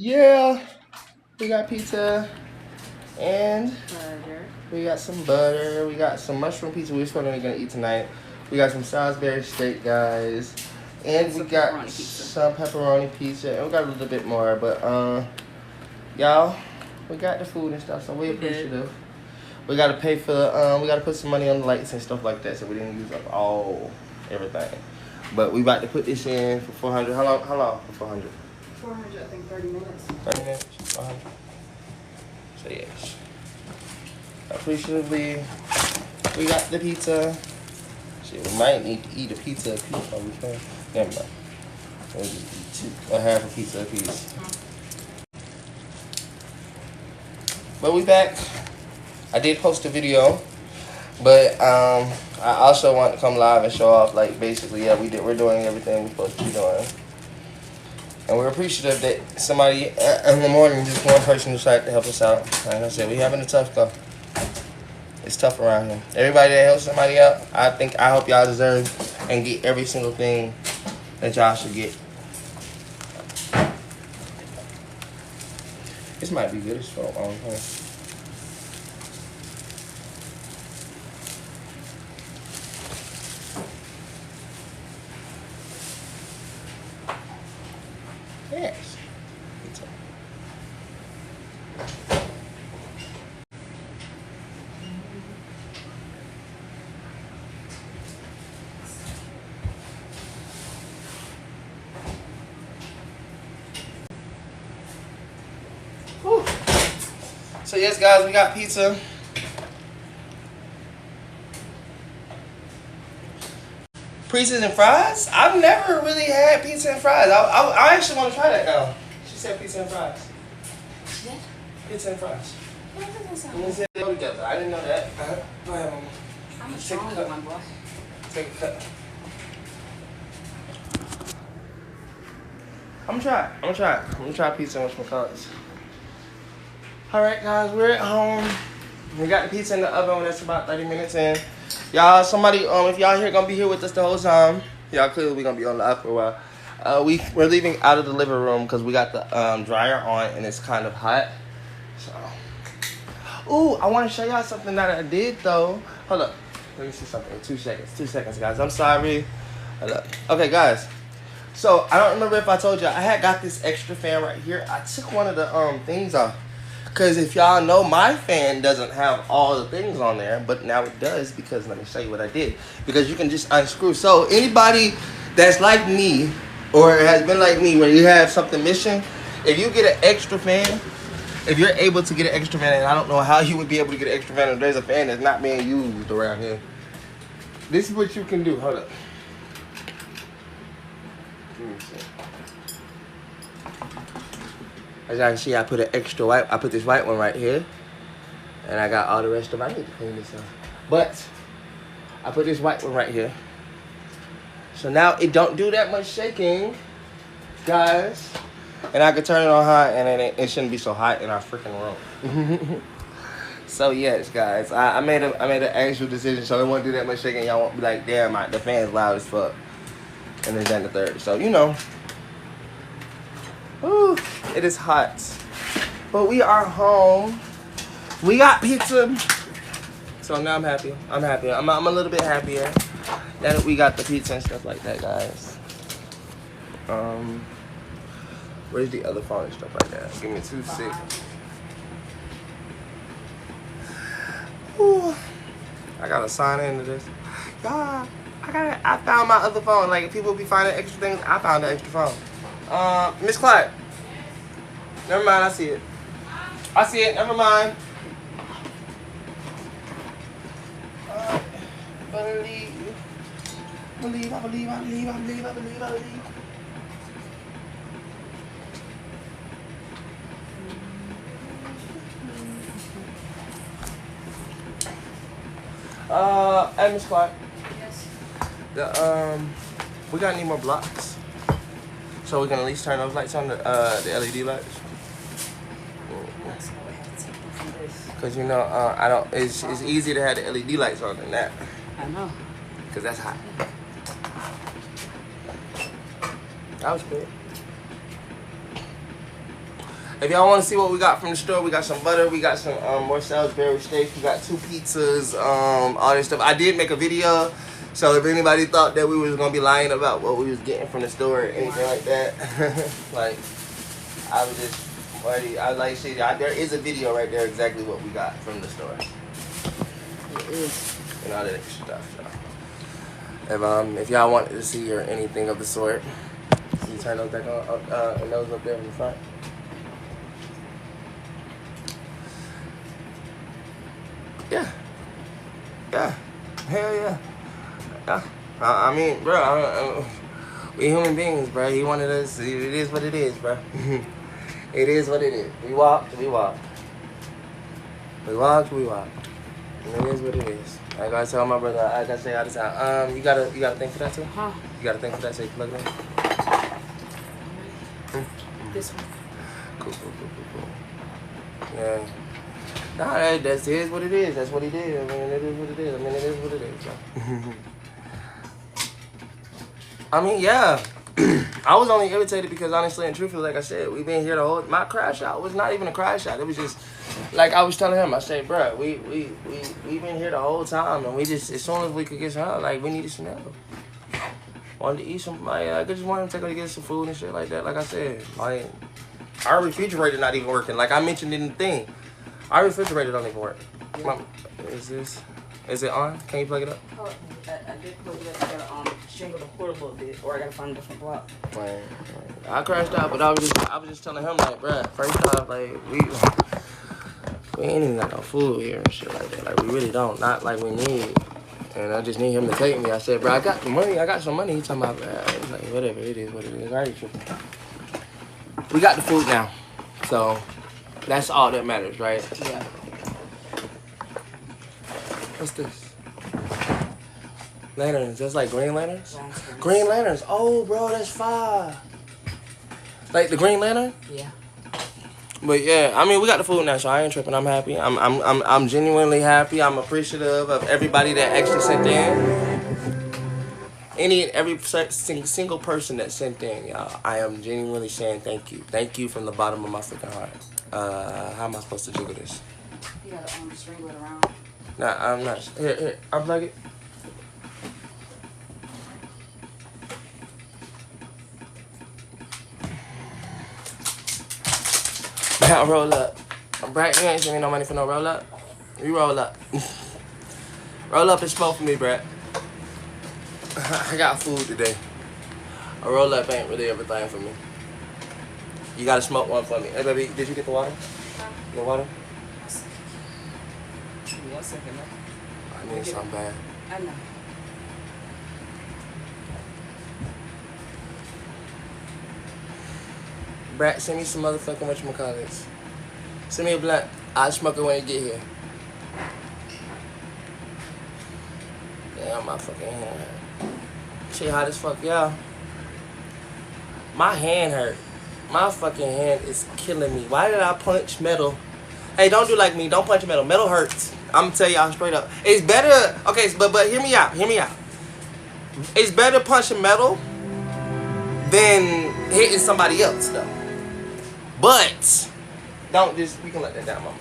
Yeah, we got pizza and Butter. we got some butter. We got some mushroom pizza we're probably gonna eat tonight. We got some Salisbury steak, guys. And we got some pepperoni pizza. And we got a little bit more, but y'all, we got the food and stuff, so we appreciative. We gotta pay for the we gotta put some money on the lights and stuff like that, so we didn't use up everything. But we about to put this in for 400. How long for 400? 400, I think 30 minutes. 30 minutes, 400. So yes. Appreciatively, we got the pizza. Shit, we might need to eat a pizza apiece. Oh, we can. Never mind. We'll just eat half a pizza apiece. But we back. I did post a video, but I also want to come live and show off, like, basically, yeah, we're doing everything we're supposed to be doing. And we're appreciative that somebody in the morning, just one person decided to help us out. Like I said, we having a tough go. It's tough around here. Everybody that helps somebody out, I hope y'all deserve and get every single thing that y'all should get. This might be good as fuck. Yes. Pizza. Whew. So yes, guys, we got pizza. Pizza and fries? I've never really had pizza and fries. I actually want to try that now. She said pizza and fries. Yeah. Pizza and fries. Yeah, that doesn't sound And they good. said they go together. I didn't know that. Go ahead, Mama. I'm a stronger one, boy. Take a cut. I'm gonna try pizza with some colors. Alright, guys, we're at home. We got the pizza in the oven. That's about 30 minutes in. Y'all, somebody, if y'all here gonna be here with us the whole time, y'all clearly gonna be on live for a while. We're leaving out of the living room because we got the dryer on and it's kind of hot. So, ooh, I want to show y'all something that I did though. Hold up, let me see something. 2 seconds. 2 seconds, guys. I'm sorry. Hold up. Okay, guys. So I don't remember if I told you I had got this extra fan right here. I took one of the things off. Because if y'all know, my fan doesn't have all the things on there, but now it does because, let me show you what I did. Because you can just unscrew. So anybody that's like me, or has been like me, where you have something missing, if you get an extra fan, if you're able to get an extra fan, and I don't know how you would be able to get an extra fan if there's a fan that's not being used around here. This is what you can do. Hold up. Let me see. As y'all can see, I put an extra white. I put this white one right here, and I got all the rest of. I need to clean this up, but I put this white one right here. So now it don't do that much shaking, guys, and I can turn it on high, and it shouldn't be so hot in our freaking room. So yes, guys, I made an actual decision, so it won't do that much shaking. Y'all won't be like, damn, the fan's loud as fuck, and then down the third. So you know. Ooh, it is hot. But we are home. We got pizza. So now I'm happy. I'm a little bit happier that we got the pizza and stuff like that, guys. Where's the other phone and stuff like that? Give me 2 seconds. Ooh, I gotta sign into this. God, I found my other phone. Like, if people be finding extra things, I found the extra phone. Miss Clyde. Never mind, I see it. Never mind. Believe. Hey, Miss Clyde. Yes. We gotta need more blocks. So we can at least turn those lights on, the LED lights. Cause you know, it's easier to have the LED lights on than that. I know. Cause that's hot. That was good. If y'all want to see what we got from the store, we got some butter, we got some more Salisbury steak, we got 2 pizzas, all this stuff. I did make a video, so if anybody thought that we was gonna be lying about what we was getting from the store or anything like that, like I was just already, I like shit. There is a video right there exactly what we got from the store. It is. And all that extra stuff. So. If y'all wanted to see or anything of the sort, you turn those back on, and those up there in the front. Yeah. Yeah. Hell yeah. Yeah. I mean, bro, we human beings, bro. He wanted us. It is what it is, bro. It is what it is. We walked. We walked. We walked. We walked. And it is what it is. I gotta tell my brother. I gotta say all the time. You gotta think for that too. Huh? You gotta think for that so you plug it in. This one. Cool. Yeah. Nah, that is what it is. That's what he did. I mean, it is what it is. It is what it is, bro. I mean, yeah. I was only irritated because honestly and truthfully, like I said, we've been here the whole. My crash out was not even a crash out. It was just like I was telling him. I said, bro, we've been here the whole time, and we just as soon as we could get some help, like we needed some help. Wanted to eat some. Like I just wanted to take her to get some food and shit like that. Like I said, like our refrigerator not even working. Like I mentioned in the thing, our refrigerator don't even work. Mom, is it on? Can you plug it up? Oh, I did plug it up. I gotta shingle the cord a little bit, or I gotta find a different block. Right. I crashed out, but I was just telling him like, bruh, first off, like we ain't even got no food here and shit like that. Like we really don't, not like we need. And I just need him to take me. I said, bro, I got the money. I got some money. He talking about, it's like whatever. It is what it is. I ain't tripping. We got the food now, so that's all that matters, right? Yeah. What's this? Lanterns. That's like green lanterns? Green lanterns. Oh, bro, that's fire. Like the green lantern? Yeah. But yeah, I mean, we got the food now, so I ain't tripping. I'm happy. I'm genuinely happy. I'm appreciative of everybody that actually sent in. Every single person that sent in, y'all. I am genuinely saying thank you. Thank you from the bottom of my freaking heart. How am I supposed to jiggle this? You gotta string it around. Nah, I'm not. Here, unplug it. Now roll up. Brad, you ain't send me no money for no roll up. You roll up. Roll up and smoke for me, Brad. I got food today. A roll up ain't really everything for me. You gotta smoke one for me. Hey, baby, did you get the water? The water? Give me 1 second, man. I need something bad. I know. Brad, send me some motherfucking whatchamacallits. Send me a blunt. I'll smoke it when you get here. Damn, my fucking hand hurt. Shit hot as fuck, y'all. My hand hurt. My fucking hand is killing me. Why did I punch metal? Hey, don't do like me. Don't punch metal. Metal hurts. I'm gonna tell y'all straight up. It's better. Okay, but hear me out. Hear me out. It's better punching metal than hitting somebody else, though. But don't just. We can let that down, mama.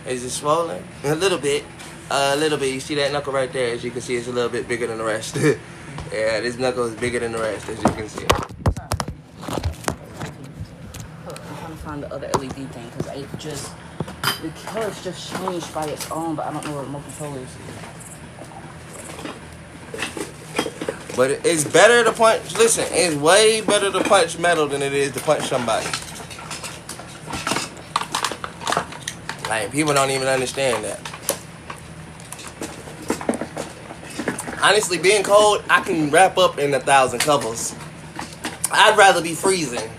Is it swollen? A little bit. A little bit. You see that knuckle right there? As you can see, it's a little bit bigger than the rest. Yeah, this knuckle is bigger than the rest, as you can see. I'm trying to find the other LED thing because the color's just changed by its own, but I don't know where the remote control is. But it's better to punch. Listen, it's way better to punch metal than it is to punch somebody. Like people don't even understand that. Honestly, being cold, I can wrap up in 1,000 covers. I'd rather be freezing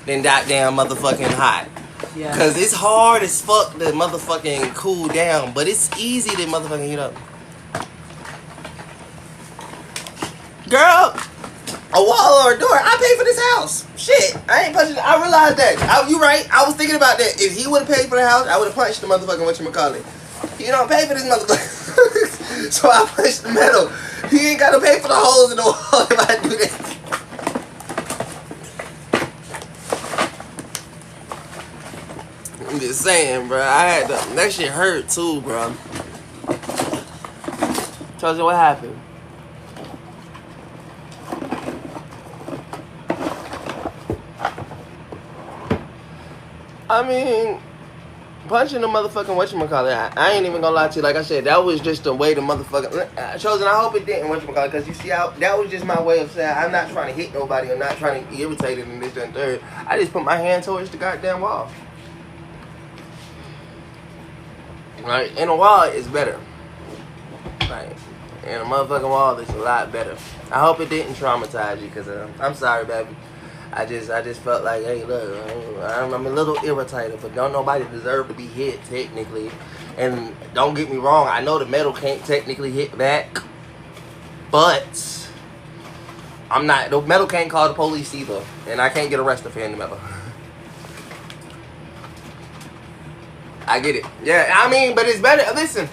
than goddamn motherfucking hot. Yeah. Cause it's hard as fuck to motherfucking cool down, but it's easy to motherfucking heat up. Girl, a wall or a door, I paid for this house. Shit, I ain't punching. I realized that. You right. I was thinking about that. If he would have paid for the house, I would have punched the motherfucking whatchamacallit. He don't pay for this motherfucker. So I punched the metal. He ain't got to pay for the holes in the wall if I do that. I'm just saying, bro. That shit hurt too, bro. Chelsea, what happened? I mean, punching the motherfucking whatchamacallit. I ain't even gonna lie to you. Like I said, that was just the way the motherfucking... Chosen, I hope it didn't whatchamacallit. Because you see how... That was just my way of saying I'm not trying to hit nobody. I'm not trying to irritate it and this and third. I just put my hand towards the goddamn wall. Right? In a wall, it's better. Right? In a motherfucking wall, it's a lot better. I hope it didn't traumatize you. Because I'm sorry, baby. I just felt like, hey, look, I'm a little irritated, but don't nobody deserve to be hit, technically. And don't get me wrong, I know the metal can't technically hit back, but the metal can't call the police either, and I can't get arrested for hitting the metal. I get it. Yeah, I mean, but it's better. Listen,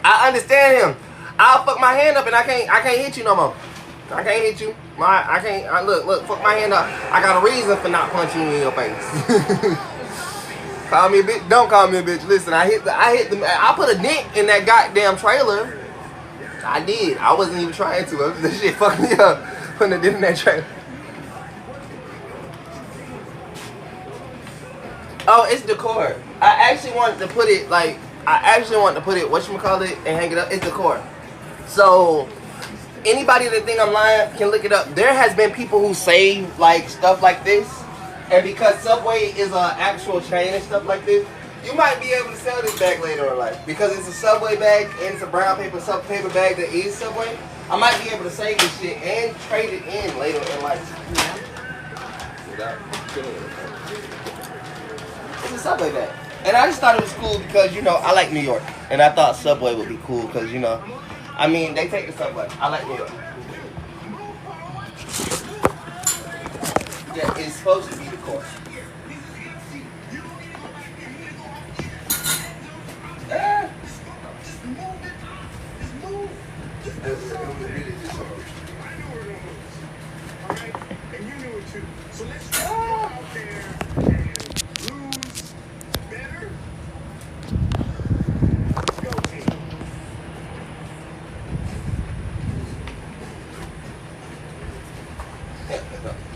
I understand him. I'll fuck my hand up and I can't hit you no more. I can't hit you. Look, fuck my hand up. I got a reason for not punching you in your face. Call me a bitch. Don't call me a bitch. Listen, I put a dent in that goddamn trailer. I did. I wasn't even trying to. This shit fucked me up. Putting a dent in that trailer. Oh, it's decor. I actually wanted to put it whatchamacallit, and hang it up. It's decor. So anybody that think I'm lying can look it up. There has been people who save like stuff like this, and because Subway is an actual chain and stuff like this, you might be able to sell this bag later in life because it's a Subway bag and it's a brown paper bag that is Subway. I might be able to save this shit and trade it in later in life. It's a Subway bag, and I just thought it was cool because I like New York, and I thought Subway would be cool because I mean, they take the Subway. I like New York. Yeah, it's supposed to be the course.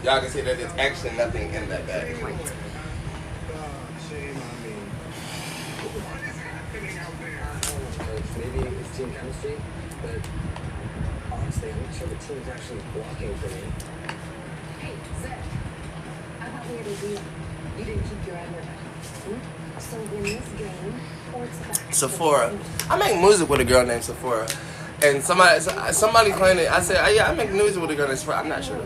Y'all can see that there's actually nothing in that bag. Maybe it's team chemistry, but honestly, I'm not sure the team's actually blocking for me. Hey, Zed, I thought we had a deal. You didn't keep your end of it. So win this game, or it's back. Sephora. I make music with a girl named Sephora. And somebody claimed it. I said, yeah, I make music with a girl named Sephora. I'm not sure.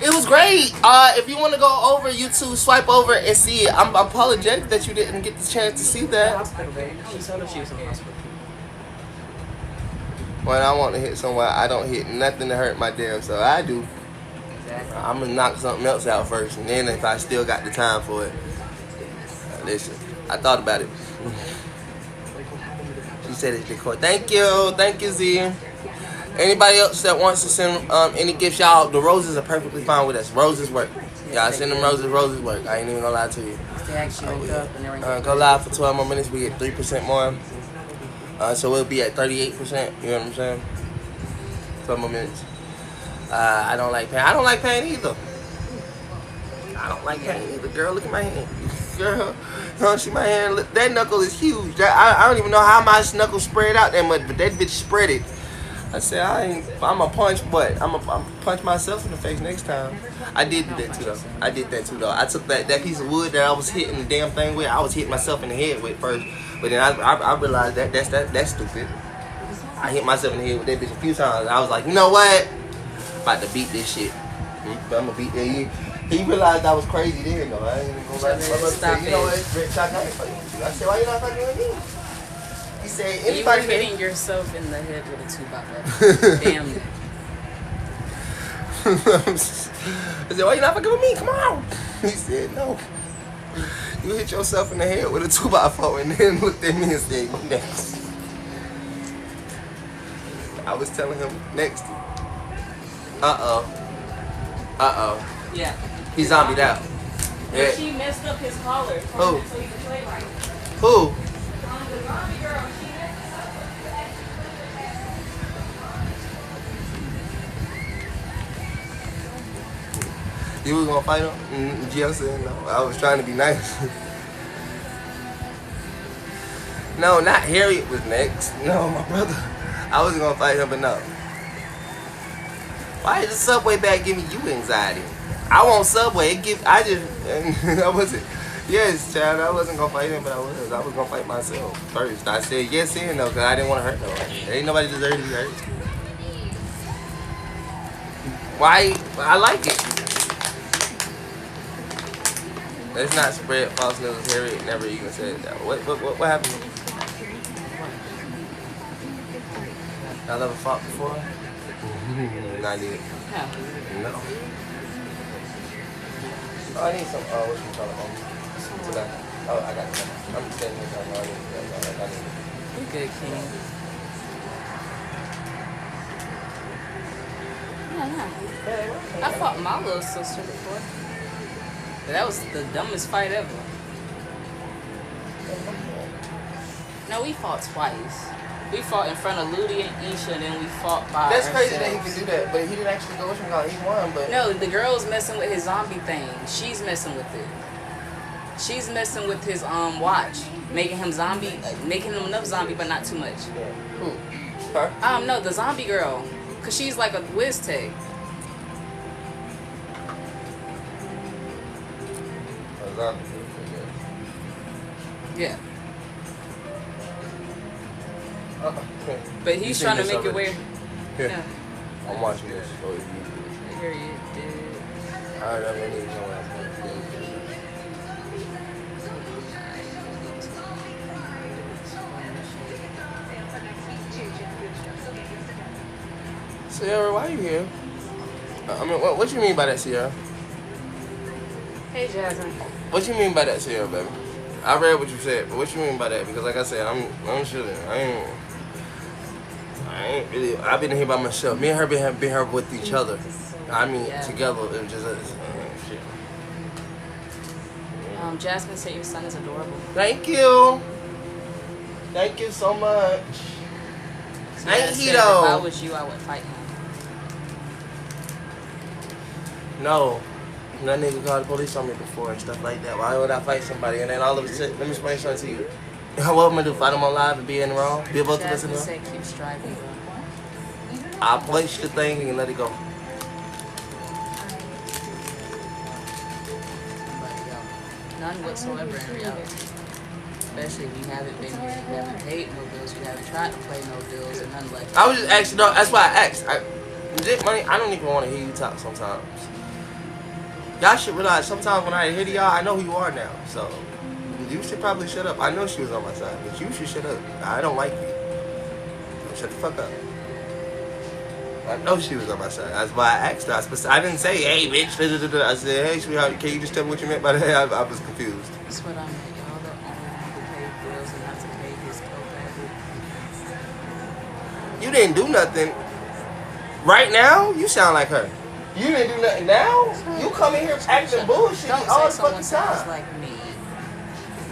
It was great. If you want to go over YouTube, swipe over and see it. I'm apologetic that you didn't get the chance to see that. Hospital, baby. She told us she was in the hospital. When I want to hit somewhere, I don't hit nothing to hurt my damn self. I do. Exactly. I'm going to knock something else out first. And then if I still got the time for it. Listen, I thought about it. She said it's decor. Thank you. Thank you, Z. Anybody else that wants to send any gifts, y'all, the roses are perfectly fine with us. Roses work. Y'all send them roses. Roses work. I ain't even gonna lie to you. They actually wake up and everything. Go live for 12 more minutes. We get 3% more. So we'll be at 38%. You know what I'm saying? 12 more minutes. I don't like pain. I don't like pain either. I don't like pain either. Girl, look at my hand. Girl, you don't see my hand? Look, that knuckle is huge. I don't even know how my knuckle spread out that much, but that bitch spread it. I said, I'm a punch what? I'm punch myself in the face next time. I did do that too though. I took that piece of wood that I was hitting the damn thing with. I was hitting myself in the head with first, but then I realized that's stupid. I hit myself in the head with that bitch a few times. I was like, you know what? I'm about to beat this shit. I'm gonna beat that. He realized I was crazy then though. I ain't even gonna lie. You know what? Red Shock, I ain't fucking with you. I said, why you not fucking with me? He said, anybody you were hitting yourself in the head with a 2x4. Damn it. I said, why you not fucking with me? Come on. He said, no. You hit yourself in the head with a 2x4 and then looked at me and said, you next. I was telling him next. Uh-oh. Yeah. He zombied out. Yeah. She messed up his collar. Who? So he could play right. Who? The zombie girl, she messed up. You was gonna fight him? Jill said no. I was trying to be nice. No, not Harriet was next. No, my brother. I wasn't gonna fight him, but no. Why is the Subway bag giving you anxiety? I want Subway. I wasn't. Yes, child, I wasn't gonna fight him, but I was gonna fight myself first. I said yes and no, because I didn't want to hurt nobody. Ain't nobody deserve to be hurt. Why? I like it. Let's not spread false news. Harriet never even said that. What happened? Y'all ever fought before? Not yet. No. Oh, I need some, what you talking about? Today. Oh, I got it. I'm just saying this. I need it. You good, King. Yeah. I fought my little sister before. But that was the dumbest fight ever. No, we fought twice. We fought in front of Ludi and Isha, and then we fought by That's crazy ourselves. that he can do that, but he didn't actually go with him. He won, but... No, the girl's messing with his zombie thing. She's messing with it. She's messing with his watch. Making him zombie, making him enough zombie, but not too much. Yeah. Who? Her? No, the zombie girl. Because she's like a whiz tech. Yeah. But he's trying to make it weird. Yeah. I'm watching this. Here you did. Alright, I'm gonna need to know what Sierra, why are you here? I mean, what you mean by that, Sierra? Hey, Jasmine. What you mean by that, Sierra, baby? I read what you said, but what you mean by that? Because like I said, I'm chilling. I ain't really. I've been here by myself. Me and her been here with each other. I mean, together. It was just shit. Jasmine said your son is adorable. Thank you. Thank you so much. Thank you, If I though. was you, I would fight him. No. That nigga called the police on me before and stuff like that. Why would I fight somebody? And then all of a sudden, let me explain something to you. What am I gonna do? Fight him on live and be in the wrong? Be able to listen to Jasmine him? said keep striving. I'll place the thing and let it go. None whatsoever in reality. Especially if you haven't been here, you haven't paid no bills, you haven't tried to play no bills, and none like that. I was just asking, no, that's why I asked. Legit money, I don't even want to hear you talk sometimes. Y'all should realize sometimes when I hear y'all, I know who you are now. So, you should probably shut up. I know she was on my side, but you should shut up. I don't like you. Shut the fuck up. I know she was on my side. That's why I asked her. I didn't say, hey, bitch. I said, hey, sweetheart, can you just tell me what you meant by that? I was confused. That's what I meant. Y'all the only one who paid bills and have to pay his copay. You didn't do nothing. Right now, you sound like her. You didn't do nothing now? You come in here acting bullshit Don't all say the fucking someone sounds time. like me.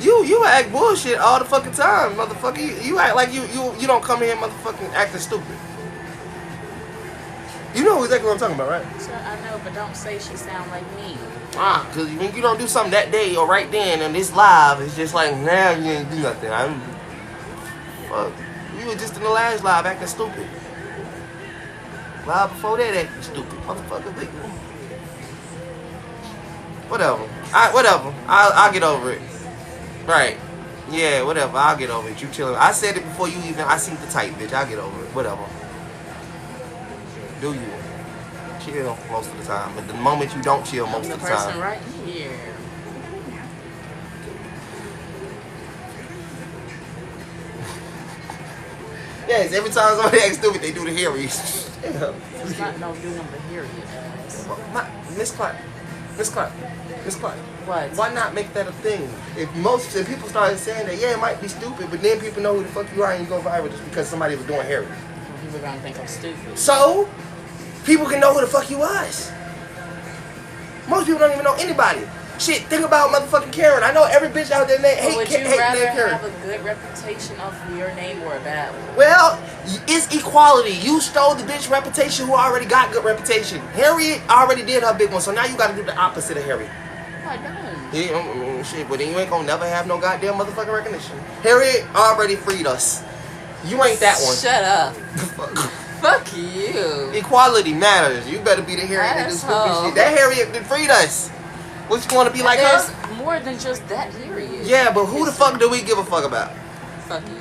You act bullshit all the fucking time, motherfucker. You act like you don't come in here motherfucking acting stupid. You know exactly what I'm talking about, right? Sir, I know, but don't say she sound like me. Because when you don't do something that day or right then and it's live, it's just like, now you ain't do nothing. Fuck. You were just in the last live acting stupid. Live before that acting stupid. Motherfucker. Whatever. Whatever. I'll get over it. Right. Yeah, whatever. I'll get over it. You chilling. I said it before you even. I seen the type, bitch. I'll get over it. Whatever. Do you? Chill most of the time. But the moment you don't chill most I'm of the the person time. right here. Yes, every time somebody acts stupid, they do the Harry's. Yeah. It's not no do number here, you ass. Miss Clark. Miss Clark. Miss Clark. What? Why not make that a thing? If people started saying that, yeah, it might be stupid, but then people know who the fuck you are and you go viral just because somebody was doing Harry. People are gonna think I'm stupid. So, people can know who the fuck you was. Most people don't even know anybody. Shit, think about motherfucking Karen. I know every bitch out there hate Would you named rather Karen. have a good reputation off of your name or a bad one? Well, it's equality. You stole the bitch reputation who already got good reputation. Harriet already did her big one, so now you gotta do the opposite of Harriet. I don't. Yeah, shit, but then you ain't gonna never have no goddamn motherfucking recognition. Harriet already freed us. You ain't that one. Shut up. Fuck you. Equality matters. You better be the Harriet that do stupid Asshole. shit. That Harriet that freed us. What, you wanna be like There's her? more than just that period. Yeah, but who the fuck do we give a fuck about? Fuck you.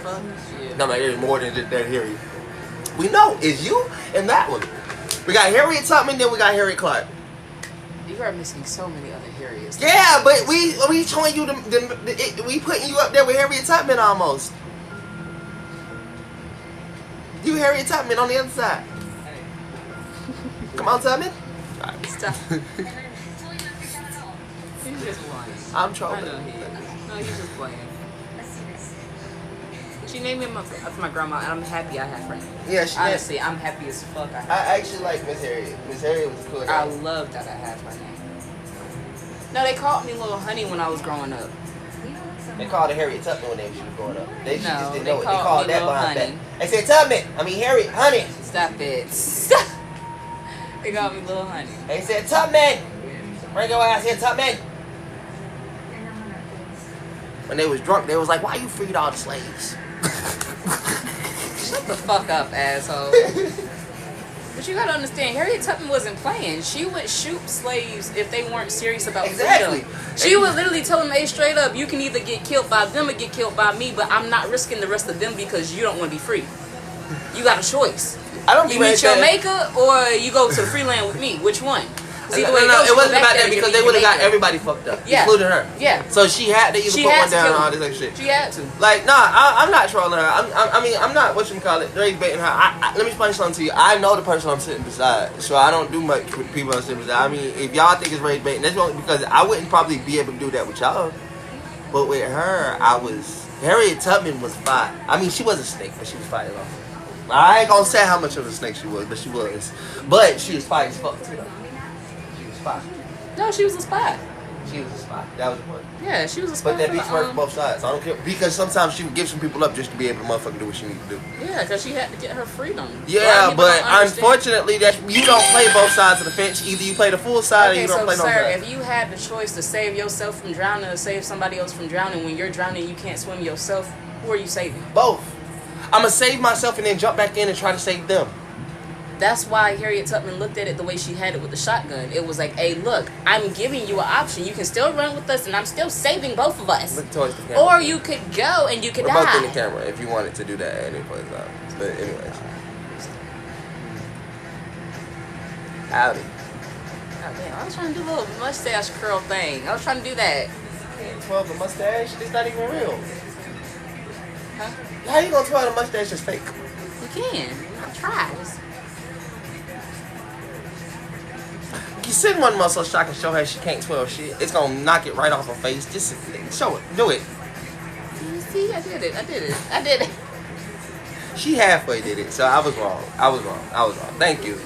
Fuck you. No, man, there's more than just that Harriet. We know it's you and that one. We got Harriet Tubman, then we got Harriet Clark. You are missing so many other Harriets. Yeah, but we showing you we putting you up there with Harriet Tubman almost. You Harriet Tubman on the other side. Come on, Tubman. Alright. Stop. He's just lying. I'm I trolling. know he is. No, he's just playing. She named him after my grandma, and I'm happy I have her. Yeah, she Honestly, I'm happy as fuck I have her. I actually like Miss Harriet. Miss Harriet was cool. I love that I have her name. No, they called me Little Honey when I was growing up. They called her Harriet Tubman when she was growing up. She just didn't they know it. They called called me that Lil behind Honey. that. They said Tubman. I mean Harriet, honey. Stop it. Stop. They called me Little Honey. They said Tubman. Bring your ass here, Tubman. When they was drunk, they was like, "Why you freed all the slaves?" Shut the fuck up, asshole. But you gotta understand, Harriet Tubman wasn't playing. She would shoot slaves if they weren't serious about Exactly. freedom. She would literally tell them, hey, straight up, you can either get killed by them or get killed by me, but I'm not risking the rest of them because you don't want to be free. You got a choice. I don't You meet your maker or you go to the free land with me. Which one? 'Cause either way No, goes, it you go wasn't back about there that and because you they meet would have your got maker. everybody fucked up, Yeah. including her. Yeah. So she had to either She put had one to down kill and all him. this other shit. She had to. Like, nah, I'm not trolling her. I mean, I'm not whatchamacallit, raised baiting her. Let me explain something to you. I know the person I'm sitting beside, so I don't do much with people I'm sitting beside. I mean, if y'all think it's raised baiting, that's only because I wouldn't probably be able to do that with y'all. But with her, Harriet Tubman was fine. I mean, she was a snake, but she was fighting off. I ain't gonna say how much of a snake she was, but she was. But she was fine as fuck too. She was fine. No, she was a spy. She was a spy. That was the point. Yeah, she was a spy. But that for the, bitch worked both sides. I don't care because sometimes she would give some people up just to be able to motherfucking do what she needed to do. Yeah, because she had to get her freedom. A lot Yeah, of people but don't understand. unfortunately, that you don't play both sides of the fence. Either you play the full side or Okay, you don't so play no sir, side. if you had the choice to save yourself from drowning or save somebody else from drowning, when you're drowning, you can't swim yourself. Who are you saving? Both. I'm gonna save myself and then jump back in and try to save them. That's why Harriet Tubman looked at it the way she had it with the shotgun. It was like, hey, look, I'm giving you an option. You can still run with us, and I'm still saving both of us. Look towards the camera. Or you could go and you could We're both in the die. camera if you wanted to do that at any point in time. But anyways. Howdy. Oh, damn, I was trying to do a little mustache curl thing. I was trying to do that. 12 a mustache? It's not even real. Huh? How you gonna 12 a mustache is fake? You can. I tried. You send one muscle shock and show her she can't 12 shit. It's gonna knock it right off her face. Just show it. Do it. You see, I did it. I did it. I did it. She halfway did it, so I was wrong. Thank you.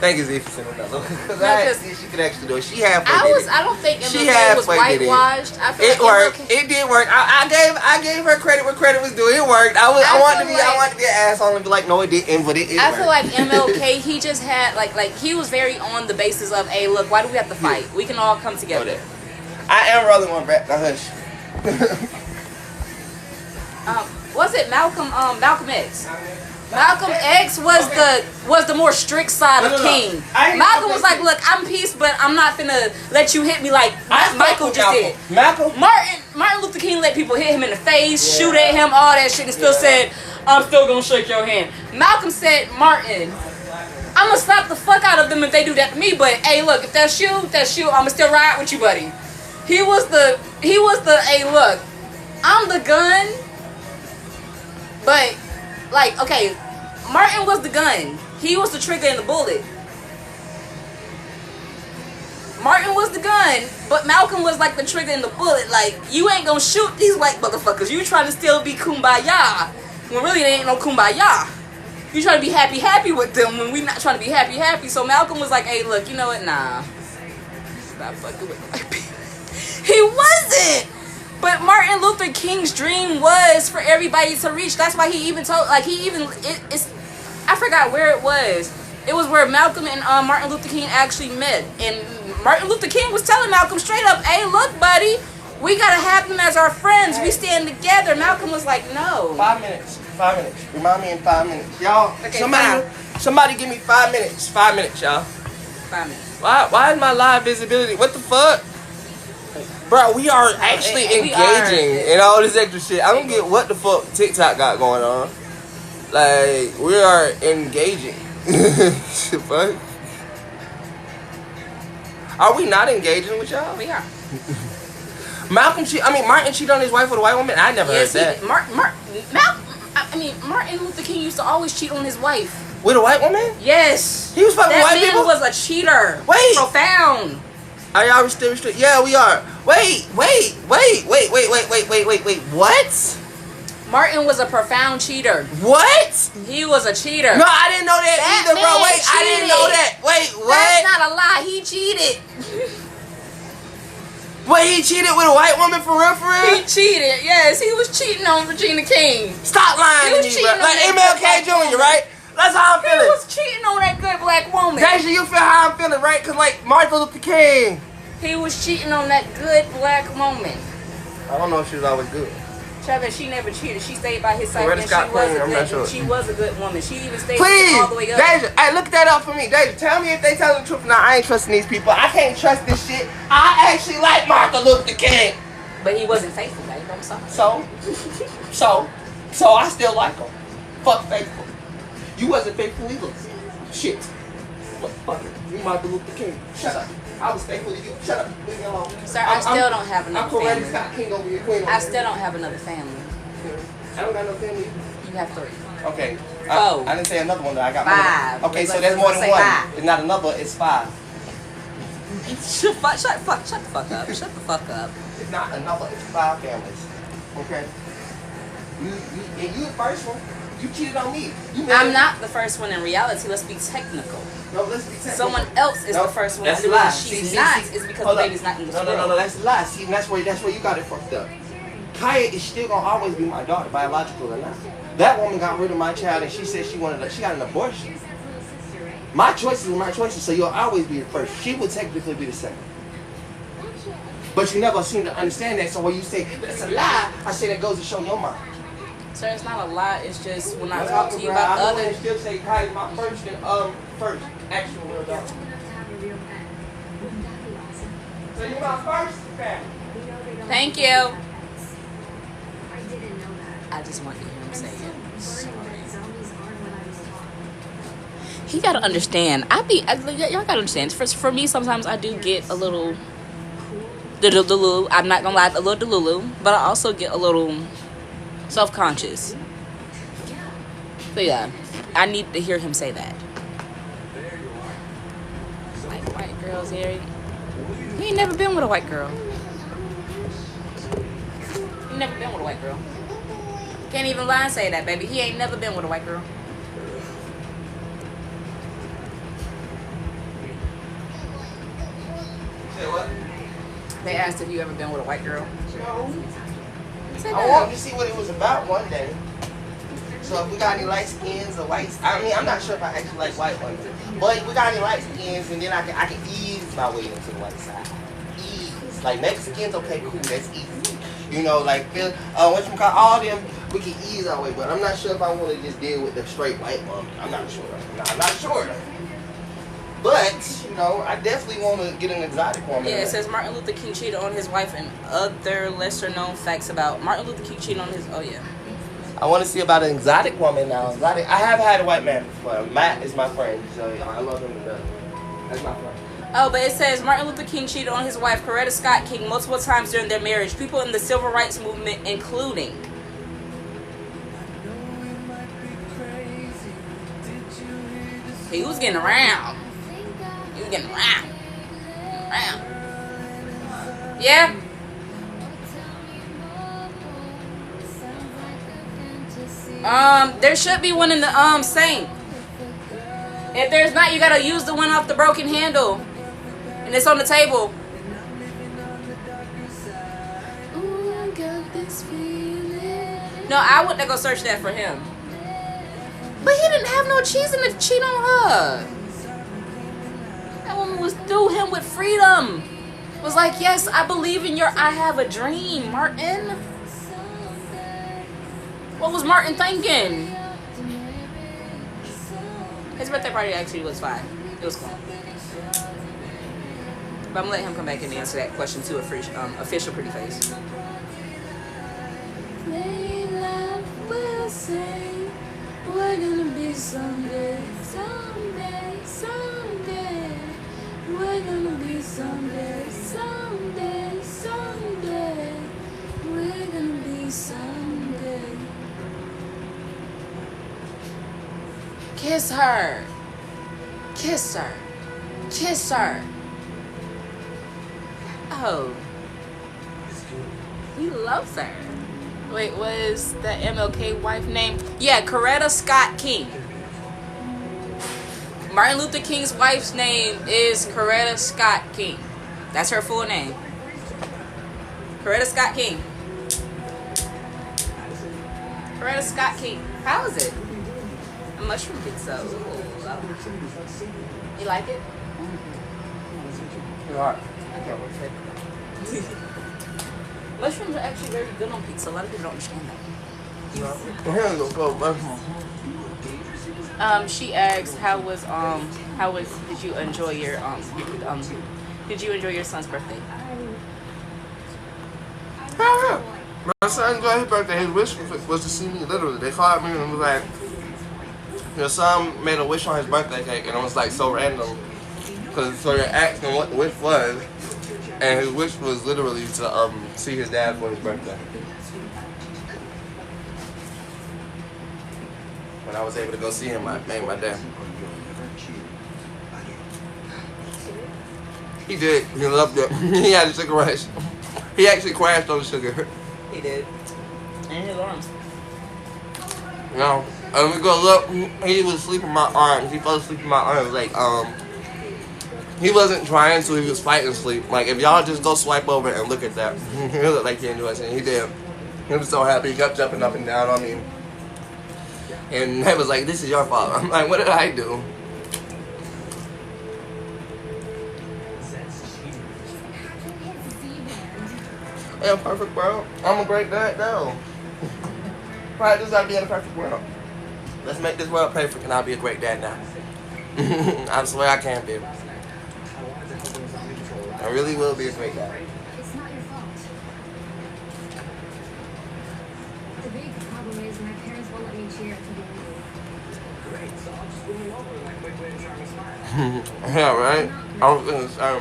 Thank you, Z, for sending that look. Because I didn't see she could actually do it. She halfway did it. I don't think She MLK was halfway did it. whitewashed. I feel It like worked. MLK It did work. I gave her credit where credit was due. It worked. I wanted to be an asshole and be like, no, it didn't, but it I worked. feel like MLK, he just had like he was very on the basis of, hey, look, why do we have to fight? We can all come together. I am rolling one back. Now hush. Was it Malcolm X? Malcolm X was the more strict side of No. King. I ain't Malcolm no was like, look, I'm peace, but I'm not finna let you hit me like Michael just did. Malcolm? Martin Luther King let people hit him in the face, shoot at him, all that shit, and still said, I'm still gonna shake your hand. Malcolm said, Martin, I'm gonna slap the fuck out of them if they do that to me, but hey, look, if that's you, I'ma still ride with you, buddy. He was the, hey, look, I'm the gun, but, like, okay, Martin was the gun. He was the trigger and the bullet. Martin was the gun, but Malcolm was like the trigger and the bullet. Like, you ain't gonna shoot these white motherfuckers. You trying to still be kumbaya. When really they ain't no kumbaya. You trying to be happy with them when we not trying to be happy. So Malcolm was like, hey, look, you know what? Nah. Stop fucking with white people. He wasn't. But Martin Luther King's dream was for everybody to reach. That's why he even told, like, it's I forgot where it was. It was where Malcolm and Martin Luther King actually met. And Martin Luther King was telling Malcolm straight up, hey, look, buddy, we got to have them as our friends. We stand together. Malcolm was like, no. 5 minutes. 5 minutes. Remind me in 5 minutes. Y'all, Okay, somebody give me 5 minutes. 5 minutes, y'all. 5 minutes. Why is my live visibility? What the fuck? Bro, we are actually engaging and all this extra shit. I don't get what the fuck TikTok got going on. Like, we are engaging. Fuck. Are we not engaging with y'all? We are. Martin cheated on his wife with a white woman? I never heard that. Martin Luther King used to always cheat on his wife. With a white woman? Yes. He was fucking white people? That man was a cheater. Wait. Profound. Are y'all still restricted? Yeah, we are. Wait. What? Martin was a profound cheater. What? He was a cheater. No, I didn't know that either, bro. man Wait, I didn't know that. Wait, what? That's not a lie. He cheated. Wait, he cheated with a white woman for real, for real? He cheated. Yes, he was cheating on Regina King. Stop lying to me, bro. Like MLK Jr., right? That's how I'm He feeling. was cheating on that good black woman. Deja, you feel how I'm feeling, right? Because, like, Martin Luther King. He was cheating on that good black woman. I don't know if she was always good. Travis, she never cheated. She stayed by his side, Loretta and Scott she was Queen, a I'm not good. sure. She was a good woman. She even stayed Please, all the way up. Deja, hey, look that up for me. Deja, tell me if they tell the truth or not. I ain't trusting these people. I can't trust this shit. I actually like Martin Luther King. But he wasn't faithful, babe. I'm sorry. So I still like him. Fuck faithful. You wasn't faithful either. Shit. Motherfucker. You Martin Luther King. Shut up. I was faithful to you. Shut up. Leave me alone. Sir, I still don't have another I'm Loretta family. Scott King over your queen. I still don't have another family. I don't got no family. You have 3. Okay. Oh. I didn't say another one though. I got 5. more. Okay, so Let's there's more than say one. 5. It's not another, it's 5. Shut the fuck up. Shut the fuck up. It's not another, it's 5 families. Okay? You the first one. You cheated on me. I'm not the first one in reality. Let's be technical. No, let's be technical. Someone else is the first one. That's The a lie. reason she's not is because the baby's not in this world. No, that's a lie. See, that's where you got it fucked up. Kaya is still gonna always be my daughter, biological or not. That woman got rid of my child and she said she got an abortion. My choices are my choices, so you'll always be the first. She will technically be the second. But you never seem to understand that, so when you say that's a lie, I say that goes to show your mind. Sir, it's not a lie. It's just when I talk to you about I other. still say Kaya's my first actual real daughter. So you're my first family. Thank you. I didn't know that. I just want to hear him say it. Zombies aren't what I was taught. He gotta understand. Y'all gotta understand. For me, sometimes I do get a little delulu. I'm not gonna lie, a little delulu, but I also get a little self-conscious. So yeah, I need to hear him say that. Like white girls here. He ain't never been with a white girl. He never been with a white girl. Can't even lie and say that, baby. He ain't never been with a white girl. Say what? They asked if you ever been with a white girl. No. Say I that. wanted to see what it was about one day. So if we got any light skins or white, I'm not sure if I actually like white ones, but if we got any light skins, and then I can ease my way into the white side. Ease. Like Mexicans, okay, cool, that's easy. You know, like what you call all them, we can ease our way. But I'm not sure if I want to just deal with the straight white woman. I'm not sure. I'm not sure. But you know, I definitely want to get an exotic woman. Yeah, it says Martin Luther King cheated on his wife and other lesser known facts about Martin Luther King cheated on his. Oh yeah. I want to see about an exotic woman now. I have had a white man before. Matt is my friend, so I love him to death. That's my friend. Oh, but it says Martin Luther King cheated on his wife, Coretta Scott King, multiple times during their marriage. People in the civil rights movement, including. He was getting around. He was getting around. Yeah? There should be one in the sink. If there's not, you gotta use the one off the broken handle, and it's on the table. Ooh, I got this feeling. No, I wouldn't go search that for him. But he didn't have no cheese in to cheat on her. That woman was through him with freedom. Was like, yes, I believe in your I have a dream, Martin. What was Martin thinking? His birthday party actually was fine. It was cool. But I'm gonna let him come back and answer that question too, official pretty face. Will say we're gonna be someday, someday, someday. We're gonna be someday, someday, someday. We're gonna be someday. Kiss her. Kiss her. Kiss her. Oh. He loves her. Wait, was the MLK wife name? Yeah, Coretta Scott King. Martin Luther King's wife's name is Coretta Scott King. That's her full name. Coretta Scott King. Coretta Scott King. How is it? A mushroom pizza. Ooh. You like it? Right. Mushrooms are actually very good on pizza. A lot of people don't understand that. She asked, did you enjoy your son's birthday? My son enjoyed his birthday. His wish was to see me, literally. They called me and was like, your son made a wish on his birthday cake, and it was like so random. So you're asking what the wish was, and his wish was literally to see his dad for his birthday. When I was able to go see him, I made my day. He did. He loved it. He had a sugar rush. He actually crashed on the sugar. He did. And his arms. No. And we go look, he was asleep in my arms. He fell asleep in my arms. Like, he wasn't trying to, he was fighting sleep. Like, if y'all just go swipe over and look at that, he looked like he enjoyed it. He did. He was so happy. He kept jumping up and down on me. And I was like, this is your fault. I'm like, what did I do? Yeah, perfect world. I'm a great dad now. Right, this gotta be in a perfect world. Let's make this world perfect and I'll be a great dad now. I swear I can be. I really will be a great dad. It's not your fault. The big problem is my parents won't let me cheer at the game. Great, so I'll just bring you over and quick way to charming smile. Yeah, right? I was gonna say,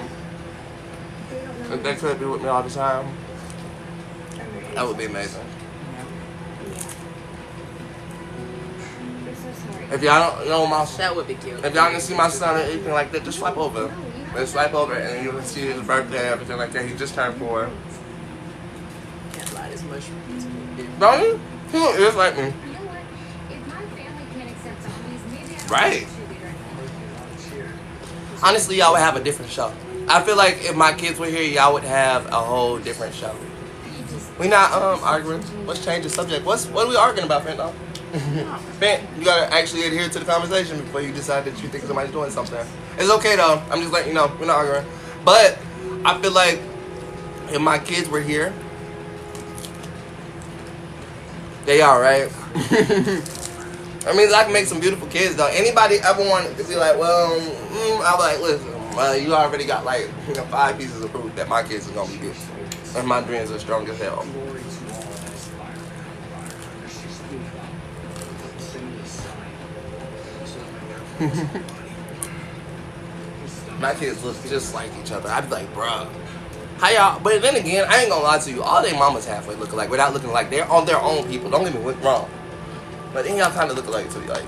They don't know. if they could be with me all the time, that would be amazing. They're so sorry. If y'all don't know my son, That would be cute. if y'all can see my son or anything like that, just swipe over. Just swipe over and you can see his birthday and everything like that. He just turned 4. Can't lie, this mushroom is good. Don't he? He looks just like me. You know what? If my family can't accept zombies, maybe I don't Right. should be right. Honestly, y'all would have a different show. I feel like if my kids were here, y'all would have a whole different show. We not arguing. Let's change the subject. What are we arguing about, Fent? Fent, you gotta actually adhere to the conversation before you decide that you think somebody's doing something. It's okay though. I'm just letting you know we're not arguing. But I feel like if my kids were here, they are, right? I mean, I can make some beautiful kids though. Anybody ever wanted to be like, well, I'm like, listen, you already got like 5 pieces of proof that my kids are gonna be beautiful. And my dreams are strong as hell. My kids look just like each other. I'd be like, bruh. How y'all? But then again, I ain't gonna lie to you. All their mamas halfway look alike without looking like they're on their own people. Don't get me wrong. But then y'all kind of look alike too. Like,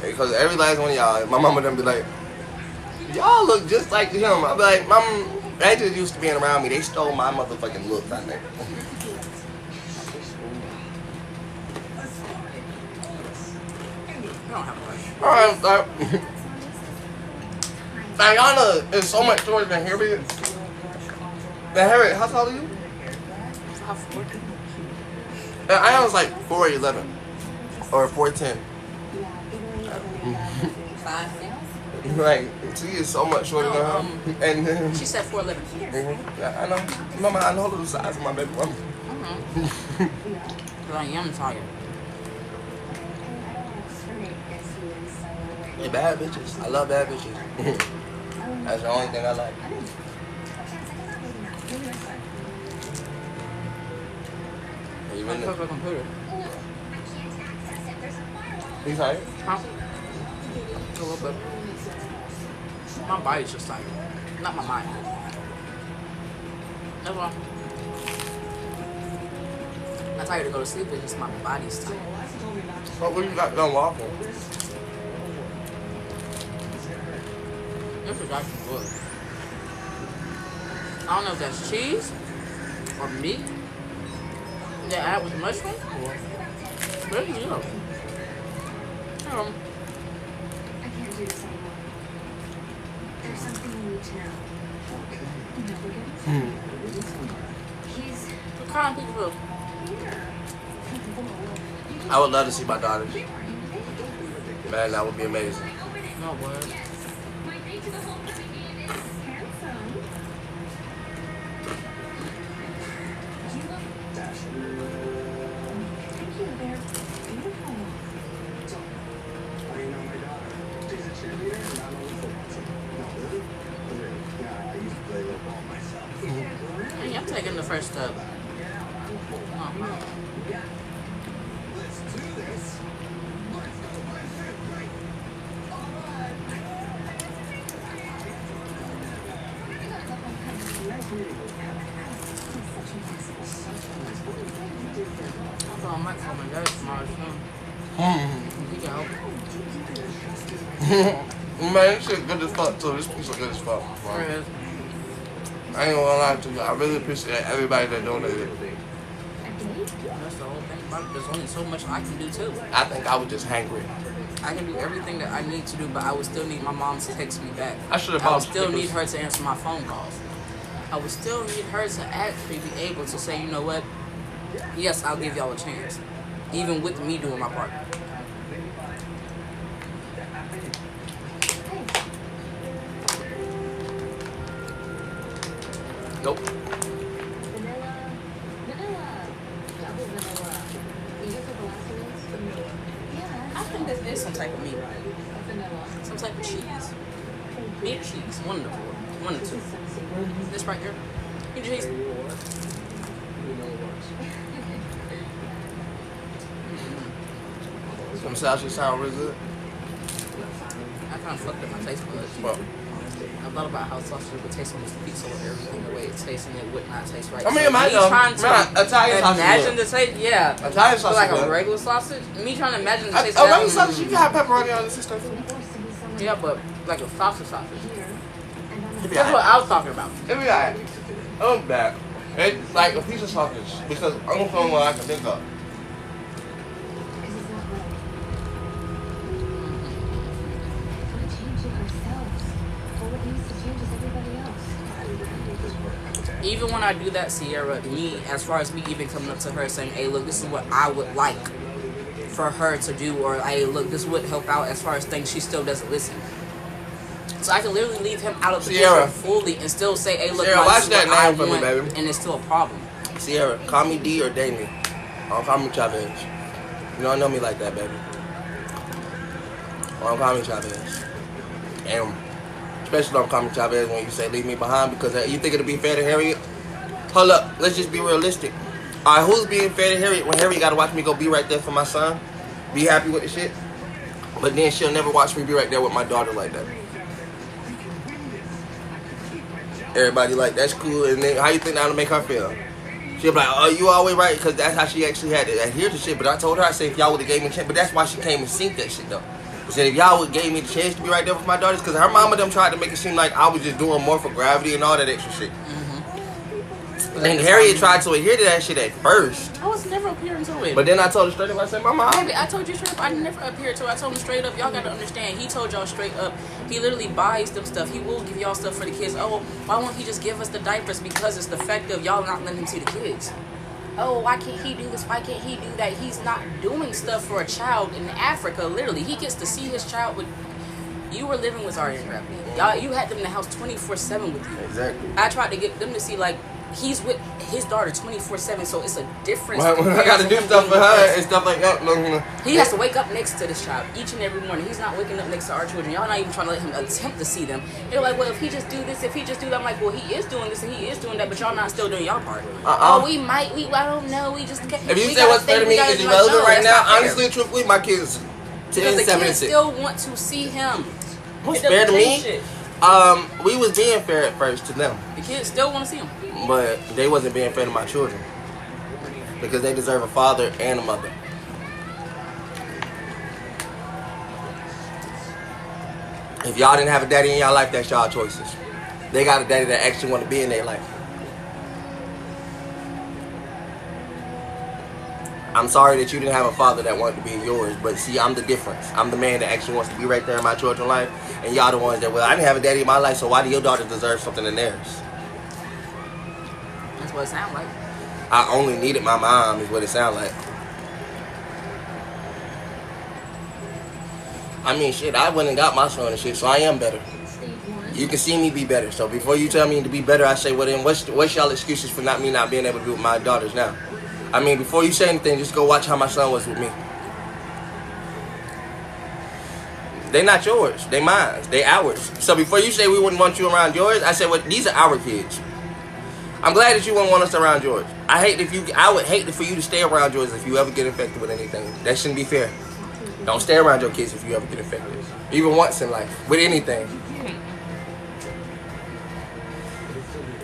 because every last one of y'all, my mama done be like, y'all look just like him. I'd be like, Mom, they just used to being around me. They stole my motherfucking look, I think. don't have a rush. Alright, Diana is so much shorter than Harriet. Then Harriet, how tall are you? And Ayana's like 4'11" or 4'10". Like, she is so much shorter than her. And then She said 4'11". I know. Mama, I know the size of my baby mama. I am tired. They bad bitches. I love bad bitches. That's the only thing I like. Are you I in took the... the computer. You tired? Huh? A little bit. My body's just tired. Not my mind. That's why. I'm tired to go to sleep, it's just my body's tired. What you got done walking? This is actually good. I don't know if that's cheese or meat that I add with mushroom. But it's good. I can't do this anymore. There's something you need to know. No, we're getting He's What kind of people? here. I would love to see my daughters. Man, that would be amazing. No word. Handsome. Thank you. They're beautiful. How do you know my daughter? She's a cheerleader and I'm on the football team. No, really? Really? Yeah, I used to play little ball myself. Hey, I'm taking the first step. Yeah, I'm a football. Oh. Yeah. Let's do this. I thought I might call my dad tomorrow soon. He can help. Man, this shit good as fuck too. This piece is good as fuck. Where is? I ain't gonna lie to you. I really appreciate everybody that donated. That's the whole thing about it. There's only so much I can do too. I think I was just hangry. I can do everything that I need to do, but I would still need my mom to text me back. I should have I would bought still need stickers. her to answer my phone calls. I would still need her to actually be able to say, you know what? Yes, I'll give y'all a chance. Even with me doing my part. Nope. Vanilla. Double vanilla. You get the velocities? Yeah. I think this is some type of meat. Vanilla. Some type of cheese. Meat cheese. One of the four. One of the two. This right here. Meat cheese. Some sausage sound really good. I kind of fucked up my taste buds. Well, I thought about how sausage would taste on this pizza with everything, the way it tastes, and it would not taste right. I mean, So it might me though. trying to Man, Italian sausage imagine good. the taste, yeah. Italian sausage like good. a regular sausage. Me trying to imagine the taste A of regular that. sausage, you can have pepperoni on this stuff. Yeah, but like a sausage. It'd be That's what alright. I was talking about. It'd be alright. It wasn't bad. It's like a piece of sausage because I'm the only one I can think of. Even when I do that, Sierra, me, as far as me even coming up to her saying, hey, look, this is what I would like for her to do, or hey, look, this would help out as far as things, she still doesn't listen. So I can literally leave him out of the Sierra. picture fully and still say, hey, look, Sierra, this watch is that what I name for me, want, baby. and it's still a problem. Sierra, call me D or Damien. Don't call me Chavez. You don't know me like that, baby. Don't call me Chavez. And especially don't call me Chavez when you say leave me behind because you think it'll be fair to Harriet? Hold up, let's just be realistic. Alright, who's being fair to Harriet when Harriet gotta watch me go be right there for my son? Be happy with the shit? But then she'll never watch me be right there with my daughter like that. Everybody like, that's cool, and then how you think that'll make her feel? She'll be like, oh, you always right, because that's how she actually had to adhere to shit. But I told her, I said, if y'all would have gave me a chance, but that's why she came and synced that shit, though. I said, if y'all would have gave me the chance to be right there with my daughters, because her mama them tried to make it seem like I was just doing more for gravity and all that extra shit. And Harriet tried to adhere to that shit at first. I was never adhering to it. But then I told her straight up, I said, Mama, Baby, I told you straight up, I never adhered to it. I told him straight up, y'all gotta understand. He told y'all straight up, he literally buys them stuff. He will give y'all stuff for the kids. Oh, why won't he just give us the diapers? Because it's the fact of y'all not letting him see the kids. Oh, why can't he do this? Why can't he do that? He's not doing stuff for a child in Africa, literally. He gets to see his child with... You were living with Zarya and Gravity. Y'all, you had them in the house 24/7 with you. Exactly. I tried to get them to see, like, he's with his daughter 24/7, so it's a difference. I gotta do stuff for her and stuff like that. He has to wake up next to this child each and every morning. He's not waking up next to our children. Y'all not even trying to let him attempt to see them. They're like, well, if he just do this, if he just do that, I'm like, well, he is doing this and he is doing that, but y'all not still doing y'all part. Oh, I don't know. We just can't. If you say what's fair to me is irrelevant right now, honestly, truthfully, my kids 10, 7, and 6. Still want to see him. What's fair to me? We was being fair at first to them. The kids still want to see him. But they wasn't being fair to my children. Because they deserve a father and a mother. If y'all didn't have a daddy in y'all life, that's y'all choices. They got a daddy that actually want to be in their life. I'm sorry that you didn't have a father that wanted to be in yours, but see, I'm the difference. I'm the man that actually wants to be right there in my children's life, and y'all the ones that, well, I didn't have a daddy in my life, so why do your daughters deserve something in theirs? That's what it sounds like. I only needed my mom, is what it sounds like. I mean, shit, I went and got my son and shit, so I am better. You can see me be better, so before you tell me to be better, I say, well then, what's y'all excuses for me not being able to do with my daughters now? I mean, before you say anything, just go watch how my son was with me. They not yours. They mine. They ours. So before you say we wouldn't want you around yours, I said, well, these are our kids. I'm glad that you wouldn't want us around yours. I would hate for you to stay around yours if you ever get infected with anything. That shouldn't be fair. Don't stay around your kids if you ever get infected. Even once in life. With anything.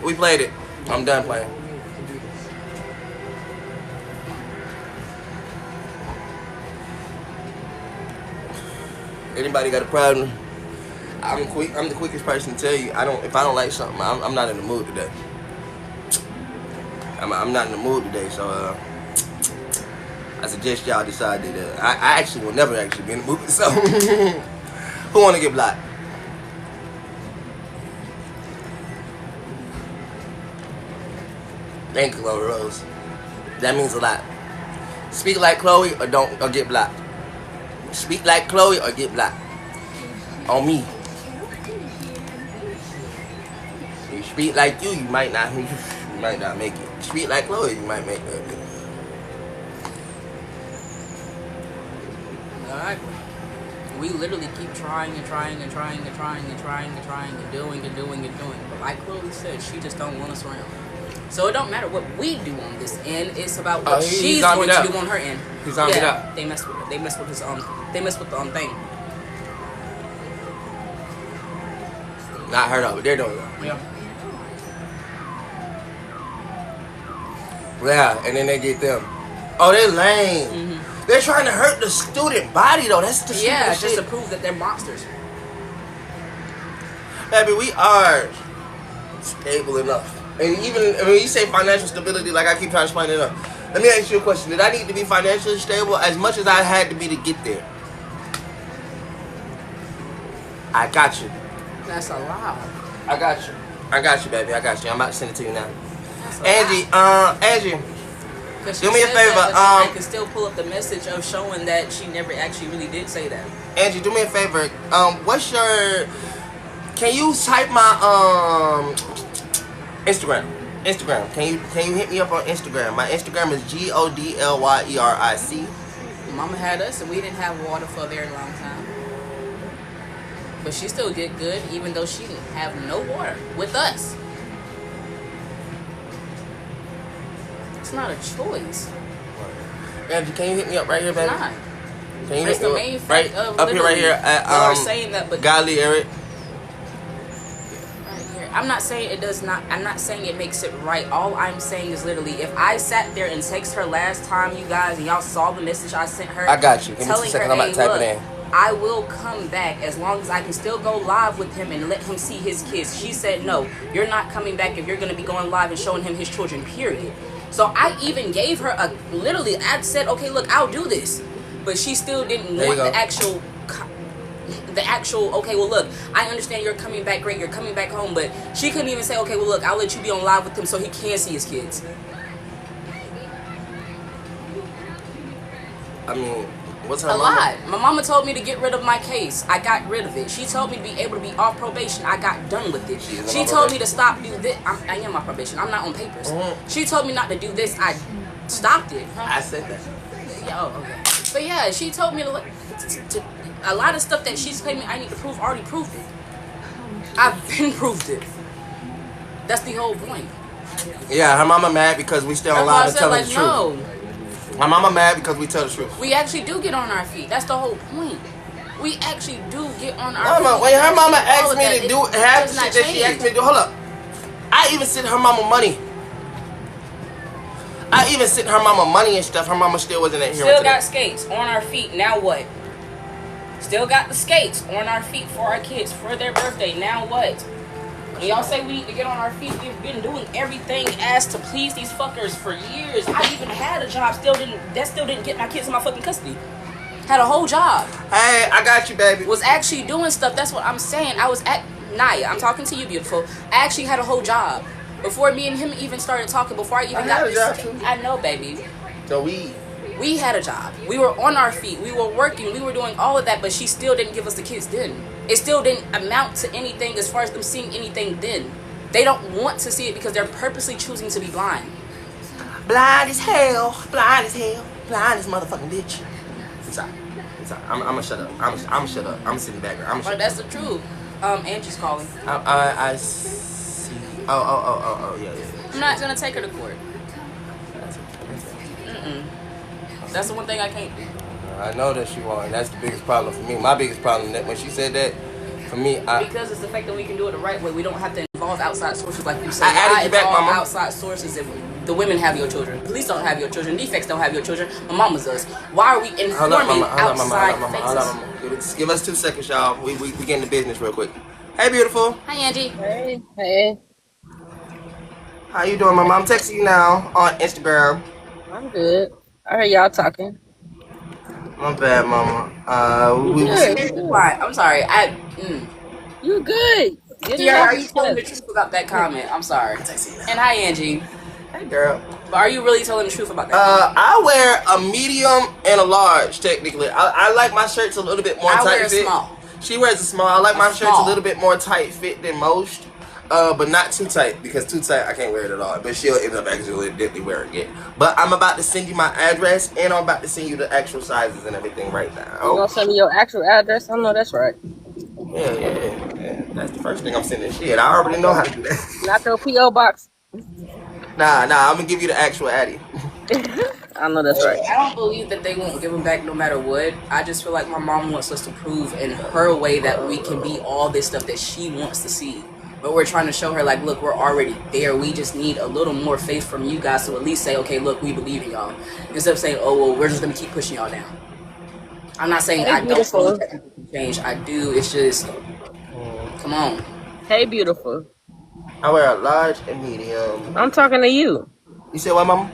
We played it. I'm done playing. Anybody got a problem? I'm the quickest person to tell you. If I don't like something, I'm not in the mood today. I'm not in the mood today, so I suggest y'all decide that I actually will never actually be in the mood. So who wanna get blocked? Thank you, Chloe Rose. That means a lot. Speak like Chloe or get blocked. Speak like Chloe or get blocked. On me. You speak like you might not make it. Speak like Chloe, you might make it. Alright. We literally keep trying and trying and trying and trying and trying and trying and doing and doing and doing. But like Chloe said, she just don't want us around. So it don't matter what we do on this end. It's about what she's going to do on her end. He's on it up. They mess with her. They mess with his They mess with the thing. Not heard of it. They're doing it. Yeah. Yeah, and then they get them. Oh, they're lame. Mm-hmm. They're trying to hurt the student body though. That's the just shit. to prove that they're monsters. Baby, we are stable enough. And even when you say financial stability, like I keep trying to explain it up. Let me ask you a question. Did I need to be financially stable as much as I had to be to get there? I got you. That's a lie. I got you. I got you, baby. I got you. I'm about to send it to you now. Angie, do me a favor. I can still pull up the message of showing that she never actually really did say that. Angie, do me a favor. What's your? Can you type my Instagram? Can you hit me up on Instagram? My Instagram is Godlyeric. Mama had us, and we didn't have water for a very long time. But she still did good, even though she didn't have no water with us. It's not a choice. Angie, can you hit me up right here, baby? It's not. Can you That's hit the me main up fact right of up here, right here at are saying that, but Godlyeric. Right here. I'm not saying it does not. I'm not saying it makes it right. All I'm saying is literally, if I sat there and text her last time, you guys, and y'all saw the message I sent her. I got you. Give me 2 seconds. I'm about to type it in. I will come back as long as I can still go live with him and let him see his kids. She said, no, you're not coming back if you're going to be going live and showing him his children, period. So I even gave her literally, I said, okay, look, I'll do this. But she still didn't want the actual, okay, well, look, I understand you're coming back, great, you're coming back home, but she couldn't even say, okay, well, look, I'll let you be on live with him so he can see his kids. I mean, what's her a mama? lot. My mama told me to get rid of my case. I got rid of it. She told me to be able to be off probation. I got done with it. She told me to stop do this. I am on probation. I'm not on papers. She told me not to do this. I stopped it. I said that. Yeah, oh, okay. But yeah, she told me to a lot of stuff that she's claiming I need to prove. Already proved it. I've been proved it. That's the whole point. Yeah, her mama mad because we still allowed to tell her the truth. No. My mama mad because we tell the truth. We actually do get on our feet. That's the whole point. We actually do get on our feet. When her mama asked me to do half the shit that she asked me to do, hold up. I even sent her mama money. I even sent her mama money and stuff. Her mama still wasn't at here. Still got skates on our feet. Now what? Still got the skates on our feet for our kids for their birthday. Now what? When y'all say we need to get on our feet, we've been doing everything as to please these fuckers for years. I even had a job, still didn't get my kids in my fucking custody. Had a whole job. Hey, I got you, baby. Was actually doing stuff. That's what I'm saying. I was at Naya. I'm talking to you, beautiful. I actually had a whole job before me and him even started talking. Before I even got this. I know, baby. So we had a job. We were on our feet. We were working. We were doing all of that, but she still didn't give us the kids then. It still didn't amount to anything as far as them seeing anything then. They don't want to see it because they're purposely choosing to be blind. Blind as hell. Blind as hell. Blind as motherfucking bitch. It's all right. It's all right. I'm gonna shut up. I'm gonna shut up. I'm sitting back. But that's the truth. Angie's calling. I see. Oh, yeah. I'm not gonna take her to court. That's the one thing I can't do. I know that she won't, and that's the biggest problem for me. My biggest problem that when she said that, for me, because it's the fact that we can do it the right way. We don't have to involve outside sources like you said. I added you back, mama. Outside sources if the women have your children. Police don't have your children. Defects don't have your children. My mama's does. Why are we informing outside faces? Give us 2 seconds, y'all. We get into business real quick. Hey, beautiful. Hi, Angie. Hey. How you doing, mama? I'm texting you now on Instagram. I'm good. I heard y'all talking. My bad, mama. I'm sorry. You good? Are you telling the truth about that comment? I'm sorry. And hi, Angie. Hey, girl. But are you really telling the truth about that? I wear a medium and a large, technically. I like my shirts a little bit more tight wear a fit. small. She wears a small. I like my shirts a little bit more tight fit than most. But not too tight, because too tight I can't wear it at all. But she'll end up actually definitely wearing it. But I'm about to send you my address, and I'm about to send you the actual sizes and everything right now. You gonna send me your actual address? I know that's right. Yeah. That's the first thing I'm sending. Shit, I already know how to do that. Not your P.O. box. Nah, I'm gonna give you the actual Addy. I know that's right. I don't believe that they won't give them back no matter what. I just feel like my mom wants us to prove in her way that we can be all this stuff that she wants to see. But we're trying to show her, like, look, we're already there. We just need a little more faith from you guys to at least say, okay, look, we believe in y'all. Instead of saying, oh, well, we're just going to keep pushing y'all down. I'm not saying I don't believe that people can change. I do. It's just, come on. Hey, beautiful. I wear a large and medium. I'm talking to you. You said what, mama?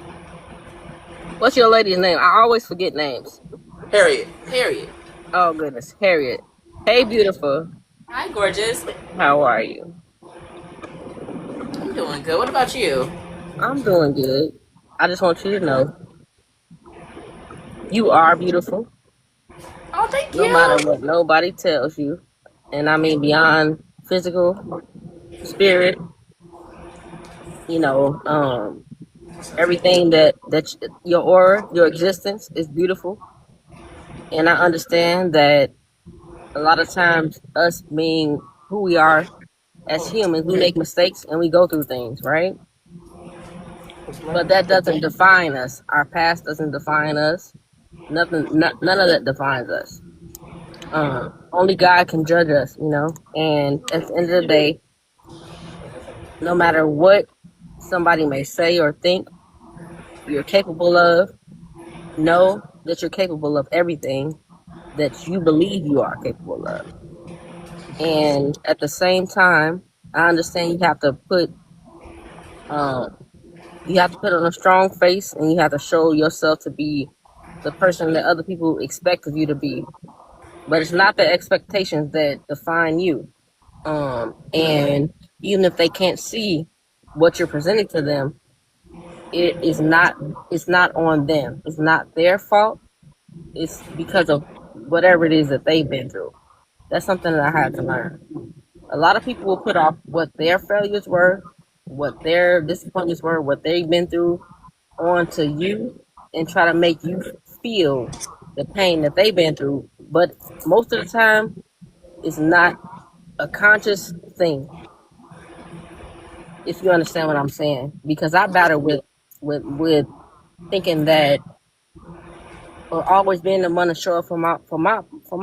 What's your lady's name? I always forget names. Harriet. Oh, goodness. Harriet. Hey, beautiful. Hi, gorgeous. How are you? I'm doing good. What about you? I'm doing good. I just want you to know you are beautiful. Oh, thank you. No matter what nobody tells you. And I mean beyond physical, spirit, everything that your aura, your existence is beautiful. And I understand that a lot of times us being who we are as humans, we make mistakes and we go through things, right? But that doesn't define us. Our past doesn't define us. None of that defines us. Only God can judge us, and at the end of the day, no matter what somebody may say or think you're capable of, know that you're capable of everything that you believe you are capable of. And at the same time, I understand you have to put on a strong face, and you have to show yourself to be the person that other people expect of you to be. But it's not the expectations that define you. And even if they can't see what you're presenting to them, it's not on them. It's not their fault. It's because of whatever it is that they've been through. That's something that I had to learn. A lot of people will put off what their failures were, what their disappointments were, what they've been through onto you, and try to make you feel the pain that they've been through. But most of the time, it's not a conscious thing, if you understand what I'm saying. Because I battle with thinking that, or always being the one to show up for my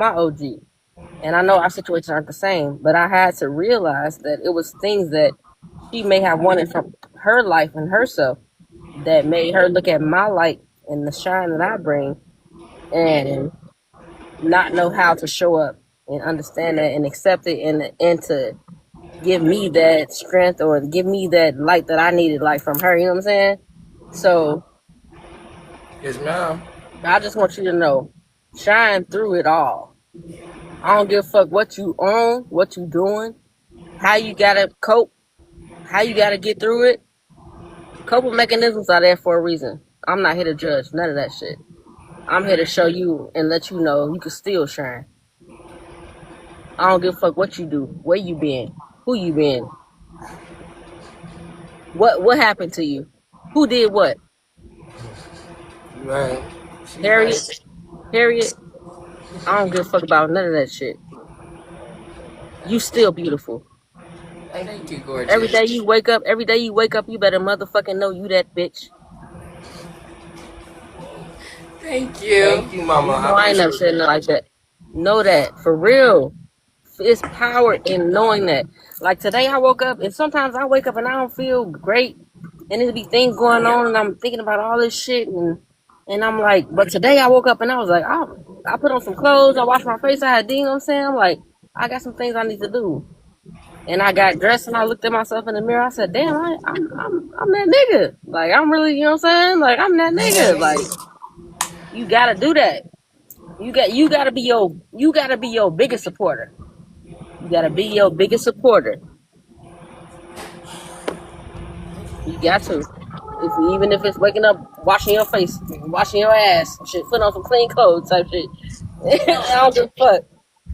OG. And I know our situations aren't the same, but I had to realize that it was things that she may have wanted from her life and herself that made her look at my light and the shine that I bring and not know how to show up and understand that and accept it, and to give me that strength or give me that light that I needed, like from her, you know what I'm saying? So Yes, ma'am. I just want you to know, shine through it all. I don't give a fuck what you own, what you doing, how you gotta cope, how you gotta get through it. Coping mechanisms are there for a reason. I'm not here to judge none of that shit. I'm here to show you and let you know you can still shine. I don't give a fuck what you do, where you been, who you been, what happened to you, who did what. Right. Harriet, I don't give a fuck about none of that shit. You still beautiful. Thank you, gorgeous. Every day you wake up, you better motherfucking know you that bitch. Thank you. Thank you, Mama. I ain't never said nothing like that. Know that, for real. It's power in knowing that. Like today I woke up, and sometimes I wake up and I don't feel great, and there'll be things going on, and I'm thinking about all this shit, and I'm like, but today I woke up and I was like, I put on some clothes, I washed my face, I had, you know what I'm saying? I'm like, I got some things I need to do. And I got dressed and I looked at myself in the mirror. I said, damn, I'm that nigga. Like, I'm really, you know what I'm saying? Like, I'm that nigga. Like, you gotta do that. You gotta be your biggest supporter. You gotta be your biggest supporter. You got to. Even if it's waking up, washing your face, washing your ass, shit, putting on some clean clothes type shit. I don't give a fuck.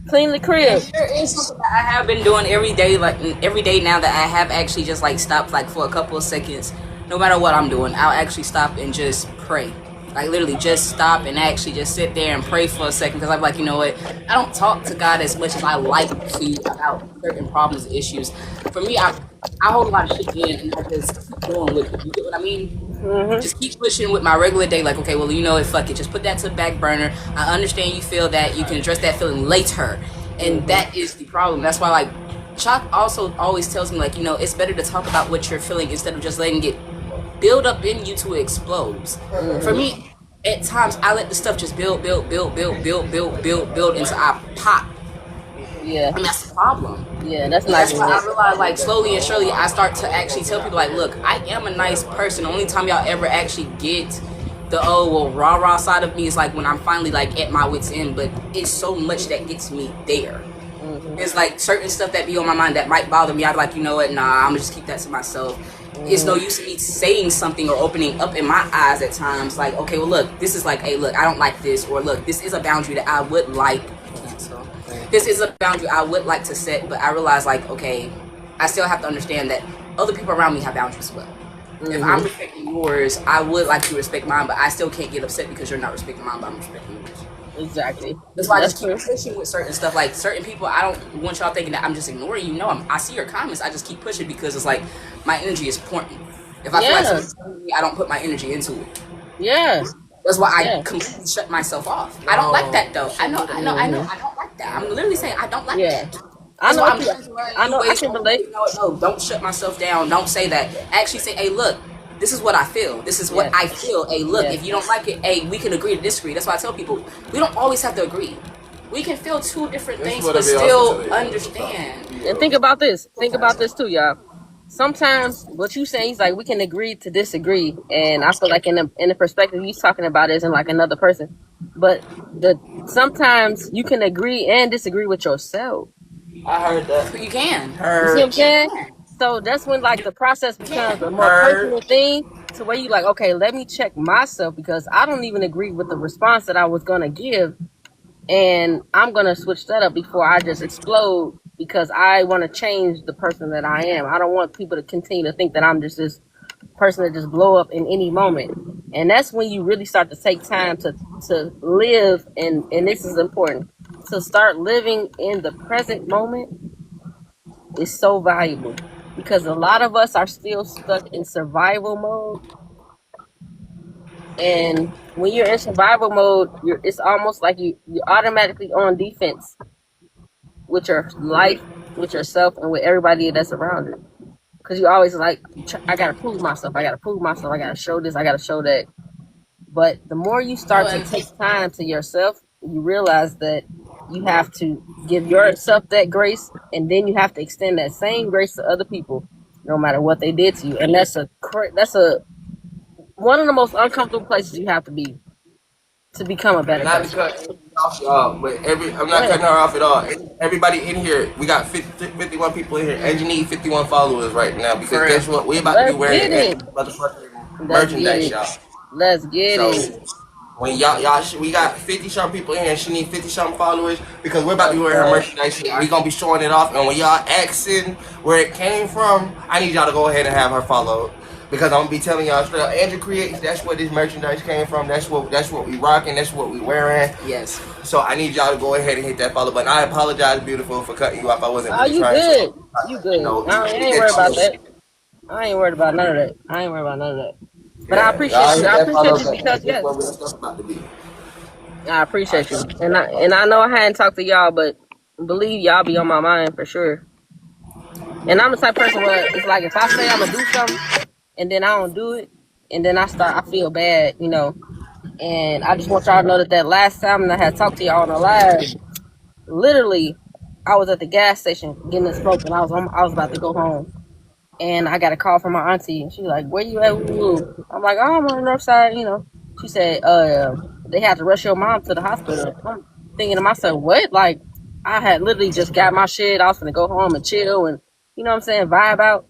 Clean the crib. There is something that I have been doing every day, like every day now, that I have actually just like stopped like for a couple of seconds. No matter what I'm doing, I'll actually stop and just pray. Like literally just stop and actually just sit there and pray for a second, because I'm like, you know what, I don't talk to God as much as I like to about certain problems and issues. For me, I hold a lot of shit in and I just keep going with it. You get what I mean? Mm-hmm. Just keep pushing with my regular day. Like, okay, well, you know what, fuck it. Just put that to the back burner. I understand you feel that. You can address that feeling later. And that is the problem. That's why, like, Chalk also always tells me, like, you know, it's better to talk about what you're feeling instead of just letting it build up in you to explode. Mm-hmm. For me, at times, I let the stuff just build until I pop. Yeah. And that's the problem. Yeah, that's why I realize, like, slowly and surely, I start to actually tell people, like, look, I am a nice person. The only time y'all ever actually get the rah-rah side of me is like when I'm finally like at my wit's end, but it's so much that gets me there. Mm-hmm. It's like certain stuff that be on my mind that might bother me. I'd like, you know what, nah, I'm gonna just keep that to myself. Mm-hmm. It's no use me saying something or opening up in my eyes at times, like, okay, well, look, this is like, hey, look, I don't like this, or look, this is a boundary that I would like cancel. This is a boundary I would like to set, but I realize, like, okay, I still have to understand that other people around me have boundaries as well. Mm-hmm. If I'm respecting yours, I would like to respect mine, but I still can't get upset because you're not respecting mine, but I'm respecting yours. Exactly. That's why I just keep pushing with certain stuff. Like, certain people, I don't want y'all thinking that I'm just ignoring you. No, I see your comments. I just keep pushing because it's like my energy is important. If I feel like something, I don't put my energy into it. Yeah. That's why I completely shut myself off. I don't like that, though. I know. I don't like that. I'm literally saying I don't like that. I know. I can relate. No, don't shut myself down. Don't say that. Actually say, hey, look, this is what I feel. This is what I feel. Hey, look, if you don't like it, hey, we can agree to disagree. That's why I tell people, we don't always have to agree. We can feel two different This things, would but have been also still today. understand. And think about this. Think about this too, y'all. Sometimes what you saying, he's like, we can agree to disagree, and I feel like in the perspective he's talking about isn't like another person, but sometimes you can agree and disagree with yourself. I heard that. You can. You see what Heard. I'm saying? So that's when like the process becomes a more personal thing, to where you like, okay, let me check myself, because I don't even agree with the response that I was gonna give, and I'm gonna switch that up before I just explode, because I want to change the person that I am. I don't want people to continue to think that I'm just this person that just blow up in any moment. And that's when you really start to take time to live, and this is important, to start living in the present moment is so valuable, because a lot of us are still stuck in survival mode. And when you're in survival mode, it's almost like you're automatically on defense with your life, with yourself, and with everybody that's around you. Because you always like, I gotta prove myself, I gotta prove myself, I gotta show this, I gotta show that. But the more you start to take time to yourself, you realize that you have to give yourself that grace, and then you have to extend that same grace to other people, no matter what they did to you. And that's one of the most uncomfortable places you have to be to become a better Not to person. cut off y'all, but I'm not cutting her off at all. Everybody in here, we got 51 people in here, and you need 51 followers right now, because guess what? We about to be wearing motherfucking merchandise, y'all. Let's get it. When we got 50 something people in here, and she need 50 something followers, because we're about to be wearing her merchandise. We gonna be showing it off, and when y'all asking where it came from, I need y'all to go ahead and have her followed. Because I'm gonna be telling y'all straight up, Andrew Creates, that's where this merchandise came from. That's what we rocking, that's what we wearing. Yes. So I need y'all to go ahead and hit that follow button. I apologize, beautiful, for cutting you off. I wasn't really trying to. You good. I ain't worried about that. I ain't worried about none of that. But I appreciate you. I appreciate you, because yes, I appreciate you. And I know I hadn't talked to y'all, but believe y'all be on my mind for sure. And I'm the type of person where it's like, if I say I'm gonna do something and then I don't do it, and then I feel bad, And I just want y'all to know that last time that I had talked to y'all on the live, literally, I was at the gas station getting a smoke, and I was about to go home, and I got a call from my auntie, and she was like, "Where you at? I'm like, "Oh, I'm on the north side," She said, "They had to rush your mom to the hospital." I'm thinking to myself, "What?" Like, I had literally just got my shit. I was gonna go home and chill, and you know what I'm saying, vibe out.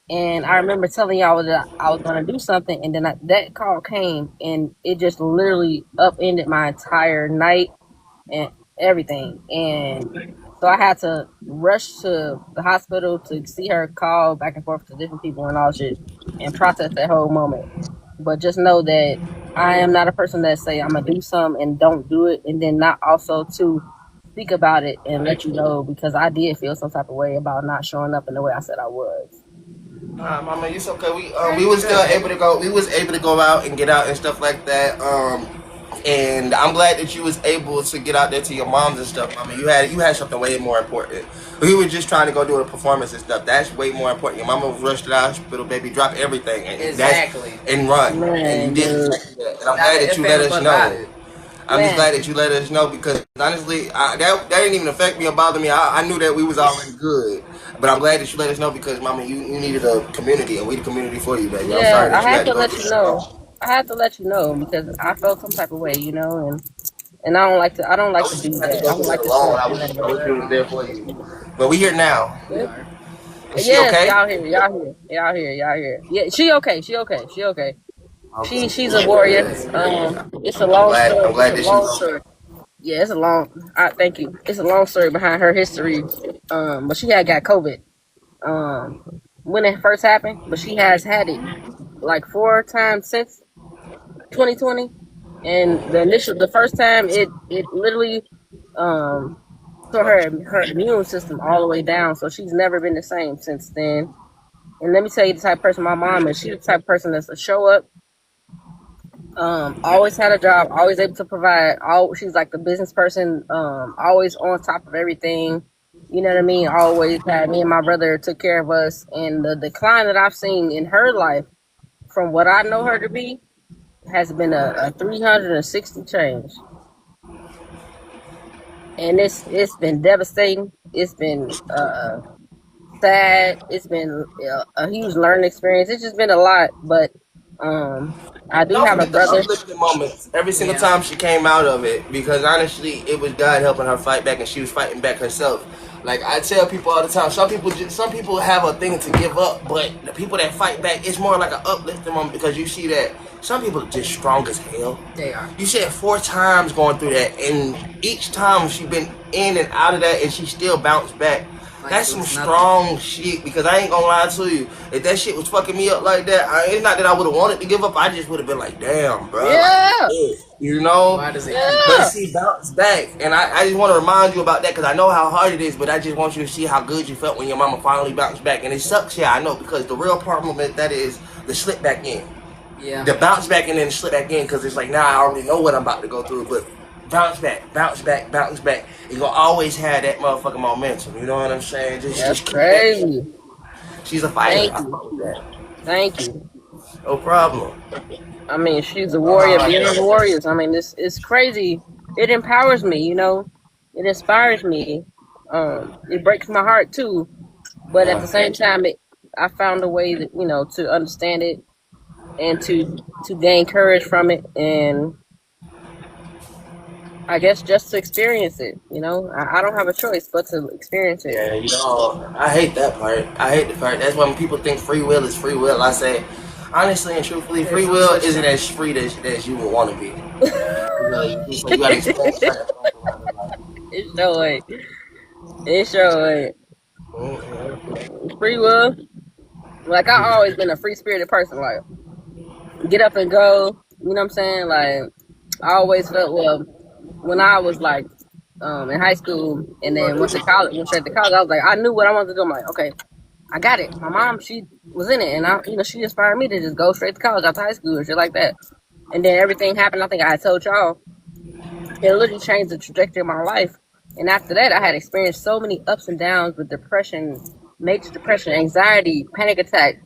And I remember telling y'all that I was going to do something, and then that call came, and it just literally upended my entire night and everything. And so I had to rush to the hospital to see her, call back and forth to different people and all shit, and process that whole moment. But just know that I am not a person that say I'm going to do something and don't do it, and then not also to speak about it and let you know, because I did feel some type of way about not showing up in the way I said I was. Mama, it's okay. We was still able to go. We was able to go out and get out and stuff like that. And I'm glad that you was able to get out there to your moms and stuff. Mama, you had something way more important. We were just trying to go do a performance and stuff. That's way more important. Your mama was rushed to the hospital, baby, drop everything, and and run. And you did exactly that. And I'm glad that you let us know. I'm just glad that you let us know, because honestly, that didn't even affect me or bother me. I knew that we was already good. But I'm glad that you let us know, because, Mama, you needed a community, and we the community for you, baby. Yeah, I'm sorry that I had to go let you know. I had to let you know, because I felt some type of way, and I don't like to do that. I don't like to show up in that way. I wish we was there for you. But we here now. Yeah. Is she okay? Y'all here. Yeah, she okay. She's a warrior. It's a long story. I'm glad that Story. Yeah, it's a long. Thank you. It's a long story behind her history. But she had got COVID. When it first happened, but she has had it like 4 times since 2020. And the first time, it literally tore her immune system all the way down. So she's never been the same since then. And let me tell you the type of person my mom is. She's the type of person that's a show up. Always had a job, always able to provide. She's like the business person, always on top of everything. You know what I mean? Always had me and my brother took care of us. And the decline that I've seen in her life, from what I know her to be, has been a 360 change. And it's been devastating. It's been sad. It's been a huge learning experience. It's just been a lot, but I do Don't have a forget the brother. uplifting moments every single Yeah. time she came out of it, because honestly, it was God helping her fight back, and she was fighting back herself. Like I tell people all the time, some people have a thing to give up, but the people that fight back, it's more like an uplifting moment, because you see that some people are just strong as hell. They are. You said 4 times going through that, and each time she been in and out of that, and she still bounced back. Like That's it some was nothing. strong shit, because I ain't gonna lie to you. If that shit was fucking me up like that, it's not that I would have wanted to give up. I just would have been like, damn, bro. Yeah, Like, shit, you know? Why does it yeah. But she bounced back. And I just want to remind you about that, because I know how hard it is, but I just want you to see how good you felt when your mama finally bounced back. And it sucks, yeah, I know, because the real problem with that is the slip back in. Yeah. The bounce back and then the slip back in, because it's like, now I already know what I'm about to go through, but bounce back, bounce back, bounce back. You're gonna always have that motherfucking momentum. You know what I'm saying? That's Just keep crazy. that. She's a fighter. Thank I you. fuck with that. Thank you. No problem. I mean, she's a warrior beyond warriors. I mean, it's crazy. It empowers me, you know. It inspires me. It breaks my heart too, but at the same time, I found a way that to understand it and to gain courage from it, and I guess just to experience it. I don't have a choice but to experience it. Yeah, I hate that part. I hate the part. That's when people think free will is free will. I say, honestly and truthfully, free will isn't as free as you would want to be. You gotta experience certain things around your life. It sure ain't. It sure ain't. Mhm. Free will. Like, I always been a free spirited person. Like, get up and go. You know what I'm saying? Like, I always felt, well, when I was like in high school and then went straight to college, I was like, I knew what I wanted to do. I'm like, okay, I got it. My mom, she was in it, and she inspired me to just go straight to college after high school and shit like that. And then everything happened. I think I told y'all, it literally changed the trajectory of my life. And after that, I had experienced so many ups and downs with depression, major depression, anxiety, panic attack.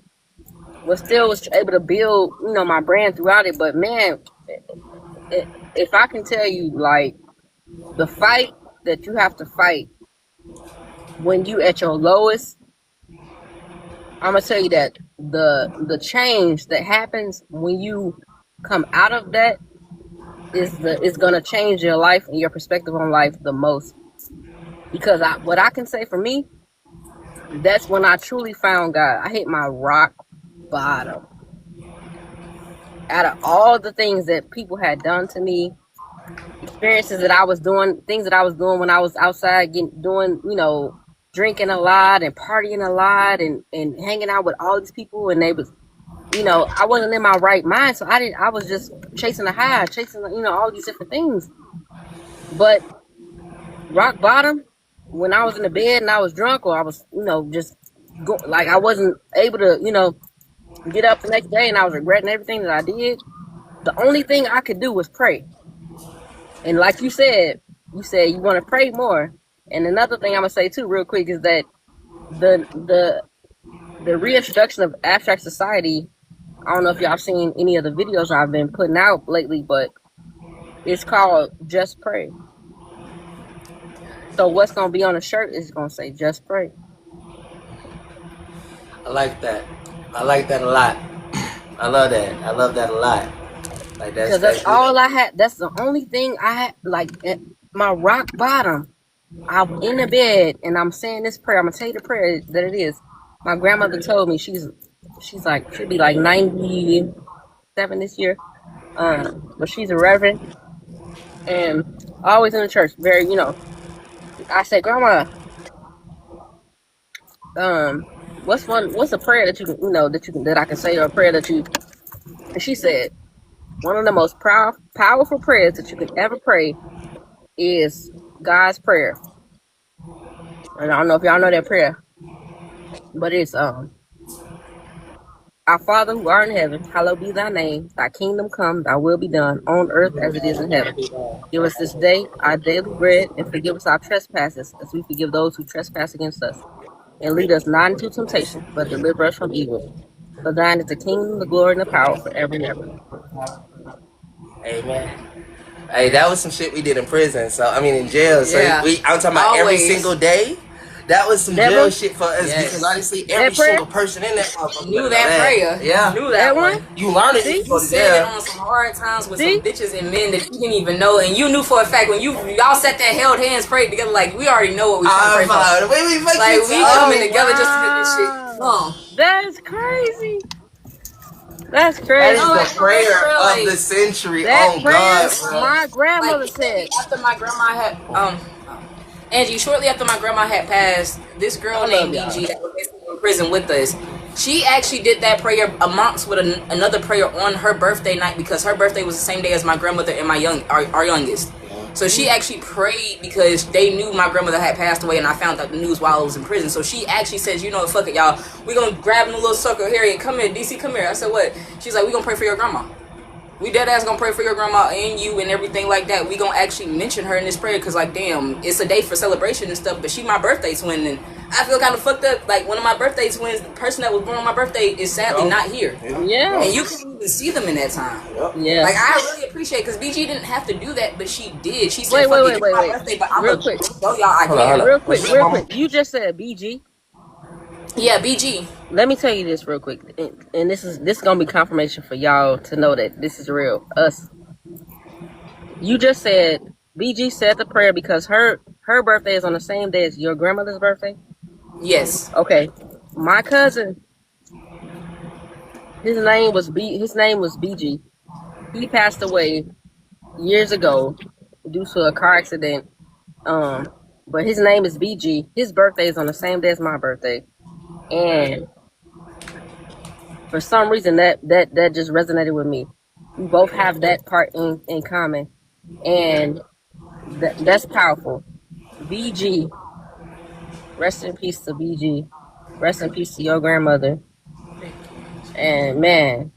Was able to build, my brand throughout it. But man, if I can tell you, like, the fight that you have to fight when you at your lowest, I'm gonna tell you that the change that happens when you come out of that is gonna change your life and your perspective on life the most. Because what I can say for me, that's when I truly found God. I hit my rock bottom. Out of all the things that people had done to me, experiences that I was doing, things that I was doing when I was outside drinking a lot and partying a lot and hanging out with all these people, and they was, I wasn't in my right mind, so I was just chasing a high, chasing, all these different things. But rock bottom, when I was in the bed and I was drunk, or I was, just like I wasn't able to, get up the next day and I was regretting everything that I did, the only thing I could do was pray. And like you said you want to pray more. And another thing I'm gonna say too, real quick, is that the reintroduction of abstract society. I don't know if y'all seen any of the videos I've been putting out lately, but it's called Just Pray. So what's gonna be on the shirt is gonna say Just Pray. I like that. I like that a lot. I love that. I love that a lot. Like Because that's all I had. That's the only thing I had. Like, at my rock bottom, I'm in the bed and I'm saying this prayer. I'm gonna tell you the prayer that it is. My grandmother told me she'll be like 97 this year. But she's a reverend and always in the church. Very, I said, Grandma, what's a prayer that you can, that I can say, or a prayer that you? And she said, one of the most powerful prayers that you can ever pray is God's prayer. And I don't know if y'all know that prayer, but it's Our Father who art in heaven, hallowed be thy name. Thy kingdom come, thy will be done on earth as it is in heaven. Give us this day our daily bread, and forgive us our trespasses as we forgive those who trespass against us. And lead us not into temptation, but deliver us from evil. For thine is the kingdom, the glory, and the power forever and ever. Amen. Hey, that was some shit we did in prison. So I mean, in jail. So Yeah. I'm talking about every Always. single day. That was some That jail one? shit for us Yes. because honestly, every prayer? single person in that motherfucker Knew better that know prayer. Yeah. Knew That that one? one. You learn it. See? You go You to said it jail. on some hard times with See? some bitches and men that you didn't even know, and you knew for a fact when y'all sat there, held hands, prayed together, like we already know what we trying to pray for. Wait, we fucking Like we coming together just to get this shit. Wow. That's crazy. That's That crazy. is No, the like, for real, prayer of like, the century. That Oh prayer, God, bro. my grandmother Like said. after my grandma had Angie, shortly after my grandma had passed, this girl I love named y'all. BG that was basically in prison with us, she actually did that prayer amongst with another prayer on her birthday night because her birthday was the same day as my grandmother and our youngest. So she actually prayed because they knew my grandmother had passed away, and I found out the news while I was in prison. So she actually says, you know what, fuck it, y'all. We gonna grab in a little circle. Harriet, come here. DC, come here. I said, what? She's like, we gonna pray for your grandma. We dead ass gonna pray for your grandma and you and everything like that. We gonna actually mention her in this prayer because, like, damn, it's a day for celebration and stuff, but she my birthday twin, and I feel kind of fucked up. Like, one of my birthday twins, the person that was born on my birthday, is sadly not here. Yeah. And you couldn't even see them in that time. Yeah. Like, I really appreciate because BG didn't have to do that, but she did. She said, Wait, fuck wait, it, wait, it's my wait. birthday, but I'm Real gonna quick. show y'all I Hold on, can. hold on. Real quick. You just said BG. Yeah, BG. Let me tell you this real quick, and this is gonna be confirmation for y'all to know that this is real. Us. You just said BG said the prayer because her birthday is on the same day as your grandmother's birthday. Yes. Okay, my cousin, his name was BG. He passed away years ago due to a car accident. But his name is BG. His birthday is on the same day as my birthday, and for some reason that just resonated with me. We both have that part in common, and that's powerful. BG, rest in peace to BG. Rest in peace to your grandmother. And man,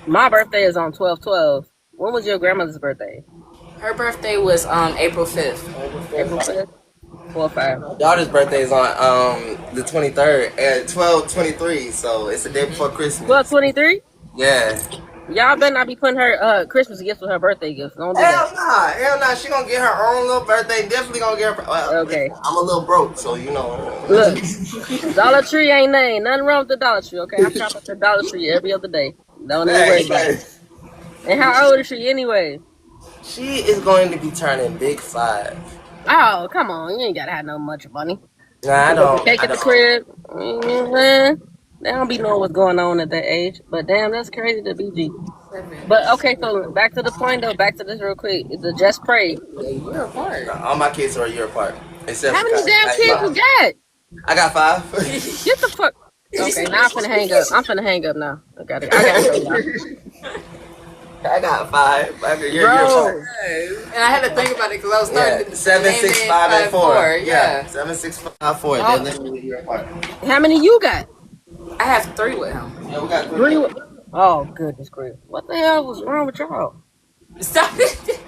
my birthday is on 12/12. When was your grandmother's birthday? Her birthday was April 5th. April 5th? 4/5. My daughter's birthday is on the 23rd at 12/23, so it's the day before Christmas. 12/23? Yeah. Y'all better not be putting her Christmas gifts with her birthday gifts. Don't do that. Hell nah. She gonna get her own little birthday. Definitely gonna get her. Well, Okay. I'm a little broke, so you know. Look, Dollar Tree ain't nothing wrong with the Dollar Tree, okay? I shop at the Dollar Tree every other day. Don't even worry about it. And how old is she anyway? She is going to be turning big 5. Oh, come on. You ain't gotta have no much money. Nah, I don't. Cake at the crib. Man, they don't be knowing what's going on at that age. But damn, that's crazy to BG. But okay, so back to the point though. Back to this real quick. The just pray. You're apart. All my kids are a year apart. Except How for many damn Kai. kids you got? I got 5. Get the fuck. Okay, now I'm finna hang up. I'm finna hang up now. I gotta go, y'all. I got 5. You're Bro. apart. And I had to think about it because I was starting Yeah, to 7, 6, 5, and 4. Yeah. 7, 6, 5, 4. They're literally a year apart. How many you got? I have 3 with him. Yeah, we got 3. Oh goodness gracious! What the hell was wrong with y'all? Stop it.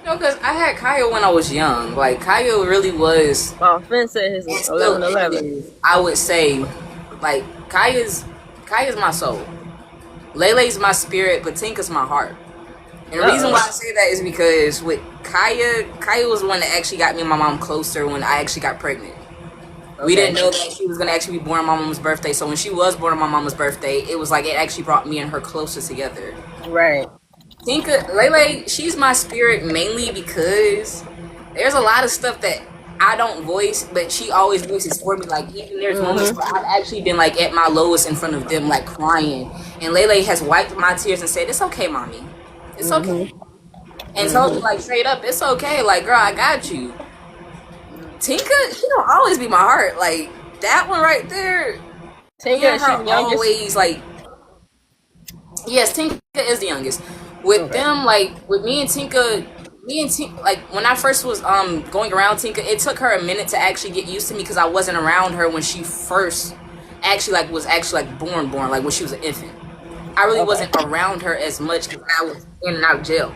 No, because I had Kaya when I was young. Like, Kaya really was. Oh, Finn said his And still 11/11. is, I would say, like, Kaya's my soul. Lele's my spirit, but Tinka's my heart. And the reason why I say that is because with Kaya was the one that actually got me and my mom closer when I actually got pregnant. We didn't know that she was going to actually be born on my mom's birthday. So when she was born on my mom's birthday, it was like it actually brought me and her closer together. Right. Tinka, Lele, she's my spirit mainly because there's a lot of stuff that I don't voice, but she always voices for me. Like, even there's moments where I've actually been, like, at my lowest in front of them, like, crying. And Lele has wiped my tears and said, it's okay, mommy. It's okay. And told me, like, straight up, it's okay. Like, girl, I got you. Tinka, she don't always be my heart. Like, that one right there, Tinka, and she's her the youngest. always, like, yes, Tinka is the youngest. With them, like, with me and Tinka, like, when I first was going around Tinka, it took her a minute to actually get used to me because I wasn't around her when she first was born, like, when she was an infant. I really wasn't around her as much because I was in and out of jail.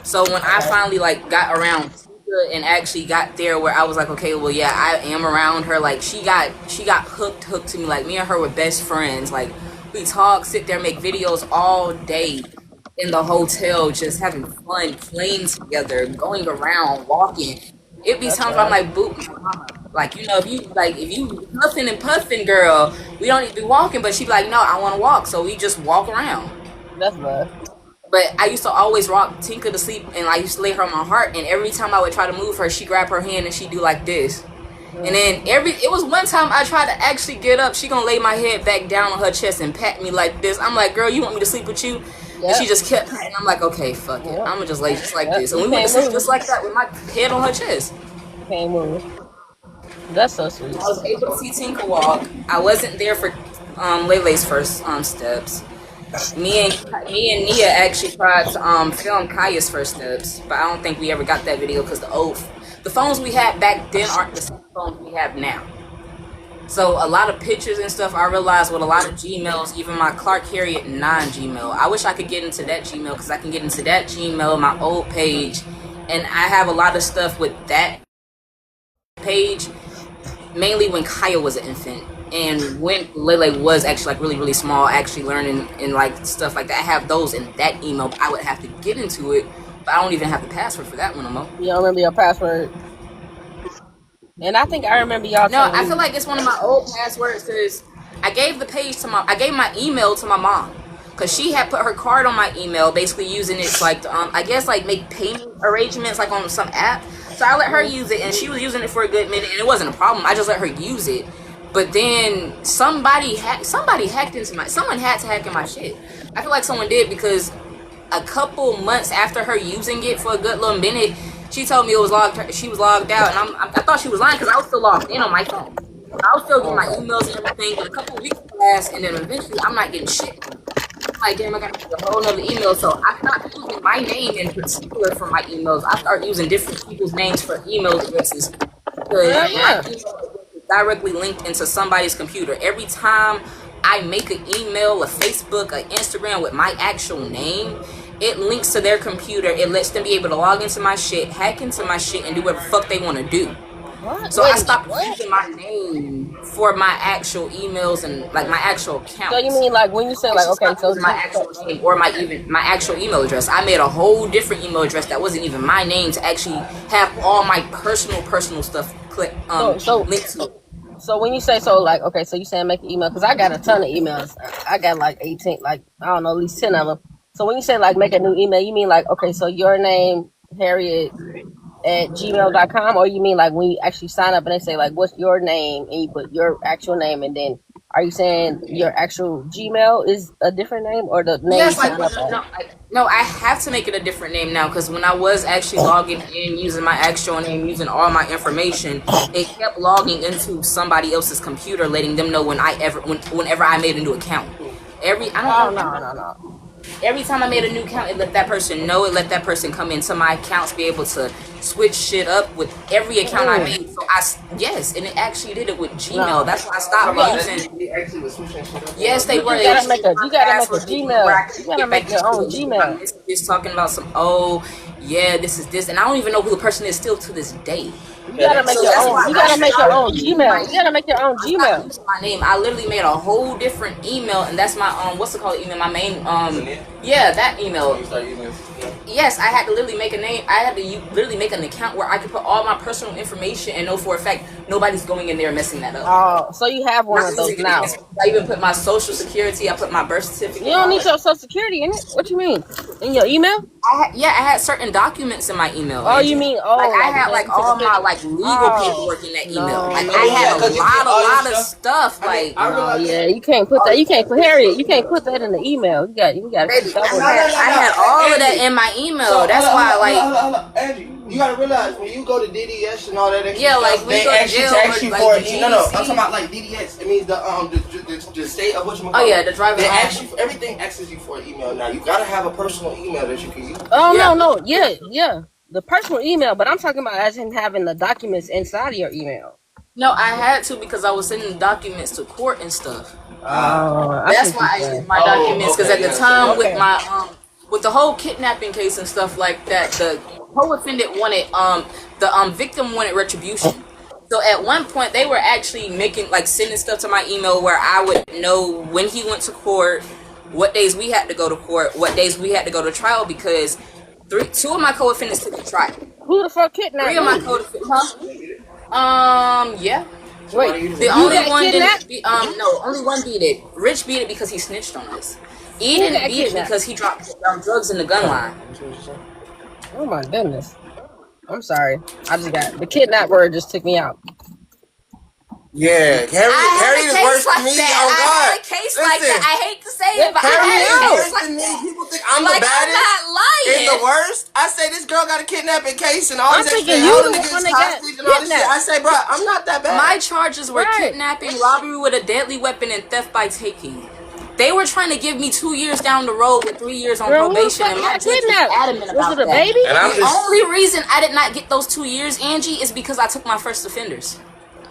So when I finally, like, got around Tinka and actually got there where I was like, okay, well, yeah, I am around her, like, she got hooked to me. Like, me and her were best friends. Like, We talk, sit there, make videos all day in the hotel, just having fun, playing together, going around, walking. It be That's times where I'm right. like, boo, like, you know, if you huffing and puffing, girl, we don't need to be walking. But she be like, no, I want to walk, so we just walk around. That's love. But I used to always rock Tinker to sleep, and I used to lay her on my heart. And every time I would try to move her, she grab her hand and she do like this. And then it was one time I tried to actually get up. She gonna lay my head back down on her chest and pat me like this. I'm like, girl, you want me to sleep with you? And she just kept patting. I'm like, okay, fuck it. I'm gonna just lay just like this. And we went to sleep just like that with my head on her chest. Can't move. That's so sweet. I was able to see Tinker walk. I wasn't there for Lele's first steps. Me and Nia actually tried to film Kaya's first steps, but I don't think we ever got that video because the phones we had back then aren't the same phones we have now. So a lot of pictures and stuff, I realized with a lot of Gmails, even my Clark Harriet 9 Gmail, I wish I could get into that Gmail because I can get into that Gmail, my old page, and I have a lot of stuff with that page, mainly when Kaya was an infant. And when Lele was actually like really, really small, actually learning and like stuff like that, I have those in that email. But I would have to get into it, but I don't even have the password for that one no more. You don't remember your password? And I think I remember y'all. No, I feel like it's one of my old passwords because I gave my email to my mom because she had put her card on my email, basically using it like I guess like make payment arrangements like on some app. So I let her use it, and she was using it for a good minute, and it wasn't a problem. I just let her use it. But then someone had to hack in my shit. I feel like someone did because a couple months after her using it for a good little minute, she told me she was logged out, and I thought she was lying because I was still logged in on my phone. I was still getting my emails and everything, but a couple of weeks passed, and then eventually I'm not getting shit. I'm like, damn, I got a whole nother email, so I stopped using my name in particular for my emails. I started using different people's names for email addresses. My email directly linked into somebody's computer. Every time I make an email, a Facebook, an Instagram with my actual name, it links to their computer. It lets them be able to log into my shit, hack into my shit, and do whatever the fuck they want to do. What? So I stopped using my name for my actual emails and like my actual account. So you mean like when you say like okay, so my actual name or my actual email address, I made a whole different email address that wasn't even my name to actually have all my personal stuff linked to it. So when you say so, like, okay, so you saying make an email, because I got a ton of emails. I got like 18, like, I don't know, at least 10 of them. So when you say like make a new email, you mean like, okay, so your name, Harriet at gmail.com, or you mean like when you actually sign up and they say like, what's your name, and you put your actual name, and then are you saying your actual Gmail is a different name, or the name? Yes, no, I have to make it a different name now because when I was actually logging in using my actual name, using all my information, it kept logging into somebody else's computer, letting them know whenever I made a new account. Every time I made a new account, it let that person know. It let that person come into my accounts, be able to switch shit up with every account I made. So and it actually did it with Gmail. That's why I stopped using. They actually was switching shit up. Yes, they were. You gotta make a Gmail. You gotta make your own Gmail. Just talking about some. This is this, and I don't even know who the person is still to this day. You gotta make your own. You gotta make your own Gmail. You gotta make your own Gmail. My name. I literally made a whole different email, and that's my what's it called? Email. My main that email. Yes, I had to literally make a name. I had to literally make an account where I could put all my personal information and know for a fact nobody's going in there and messing that up. Oh, so you have one of those now. I even put my social security. I put my birth certificate. You don't need your social security in it. What you mean? In your email? I had certain documents in my email. Oh, you mean I had like all my like legal paperwork in that email. Like I had a lot of stuff. Like you can't put that. You can't put Harriet. You can't put that in the email. You got. I had all of that in my email. That's why Angie, you gotta realize when you go to DDS and all that extra stuff, they actually ask you for it. No, I'm talking about like DDS. It means the state of what you call the driver. They ask you for everything. Asks you for an email. Now you gotta have a personal email that you can use. No, yeah, the personal email. But I'm talking about as in having the documents inside of your email. No, I had to because I was sending documents to court and stuff. That's why I used my documents because at the time with my with the whole kidnapping case and stuff like that, the co-defendant wanted the victim wanted retribution. So at one point, they were actually making like sending stuff to my email where I would know when he went to court, what days we had to go to court, what days we had to go to trial, because two of my co-defendants took the trial. Who the fuck kidnapped 3 of my you? co-defendants. Yeah. Wait, The you only got one kidnapped? didn't. No, only one beat it. Rich beat it because he snitched on us. Eden got beat it kidnapped? because he dropped drugs in the gun line. Oh my goodness. I'm sorry. I just got the kidnap word just took me out. Yeah, Harry is worse than me. Oh God! I had a case like that. I hate to say it, but I Harry is had a worse case like than me. that. People think I'm Like, the baddest I'm not lying. and the worst. I say this girl got a kidnapping case and all I'm this thinking extra you holding the against one that got hostage and all this shit. kidnapped. I say, bro, I'm not that bad. My charges were Right. kidnapping, robbery with a deadly weapon, and theft by taking. They were trying to give me 2 years down the road with 3 years on Girl, who the probation, fuck and my got judge was kidnapped? adamant Was about it a that. baby? And I'm The just only reason I did not get those 2 years, Angie, is because I took my first offenders.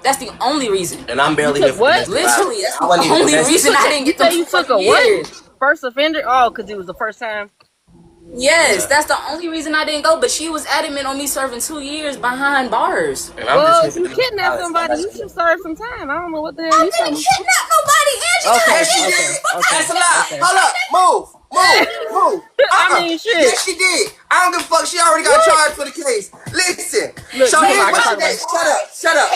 That's the only reason. and I'm barely You here took for what? domestic Literally, violence. that's I the wasn't even only domestic. reason I didn't You get say them you took a 2 what? years. First offender? Oh, because it was the first time. Yes, that's the only reason I didn't go. But she was adamant on me serving 2 years behind bars. And I'm Well, just if here you for kidnap domestic somebody, violence. you should serve some time. I don't know what the hell I you didn't talking kidnap nobody, Angie. Okay, Yes, she okay, did. okay, That's a lie. okay. Hold up. Move. I mean, shit. Yes, she did. I don't give a fuck. She already got charged for the case. Listen. Look, So you here's know I what can she talk did. about Shut up.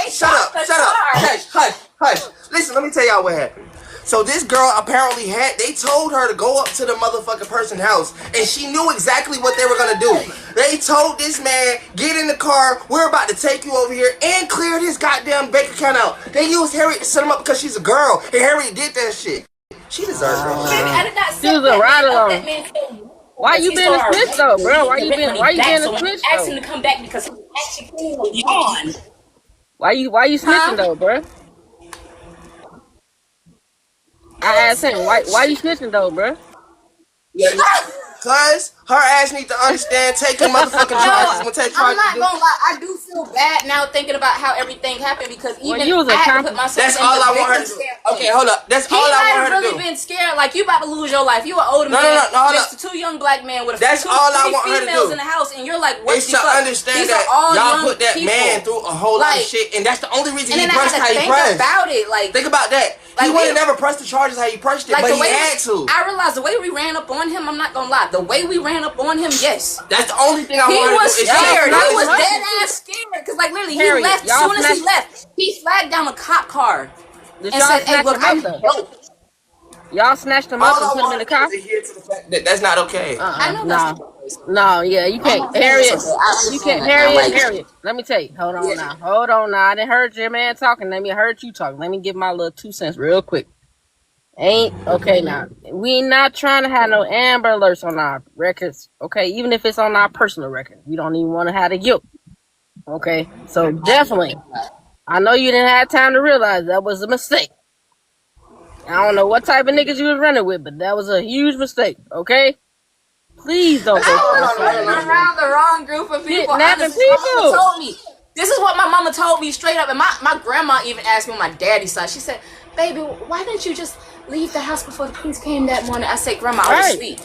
Hush. Listen, let me tell y'all what happened. So this girl apparently they told her to go up to the motherfucking person's house, and she knew exactly what they were gonna do. They told this man, get in the car, we're about to take you over here and clear this goddamn bank account out. They used Harriet to set him up because she's a girl, and Harriet did that shit. She deserves it. Baby, I did not She was a ride along. Why you He being a started snitch though, bro? Why you rent being money why you back, being so a snitch I asked him though? to come back because he was actually cleaning the lawn. Why you snitching though, bro? I asked him, why you snitching though, bro? Cause her ass need to understand taking motherfucking charges when take I'm charges. not gonna lie, I do feel bad now thinking about how everything happened because even you was a I had to comp- put myself That's in all the I want her to victim do. standpoint. Okay, hold up. That's He all I might want have her to really do. been scared, like you about to lose your life. You an older No, man, no, hold just up. two young black men with That's two, all I three want her to females do. in the house, and you're like, what It's the to fuck? understand These that are all y'all young put that people. man through a whole lot of Like, shit, and that's the only reason And he then I pressed had how to he think pressed. about it, like Think about that. He Like, would have we- never pressed the charges how he pressed it, like but the he way had to. I realized the way we ran up on him. I'm not gonna lie, the way we ran up on him, yes. That's the only thing I He want her was to do. scared. He not was what? dead ass scared. Because, like, literally, he Harriet, left. As y'all soon as he snatched- left, he flagged down a cop car Did and y'all said, hey, snatch look, him I'm up though? dope. Y'all snatched him All up and I put him in want the her car? to do is adhere to the fact that that's not okay. I know that's No, yeah, you can't. Harriet, you can't. Harriet, let me tell you. Hold on now. I didn't heard your man talking. Let me heard you talking. Let me give my little 2 cents real quick. Ain't okay now. We not trying to have no Amber Alerts on our records. Okay, even if it's on our personal record, we don't even want to have the guilt. Okay, so definitely, I know you didn't have time to realize that was a mistake. I don't know what type of niggas you was running with, but that was a huge mistake. Okay, please don't go. I was running around the wrong group of people. Kidnapping Honestly, my people. mama told me. This is what my mama told me straight up. And my grandma even asked me on my daddy's side. She said, baby, why didn't you just leave the house before the police came that morning? I said, Grandma, I was asleep.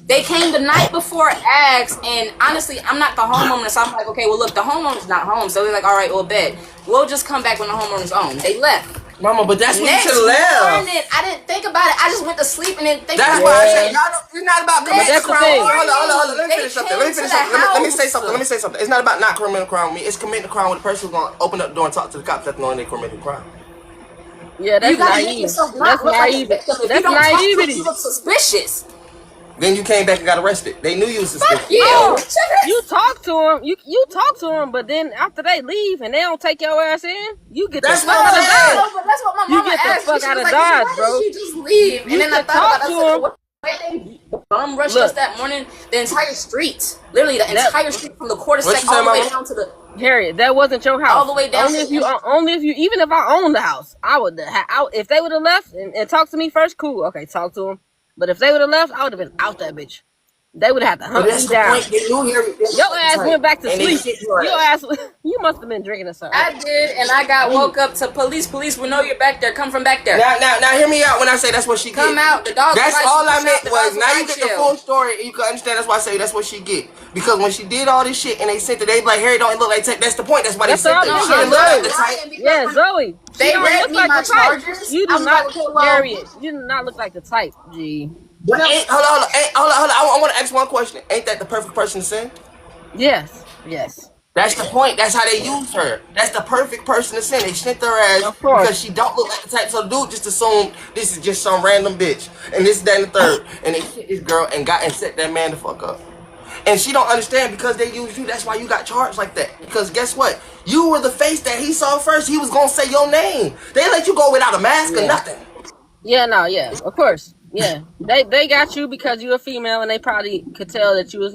They came the night before asked, and honestly, I'm not the homeowner, so I'm like, okay, well, look, the homeowner's not home. So they're like, all right, well, bet. We'll just come back when the homeowner's home. They left. Mama, but that's when you Next should have left. morning, I didn't think about it. I just went to sleep and didn't think That's about why I it. said, y'all don't, it's not about committing that's a the crime. thing. Hold on. Let me They finish something. came Let me finish to the something. Let me say house. something. Let me say something. It's not about not committing a crime with me. It's committing a crime with the person who's going to open up the door and talk to the cops after knowing they committed a crime. Yeah, that's You gotta make naive. yourself That's not look like a naive. victim. If you That's don't talk to them, naivety. you look suspicious. Then you came back and got arrested. They knew you was suspicious. Fuck you. No, you talk to them. You talk to them, but then after they leave and they don't take your ass in, you get That's the fuck what out I'm of saying. Dodge. But that's what my You mama get the asked me. fuck She out was of like, Dodge, why bro. did you just leave? You And then I can thought talk about it. I to said, him. what they bum rushed Look. us that morning? The entire street. Literally, the entire street from the quarter What sec you say, all the way mama? down to the... Harriet, that wasn't your house. All the way down Only to if you, the- even if I owned the house, I would. If they would have left and talked to me first, cool. Okay, talk to them. But if they would have left, I would have been out that bitch. they would have to But hunt that's me the down. point. They knew Harry. Your ass went back to And they sleep. kicked your Your ass. ass, you must have been drinking or something. I did, and I got woke up to police. Police will know you're back there. Come from back there. Now, hear me out when I say that's what she get. Come out. The dog. That's will all bite I you. meant The was dogs will now you bite get the full story and you can understand. That's why I say that's what she get. Because when she did all this shit and they sent it, they be like, Harry don't look like type. That's the point. That's why they That's sent all it. I'm She didn't saying. look like the type. Yeah, Zoe. They She don't read look me like my the type. charges. You I do was not, like, okay, well, Harriet. You do not look like the type. G. But hold on. I want to ask one question. Ain't that the perfect person to send? Yes. That's the point. That's how they use her. That's the perfect person to send. They sent her ass Of course. because she don't look like the type. So the dude just assumed this is just some random bitch. And this, that, and the third. And they hit this girl and set that man the fuck up. And she don't understand because they used you. That's why you got charged like that. Because guess what? You were the face that he saw first. He was going to say your name. They let you go without a mask or nothing. Yeah, of course. Yeah. They got you because you're a female and they probably could tell that you was,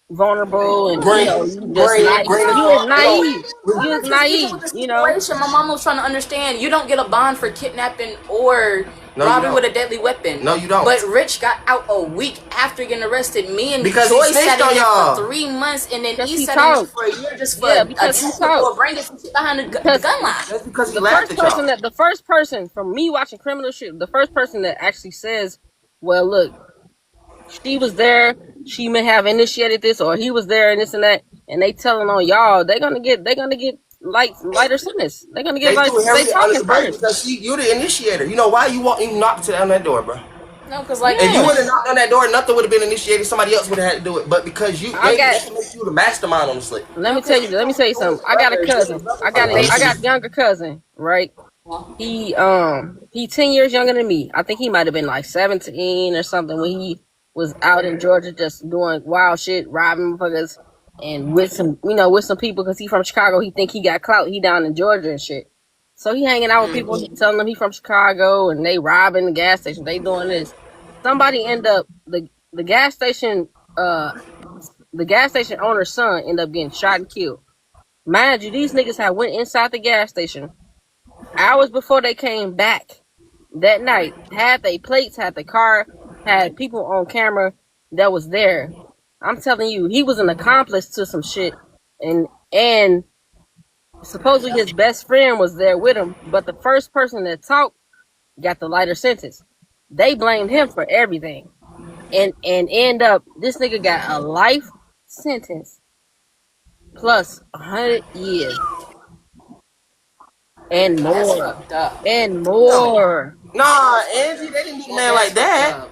vulnerable and Bring you the was naive. You was Even naive, with the situation, my mom was trying to understand. You don't get a bond for kidnapping or No, you robbing don't. with a deadly weapon. No, you don't. But Rich got out a week after getting arrested. Me and Because he Joy snitched sat on in there y'all. for 3 months, and then Because he he sat in there talked. for a year just for Yeah, because he talked. bringing some shit behind the gun line. That's because he The laughed first at person y'all. the first person from me watching criminal shit, the first person that actually says, well, look, she was there, she may have initiated this, or he was there and this and that, and they telling on y'all, they're gonna get lighter sentence. They're gonna get They threw Harry they under talking the bus first. because you the initiator. You know why you knocked on that door, bro? No, because like If you would have knocked on that door, nothing would have been initiated. Somebody else would have had to do it. But because they make you the mastermind on the slip. Let me tell you something. I got a cousin. I got a younger cousin, right? He 10 years younger than me. I think he might have been like 17 or something when he was out in Georgia just doing wild shit, robbing motherfuckers, and with some people because he from Chicago. He think he got clout. He down in Georgia and shit. So he hanging out with people, telling them he from Chicago, and they robbing the gas station. They doing this. Somebody end up the gas station owner's son end up getting shot and killed. Mind you, these niggas had went inside the gas station hours before they came back that night. Had they plates, had the car, had people on camera that was there. I'm telling you, he was an accomplice to some shit, and supposedly his best friend was there with him. But the first person that talked got the lighter sentence. They blamed him for everything, and end up this nigga got a life sentence plus 100 years and more and more. Nah, Angie, they didn't do a man like that.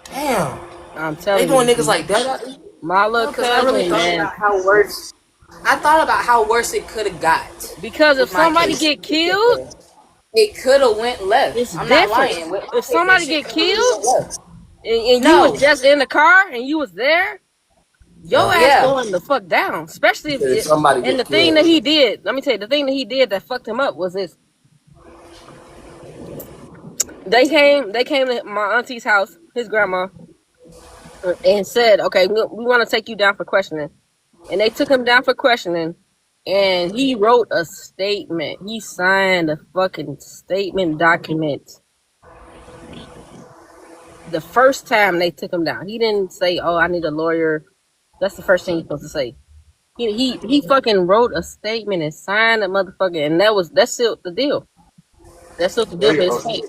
Damn. I'm telling you, They doing niggas like that. my little cousin, man. I thought about how worse it could have got. Because if somebody get killed, it could have went left. it's I'm different. not lying. If somebody get killed and you was just in the car and you was there, your ass going the fuck down. Especially if somebody and the thing that he did, let me tell you, the thing that he did that fucked him up was this. They came to my auntie's house, his grandma, and said, okay, we want to take you down for questioning. And they took him down for questioning, and he wrote a statement. He signed a fucking statement document. The first time they took him down, he didn't say, oh, I need a lawyer. That's the first thing you're supposed to say. He fucking wrote a statement and signed a motherfucker, and that sealed the deal. That sealed the deal for his state.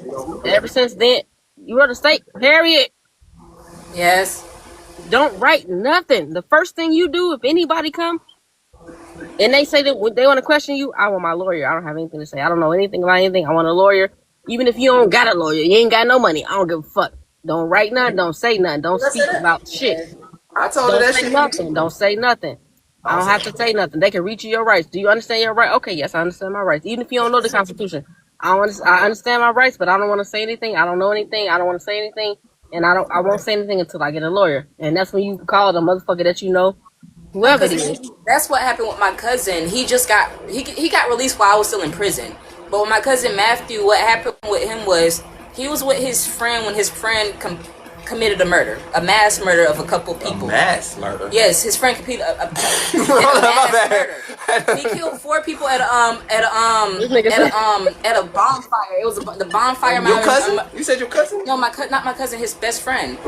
Ever since then, you wrote a statement, Harriet. Yes. Don't write nothing. The first thing you do, if anybody come and they say that they want to question you, I want my lawyer. I don't have anything to say. I don't know anything about anything. I want a lawyer. Even if you don't got a lawyer, you ain't got no money. I don't give a fuck. Don't write nothing. Don't say nothing. Don't speak about shit. I told her Don't that say shit. nothing. Don't say nothing. I don't have to say nothing. They can reach you your rights. Do you understand your right? Okay, yes, I understand my rights. Even if you don't know the Constitution, I understand my rights, but I don't want to say anything. I don't know anything. I don't want to say anything, and I won't say anything until I get a lawyer. And that's when you call the motherfucker that you know, whoever it is. That's what happened with my cousin. He just got he got released while I was still in prison. But with my cousin Matthew, what happened with him was he was with his friend when his friend committed a mass murder of a couple people. Mass murder? Yes, his friend committed a My mass bad. murder. He killed 4 people at This nigga said, at a bonfire. It was the bonfire. Your cousin? You said your cousin? No, not my cousin. His best friend.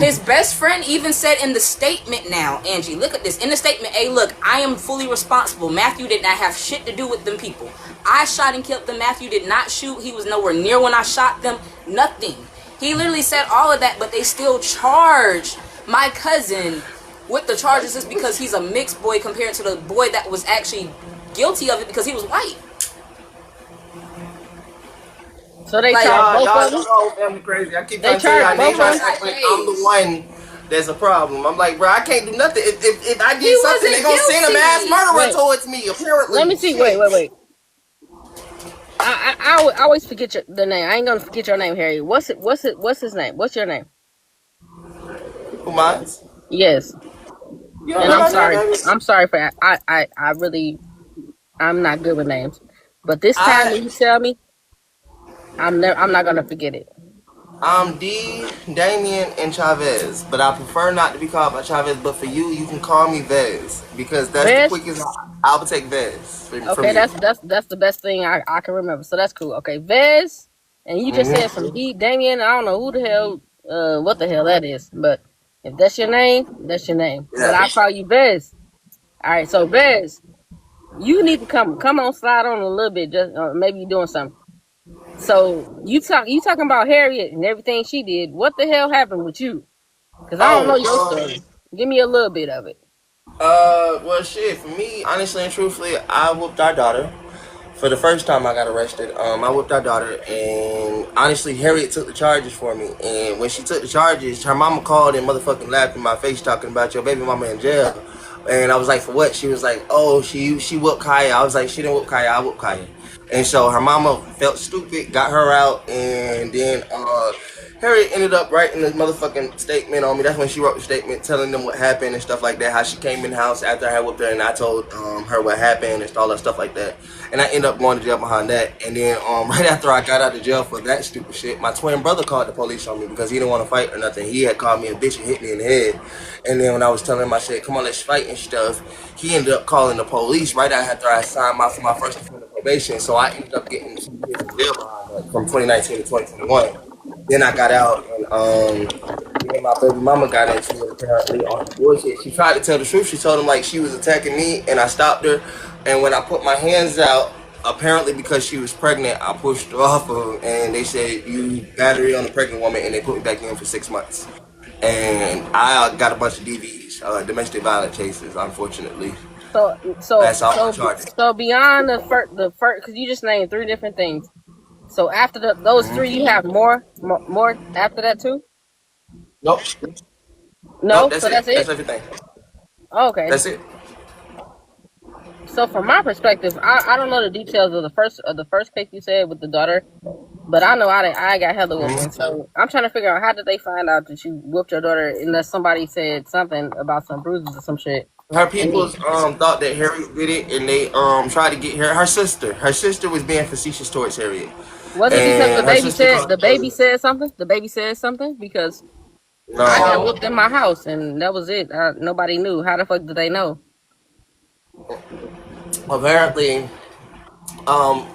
His best friend even said in the statement. Now, Angie, look at this. In the statement, hey, look, I am fully responsible. Matthew did not have shit to do with them people. I shot and killed them. Matthew did not shoot. He was nowhere near when I shot them. Nothing. He literally said all of that, but they still charged my cousin with the charges just because he's a mixed boy compared to the boy that was actually guilty of it because he was white. so they Like, charged both Y'all of them. know family crazy. I keep They trying to tell y'all, charged they both trying of to act like I'm the one that's a problem. I'm like, bro, I can't do nothing. If I He did something, wasn't they gonna send a mass guilty. murderer Wait. towards me. Apparently. Let me see. Shit. Wait. I always forget the name. I ain't gonna forget your name, Harry. What's his name? What's your name? Who mine? Yes. You don't And know I'm my sorry. name, baby? I'm sorry for that. I really, I'm not good with names. But this time when you tell me, I'm not gonna forget it. I'm D, Damien, and Chavez, but I prefer not to be called by Chavez. But for you, you can call me Vez because that's Vez? the quickest. I'll take Vez from Okay, you. that's the best thing I can remember. So that's cool. Okay, Vez, and you just said some D, Damien. I don't know who the hell, what the hell that is. But if that's your name, that's your name. But Yeah. I'll call you Vez. All right, so Vez, you need to come on, slide on a little bit. Just maybe you're doing something. So you talking about Harriet and everything she did. What the hell happened with you? Because I don't know your story. Give me a little bit of it. Well, shit. For me, honestly and truthfully, I whooped our daughter. For the first time I got arrested, I whooped our daughter, and honestly, Harriet took the charges for me. And when she took the charges, her mama called and motherfucking laughed in my face talking about your baby mama in jail. And I was like, for what? She was like, oh, she whooped Kaya. I was like, she didn't whoop Kaya, I whooped Kaya. And so her mama felt stupid, got her out, and then Harriet ended up writing this motherfucking statement on me. That's when she wrote the statement telling them what happened and stuff like that. How she came in the house after I had whooped her, and I told her what happened and all that stuff like that. And I ended up going to jail behind that. And then right after I got out of jail for that stupid shit, my twin brother called the police on me because he didn't want to fight or nothing. He had called me a bitch and hit me in the head. And then when I was telling him, I said, come on, let's fight and stuff, he ended up calling the police right after I signed for my first offender probation. So I ended up getting 2 years in jail behind that from 2019 to 2021. Then I got out, and me and my baby mama got into it apparently on bullshit. She tried to tell the truth. She told him like she was attacking me, and I stopped her. And when I put my hands out, apparently because she was pregnant, I pushed her off of her, and they said you battery on a pregnant woman, and they put me back in for 6 months. And I got a bunch of DVs, domestic violence cases, unfortunately. So That's all my charges. so beyond the first, because you just named 3 different things. So after those 3, you have more after that too? Nope. No, That's so it. that's it. That's everything. Okay. That's it. So from my perspective, I don't know the details of the first case you said with the daughter, but I know I got hella whooping. So I'm trying to figure out how did they find out that you whooped your daughter unless somebody said something about some bruises or some shit. Her people thought that Harriet did it, and they tried to get her sister. Her sister was being facetious towards Harriet. Was it because And her sister the baby said something? The baby said something because I got whooped in my house and that was it. Nobody knew. How the fuck did they know? Apparently,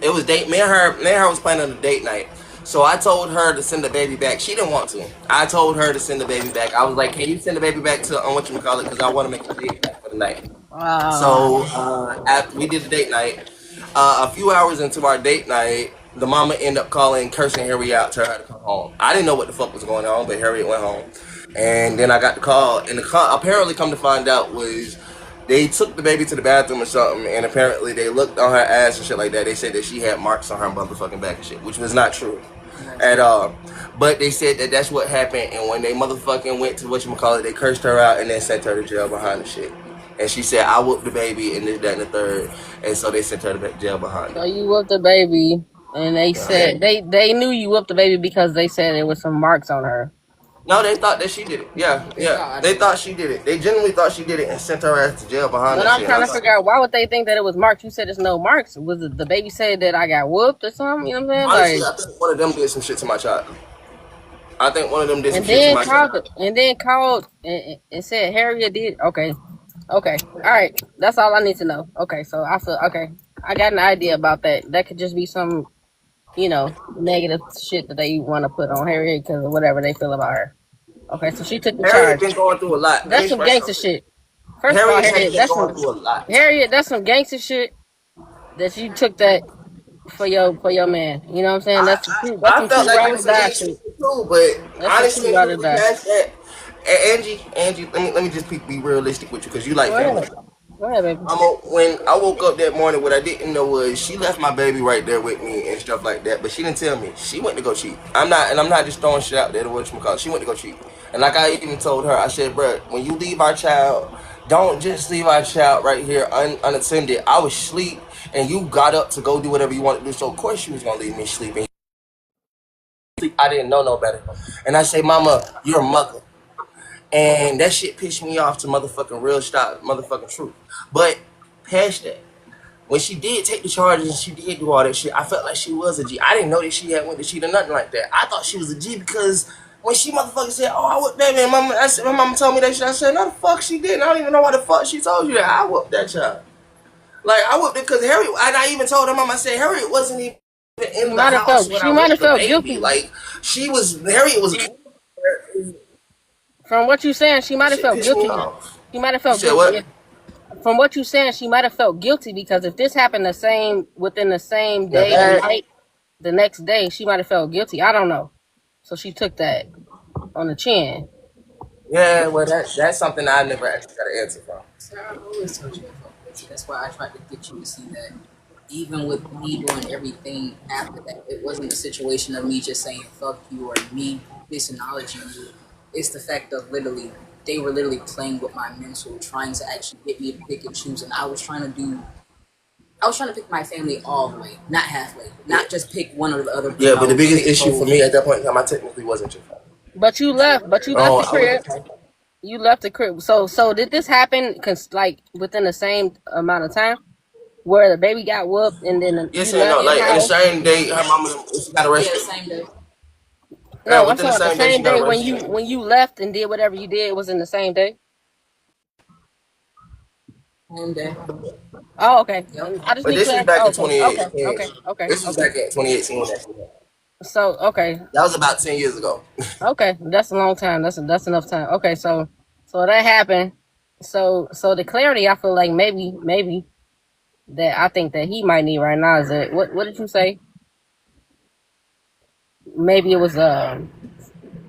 it was me and her was planning a date night. So I told her to send the baby back. She didn't want to. I told her to send the baby back. I was like, can you send the baby back to whatchamacallit, because I want to make a date back for the night. So after we did the date night, a few hours into our date night, the mama ended up calling, cursing Harriet out, telling her to come home. I didn't know what the fuck was going on, but Harriet went home. And then I got the call, and the call apparently, come to find out, was they took the baby to the bathroom or something, and apparently they looked on her ass and shit like that. They said that she had marks on her motherfucking back and shit, which was not true at all. But they said that that's what happened, and when they motherfucking went to whatchamacallit, they cursed her out and then sent her to jail behind the shit. And she said, I whooped the baby and this, that, and the third. And so they sent her to jail behind it. So you whooped the baby, and they said they knew you whooped the baby because they said there was some marks on her. No, they thought that she did it. Yeah. They thought she did it. They genuinely thought she did it and sent her ass to jail behind But that I'm shit. trying to figure out, why would they think that it was marks? You said there's no marks. Was it the baby said that I got whooped or something? You know what I'm saying? Honestly, I think one of them did some shit to my child. I think one of them did some And shit to then my child. called and said Harriet did. Okay. Okay. All right. That's all I need to know. Okay. So I feel okay. I got an idea about that. That could just be some, negative shit that they want to put on Harriet because of whatever they feel about her. Okay. So she took the Harriet charge. been going through a lot. Let me That's some explain gangster something. shit. First of all, Harriet has Harriet, been going through a lot. That's some gangster shit that you took that for your man. You know what I'm saying? I, That's I some felt true like it ride or was some die gangster shit. shit too, but That's some honestly, true until ride or we get die. past that, Angie, let me just be realistic with you because you like Go family. ahead. Go ahead, baby. When I woke up that morning, what I didn't know was she left my baby right there with me and stuff like that. But she didn't tell me she went to go cheat. I'm not just throwing shit out there to whatchamacallit. She went to go cheat. And like I even told her, I said, bruh, when you leave our child, don't just leave our child right here unattended. I was asleep and you got up to go do whatever you wanted to do. So of course she was gonna leave me sleeping. I didn't know no better. And I say, Mama, you're a mother. And that shit pissed me off to motherfucking real stop, motherfucking truth. But past that, when she did take the charges and she did do all that shit, I felt like she was a G. I didn't know that she had went to cheat or nothing like that. I thought she was a G because when she motherfucking said, "Oh, I whipped that man," I said, my mama told me that shit. I said, "No, the fuck she didn't. I don't even know why the fuck she told you that. I whooped that child. Like I whooped it because Harry." And I even told her mama, I said, "Harriet wasn't even in the house when She I might whooped have the felt baby. guilty. Like she was. Harriet was. From what you saying, she That might have shit felt pissed me guilty. off. She might have You felt said guilty. what? From what you saying, she might have felt guilty because if this happened within the same Now day or that night, the next day, she might have felt guilty. I don't know. So she took that on the chin. Yeah, well, that's something I never actually got an answer from. So I always told you I felt guilty. That's why I tried to get you to see that. Even with me doing everything after that, it wasn't a situation of me just saying fuck you or me disacknowledging you. It's the fact of they were literally playing with my mental, trying to actually get me to pick and choose. And I was trying to pick my family all the way, not halfway, not just pick one or the other. Yeah, but the biggest Pick issue for both. me at that point in time, I technically wasn't your father. But you left. But you left Oh, the I was crib. the type. You left the crib. So did this happen? Cause like within the same amount of time, where the baby got whooped and then Yes you and left no. your Like in the house? same day, her mama she got Yeah, the arrested. same day. No, I'm Within the talking about the same day, she same got day arrested. when you left and did whatever you did was in the same day. Same day. Oh, okay. Yep. I just But need this was clarity. back Oh, in okay, 2018. This was okay. back in 2018 when that shit happened. So okay, That was about 10 years ago. okay, that's a long time. That's enough time. Okay, so that happened. So the clarity I feel like maybe that I think that he might need right now is that what did you say? Maybe it was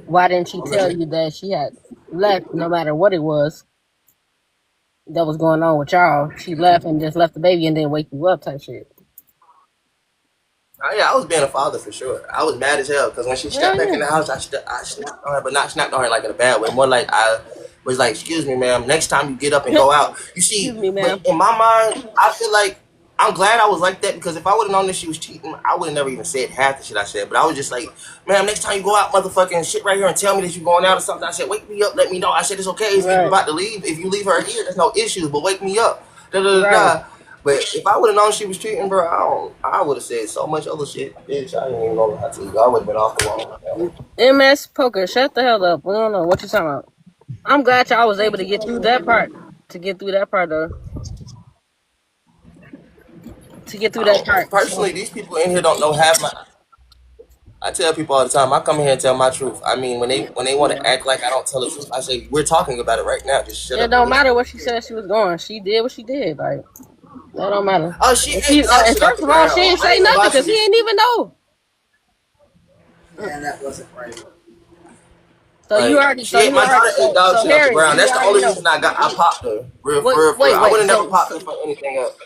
why didn't she I'm tell listening. you that she had left no matter what it was that was going on with y'all? She left and just left the baby and then wake you up type shit. Oh, yeah, I was being a father for sure. I was mad as hell because when she stepped Hell back yeah. in the house, I snapped on her, but not snapped on her like in a bad way. More like I was like, "Excuse me, ma'am. Next time you get up and go out, you Excuse see." me, But ma'am. in my mind, I feel like I'm glad I was like that because if I would have known that she was cheating, I would have never even said half the shit I said. But I was just like, "Ma'am, next time you go out, motherfucking shit right here and tell me that you're going out or something." I said, "Wake me up, let me know." I said, "It's okay if you're Right, about to leave. If you leave her here, there's no issues. But wake me up." Da da da right. da. But if I would have known she was cheating, bro, I would have said so much other shit, bitch. I ain't even gonna lie to you. I would have been off the wall. MS Poker, shut the hell up. We don't know what you talking about. I'm glad y'all was able to get through that part. To get through that part though. To get through that part. So Personally, these people in here don't know half my. I tell people all the time. I come in here and tell my truth. I mean, when they want to act like I don't tell the truth, I say we're talking about it right now. Just shut it up and don't listen. matter what she said she was going. She did what she did. Like that don't matter. Oh, she And ate the dog and shit off first the of all, she ground. ain't I say ain't gonna nothing lie to because he you. ain't even know. And that wasn't right. So you Like already, she ate my daughter ate dog so shit off the Harry, ground. you That's the already only know. reason I popped her. Real for Wait, real, for real. wait, I would wait. have never popped her for anything else.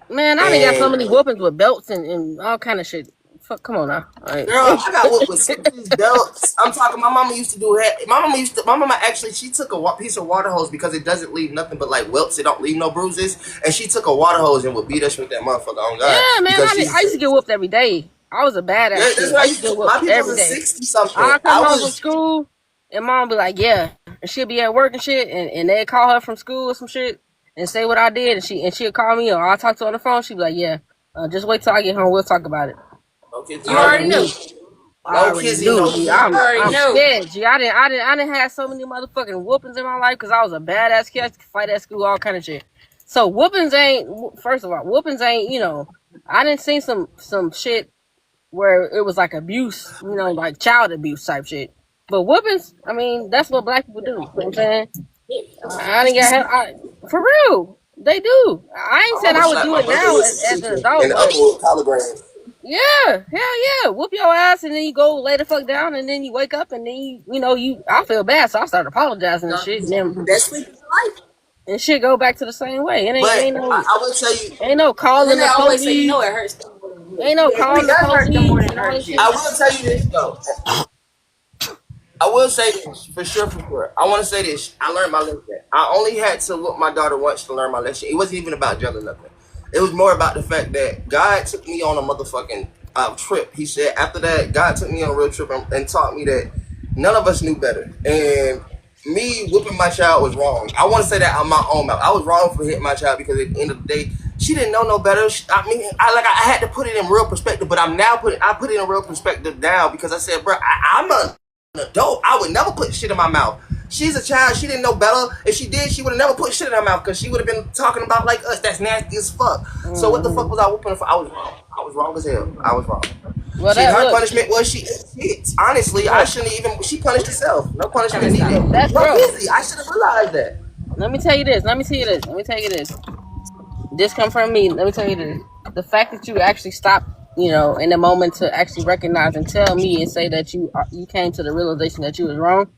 Man, I done got so And many whoopings with belts and all kind of shit. Fuck, come on now. All right. girl, I got whooped with scissors, belts. I'm talking. My mama used to do that. My mama actually, she took a piece of water hose because it doesn't leave nothing but like welts. It don't leave no bruises. And she took a water hose and would beat us with that motherfucker on God Yeah, man, because she's. I used to get whooped every day. I was a Yeah, badass that's kid. what I I used to used get to. My whooped people's every a day. 60 something. I I come home from was. school and mom be like, yeah, and she'll be at work and shit, and they call her from school or some shit and say what I did, and she'll call me or I'll talk to her on the phone. She be like, yeah, just wait till I get home. We'll talk about it. Okay, You I was already knew. weak. I No already kizzy, knew, no G. kid. I'm scared, G. I didn't have so many motherfucking whoopings in my life because I was a badass kid. I could fight at school, all kind of shit. So whoopings ain't. First of all, whoopings ain't. You know, I didn't see some shit where it was like abuse. You know, like child abuse type shit. But whoopings, I mean, that's what black people do. You know what I'm saying? I didn't get for real. They do. I ain't My said mama I would slapped do my it brother now with as some an teacher, adult, and the other but one with collard greens. yeah, hell yeah. Whoop your ass and then you go lay the fuck down and then you wake up and then I feel bad, so I start apologizing and shit and then That's sleeping life. and shit go back to the same way. It ain't But ain't no I will tell you, ain't no And then calling they the always say, police. it hurts them more than Ain't it. no Yeah, it really calling the does hurt them more police than it and all this hurts shit. you. I will tell you this though. I will say this for sure, for sure. I want to say this. I learned my lesson. I only had to look my daughter once to learn my lesson. It wasn't even about jail or nothing. It was more about the fact that God took me on a motherfucking trip. He said after that, God took me on a real trip and taught me that none of us knew better. And me whipping my child was wrong. I want to say that on my own mouth. I was wrong for hitting my child because at the end of the day, she didn't know no better. I had to put it in real perspective, but I put it in real perspective now because I said, bro, I'm an adult. I would never put shit in my mouth. She's a child. She didn't know better. If she did, she would have never put shit in her mouth because she would have been talking about like us. That's nasty as fuck. So what the fuck was I whooping her for? I was wrong. I was wrong as hell. I was wrong. Well Shit, that her look, punishment was she hit. Honestly, I shouldn't even. She punished herself. No punishment needed. that's No bro. busy. I should have realized that. Let me tell you this. Let me tell you this. This come from me. Let me tell you this. The fact that you actually stopped, in the moment to actually recognize and tell me and say that you came to the realization that you was wrong.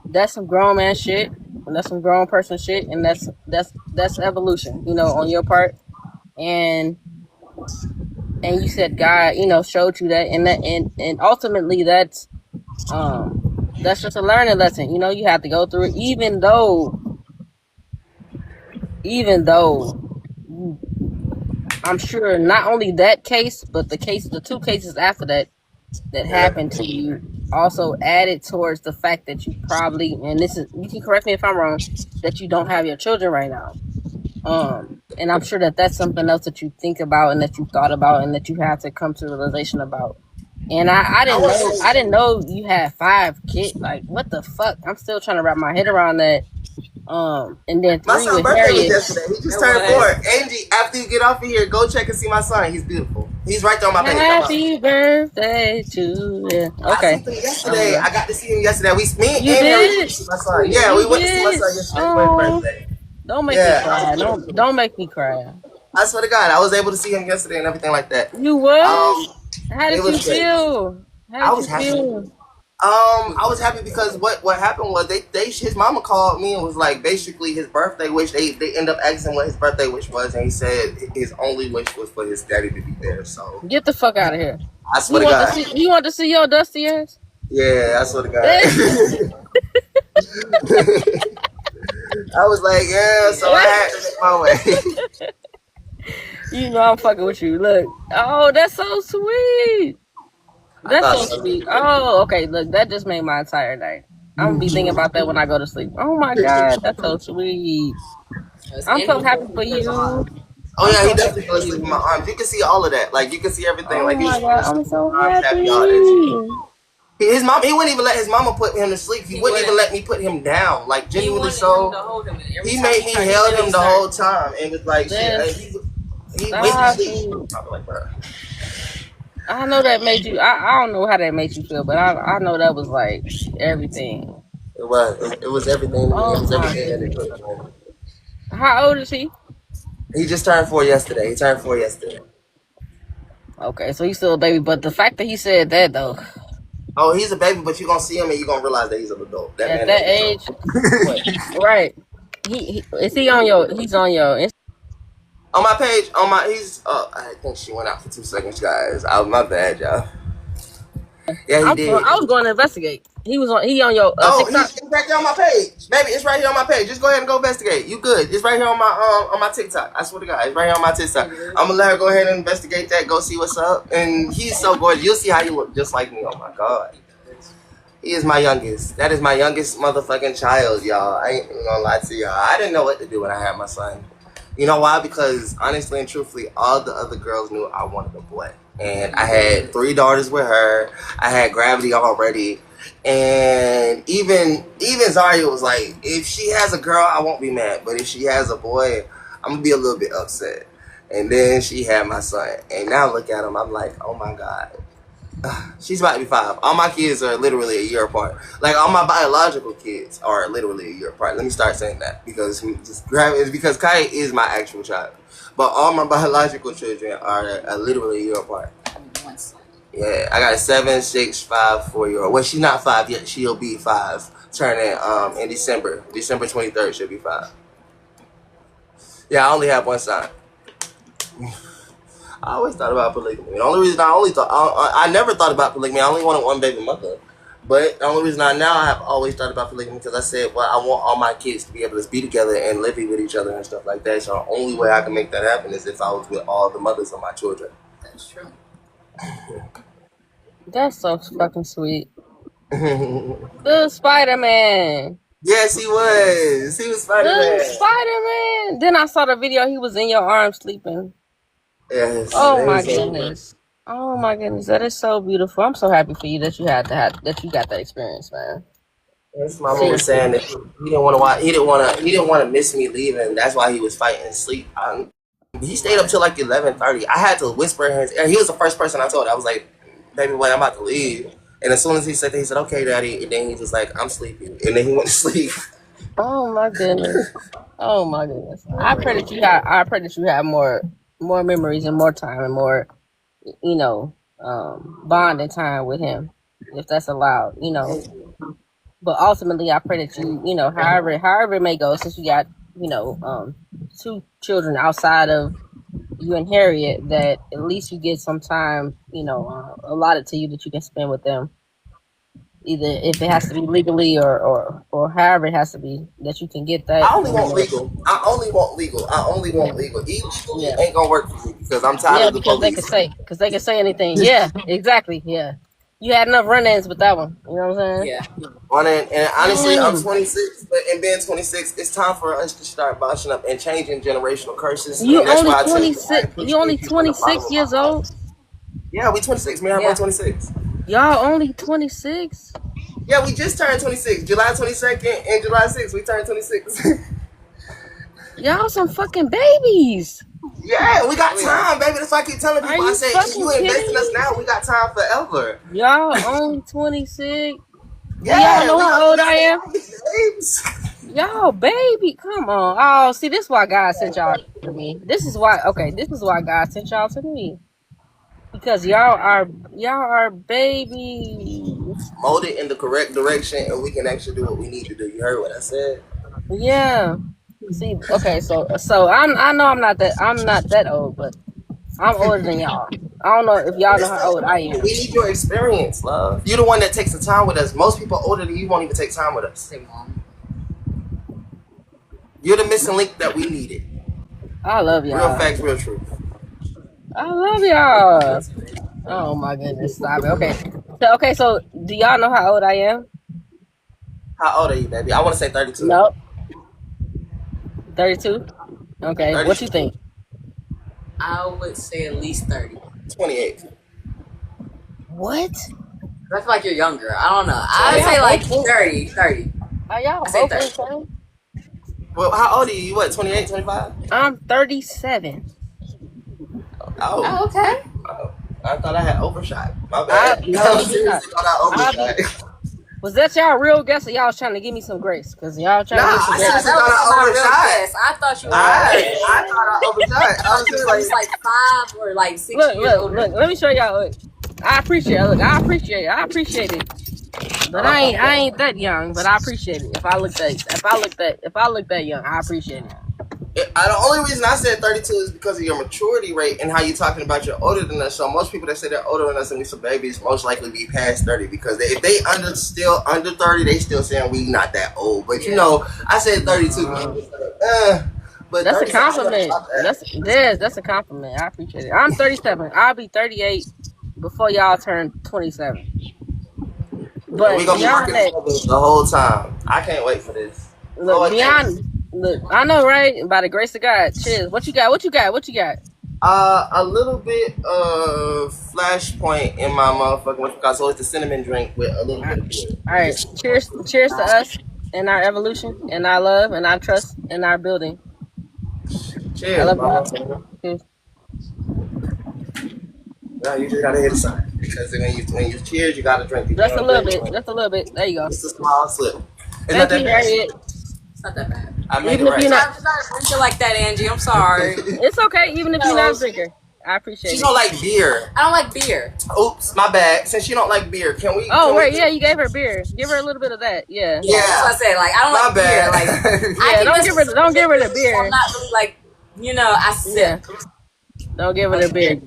That's some grown man shit. And that's some grown person shit. And that's evolution, on your part. And you said God, showed you that, and ultimately that's just a learning lesson. You have to go through it, even though I'm sure not only that case, but the two cases after that Yeah. happened to you also added towards the fact that you probably, and this is, you can correct me if I'm wrong, that you don't have your children right now. And I'm sure that that's something else that you think about and that you thought about and that you had to come to a realization about. And I I didn't want to know, say. I didn't know you had 5 kids. Like, what the fuck? I'm still trying to wrap my head around that. And then My 3 son's with birthday was Harriet. yesterday. He just It turned was. 4. Angie, after you get off of here, go check and see my son. He's beautiful. He's right there on my page. Happy birthday to you. I Okay. seen him yesterday. I got to see him yesterday. Me You and Harry went to did? see my son. Yeah, we You went to see my did? son yesterday for his Oh, birthday. don't make me Yeah, cry. Don't make me cry. I swear to God, I was able to see him yesterday and everything like that. You was? How It did you was great. feel? How I did was you happy. feel? I was happy because what happened was his mama called me and was like basically his birthday wish. They end up asking what his birthday wish was, and he said his only wish was for his daddy to be there. So Get the fuck out of here. I swear to God, You want to see your dusty ass? yeah, I swear to God. I was like, yeah, so I had to make my way. You know I'm fucking with you. Look. Oh, that's so sweet. I That's thought so so. sweet. Oh, okay. Look, that just made my entire night. I'm gonna be thinking about that when I go to sleep. Oh my god, that's so sweet. I'm so happy for you. Oh I'm yeah, he so definitely happy fell for asleep in my you. arms. You can see all of that. Like you can see everything. Oh Like he's my falling god, asleep I'm in so my arms, happy, all that shit. happy. His mom, he wouldn't even let his mama put him to sleep. He wouldn't even let me put him down. Like genuinely, so he made me held him the whole time and was like, shit. He wake me Stop sleep. it. I was like, bro. I know that made you. I don't know how that made you feel, but I know that was like everything. It was everything to me. It Oh was my everything that it goodness. took, man. How old is he? He just turned 4 yesterday. He turned 4 yesterday. Okay, so he's still a baby, but the fact that he said that though, Oh, he's a baby, but you're gonna see him and you're gonna realize that he's an adult. That at man is that an adult. age, what? Right? He is he on your? He's on your. On my page, he's I think she went out for 2 seconds, guys. My bad, y'all. Yeah, he did. I was going to investigate. He on your Oh, TikTok. it's right there on my page. Baby, it's right here on my page. Just go ahead and go investigate. You good. It's right here on my TikTok. I swear to God, it's right here on my TikTok. I'm gonna let her go ahead and investigate that, go see what's up. And he's so gorgeous. You'll see how he look just like me. Oh my God. He is my youngest. That is my youngest motherfucking child, y'all. I ain't gonna lie to y'all. I didn't know what to do when I had my son. You know why? Because honestly and truthfully, all the other girls knew I wanted a boy. and I had 3 daughters with her. I had Gravity already, and even Zaria was like, if she has a girl, I won't be mad, but if she has a boy, I'm gonna be a little bit upset. And then she had my son, and now look at him. I'm like, oh my god. She's about to be 5. All my kids are literally a year apart. Like, all my biological kids are literally a year apart. Let me start saying that because Kai is my actual child. But all my biological children are literally a year apart. Yeah, I got a 7, 6, 5, 4-year-old. Well, she's not 5 yet. She'll be 5. Turning in December 23rd, she'll be 5. Yeah, I only have one son. I always thought about polygamy. The only reason I never thought about polygamy. I only wanted one baby mother. But the only reason I have always thought about polygamy because I said, well, I want all my kids to be able to be together and live with each other and stuff like that. So the only way I can make that happen is if I was with all the mothers of my children. That's true. That's so fucking sweet. The Spider-Man. Yes, he was. He was Spider-Man. The Spider-Man. Then I saw the video. He was in your arms sleeping. Yes. Oh my goodness. Oh my goodness. That is so beautiful. I'm so happy for you that you got that experience, man. Yes, my mom was saying that he didn't want to miss me leaving. That's why he was fighting sleep. He stayed up till like 11:30. I had to whisper in his ear. He was the first person I told. I was like, baby, wait, I'm about to leave. And as soon as he said that, he said, okay, daddy. And then he was like, I'm sleepy. And then he went to sleep. Oh my goodness. Oh my goodness. I pray that you have more memories and more time and more, bonding time with him, if that's allowed, But ultimately, I pray that you, however it may go, since you got, 2 children outside of you and Harriet, that at least you get some time, allotted to you that you can spend with them. Either if it has to be legally or however it has to be, that you can get that. I only want legal. Illegal ain't gonna work for me because I'm tired of the police. Because they can say anything. Yeah, exactly. Yeah. You had enough run-ins with that one. You know what I'm saying? Yeah. And honestly, I'm 26, but in being 26, it's time for us to start boshing up and changing generational curses. You only 26. You only 26 years old. Yeah, we 26. Me and her both 26. Y'all only 26? Yeah, we just turned 26. July 22nd and July 6th, we turned 26. Y'all some fucking babies. Yeah, we got time, baby. That's why I keep telling people. I say, if you invest in us now, we got time forever. Y'all only 26? Yeah, y'all know how old I am? Babes. Y'all, baby, come on. Oh, see, this is why God sent y'all to me. This is why God sent y'all to me. Because y'all are babies. Molded in the correct direction, and we can actually do what we need to do. You heard what I said? Yeah. See, okay, so I know I'm not that old, but I'm older than y'all. I don't know if y'all know how old I am. We need your experience, love. You're the one that takes the time with us. Most people older than you won't even take time with us. You're the missing link that we needed. I love y'all. Real facts, real truth. I love y'all. Oh my goodness, stop it. Okay, so do y'all know how old I am? How old are you, baby? I want to say 32. Nope. 32? Okay, 32. What you think? I would say at least 30. 28. What? I feel like you're younger. I don't know. I would say like 30. Are y'all say both 30. insane? Well, how old are you? You what, 28, 25? I'm 37. Oh, okay. Oh, I thought I had overshot. My bad. No, seriously thought I overshot. Was that y'all real guess or y'all was trying to give me some grace? Because y'all trying to give some I grace. seriously That thought I was my real overshot. guess. I thought you were I thought I overshot. I was just it was like 5 or like 6 years older. Look, let me show y'all. Look, I appreciate it. But I ain't that young, but I appreciate it. If I look that young, I appreciate it. The only reason I said 32 is because of your maturity rate and how you're talking about you're older than us. So most people that say they're older than us and we some babies most likely be past 30 because if they still under 30, they still saying we not that old. But you know, I said 32. But that's a compliment. That's a compliment. I appreciate it. I'm 37. I'll be 38 before y'all turn 27. But we're gonna be working together the whole time. I can't wait for this. Look, I know, right? By the grace of God. Cheers. What you got? A little bit of flashpoint in my motherfucking whiskey. So it's the cinnamon drink with a little bit of beer. All right. Cheers to us and our evolution and our love and our trust and our building. I Cheers, love mama. y'all. Cheers. No, you just gotta hit the side because when you cheers, you gotta drink. You Just a can't little drink. bit. Just a little bit. There you go. It's a small slip. It's Thank not that you, bad. Harriet. It's not that bad. I made Even it if right. you're not, I'm sorry to drink it like that, Angie. I'm sorry. it's okay. Even if you're not a drinker, I appreciate She it. don't like beer. I don't like beer. Oops, my bad. Since she don't like beer, can we? Oh, can right. we, Yeah, you gave her beer. Give her a little bit of that. Yeah. Yeah, that's what I said. Like, I don't My like beer. bad. Like, I Yeah, can don't just- give her the beer. I'm not really like, I Yeah. sip. Don't give her the beer.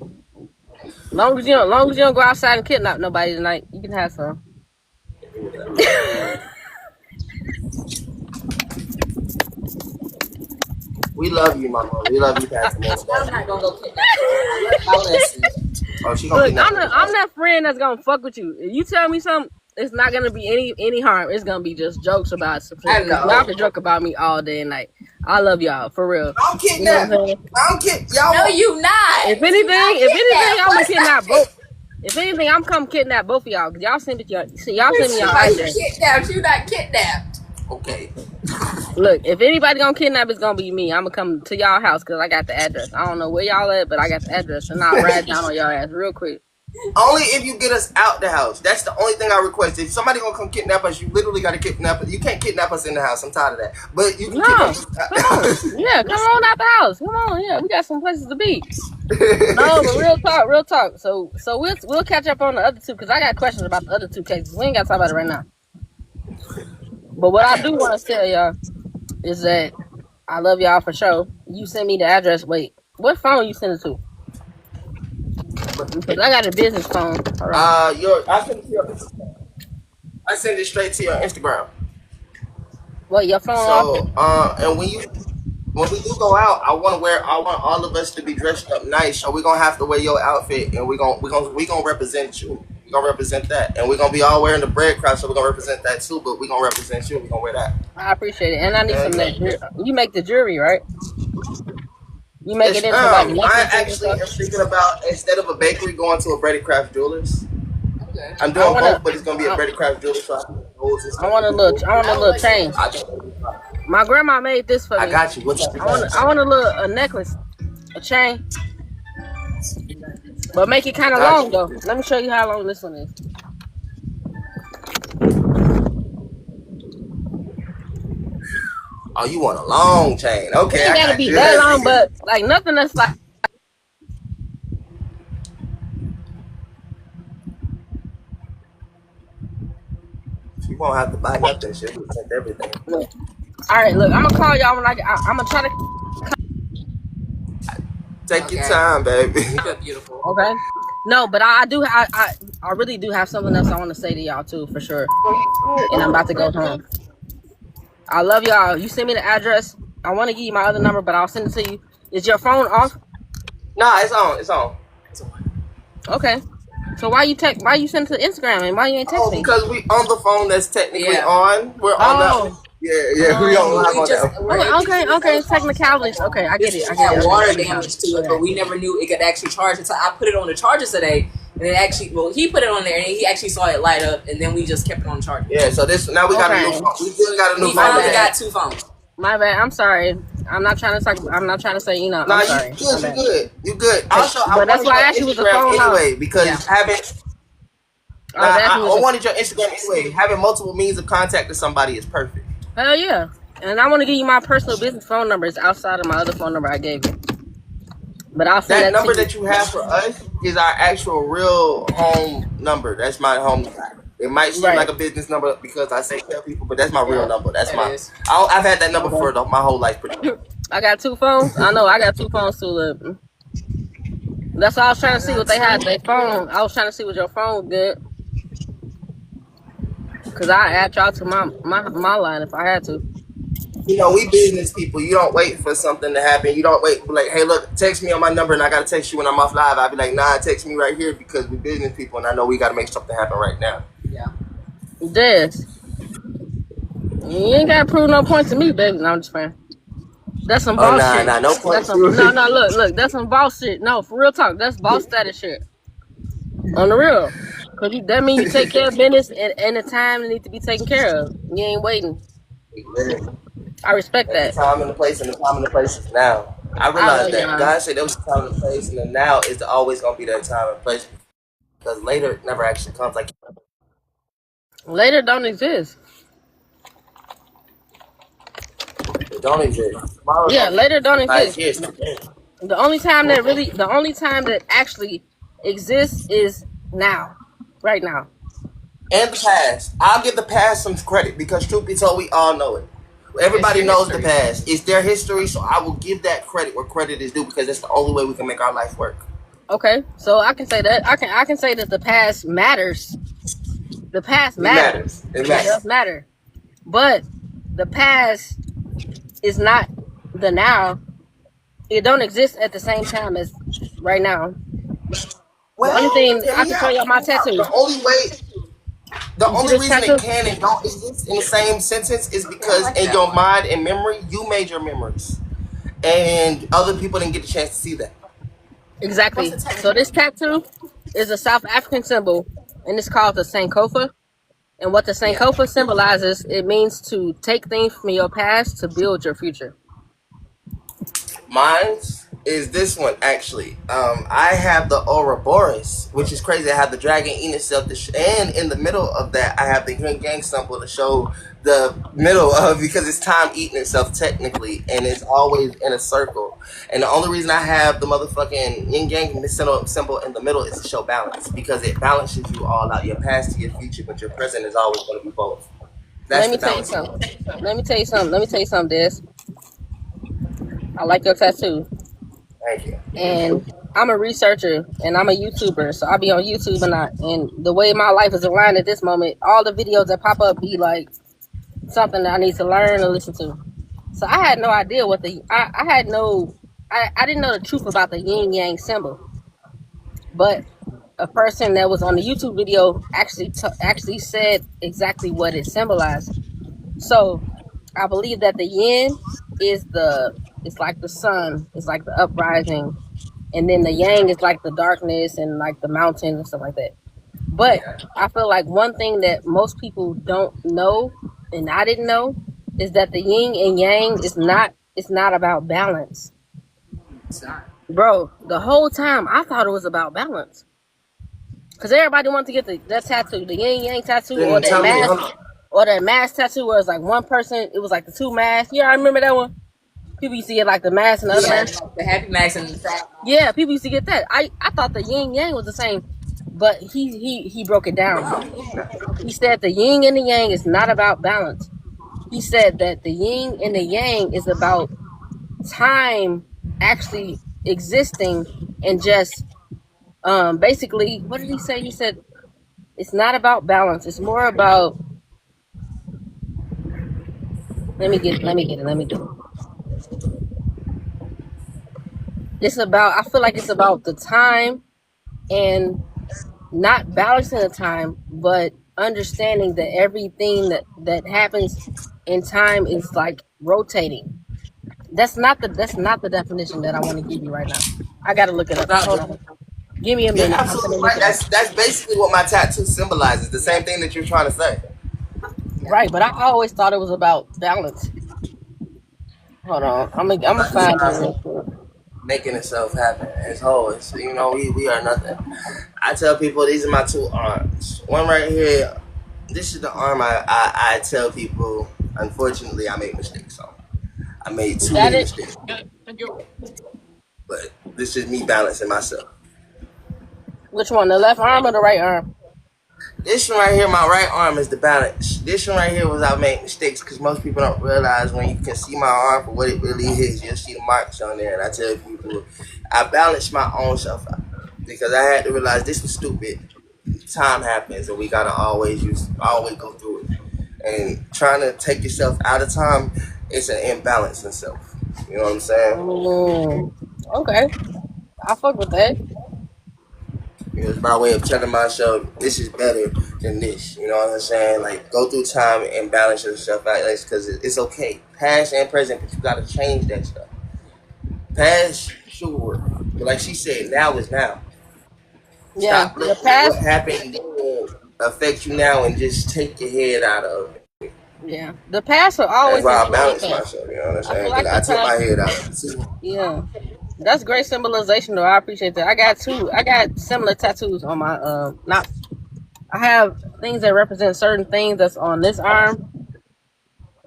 Long as you don't go outside and kidnap nobody tonight, you can have some. We love you, mama. We love you, Pastor. I'm not gonna go kidnap her. I listen. Oh, she gonna Look, be I'm that friend that's gonna fuck with you. If you tell me something, it's not gonna be any harm. It's gonna be just jokes about some shit. I know. Y'all can joke about me all day and night. I love y'all for real. I'm You know what I'm kidnapped. saying? I'm kidnapped. Y'all. No, you not. If anything, I'm gonna What's kidnap that? both. If anything, I'm come kidnap both of y'all. Cause y'all send me y'all send me y'all Like, address. kidnapped. You not kidnapped. Okay. Look, if anybody gonna kidnap, it's gonna be me. I'm gonna come to y'all house because I got the address. I don't know where y'all at, but I got the address, and I'll ride down on y'all ass real quick. Only if you get us out the house. That's the only thing I request. If somebody gonna come kidnap us, you literally gotta kidnap us. You can't kidnap us in the house. I'm tired of that. But you can No, kidnap us come on, yeah, come on out the house. Come on, yeah, we got some places to be. No, but real talk. So we'll catch up on the other two because I got questions about the other two cases. We ain't got to talk about it right now. But what I do want to tell y'all is that I love y'all for sure. You send me the address. Wait, what phone you send it to? Because I got a business phone. Hold on. I send it straight to your Instagram. What, your phone So, off? and when we do go out, I want all of us to be dressed up nice. So we're gonna have to wear your outfit, and we gonna represent you. We're gonna represent that, and we're gonna be all wearing the breadcrumbs, so we're gonna represent that too. But we're gonna represent you. We're gonna wear that. I appreciate it. And I need Yeah, some of yeah. that jewelry. You make the jewelry, right? You make Yes, it into like I necklaces actually and am stuff? thinking about, instead of a bakery, going to a Bready Craft Jewelers. Okay. I'm doing I wanna- both, but it's gonna be a Bready Craft Jewelers. So I want a little chain. My grandma made this for me. I got you. What's up? I want a necklace, a chain, but make it kind of long though. Let me show you how long this one is. Oh, you want a long chain? Okay, It ain't I gotta got be you. that long, but like nothing that's like. You won't have to buy nothing. Shit, we sent everything. All right, look, I'm gonna call y'all when I'm gonna try to. Take your Okay. time, baby. You look beautiful. Okay. No, but I really do have something else I want to say to y'all too, for sure. And I'm about to go home. I love y'all. You send me the address. I want to give you my other number, but I'll send it to you. Is your phone off? Nah, it's on. It's on. Okay. So why you send it to Instagram and why you ain't text Oh, me? because we on the phone that's technically Yeah. on. We're on Oh. that. Yeah, we on live We on just, that. Okay. Technicalities. Okay, I get it. I had get water it. damage to it, but we never knew it could actually charge it. So I put it on the charger today, and it actually, he put it on there, and he actually saw it light up, and then we just kept it on the charger. Yeah, so now we got a new Okay. phone. We still got a new We phone. finally today. got 2 phones. My bad. I'm sorry. I'm not trying to say. Nah, I'm sorry. you good. You good. You good. Also, But that's wanted why I your asked you with the Instagram phone off. anyway because Yeah. having. I was asking I you wanted your Instagram anyway. Having multiple means of contact with somebody is perfect. Hell yeah. And I want to give you my personal business phone number. It's outside of my other phone number I gave you. But I'll send That that number to you. that you have for us is our actual real home number. That's my home number. It might seem Right. like a business number because I say tell people, but that's my real number. That's It my. is. I've had that number for my whole life. Pretty much. I got 2 phones. I know I got 2 phones too. That's why I was trying to see what they had. Their phone. I was trying to see what your phone was good. Cause I add y'all to my line if I had to. You know, we business people. You don't wait for something to happen. You don't wait. Like, hey, look, text me on my number, and I gotta text you when I'm off live. I'd be like, nah, text me right here because we business people, and I know we gotta make something happen right now. Yeah. This. You ain't gotta prove no point to me, baby. No, I'm just playing. That's some Oh boss nah, shit. nah, no point. That's some look. That's some boss shit. No, for real talk. That's boss status shit. On the real, cause that means you take care of business and the time it need to be taken care of. You ain't waiting. I respect There's a that. time and a place, and the time and the place is now. I realize that. God said there was a time and a place, and the now is always gonna be that time and place. Because later never actually comes. Like Later don't exist. it don't exist. Tomorrow Yeah, don't exist. later don't Like exist. here's today. The only time that actually exists is now, right now. And the past. I'll give the past some credit because truth be told, we all know it. Everybody knows the past. It's their history, so I will give that credit where credit is due because that's the only way we can make our life work. Okay, so I can say that I can say that the past matters. The past matters. It matters. It does matter, but the past is not the now. It don't exist at the same time as right now. Well, the only thing I can show y'all my tattoo. The only reason tattoo? it can and don't exist in the same sentence is because in your mind and memory, you made your memories. And other people didn't get the chance to see that. Exactly. So this tattoo is a South African symbol, and it's called the Sankofa. And what the Sankofa symbolizes, it means to take things from your past to build your future. Mine is this one actually. I have the Ouroboros, which is crazy. I have the dragon eating itself, and in the middle of that, I have the yin yang symbol to show the middle of because it's time eating itself technically, and it's always in a circle. And the only reason I have the motherfucking yin yang symbol in the middle is to show balance because it balances you all out, your past to your future, but your present is always going to be both. Let me tell you something, Des. I like your tattoo. Thank you. And I'm a researcher and I'm a YouTuber, so I be on YouTube and the way my life is aligned at this moment, all the videos that pop up be like something that I need to learn and listen to. So I had no idea what I didn't know the truth about the yin yang symbol. But a person that was on the YouTube video actually said exactly what it symbolized. So I believe that the yin is it's like the sun, it's like the uprising, and then the yang is like the darkness and like the mountains and stuff like that. But I feel like one thing that most people don't know, and I didn't know, is that the yin and yang it's not about balance. It's not. Bro, the whole time I thought it was about balance. Cause everybody wanted to get that tattoo, the yin yang tattoo, or that mask tattoo where it's like one person, it was like the two masks. Yeah, I remember that one. People used to get like the mask and the other mask. The happy mask and the frog. Yeah, people used to get that. I thought the yin yang was the same, but he broke it down. He said the yin and the yang is not about balance. He said that the yin and the yang is about time actually existing and just basically, what did he say? He said it's not about balance. It's more about let me get it. It's about, I feel like it's about the time and not balancing the time, but understanding that everything that happens in time is like rotating. That's not the definition that I want to give you right now. I gotta look it up. Hold on. Give me a minute. You're absolutely right. That's basically what my tattoo symbolizes. The same thing that you're trying to say. Right, but I always thought it was about balance. Hold on. I'm gonna find it real quick. Making itself happen as whole. It's, we are nothing. I tell people these are my two arms. One right here. This is the arm I tell people. Unfortunately, I make mistakes on. I made too many mistakes. But this is me balancing myself. Which one? The left arm or the right arm? This one right here, my right arm is the balance. This one right here was I made mistakes because most people don't realize when you can see my arm for what it really is, you'll see the marks on there. And I tell people, I balanced my own self out because I had to realize this was stupid. Time happens and we gotta always go through it. And trying to take yourself out of time, it's an imbalance in self. You know what I'm saying? Okay, I fuck with that. It was my way of telling myself this is better than this. You know what I'm saying? Like go through time and balance yourself out because it's okay. past and present, but you gotta change that stuff. Past, sure, but like she said, now is now. Yeah, Stop the letting what past. happened then affect you now, and just take your head out of it. Yeah, the past will That's always why I influence balance anything. myself. You know what I'm I feel saying? Because like I the took my past. head out. Yeah, that's great symbolization though. I appreciate that. I got two. I got similar tattoos on my not. I have things that represent certain things that's on this arm.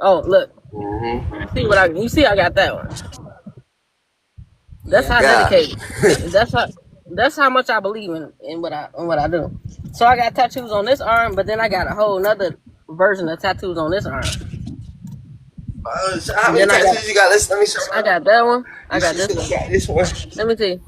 Oh, look. Mm-hmm. See what I? You see, I got that one. That's Yeah. how Yeah. dedicated. That's how. That's how much I believe in what I do. So I got tattoos on this arm, but then I got a whole another version of tattoos on this arm. So how And many then tattoos you got? Let me show I you. got that one. I You got see, this you one. got this one. Let me see.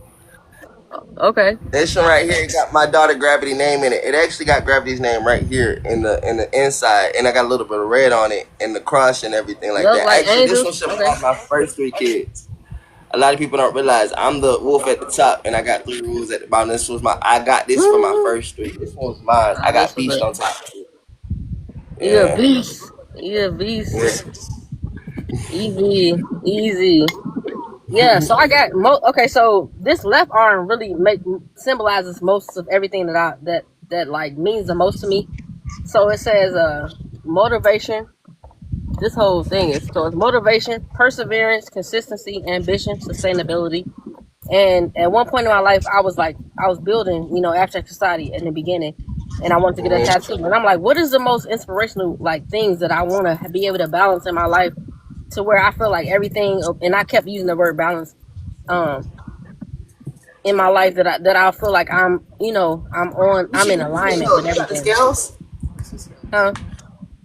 Okay. This one right here got my daughter Gravity name in it. It actually got Gravity's name right here in the inside, and I got a little bit of red on it and the cross and everything like Look that. like Actually, this angels. one Okay. symbolized my first 3 kids. A lot of people don't realize I'm the wolf at the top, and I got 3 rules at the bottom. I got this for my first 3. This one was mine. I This got was Beast it. on top. You a Yeah. beast. You a beast. Yeah. Easy. Easy. Yeah, so I got okay, so this left arm really symbolizes most of everything that like means the most to me. So it says motivation. This whole thing is so it's motivation, perseverance, consistency, ambition, sustainability. And at one point in my life I was building, abstract society in the beginning, and I wanted to get a tattoo. And I'm like, what is the most inspirational like things that I want to be able to balance in my life to where I feel like everything, and I kept using the word balance um in my life that I feel like I'm in alignment with You got the everything. scales? Huh?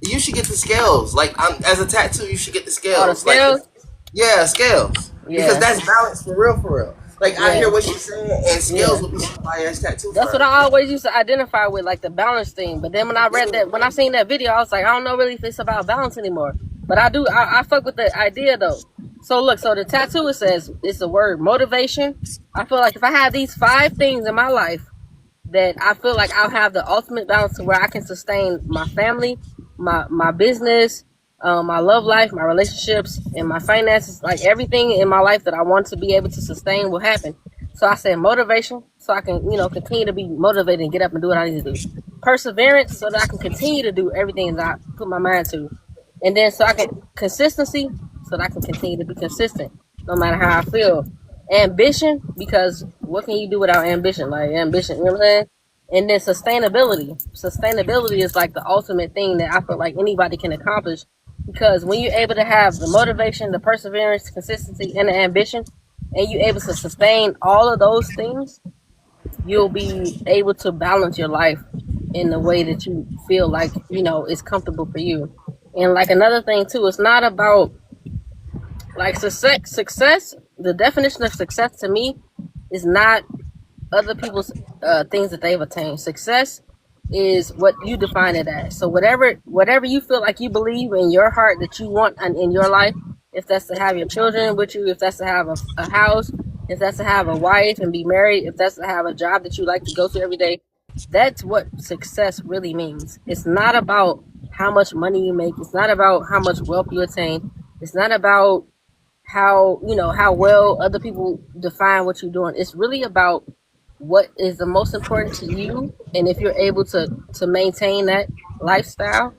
You should get the scales. Like as a tattoo, you should get the Oh, the scales. Like scales? yeah, scales. Because Yeah. that's balance for real, for real. Like I Yeah. hear what she's saying, and scales Yeah. would be some fire ass tattoo for That's what her. I always used to identify with, like the balance thing. But then when I seen that video, I was like, I don't know really if it's about balance anymore. But I fuck with the idea though. So look, so the tattoo, it says it's the word motivation. I feel like if I have these 5 things in my life, that I feel like I'll have the ultimate balance to where I can sustain my family, my business, my love life, my relationships, and my finances. Like everything in my life that I want to be able to sustain will happen. So I said motivation, so I can continue to be motivated and get up and do what I need to do. Perseverance, so that I can continue to do everything that I put my mind to, and then so I can consistency, so that I can continue to be consistent no matter how I feel. Ambition, because what can you do without ambition? Like ambition, you know what I'm saying? And then sustainability. Sustainability is like the ultimate thing that I feel like anybody can accomplish, because when you're able to have the motivation, the perseverance, consistency, and the ambition, and you're able to sustain all of those things, you'll be able to balance your life in the way that you feel like is comfortable for you. And like another thing too, it's not about like success. The definition of success to me is not other people's things that they've attained. Success is what you define it as. So whatever you feel like you believe in your heart that you want in your life, if that's to have your children with you, if that's to have a house, if that's to have a wife and be married, if that's to have a job that you like to go to every day, that's what success really means. It's not about how much money you make. It's not about how much wealth you attain. It's not about how well other people define what you're doing. It's really about what is the most important to you, and if you're able to maintain that lifestyle,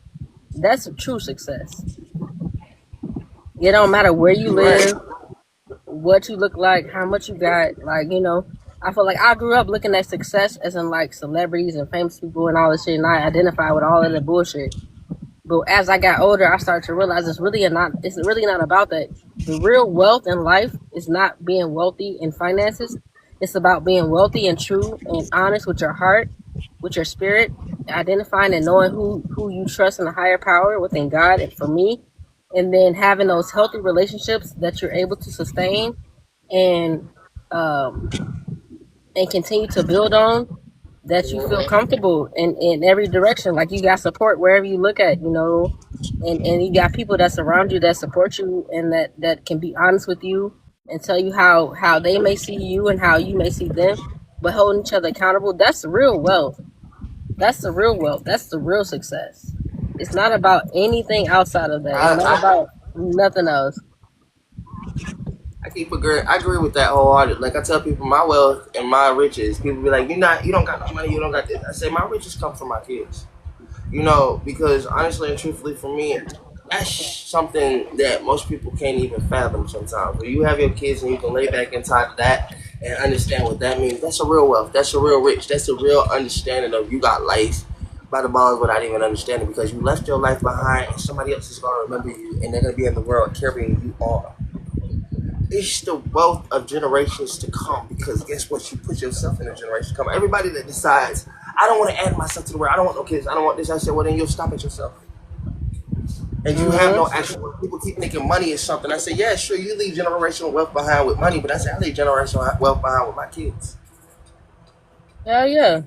that's a true success. It don't matter where you Right. live, what you look like, how much you got. Like, I feel like I grew up looking at success as in like celebrities and famous people and all this shit, and I identify with all of the bullshit. But as I got older, I started to realize it's really not about that. The real wealth in life is not being wealthy in finances. It's about being wealthy and true and honest with your heart, with your spirit, identifying and knowing who you trust in a higher power within God and for me, and then having those healthy relationships that you're able to sustain and um, and continue to build on, that you feel comfortable in every direction. Like you got support wherever you look at, and you got people that surround you that support you and that can be honest with you and tell you how they may see you and how you may see them, but holding each other accountable. That's the real wealth. That's the real wealth. That's the real success. It's not about anything outside of that. It's not I, about Nothing else. I agree with that wholeheartedly. Like I tell people, my wealth and my riches. People be like, you don't got no money, you don't got this. I say my riches come from my kids. Because honestly and truthfully for me, that's something that most people can't even fathom sometimes. When you have your kids and you can lay back inside of that and understand what that means, that's a real wealth. That's a real rich. That's a real understanding of you got life by the balls without even understanding because you left your life behind and somebody else is going to remember you and they're going to be in the world carrying you on. It's the wealth of generations to come because guess what? You put yourself in a generation to come. Everybody that decides, I don't want to add myself to the world. I don't want no kids. I don't want this. I said, well, then you'll stop at yourself. And you have no actual, people keep thinking money is something. I said, yeah, sure, you leave generational wealth behind with money, but I said, I leave generational wealth behind with my kids. Hell yeah.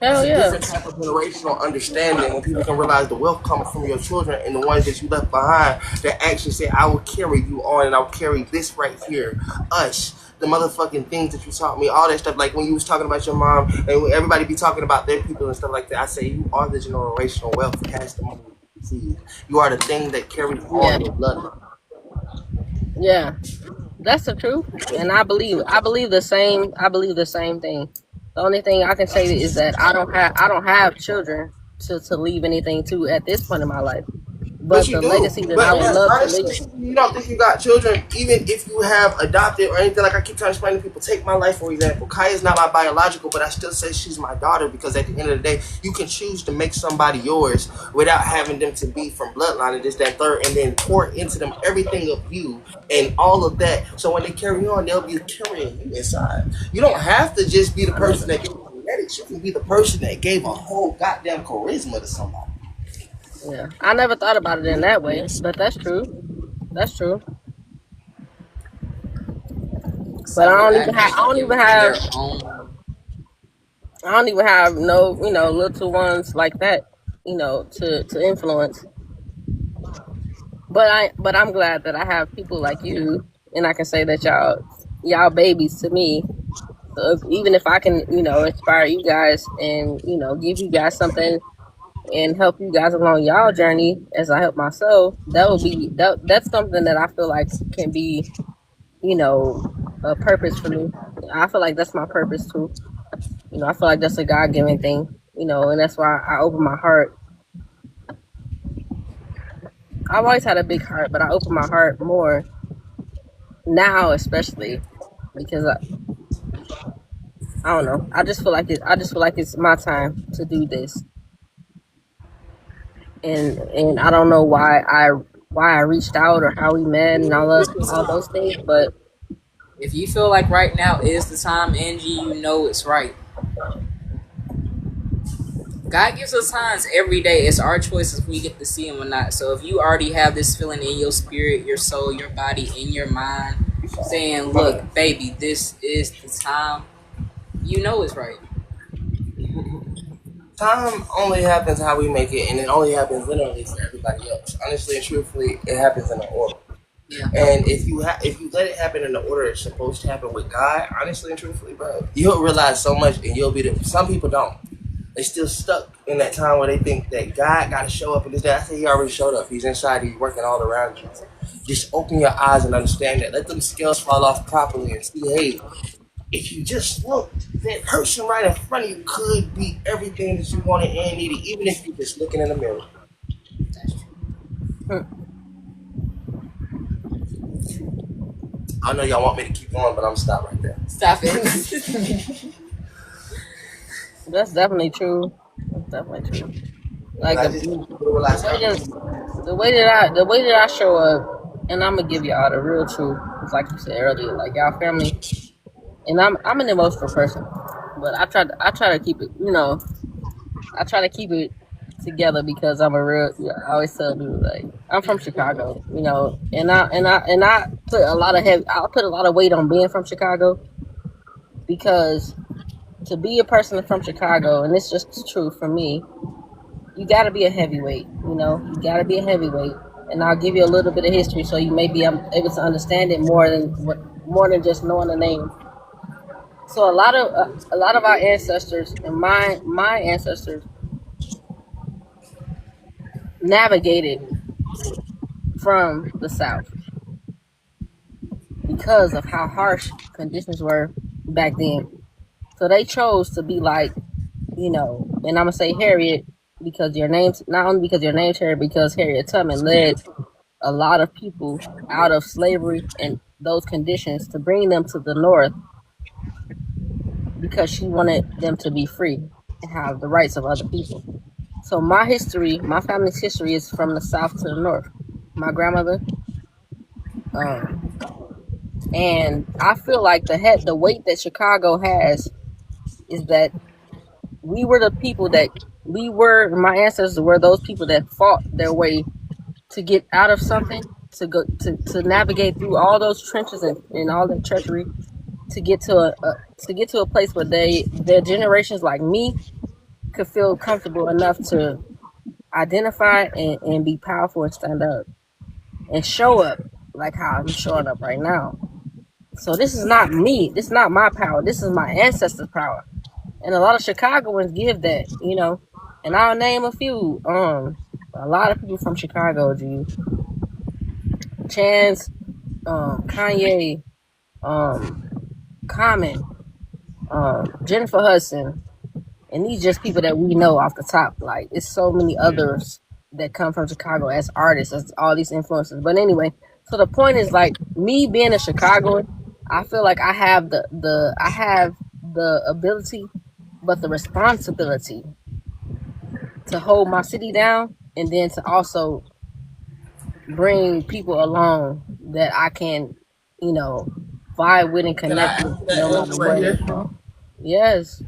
That's Hell a yeah. different type of generational understanding when people can realize the wealth comes from your children and the ones that you left behind that actually say, I will carry you on and I'll carry this right here. Us. The motherfucking things that you taught me, all that stuff. Like when you was talking about your mom and everybody be talking about their people and stuff like that, I say you are the generational wealth past the money you receive. You are the thing that carries on your bloodline. Yeah. That's the truth. And I believe the same thing. The only thing I can say is that I don't have children to leave anything to at this point in my life. But But you the do. legacy that I But would yeah, love to leave. honestly, you don't think you got children, even if you have adopted or anything. Like I keep trying to explain to people, take my life for example. Kaya's not my biological, but I still say she's my daughter because at the end of the day, you can choose to make somebody yours without having them to be from bloodline and this, that, third, and then pour into them everything of you and all of that. So when they carry on, they'll be carrying you inside. You don't have to just be the person that gave genetics. You can be the person that gave a whole goddamn charisma to somebody. Yeah. I never thought about it in that way, but that's true. That's true. But I don't even have no, little ones like that, to influence. But I'm glad that I have people like you, and I can say that y'all babies to me. So even if I can, inspire you guys and give you guys something and help you guys along y'all journey as I help myself, that's something that I feel like can be, a purpose for me. I feel like that's my purpose too. I feel like that's a God given thing, and that's why I open my heart. I've always had a big heart, but I open my heart more now, especially because I don't know. I just feel like it's my time to do this, and I don't know why I reached out or how we met and all those things, but If you feel like right now is the time, Angie, you know it's right. God gives us signs every day. It's our choice if we get to see them or not. So if you already have this feeling in your spirit, your soul, your body, in your mind, saying, look, baby, this is the time, you know it's right. Time only happens how we make it, and it only happens literally for everybody else. Honestly and truthfully, it happens in an order. Yeah. And if you let it happen in the order it's supposed to happen with God, honestly and truthfully, bro, you'll realize so much, and you'll be the. Some people don't. They still stuck in that time where they think that God got to show up and this, that. I say He already showed up. He's inside. He's working all around you. Just open your eyes and understand that. Let them scales fall off properly and see, hey, if you just look, that person right in front of you could be everything that you wanted and needed, even if you're just looking in the mirror. That's true. I know y'all want me to keep going, but I'm stop right there. Stop it. that's definitely true. That's definitely true. Like the way that I show up, and I'm gonna give y'all the real truth. It's like you said earlier, like y'all family, and I'm an emotional person, but I try to keep it, I try to keep it together because I'm a real. I always tell people like I'm from Chicago, and I put a lot of weight on being from Chicago because to be a person from Chicago, and it's just true for me, you got to be a heavyweight. You got to be a heavyweight, and I'll give you a little bit of history so you may be able to understand it more than just knowing the name. So a lot of our ancestors and my ancestors navigated from the South because of how harsh conditions were back then. So they chose to be like, and I'm gonna say Harriet because your name's not only because your name's Harriet, because Harriet Tubman led a lot of people out of slavery and those conditions to bring them to the North because she wanted them to be free and have the rights of other people. So my family's history is from the South to the North. My grandmother, and I feel like the weight that Chicago has is that my ancestors were those people that fought their way to get out of something, to navigate through all those trenches and all that treachery to get to a place where their generations like me could feel comfortable enough to identify and be powerful and stand up and show up like how I'm showing up right now. So this is not me. This is not my power. This is my ancestors' power. And a lot of Chicagoans give that, And I'll name a few. A lot of people from Chicago, Chance, Kanye, Common, Jennifer Hudson, and these just people that we know off the top. Like, it's so many others that come from Chicago as artists, as all these influences. But anyway, so the point is, like, me being a Chicagoan, I feel like I have the ability, but the responsibility to hold my city down, and then to also bring people along that I can, vibe with and connect with, no matter where they're from. Yes.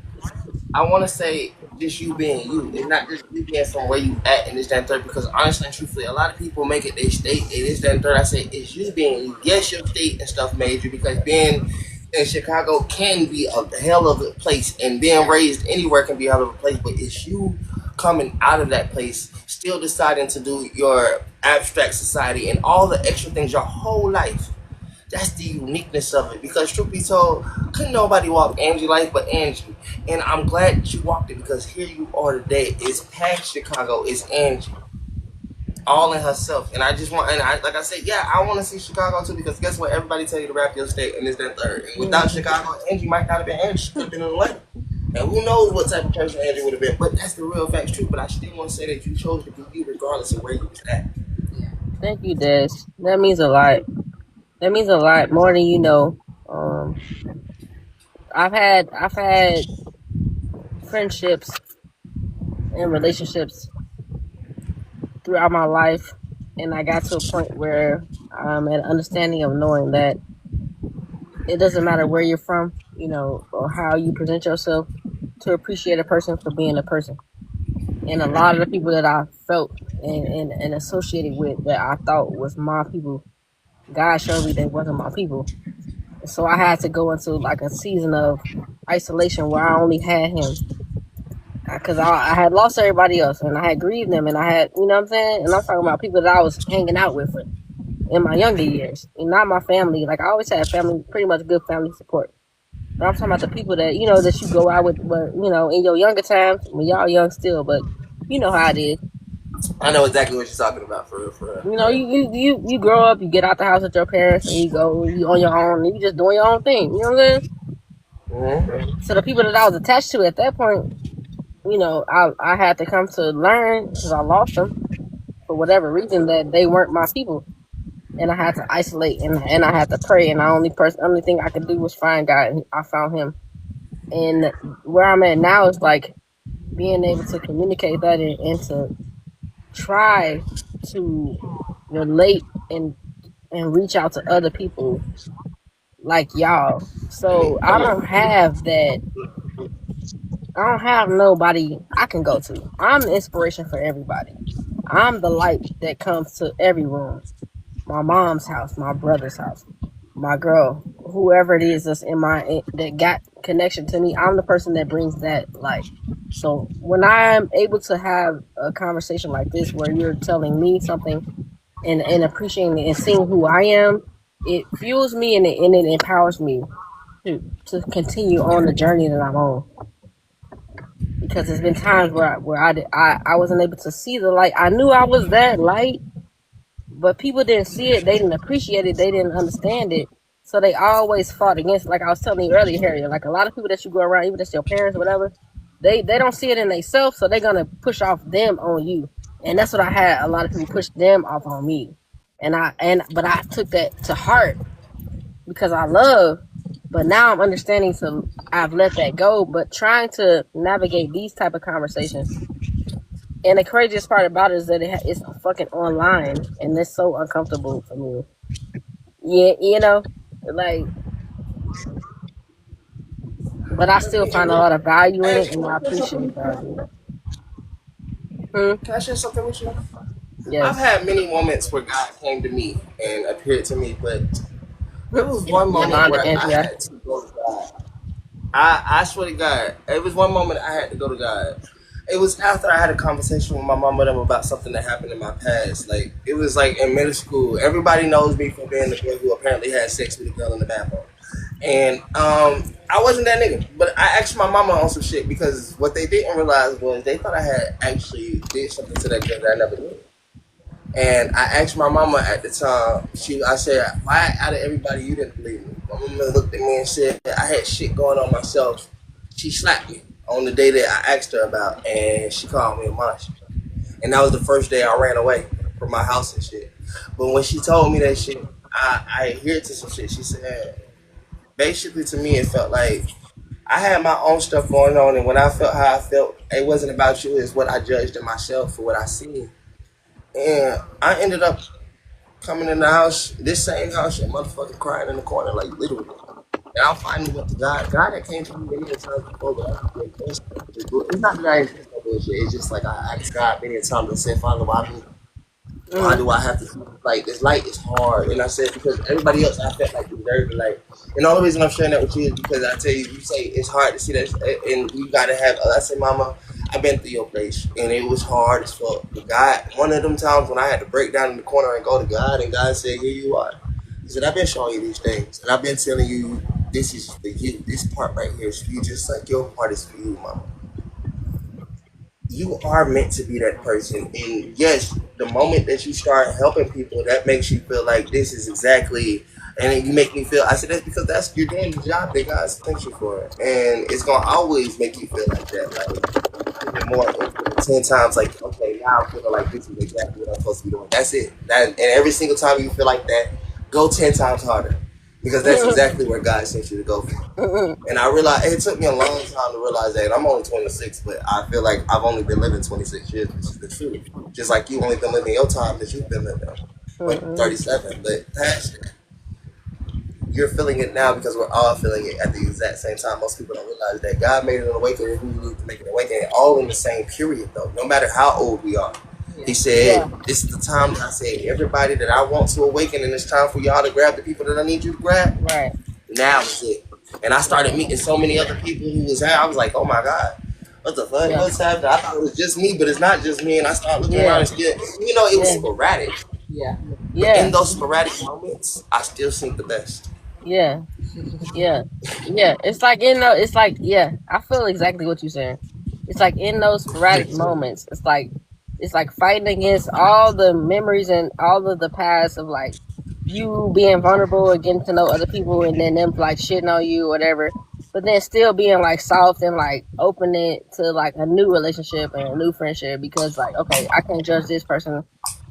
I want to say just you being you. It's not just you being from where you at and this, that, and third. Because honestly and truthfully, a lot of people make it their state and this, that, and third. I say it's you being you. Yes, your state and stuff made you, because being in Chicago can be a hell of a place, and being raised anywhere can be a hell of a place. But it's you coming out of that place, still deciding to do your abstract society and all the extra things your whole life. That's the uniqueness of it. Because truth be told, couldn't nobody walk Angie's life but Angie. And I'm glad that you walked it, because here you are today. It's past Chicago. It's Angie. All in herself. And I just want, like I said, yeah, I want to see Chicago too, because guess what? Everybody tell you to rap your state and this, that, third. And without Chicago, Angie might not have been Angie. She could have been in Atlanta. And who knows what type of person Angie would have been. But that's the real facts, true. But I still want to say that you chose to be you regardless of where you was at. Thank you, Des. That means a lot. That means a lot, more than you know. I've had friendships and relationships throughout my life, and I got to a point where I'm at an understanding of knowing that it doesn't matter where you're from, or how you present yourself, to appreciate a person for being a person. And a lot of the people that I felt and associated with that I thought was my people, God showed me they wasn't my people. So I had to go into like a season of isolation where I only had him, because I had lost everybody else, and I had grieved them, and I had, you know what I'm saying? And I'm talking about people that I was hanging out with in my younger years, and not my family. Like, I always had family, pretty much good family support. But I'm talking about the people that, that you go out with, but, in your younger times, when y'all young still, but you know how it is. I know exactly what you're talking about, for real. You grow up, you get out the house with your parents, and you on your own, and you just doing your own thing. You know what I'm saying? Mm-hmm. So the people that I was attached to at that point, I had to come to learn, because I lost them for whatever reason, that they weren't my people, and I had to isolate, and I had to pray, and the only thing I could do was find God, and I found Him. And where I'm at now is like being able to communicate that and to try to relate and reach out to other people like y'all. So I don't have nobody I can go to. I'm the inspiration for everybody. I'm the light that comes to every room. My mom's house, my brother's house, my girl, whoever it is that got connection to me. I'm the person that brings that light. So when I'm able to have a conversation like this, where you're telling me something and appreciating it and seeing who I am, it fuels me and it empowers me to continue on the journey that I'm on. Because there's been times where I wasn't able to see the light. I knew I was that light, but people didn't see it, they didn't appreciate it, they didn't understand it. So they always fought against, like I was telling you earlier, Harriet, like a lot of people that you go around, even that's your parents or whatever, they don't see it in themselves, so they're gonna push off them on you. And that's what I had a lot of people push them off on me. But I took that to heart because I love, but now I'm understanding, so I've let that go. But trying to navigate these type of conversations, and the craziest part about it is that it's fucking online, and it's so uncomfortable for me. Yeah, you know, like, but I still find a lot of value in it, and I appreciate value in it. Can I share something with you? Yes. I've had many moments where God came to me and appeared to me, but there was one moment where I had to go to God. I swear to God, it was one moment I had to go to God. It was after I had a conversation with my mom and them about something that happened in my past. Like, it was like in middle school. Everybody knows me for being the boy who apparently had sex with a girl in the bathroom. And I wasn't that nigga, but I asked my mama on some shit because what they didn't realize was they thought I had actually did something to that girl that I never did. And I asked my mama at the time, I said, why out of everybody you didn't believe me? My mama looked at me and said, I had shit going on myself. She slapped me on the day that I asked her about, and she called me a monster. And that was the first day I ran away from my house and shit. But when she told me that shit, I adhered to some shit. She said, basically to me, it felt like I had my own stuff going on, and when I felt how I felt, it wasn't about you, it's what I judged in myself for what I seen. And I ended up coming in the house, this same house, and motherfucking crying in the corner, like literally. And I finally went to God. God that came to me many times before, but I didn't do it. It's not that I ain't no bullshit. It's just like I asked God many times and said, Father, why me? Why do I have to, like, this light is hard? And I said, because everybody else I felt like deserved the light. And the only reason I'm sharing that with you is because I tell you, you say it's hard to see that, and you gotta have, I said, Mama, I've been through your place, and it was hard as fuck. But God, one of them times when I had to break down in the corner and go to God, and God said, here you are. He said, I've been showing you these things, and I've been telling you, this is for you. This part right here is for you, just like your part is for you, Mama. You are meant to be that person. And yes, the moment that you start helping people, that makes you feel like this is exactly, and then you make me feel, I said, that's because you're doing the job that God sent you for. And it's going to always make you feel like that. Like, more 10 times, like, okay, now I'm feeling like this is exactly what I'm supposed to be doing. That's it. And every single time you feel like that, go 10 times harder. Because that's exactly where God sent you to go for. And I realized, it took me a long time to realize that. I'm only 26, but I feel like I've only been living 26 years, which is the truth. Just like you only been living your time that you've been living. Like 37. But past it, you're feeling it now because we're all feeling it at the exact same time. Most people don't realize that God made it an awakening, who you need to make it an awakening, all in the same period, though, no matter how old we are. He said, this is the time that I said, everybody that I want to awaken, and it's time for y'all to grab the people that I need you to grab. Right. Now is it. And I started meeting so many other people who was there. I was like, oh my God, what the fuck? What's happening? I thought it was just me, but it's not just me. And I started looking around and still, it was sporadic. Yeah. But in those sporadic moments, I still think the best. Yeah. It's like, I feel exactly what you're saying. It's like in those sporadic moments, it's like fighting against all the memories and all of the past of like you being vulnerable and getting to know other people, and then them like shitting on you or whatever, but then still being like soft and like open it to like a new relationship and a new friendship, because like, okay, I can't judge this person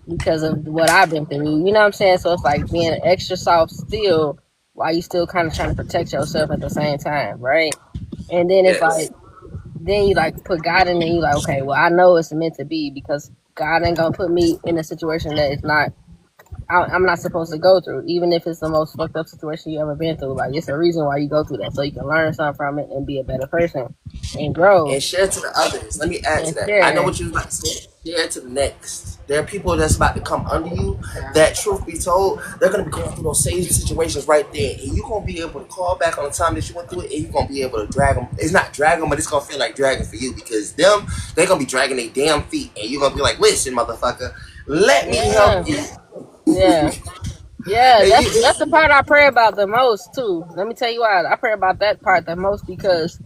because of what I've been through, you know what I'm saying? So it's like being extra soft still while you still kind of trying to protect yourself at the same time, right? And then it's like, then you like put God in there, you like, okay, well, I know it's meant to be, because God ain't gonna put me in a situation that is not, I'm not supposed to go through, even if it's the most fucked up situation you ever been through. Like, it's a reason why you go through that, so you can learn something from it and be a better person and grow and share to the others. Let me add to that. I know what you was about to say. Share to the next. There are people that's about to come under you that, truth be told, they're going to be going through those same situations right there, and you're going to be able to call back on the time that you went through it, and you're going to be able to drag them. It's not drag them, but it's going to feel like dragging for you, because they're going to be dragging their damn feet, and you're going to be like, listen, motherfucker, let me help you. That's the part I pray about the most too. Let me tell you why I pray about that part the most, because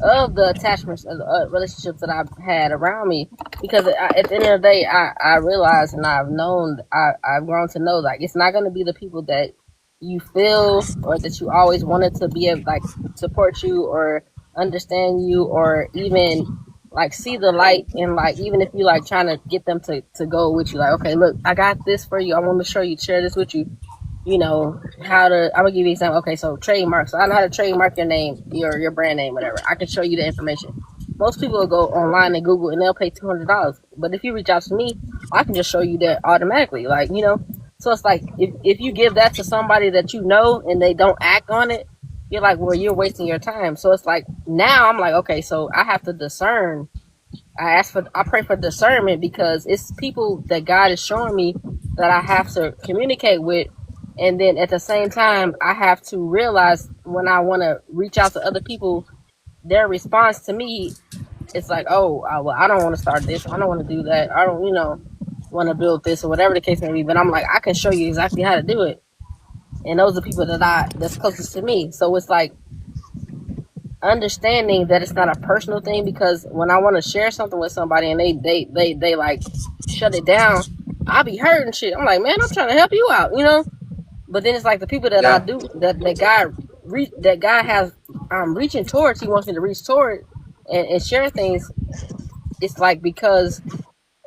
of the attachments of the relationships that I've had around me, because at the end of the day, I realize, and I've grown to know, like, it's not going to be the people that you feel or that you always wanted to be able, like, support you or understand you or even like see the light, and like even if you like trying to get them to go with you, like, okay, look, I got this for you, I want to show you, share this with you, you know, how to, I'm gonna give you an example. Okay, so trademarks. So I know how to trademark your name, your brand name, whatever. I can show you the information. Most people will go online and Google and they'll pay $200. But if you reach out to me, I can just show you that automatically. Like, you know, so it's like if you give that to somebody that you know and they don't act on it, you're like, well, you're wasting your time. So it's like now I'm like, okay, so I have to discern. I pray for discernment, because it's people that God is showing me that I have to communicate with. And then at the same time, I have to realize when I want to reach out to other people, their response to me, it's like, oh, well, I don't want to start this. I don't want to do that. I don't, want to build this or whatever the case may be. But I'm like, I can show you exactly how to do it. And those are people that's closest to me. So it's like understanding that it's not a personal thing, because when I want to share something with somebody and they like shut it down, I'll be hurt and shit. I'm like, man, I'm trying to help you out, But then it's like the people that I do that God has reaching towards, he wants me to reach toward and share things. It's like because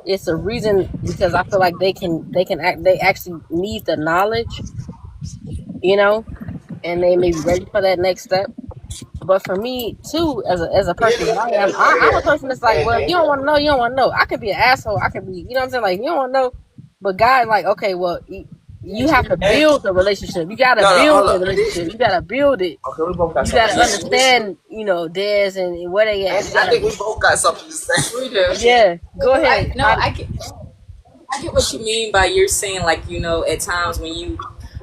it's a reason, because I feel like they actually need the knowledge, and they may be ready for that next step. But for me too, as a person that I am, I'm a person that's like, well, if you don't want to know, you don't want to know. I could be an asshole. I could be, you know what I'm saying? Like, you don't want to know. But God, like, okay, well, you have to build the relationship. You got to build the relationship. You got to build it. Okay, we both got You got to something. understand, Dez and where they at. I think we both got something to say. We do. Yeah, go ahead. I get what you mean by you're saying, like, at times when you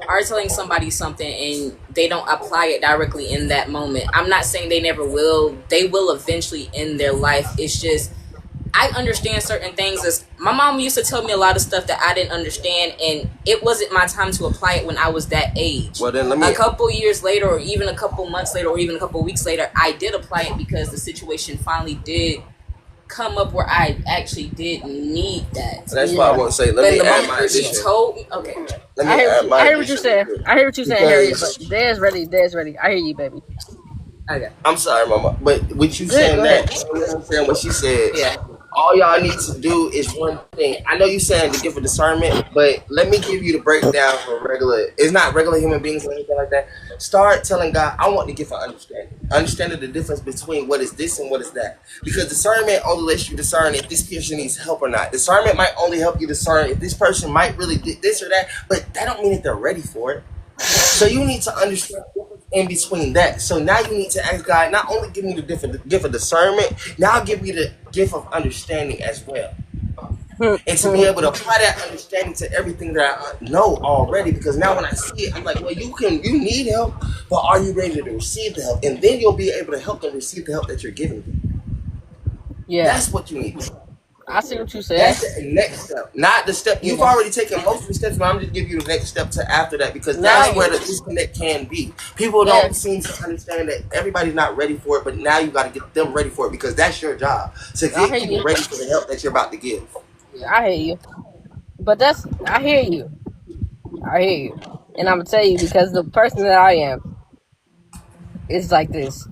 are telling somebody something and they don't apply it directly in that moment. I'm not saying they never will. They will eventually in their life. It's just, I understand certain things. As my mom used to tell me a lot of stuff that I didn't understand, and it wasn't my time to apply it when I was that age. Well, then a couple years later, or even a couple months later, or even a couple weeks later, I did apply it because the situation finally did come up where I actually did need that. That's why I want to say, let me add my addition. She told me, okay. Let me add my I hear what you're saying. I hear what you're saying, Harriet. But Dez ready. I hear you, baby. Okay. I'm sorry, Mama, but with you saying that, I'm saying what she said. Yeah. All y'all need to do is one thing. I know you saying the gift of discernment, but let me give you the breakdown for regular. It's not regular human beings or anything like that. Start telling God, I want the gift of understanding. Understanding the difference between what is this and what is that. Because discernment only lets you discern if this person needs help or not. Discernment might only help you discern if this person might really do this or that, but that don't mean that they're ready for it. So you need to understand in between that. So now you need to ask God, not only give me the gift of discernment, now give me the gift of understanding as well. And to be able to apply that understanding to everything that I know already. Because now when I see it, I'm like, well, you need help, but are you ready to receive the help? And then you'll be able to help them receive the help that you're giving them. Yeah. That's what you need. I see what you said. That's the next step, not the step. You've already taken most of the steps, but I'm just giving you the next step to after that, because that's where the disconnect can be. People don't seem to understand that everybody's not ready for it, but now you got to get them ready for it, because that's your job, to get people ready for the help that you're about to give. I hear you. But I hear you. And I'm going to tell you, because the person that I am is like this.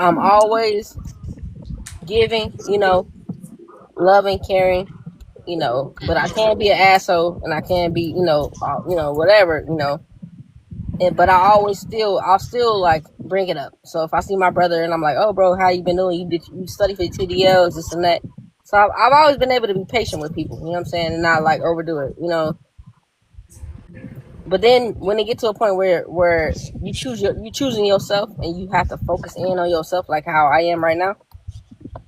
I'm always giving, loving, caring, but I can't be an asshole, and I can't be, whatever, but I'll still like bring it up. So if I see my brother and I'm like, oh bro, how you been doing? You study for your TDLs, this and that. So I've always been able to be patient with people, you know what I'm saying? And not like overdo it, But then when it gets to a point where you choosing yourself and you have to focus in on yourself, like how I am right now,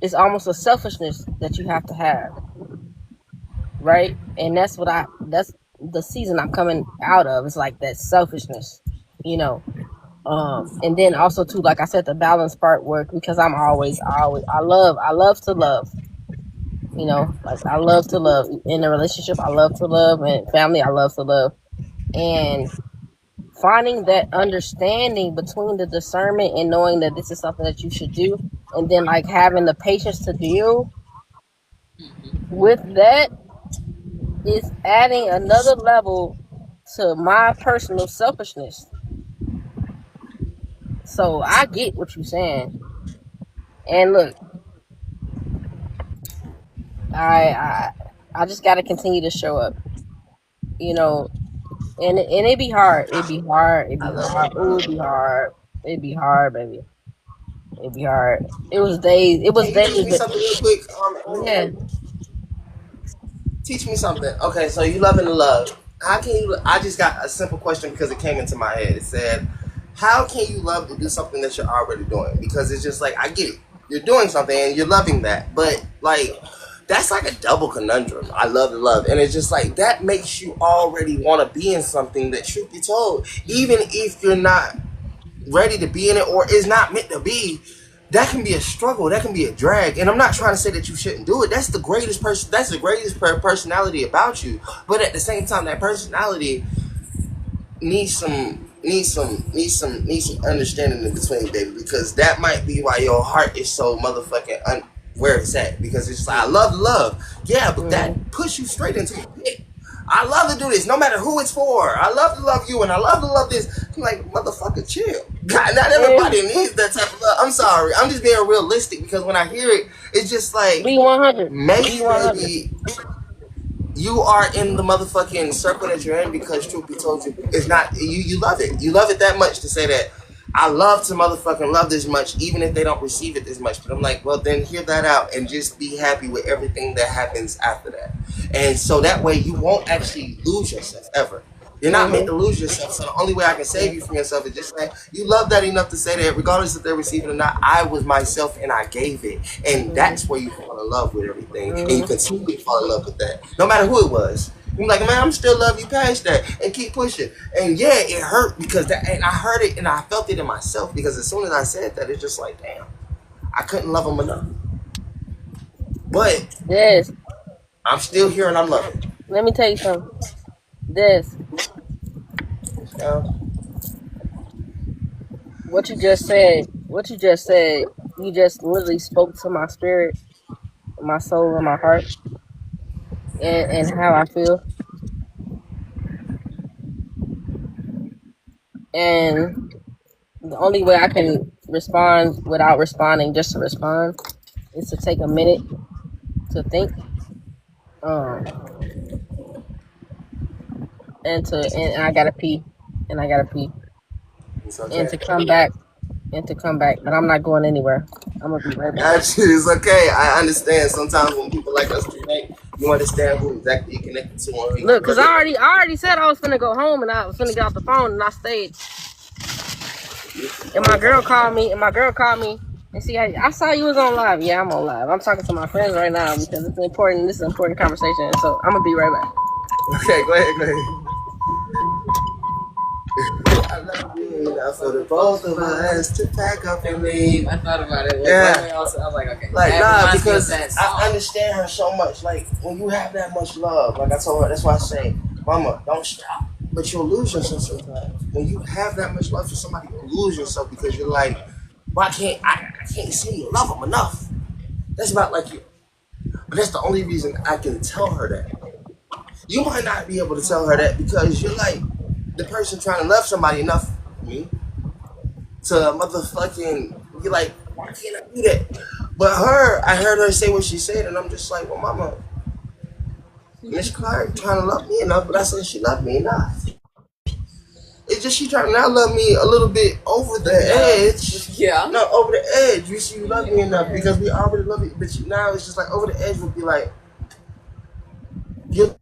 it's almost a selfishness that you have to have, right? And that's the season I'm coming out of. It's like that selfishness, and then also too, like I said, the balance part work, because I love to love, like I love to love in a relationship. I love to love, and family, I love to love. And finding that understanding between the discernment and knowing that this is something that you should do, and then like having the patience to deal with that is adding another level to my personal selfishness. So I get what you're saying. And look, I just gotta continue to show up. You know, and it'd be hard. It'd be hard. It'd be hard. Ooh, it'd be hard. It'd be hard, baby. It'd be hard. It was days. It was Can you teach days. me something real quick? Yeah. Teach me something. Okay, so you loving the love. How can you? I just got a simple question because it came into my head. It said, "How can you love to do something that you're already doing?" Because it's just like I get it. You're doing something and you're loving that, but like that's like a double conundrum. I love the love, and it's just like that makes you already want to be in something that, truth be told, even if you're not ready to be in it or is not meant to be, that can be a struggle. That can be a drag. And I'm not trying to say that you shouldn't do it. That's the greatest person. That's the greatest personality about you. But at the same time, that personality needs some understanding in between, baby. Because that might be why your heart is so motherfucking where it's at. Because it's like, I love love. Yeah, but that puts you straight into the pit. I love to do this, no matter who it's for. I love to love you, and I love to love this. I'm like, motherfucker, chill. God, not everybody needs that type of love. I'm sorry. I'm just being realistic because when I hear it, it's just like, B100. maybe you are in the motherfucking circle that you're in because, truth be told, it's not, you love it. You love it that much to say that I love to motherfucking love this much, even if they don't receive it this much. But I'm like, well, then hear that out and just be happy with everything that happens after that. And so that way you won't actually lose yourself ever. You're not meant to lose yourself. So the only way I can save you from yourself is just say, you love that enough to say that regardless if they're receiving it or not, I was myself and I gave it. And that's where you fall in love with everything. And you continue to fall in love with that. No matter who it was. You're like, man, I'm still love you past that and keep pushing. And yeah, it hurt because that, and I heard it and I felt it in myself because as soon as I said that, it's just like, damn, I couldn't love him enough. But Yes. I'm still here and I'm loving. Let me tell you something. This. What you just said. You just literally spoke to my spirit, my soul, and my heart, and how I feel. And the only way I can respond without responding, just to respond, is to take a minute to think, and I gotta pee, and to come back, but I'm not going anywhere. I'm gonna be right back. Actually, it's okay. I understand. Sometimes when people like us connect, you understand who exactly you're connected to. Look, cause I already said I was finna go home and I was finna get off the phone and I stayed. And my girl called me and see, I saw you was on live. Yeah, I'm on live. I'm talking to my friends right now because it's important. This is an important conversation. So I'm gonna be right back. Okay, go ahead. I love you enough for the both of us to pack up and leave. I thought about it. Yeah. I was like, okay. Like, nah, because I understand her so much. Like, when you have that much love, like I told her, that's why I say, mama, don't stop. But you'll lose yourself sometimes. When you have that much love for somebody, you lose yourself because you're like, why can't I can't say you love them enough. That's about like you. But that's the only reason I can tell her that. You might not be able to tell her that because you're like the person trying to love somebody enough for me to motherfucking, you're like, why can't I do that? But her, I heard her say what she said, and I'm just like, well, mama, Miss Clark trying to love me enough, but I said she loved me enough. It's just she trying to now love me a little bit over the edge. Yeah. No, over the edge. You see, you love me enough because we already love it. But now it's just like over the edge would be like, you're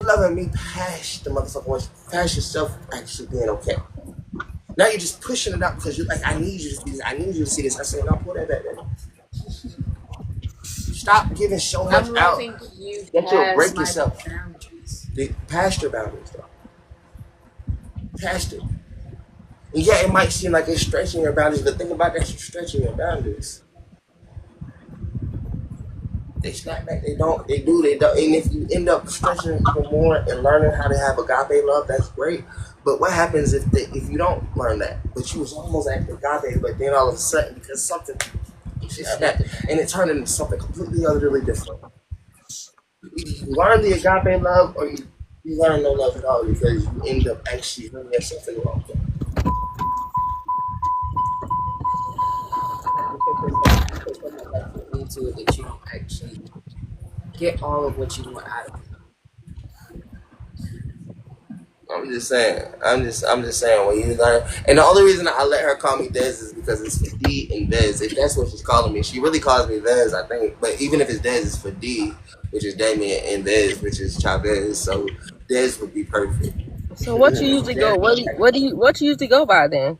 loving me past the motherfucker once, past yourself actually being okay. Now you're just pushing it out because you're like, I need you to see this. I need you to see this. I said, no, pull that back there. Stop giving so much out that you'll break yourself. Past your boundaries, though. Past it. And yeah, it might seem like it's stretching your boundaries, but think about that, you're stretching your boundaries. They snap back, they don't. And if you end up stretching even more and learning how to have agape love, that's great. But what happens if you don't learn that? But you was almost at the agape, but then all of a sudden, because something and it turned into something completely utterly different. You learn the agape love, or you learn no love at all because you end up actually hurting yourself in the wrong way. You put so much effort into it that you don't actually get all of what you want out of it. I'm just saying. I'm just saying when you learn. And the only reason I let her call me Dez is because it's for D and Dez. If that's what she's calling me, she really calls me Dez, I think. But even if it's Dez, it's for D, which is Damien, and Dez, which is Chavez. So Dez would be perfect. So what you usually go? What you usually go by then?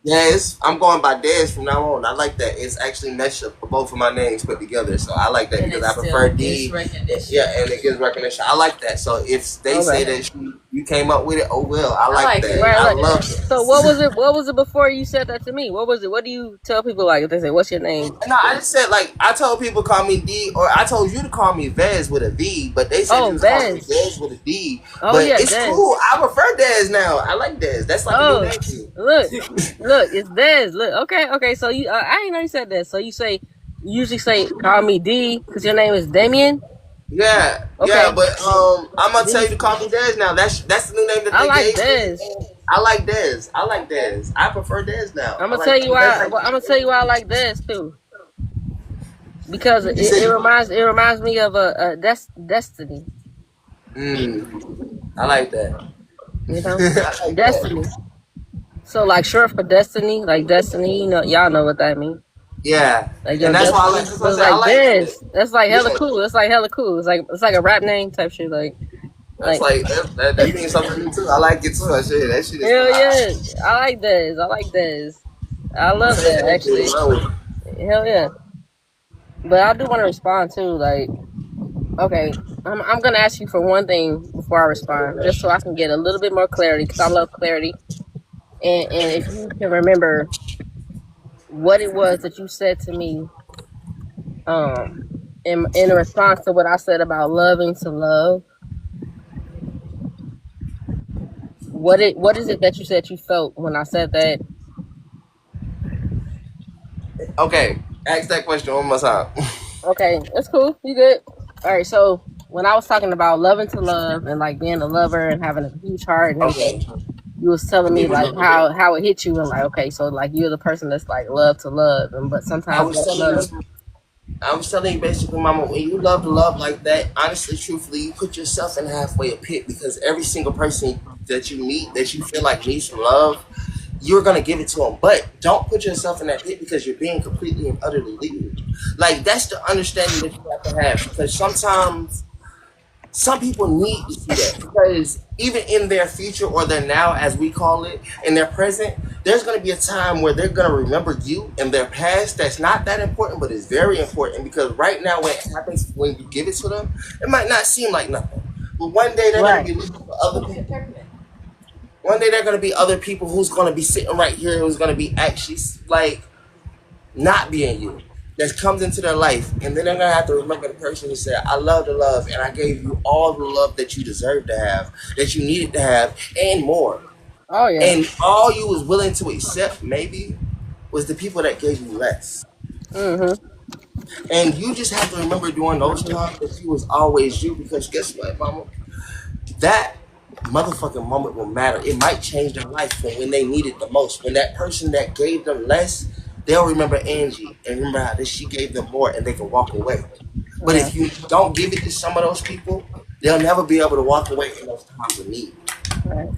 Yes, I'm going by Dez from now on. I like that. It's actually meshed up for both of my names put together. So I like that And because it I prefer still D. gives recognition. Yeah, and it gives recognition. I like that. So if they say that you came up with it, oh well. I like that. Right, I like, love it. so what was it? What was it before you said that to me? What was it? What do you tell people like if they say, "What's your name?" No, I just said like I told people call me D, or I told you to call me Vez with a V, but they said you was calling me Vez with a D. Oh but yeah, it's Dez. cool. I prefer Dez now. I like Dez. That's like a new name to me. Look, it's Dez. Look, okay. So you, I didn't know you said that. So you usually say, call me D because your name is Damien. Yeah, Okay. yeah, but I'm gonna tell you to call me Dez now. That's the new name that they like gave Dez. me. I like Dez. I like Dez. I prefer Dez now. I'm gonna tell you why. I'm gonna tell you why I like Dez too. Because it reminds me of a Destiny. I like that. You know, I like Destiny. that. So like short for Destiny, like Destiny. You know, y'all know what that means. Yeah, Like, and that's why I like. It's like Dez. That's like hella cool. It's like hella cool. It's like a rap name type shit. Like that's like that means something to me too. I like it too. That shit is hell yeah. I like Dez. I love that actually. Hell yeah. But I do want to respond too. Like, okay, I'm gonna ask you for one thing before I respond, just so I can get a little bit more clarity, because I love clarity. And if you can remember what it was that you said to me, in response to what I said about loving to love, what is it that you said you felt when I said that? Okay, ask that question one more time. Okay, that's cool. You good? All right. So when I was talking about loving to love and like being a lover and having a huge heart and everything, you was telling me like how it hit you and like, okay, so like you're the person that's like love to love, and but sometimes I was telling you basically, Mama, when you love to love like that, honestly, truthfully, you put yourself in halfway a pit, because every single person that you meet that you feel like needs some love, you're gonna give it to them. But don't put yourself in that pit because you're being completely and utterly legal. Like, that's the understanding that you have to have, because sometimes some people need to see that, because even in their future, or their now as we call it, in their present, there's going to be a time where they're going to remember you in their past. That's not that important, but it's very important, because right now when it happens, when you give it to them, it might not seem like nothing, but one day they're going to be looking for other people. One day they're going to be other people who's going to be sitting right here, who's going to be actually like not being you, that comes into their life, and then they're gonna have to remember the person who said, I love the love, and I gave you all the love that you deserved to have, that you needed to have, and more. Oh yeah. And all you was willing to accept maybe was the people that gave you less. And you just have to remember during those times that you was always you, because guess what, Mama? That motherfucking moment will matter. It might change their life from when they need it the most. When that person that gave them less, they'll remember Angie and remember how she gave them more, and they can walk away. But if you don't give it to some of those people, they'll never be able to walk away in those times of need. Right.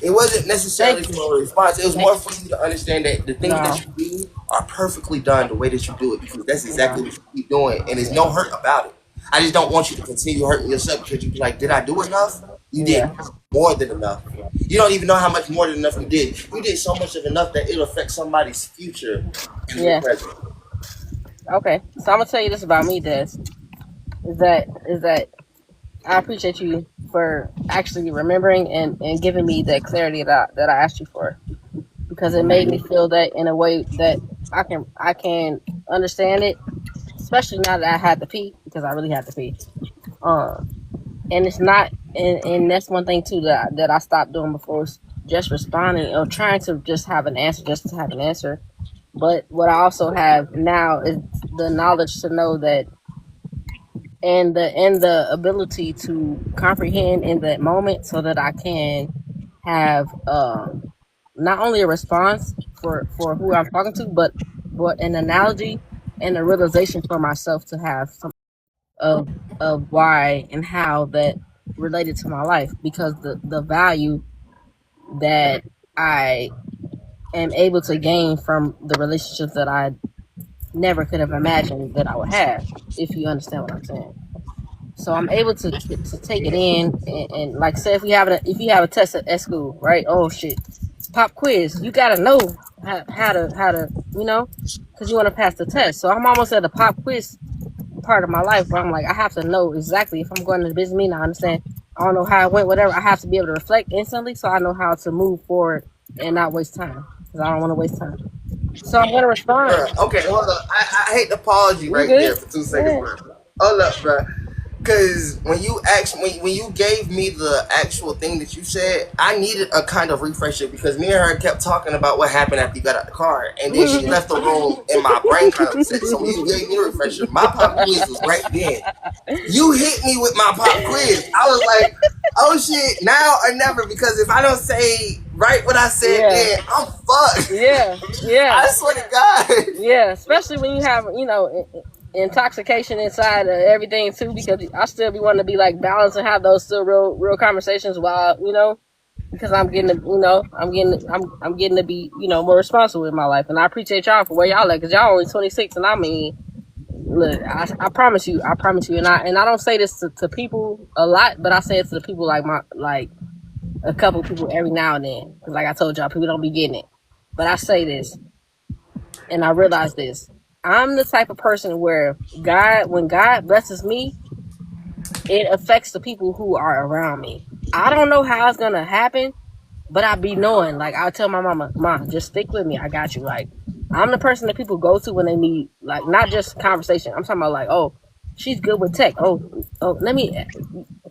It wasn't necessarily for a response. It was more for you to understand that the things that you do are perfectly done the way that you do it, because that's exactly what you keep doing, and there's no hurt about it. I just don't want you to continue hurting yourself, because you be like, did I do enough? You did more than enough. You don't even know how much more than enough you did. You did so much of enough that it'll affect somebody's future in the present. Okay, so I'm gonna tell you this about me, Des. Is that I appreciate you for actually remembering and giving me that clarity that I asked you for, because it made me feel that in a way that I can understand it, especially now that I had to pee, because I really had to pee. And it's not and that's one thing too that I stopped doing before, was just responding or trying to just have an answer just to have an answer. But what I also have now is the knowledge to know that, and the ability to comprehend in that moment, so that I can have not only a response for who I'm talking to, but an analogy and a realization for myself to have some of why and how that related to my life, because the value that I am able to gain from the relationships that I never could have imagined that I would have, if you understand what I'm saying. So I'm able to take it in, and like say if you have a test at school, right? Oh shit, pop quiz. You gotta know how to because you want to pass the test. So I'm almost at the pop quiz part of my life where I'm like, I have to know exactly if I'm going to the business meeting. I understand. I don't know how it went, whatever. I have to be able to reflect instantly, so I know how to move forward and not waste time, because I don't want to waste time. So I'm gonna respond. Bruh, okay, hold up. I hate to pause you right good? there for 2 seconds, bro. Hold up, bro. Because when you gave me the actual thing that you said, I needed a kind of refresher, because me and her kept talking about what happened after you got out the car, and then she left the room and my brain kind of upset. So when you gave me the refresher, my pop quiz was right then. You hit me with my pop quiz. I was like, oh shit, now or never, because if I don't say right what I said, then I'm fucked. Yeah. I swear to God. Yeah, especially when you have, intoxication inside of everything too, because I still be wanting to be like balanced and have those still real conversations while, because I'm getting to, I'm getting to be, more responsible in my life. And I appreciate y'all for where y'all at, because y'all only 26, and I mean, look, I promise you, and I don't say this to people a lot, but I say it to the people like a couple people every now and then, because like I told y'all, people don't be getting it. But I say this, and I realize this. I'm the type of person where when God blesses me, it affects the people who are around me. I don't know how it's gonna happen, but I be knowing. Like, I'll tell my mama, Mom, just stick with me. I got you. Like, I'm the person that people go to when they need, like, not just conversation. I'm talking about like, oh, she's good with tech. Oh,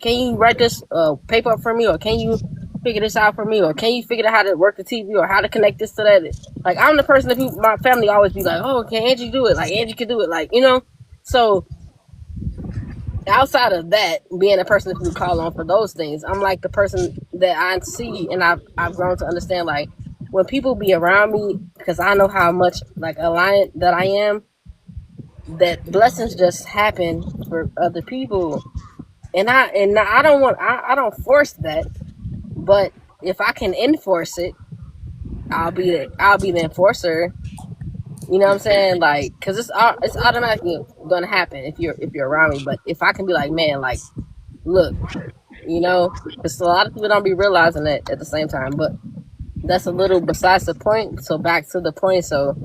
can you write this paper up for me, or can you figure this out for me, or can you figure out how to work the TV, or how to connect this to that? Like, I'm the person that my family always be like, oh, can Angie do it? Like, Angie can do it. Like, So outside of that, being a person that people call on for those things, I'm like the person that I see, and I've grown to understand, like, when people be around me, because I know how much like aligned that I am, that blessings just happen for other people. And I don't force that, but if I can enforce it, I'll be the enforcer. You know what I'm saying? Like, cause it's automatically gonna happen if you're around me. But if I can be like, man, like, look, cause a lot of people don't be realizing that at the same time. But that's a little besides the point. So back to the point. So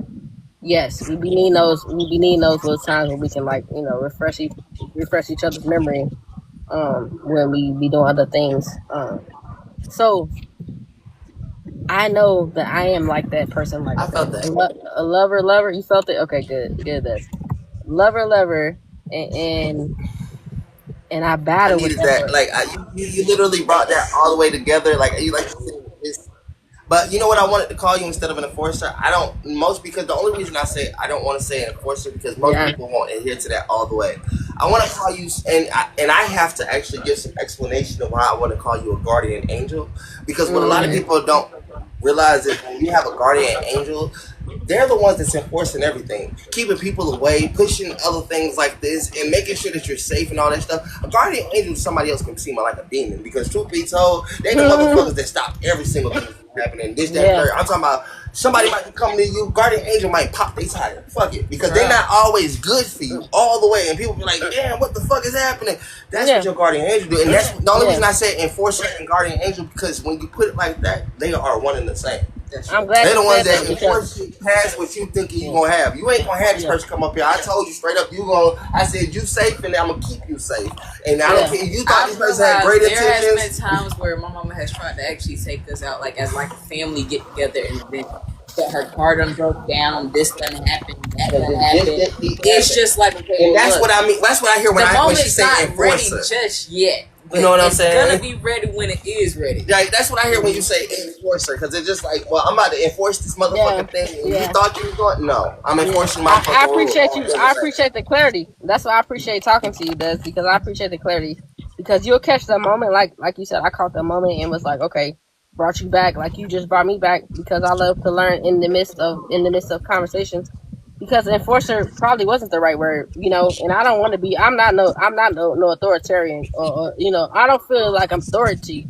yes, we be needing those little times where we can, like, refresh each other's memory when we be doing other things. So I know that I am like that person. Like, I felt that. A lover. You felt it? Okay, good. That's lover, and I battle I with needed that. Like, you literally brought that all the way together. Like, you like to say this. But you know what? I wanted to call you instead of an enforcer. Because the only reason I say I don't want to say an enforcer, because most people won't adhere to that all the way. I want to call you, and I have to actually give some explanation of why I want to call you a guardian angel. Because what a lot of people don't realize is when you have a guardian angel, they're the ones that's enforcing everything, keeping people away, pushing other things like this, and making sure that you're safe and all that stuff. A guardian angel, somebody else can seem like a demon, because truth be told, they the motherfuckers that stop every single thing from happening. This, that, third. I'm talking about somebody might be coming to you, guardian angel might pop their tire. Fuck it, because they're not always good for you all the way, and people be like, damn, what the fuck is happening? That's what your guardian angel do, and that's the only reason I say enforcer and guardian angel, because when you put it like that, they are one and the same. I'm glad they're the ones that enforce you past what you thinking you gonna have. You ain't gonna have this person come up here. I told you straight up, I said you safe, and I'm gonna keep you safe. And I don't care if you thought this person had great intentions. There has been times where my mama has tried to actually take us out, like as like a family get together, and then her car done broke down, this done happened, that done happened. It's just like, okay, and that's what I mean. That's what I hear when she say enforcer. Ready just yet. You know what I'm It's saying? gonna be ready when it is ready. Like, that's what I hear when you say enforcer, because it's just like, well, I'm about to enforce this motherfucking thing. And you thought you was going? No, I'm enforcing my fucking I appreciate rule. you. I appreciate the clarity. That's why I appreciate talking to you, Des, because I appreciate the clarity. Because you'll catch that moment, like you said, I caught that moment and was like, okay, brought you back, like you just brought me back, because I love to learn in the midst of conversations. Because enforcer probably wasn't the right word, you know, and I don't want to be. I'm not no authoritarian, or you know, I don't feel like I'm authority,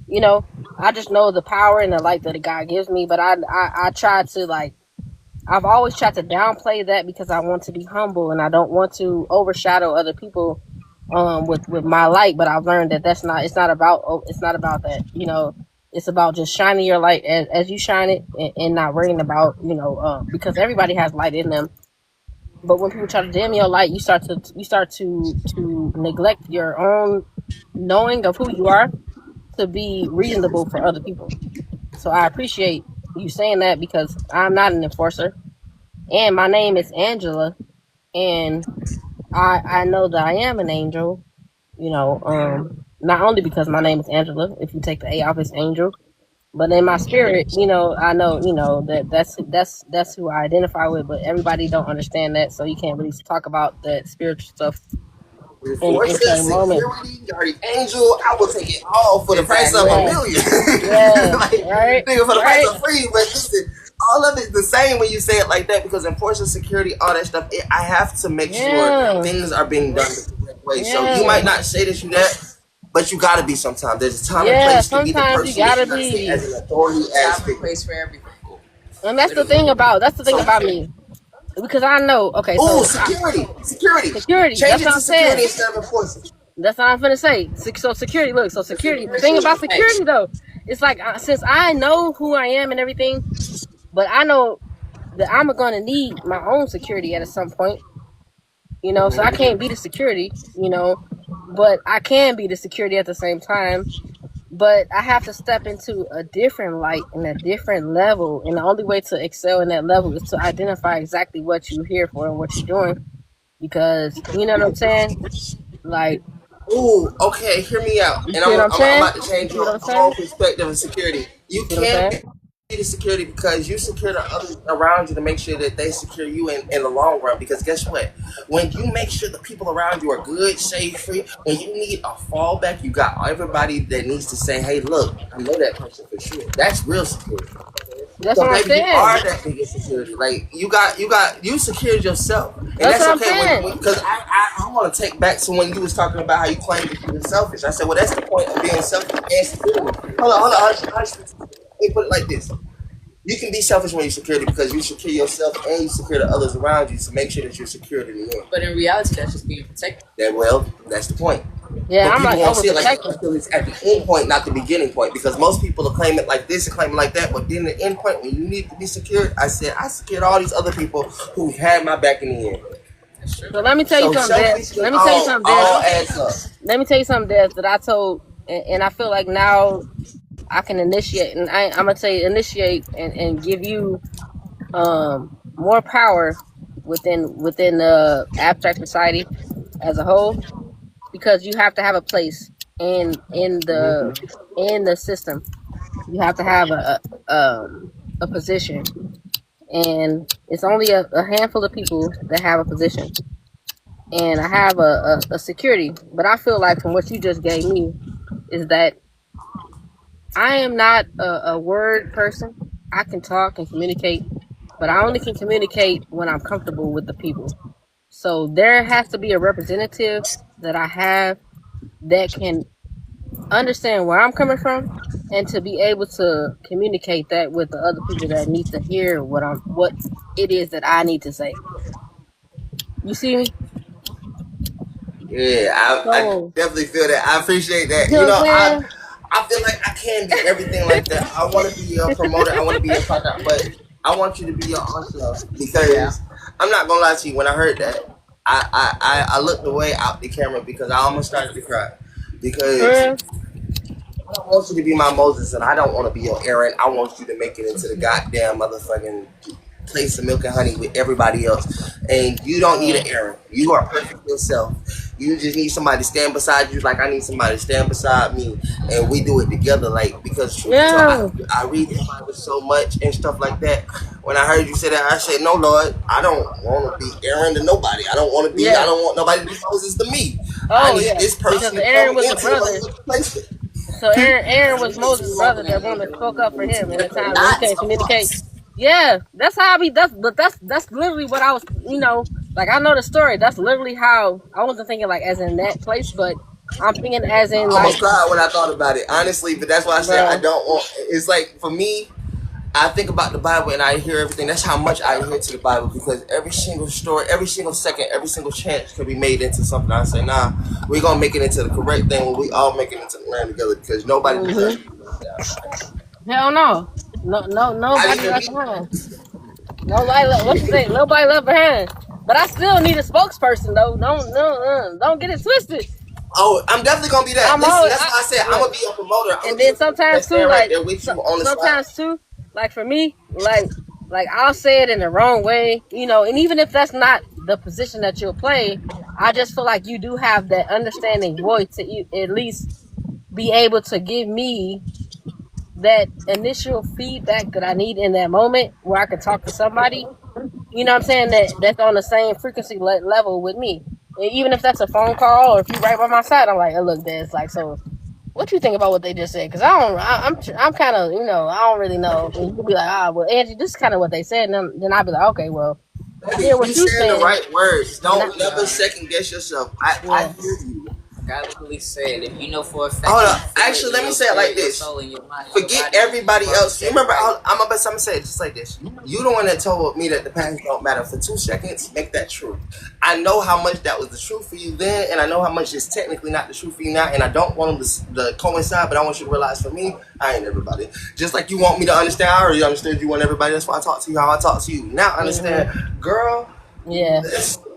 you know. I just know the power and the light that God gives me, but I try to, like, I've always tried to downplay that because I want to be humble and I don't want to overshadow other people with my light. But I've learned that it's not about that, you know. It's about just shining your light as you shine it, and not worrying about, you know, because everybody has light in them. But when people try to dim your light, you start to neglect your own knowing of who you are to be reasonable for other people. So I appreciate you saying that, because I'm not an enforcer. And my name is Angela, and I know that I am an angel, you know, not only because my name is Angela, if you take the A off, it's angel, but in my spirit, you know, I know, you know, that's who I identify with, but everybody don't understand that, so you can't really talk about that spiritual stuff in Forces, certain moments. security, guardian angel. I will take it all for the price of Yeah. $1 million. Yeah, Like, right, nigga, for the price right. of free. But listen, all of it's the same when you say it like that, because enforcing security, all that stuff, I have to make Yeah. sure things are being done the correct way. So Yeah. you might not say that you that, but you gotta be sometimes. There's a time and Yeah, place to be the sometimes person you gotta that you be. say as an authority, as Time and place for everything. And that's the thing about me. Because I know, okay, Oh, so security. security. Change That's it what to I'm security saying. instead of enforcing. That's what I'm finna say. So security, look, so security. The thing about security though, it's like, since I know who I am and everything, but I know that I'm gonna need my own security at some point, you know. So I can't be the security, you know, but I can be the security at the same time. But I have to step into a different light and a different level, and the only way to excel in that level is to identify exactly what you're here for and what you're doing. Because, you know what I'm saying? Like, Ooh, okay, hear me out. you And see what I'm I'm saying? about to change You see what your I'm whole saying? perspective of security. You You see what I'm can't saying? be the security because you secure the others around you to make sure that they secure you in the long run. Because guess what? When you make sure the people around you are good, safe, free, when you need a fallback, you got everybody that needs to say, hey, look, I know that person for sure. That's real security. That's So what I'm baby, you saying. are that biggest security. Like you secured yourself, and That's that's what I'm okay. saying. Because I want to take back to when you was talking about how you claimed that you were selfish. I said, well, that's the point of being selfish and security. Hold on, hush. Let me put it like this: you can be selfish when you're security because you secure yourself and you secure the others around you to make sure that you're secured in the end. But in reality, that's just being protected. That's the point. Yeah, But I'm people like won't see it like that overprotective. until it's at the end point, not the beginning point. Because most people will claim it like this and claim it like that. But then the end point, when you need to be secured, I said I secured all these other people who've had my back in the end. So let me tell you So something, Des. selfishly, Let me tell you something, all Des. adds up. Let me tell you something, Des, that I told, and I feel like now I can initiate, and I'm gonna tell you, initiate and give you more power within the abstract society as a whole, because you have to have a place in the system. You have to have a position, and it's only a handful of people that have a position. And I have a security, but I feel like from what you just gave me is that I am not a word person. I can talk and communicate, but I only can communicate when I'm comfortable with the people. So there has to be a representative that I have that can understand where I'm coming from and to be able to communicate that with the other people that need to hear what it is that I need to say. You see me? Yeah, I So, definitely feel that. I appreciate you that. know You what know, I'm saying? I feel like I can be everything like that. I want to be your promoter. I want to be your partner, but I want you to be your own self because I'm not gonna lie to you. When I heard that, I looked away out the camera because I almost started to cry because Uh, I don't want you to be my Moses and I don't want to be your Aaron. I want you to make it into the goddamn motherfucking place of milk and honey with everybody else. And you don't need an Aaron. You are perfect yourself. You just need somebody to stand beside you. Like I need somebody to stand beside me, and we do it together. Like because truth be told, I read the Bible so much and stuff like that. When I heard you say that, I said, "No, Lord, I don't want to be Aaron to nobody. I don't want to be. Yeah. I don't want nobody to be Moses to me. Oh, I need yeah. this person Because to Aaron come was the into brother. the place." So Aaron was Moses' brother that wanted to spoke up for him in a time when he couldn't communicate. Yeah, that's how I be. That's literally what I was. You know, like I know the story. That's literally how I wasn't thinking like as in that place, but I'm thinking as in I like. almost cried when I thought about it, honestly. But that's why I said I don't want. It's like for me, I think about the Bible and I hear everything. That's how much I adhere to the Bible because every single story, every single second, every single chance can be made into something. I say, nah, we're gonna make it into the correct thing when we all make it into the land together because nobody. Hell no, nobody left behind. Nobody, what you say? Nobody left behind. But I still need a spokesperson though. Don't get it twisted. Oh, I'm definitely gonna be that. Listen, that's why I said I'm gonna be a promoter. And then sometimes too, like sometimes too, like for me, like I'll say it in the wrong way, you know. And even if that's not the position that you'll play, I just feel like you do have that understanding voice to at least be able to give me that initial feedback that I need in that moment where I can talk to somebody, you know what I'm saying, that's on the same frequency level with me. And even if that's a phone call or if you're right by my side, I'm like, oh, look, Dad, it's like, so what you think about what they just said? Because I'm kind of, you know, I don't really know. And you'll be like, well, Angie, this is kind of what they said. And then I'll be like, okay, well, I hear what you saying. The right words. Don't never second guess yourself. I hear you. God literally said, if you know for a fact. Hold on. Actually, let me say it like this. Forget everybody else. You remember, I'm going to say it just like this. You the one that told me that the past don't matter. For 2 seconds, make that true. I know how much that was the truth for you then, and I know how much it's technically not the truth for you now, and I don't want them to coincide, but I want you to realize for me, I ain't everybody. Just like you want me to understand, I already understood you want everybody. That's why I talk to you how I talk to you. Now understand, girl. Yeah.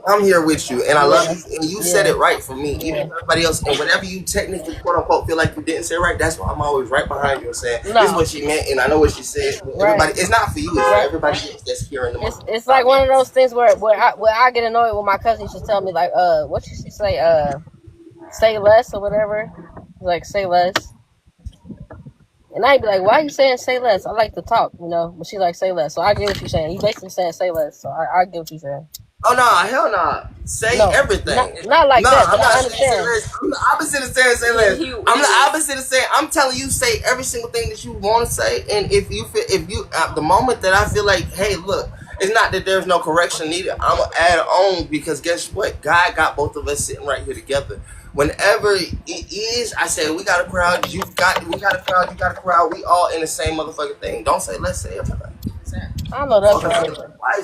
I'm here with you, and I love you. And you said it right for me, even everybody else. And whatever you technically, quote unquote, feel like you didn't say right, that's why I'm always right behind you and saying, this is what she meant, and I know what she said. Everybody, it's not for you, it's for everybody else that's hearing the moment. It's like one of those things where I get annoyed when my cousin used to tell me, like, what she say, say less or whatever. Like, say less. And I'd be like, why are you saying say less? I like to talk, you know, but she like, say less. So I get what you're saying. You basically saying say less, so I get what you're saying. Oh no, hell no! Say everything. Not like that. I'm not I understand. I'm the opposite of saying say less. I'm the opposite of saying. I'm telling you, say every single thing that you want to say. And if you at the moment that I feel like, hey, look, it's not that there's no correction needed. I'm gonna add on because guess what? God got both of us sitting right here together. Whenever it is, I say we got a crowd. We got a crowd. You got a crowd. We all in the same motherfucking thing. Don't say let's say everything. I know that's right.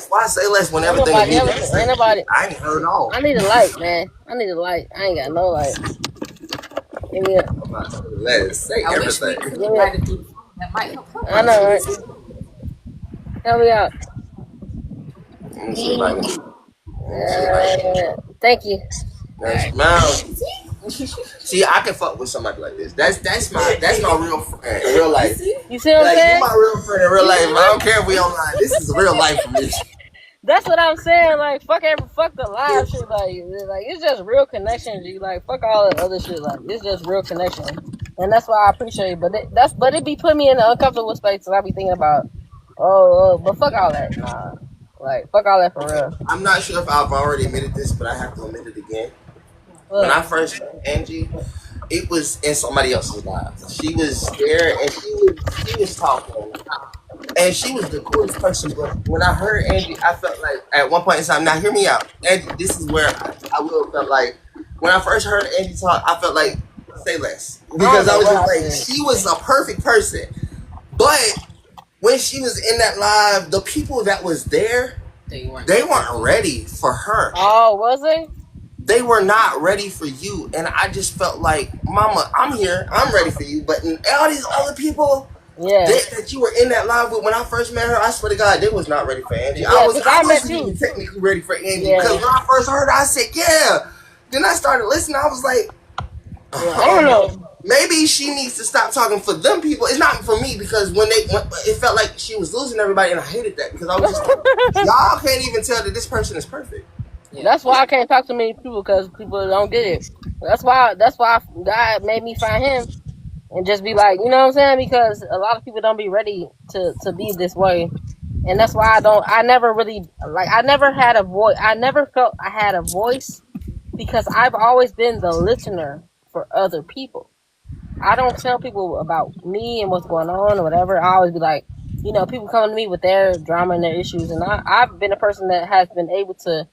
Why say less when everything is anybody? I ain't heard all. I need a light, man. I need a light. I ain't got no light. Give me up. Let it say everything. That might help. I know, right? Help me out. Thank you. See, I can fuck with somebody like this. That's my real friend in real life. You see what I'm saying? You're my real friend in real life. I don't care if we online. This is real life for me. That's what I'm saying. Like, fuck the live shit. Like it's just real connection. G. Like, fuck all the other shit. Like, it's just real connection, and that's why I appreciate it. But it be putting me in an uncomfortable space, and I be thinking about, but fuck all that. Nah, like, fuck all that for real. I'm not sure if I've already admitted this, but I have to admit it again. When I first met Angie, it was in somebody else's life. She was there and she was talking. And she was the coolest person. But when I heard Angie, I felt like at one point in time, now hear me out. Angie, this is where I will felt like when I first heard Angie talk, I felt like say less. Because I was just like, she was a perfect person. But when she was in that live, the people that was there, they weren't ready for her. Oh, was they? They were not ready for you. And I just felt like, Mama, I'm here. I'm ready for you. But all these other people that you were in that live with, when I first met her, I swear to God, they was not ready for Angie. Yeah, I wasn't even technically ready for Angie. Because when I first heard her, I said, yeah. Then I started listening. I was like, I don't know. Maybe she needs to stop talking for them people. It's not for me because when it felt like she was losing everybody, and I hated that because I was just like, y'all can't even tell that this person is perfect. That's why I can't talk to many people because people don't get it. That's why God made me find him and just be like, you know what I'm saying? Because a lot of people don't be ready to be this way. And that's why I never really, like, I never had a voice. I never felt I had a voice because I've always been the listener for other people. I don't tell people about me and what's going on or whatever. I always be like, you know, people come to me with their drama and their issues. And I've been a person that has been able to,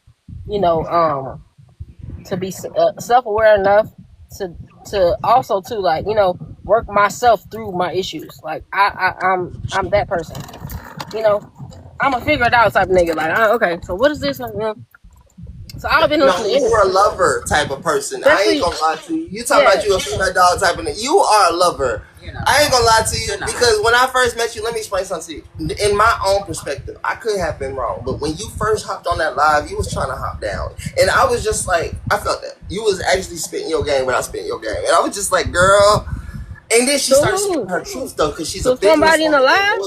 you know, to be self-aware enough to also to, like, you know, work myself through my issues. Like I'm that person, you know. I'm a figure it out type of nigga. Like, okay, so what is this? You know? So I've been listening to you're a lover type of person. Especially, I ain't gonna lie to you. You talking about you a female dog type of nigga. You are a lover. I ain't gonna lie to you because when I first met you, let me explain something to you. In my own perspective, I could have been wrong, but when you first hopped on that live, you was trying to hop down, and I was just like, I felt that you was actually spitting your game when I spitting your game, and I was just like, girl. And then she started speaking her truth though, because she's a business somebody in the live,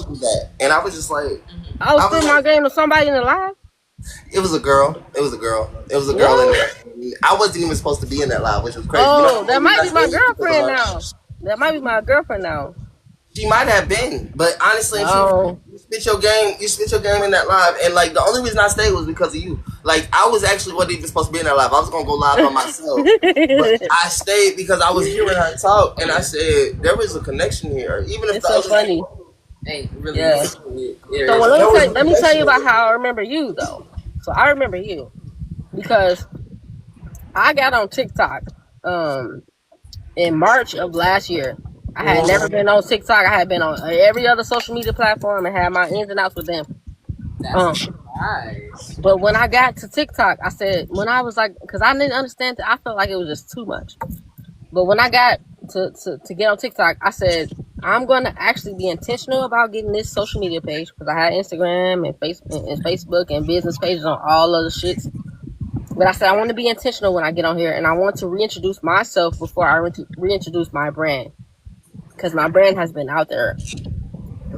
and I was just like, I was spitting my game to somebody in the live. It was a girl. It was a girl in there. I wasn't even supposed to be in that live, which was crazy. Oh, that might be my girlfriend now. That might be my girlfriend now. She might have been, but honestly, you spit your game in that live, and like the only reason I stayed was because of you. Like I wasn't even supposed to be in that live. I was gonna go live by myself, but I stayed because I was hearing her talk, and I said there was a connection here. Even if it's so funny. Ain't really. Yeah. So let me tell you about how I remember you though. So I remember you because I got on TikTok in March of last year. I had never been on TikTok. I had been on every other social media platform and had my ins and outs with them. That's nice. But when I got to TikTok, I said, when I was like, because I didn't understand it, I felt like it was just too much. But when I got to get on TikTok, I said, I'm going to actually be intentional about getting this social media page because I had Instagram and Facebook and business pages on all of the shits. But I said, I want to be intentional when I get on here, and I want to reintroduce myself before I reintroduce my brand, because my brand has been out there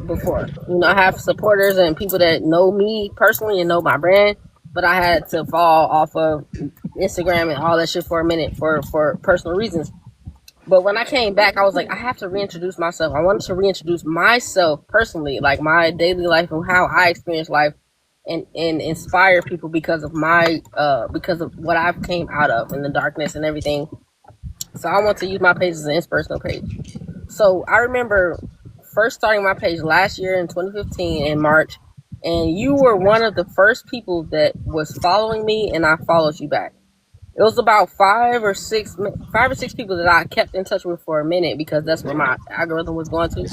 before. You know, I have supporters and people that know me personally and know my brand, but I had to fall off of Instagram and all that shit for a minute for personal reasons. But when I came back, I was like, I have to reintroduce myself. I wanted to reintroduce myself personally, like my daily life and how I experience life, and inspire people because of what I've came out of in the darkness and everything. So I want to use my page as an inspirational page. So I remember first starting my page last year in 2015 in March, and you were one of the first people that was following me, and I followed you back. It was about five or six people that I kept in touch with for a minute because that's where my algorithm was going to.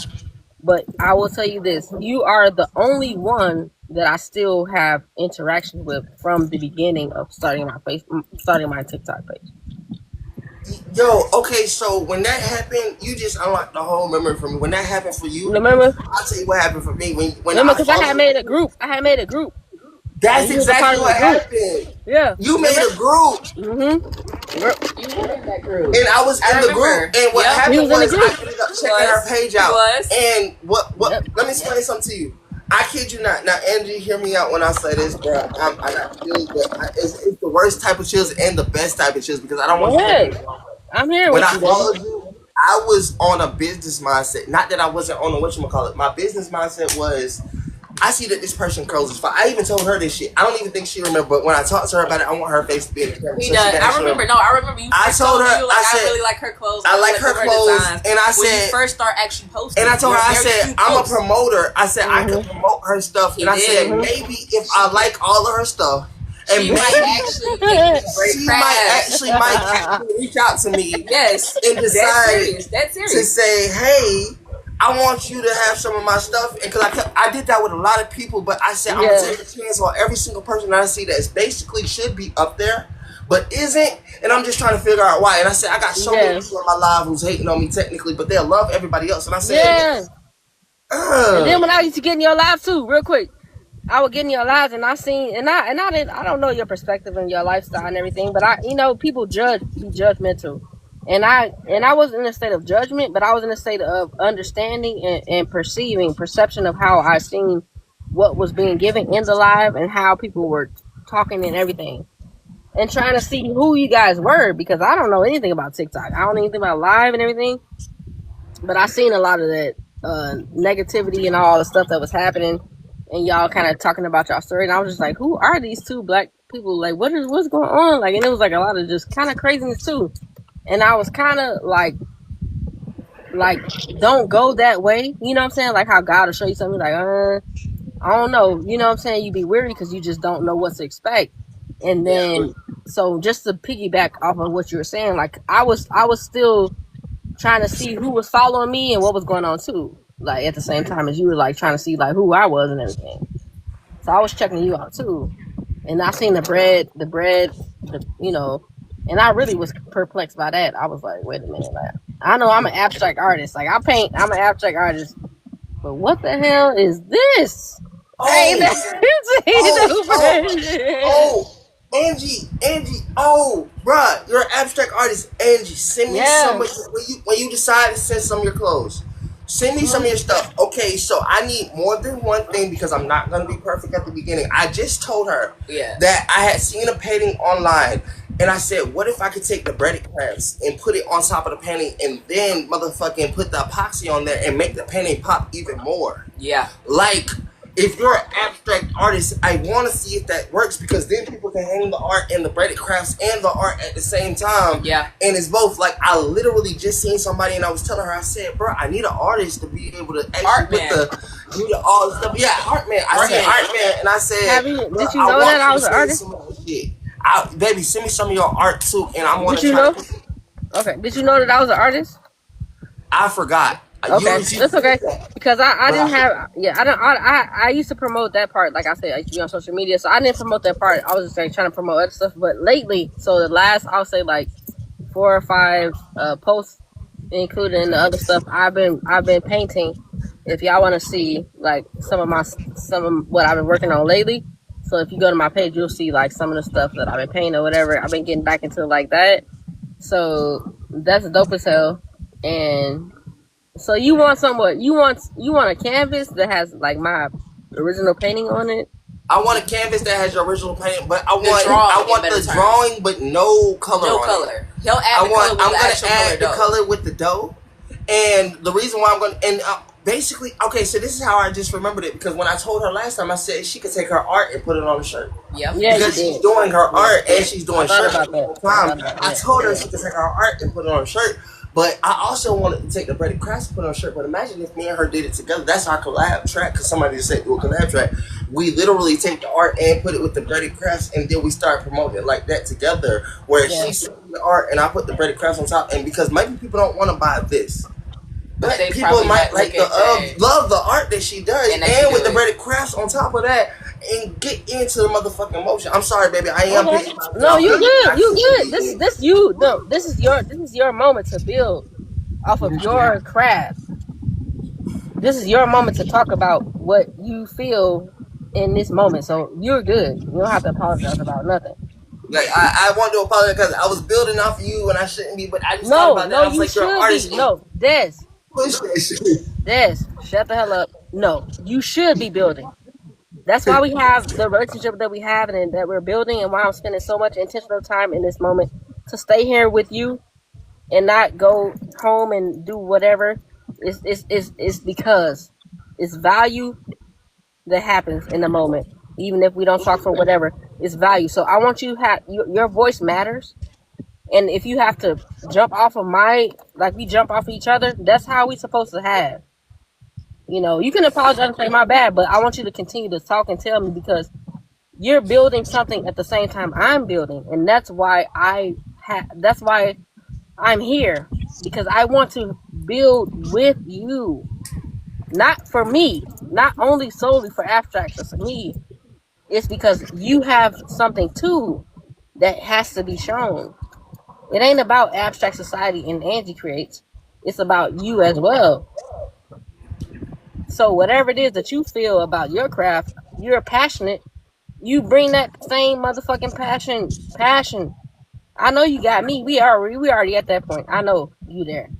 But I will tell you this, you are the only one that I still have interaction with from the beginning of starting my TikTok page. Yo, okay, so when that happened, you just unlocked the whole memory for me. When that happened for you, remember? I'll tell you what happened for me. When remember, because I had made a group. That's exactly what happened. Yeah. You made a group. Mm-hmm. You were in that group. And I was in the group. And what happened was I ended up checking her page out. And let me explain something to you. I kid you not. Now, Angie, hear me out when I say this, bro. I got chills, but it's the worst type of chills and the best type of chills because I don't want to. I'm here when with I you. Followed you, I was on a business mindset. Not that I wasn't on a whatchamacallit. My business mindset was, I see that this person curls his fine. I even told her this shit. I don't even think she remember, but when I talked to her about it, I want her face to be in the camera. He does. I remember you. I told her, I really like her clothes. I like her clothes, and I said, when you first start actually posting, and I told her, I said, I'm a promoter. I said I could promote her stuff, and I said maybe if I like all of her stuff, and she maybe might actually reach out to me, yes, and decide that's serious. To say, hey, I want you to have some of my stuff, and because I did that with a lot of people, but I said I'm gonna take a chance on every single person that I see that basically should be up there, but isn't, and I'm just trying to figure out why. And I said I got so many people in my life who's hating on me technically, but they'll love everybody else. And I said, and then when I used to get in your live too, real quick, I would get in your lives, and I seen, and I don't know your perspective and your lifestyle and everything, but people be judgmental. And I was in a state of judgment, but I was in a state of understanding and perception of how I seen what was being given in the live and how people were talking and everything. and trying to see who you guys were, because I don't know anything about TikTok. I don't know anything about live and everything, but I seen a lot of that negativity and all the stuff that was happening, and y'all kind of talking about y'all story, and I was just like, who are these two black people? Like, what's going on? Like, and it was like a lot of just kind of craziness too, and I was kind of like, don't go that way. You know what I'm saying? Like how God will show you something, like, I don't know. You know what I'm saying? You be weary because you just don't know what to expect. And then, so just to piggyback off of what you were saying, like I was still trying to see who was following me and what was going on too. Like at the same time as you were like trying to see like who I was and everything. So I was checking you out too. And I seen the bread, you know, and I really was perplexed by that. I was like, wait a minute, like, I know I'm an abstract artist. Like I paint, I'm an abstract artist. But what the hell is this? Angie, oh, bruh, you're an abstract artist. Angie, send me some of when you decide to send some of your clothes. Send me some of your stuff. Okay, so I need more than one thing because I'm not gonna be perfect at the beginning. I just told her that I had seen a painting online, and I said, what if I could take the breaded crafts and put it on top of the painting and then motherfucking put the epoxy on there and make the painting pop even more? Yeah. Like, if you're an abstract artist, I want to see if that works because then people can hang the art and the breaded crafts and the art at the same time. Yeah. And it's both. Like, I literally just seen somebody and I was telling her, I said, bro, I need an artist to be able to actually do all the stuff. Yeah, art man. I said art man. And I said, did you know that I was an artist? Baby, send me some of your art too. And I want to try. Okay. Did you know that I was an artist? I forgot. Okay, that's okay because I didn't have I used to promote that part, like I said, I used to be on social media, so I didn't promote that part. I was just like trying to promote other stuff, but lately, so the last I'll say like 4 or 5 posts, including the other stuff, I've been painting. If y'all want to see like some of what I've been working on lately, so if you go to my page, you'll see like some of the stuff that I've been painting or whatever. I've been getting back into like that, so that's dope as hell. And so you want you want a canvas that has like my original painting on it? I want a canvas that has your original painting, but I want the drawing, but no color. No on color. It. He'll add I'm gonna add the color with the dough, and the reason why I'm gonna basically okay. So this is how I just remembered it because when I told her last time, I said she could take her art and put it on a shirt. Yeah, because she's doing her art and she's doing shirts at the time. I told her she could take her art and put it on a shirt. But I also wanted to take the breaded crafts and put on a shirt. But imagine if me and her did it together. That's our collab track. Because somebody just said do a collab track. We literally take the art and put it with the breaded crafts. And then we start promoting it like that together. Where she sent me the art and I put the breaded crafts on top. And because maybe people don't want to buy this. But people might like love the art that she does. And with the breaded crafts on top of that. And get into the motherfucking motion. I'm sorry, baby. I am. No, you good. You good. This is your moment to build off of your craft. This is your moment to talk about what you feel in this moment. So you're good. You don't have to apologize about nothing. Like I want to apologize because I was building off of you and I shouldn't be. But I just thought about that. I was like, you're an artist. No, Des, shut the hell up. No, you should be building. That's why we have the relationship that we have and that we're building, and why I'm spending so much intentional time in this moment to stay here with you and not go home and do whatever. It's because it's value that happens in the moment, even if we don't talk for whatever. It's value. So I want you to have your voice matters, and if you have to jump off of we jump off of each other, that's how we supposed to have. You know, you can apologize and say my bad, but I want you to continue to talk and tell me because you're building something at the same time I'm building, and that's why that's why I'm here, because I want to build with you, not for me, not only solely for abstract, but for me. It's because you have something too that has to be shown. It ain't about abstract society and Angie creates. It's about you as well. So whatever it is that you feel about your craft, you're passionate. You bring that same motherfucking passion. I know you got me. We already at that point. I know you there.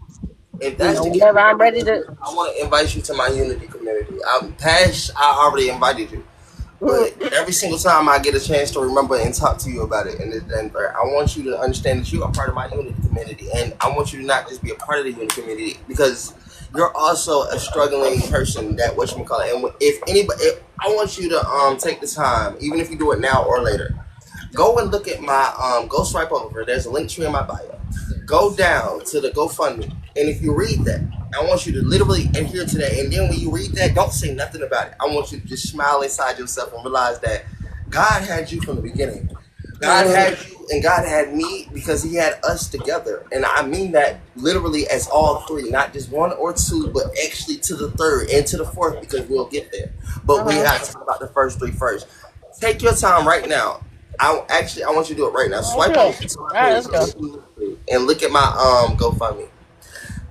If that's the case, I'm ready to. I want to invite you to my Unity community. I already invited you. But every single time I get a chance to remember and talk to you about it, and I want you to understand that you are part of my unity community, and I want you to not just be a part of the unity community because you're also a struggling person. That whatchamacallit. And if anybody, I want you to take the time, even if you do it now or later. Go and look at my go swipe over. There's a link tree in my bio. Go down to the GoFundMe, and if you read that, I want you to literally adhere to that. And then when you read that, don't say nothing about it. I want you to just smile inside yourself and realize that God had you from the beginning. God had you and God had me because He had us together, and I mean that literally as all three, not just one or two, but actually to the third and to the fourth because we'll get there. But we got to talk about the first three first. Take your time right now. I want you to do it right now. Swipe over to my page and look at my GoFundMe.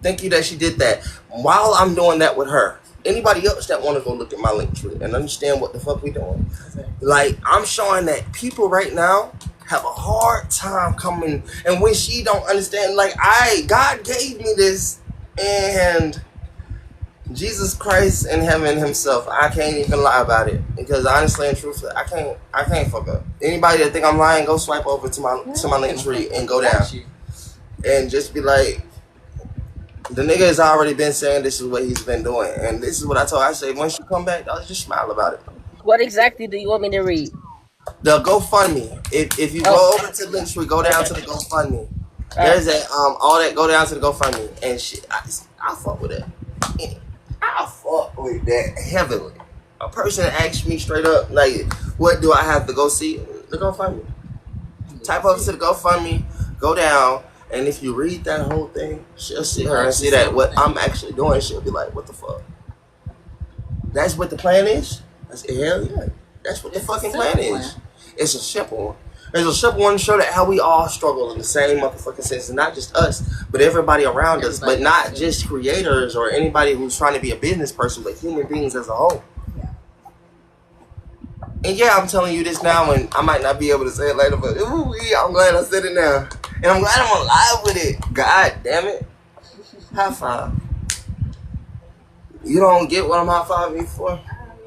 Thank you that she did that. While I'm doing that with her, anybody else that want to go look at my link tree and understand what the fuck we doing, like I'm showing that people right now have a hard time coming, and when she don't understand, like God gave me this, and Jesus Christ in heaven Himself, I can't even lie about it because honestly and truthfully, I can't fuck up. Anybody that think I'm lying, go swipe over to my link tree and go down, and just be like, the nigga has already been saying this is what he's been doing, and this is what I told her. I say once you come back, I'll just smile about it. What exactly do you want me to read? The GoFundMe. If you go over to the link tree, go down to the GoFundMe. There's that all that. Go down to the GoFundMe and shit. I fuck with that. I fuck with that heavily. A person asked me straight up, like, what do I have to go see? The GoFundMe. Type over to the GoFundMe, go down, and if you read that whole thing, she'll see her and see that what I'm actually doing. She'll be like, what the fuck? That's what the plan is? Hell yeah. That's what the fucking plan is. It's a simple one. It's a simple one to show that how we all struggle in the same motherfucking sense, and not just us, but everybody around us, but not just creators or anybody who's trying to be a business person, but human beings as a whole. And yeah, I'm telling you this now, and I might not be able to say it later, but ooh, I'm glad I said it now, and I'm glad I'm alive with it. God damn it! High five. You don't get what I'm high fiving for?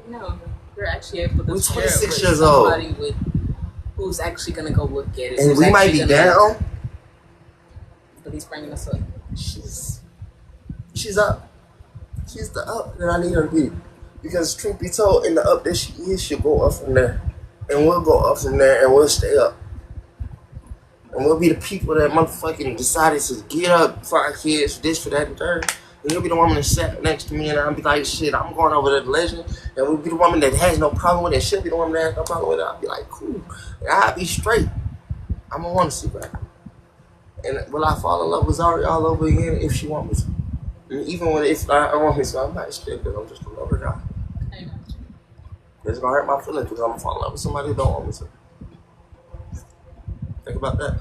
No, you're actually able to We're share it 26 with years old. somebody who's actually gonna go look at it. And we might be down. But He's bringing us up. She's up. She's the up that I need her to be. Because truth be told, in the up that she is, she'll go up from there. And we'll go up from there and we'll stay up. And we'll be the people that motherfucking decided to get up for our kids, for this, for that, and third. And you'll be the woman that sat next to me and I'll be like, shit, I'm going over to the legend. And we'll be the woman that has no problem with it. She'll be the woman that has no problem with it. I'll be like, cool. And I'll be straight. I'm going to want to see that. And will I fall in love with Zari all over again if she wants me to? And even when if I want me to, I'm not scared because I'm just a lover guy. It's going to hurt my feelings because I'm going to fall in love with somebody who don't want me to. Think about that.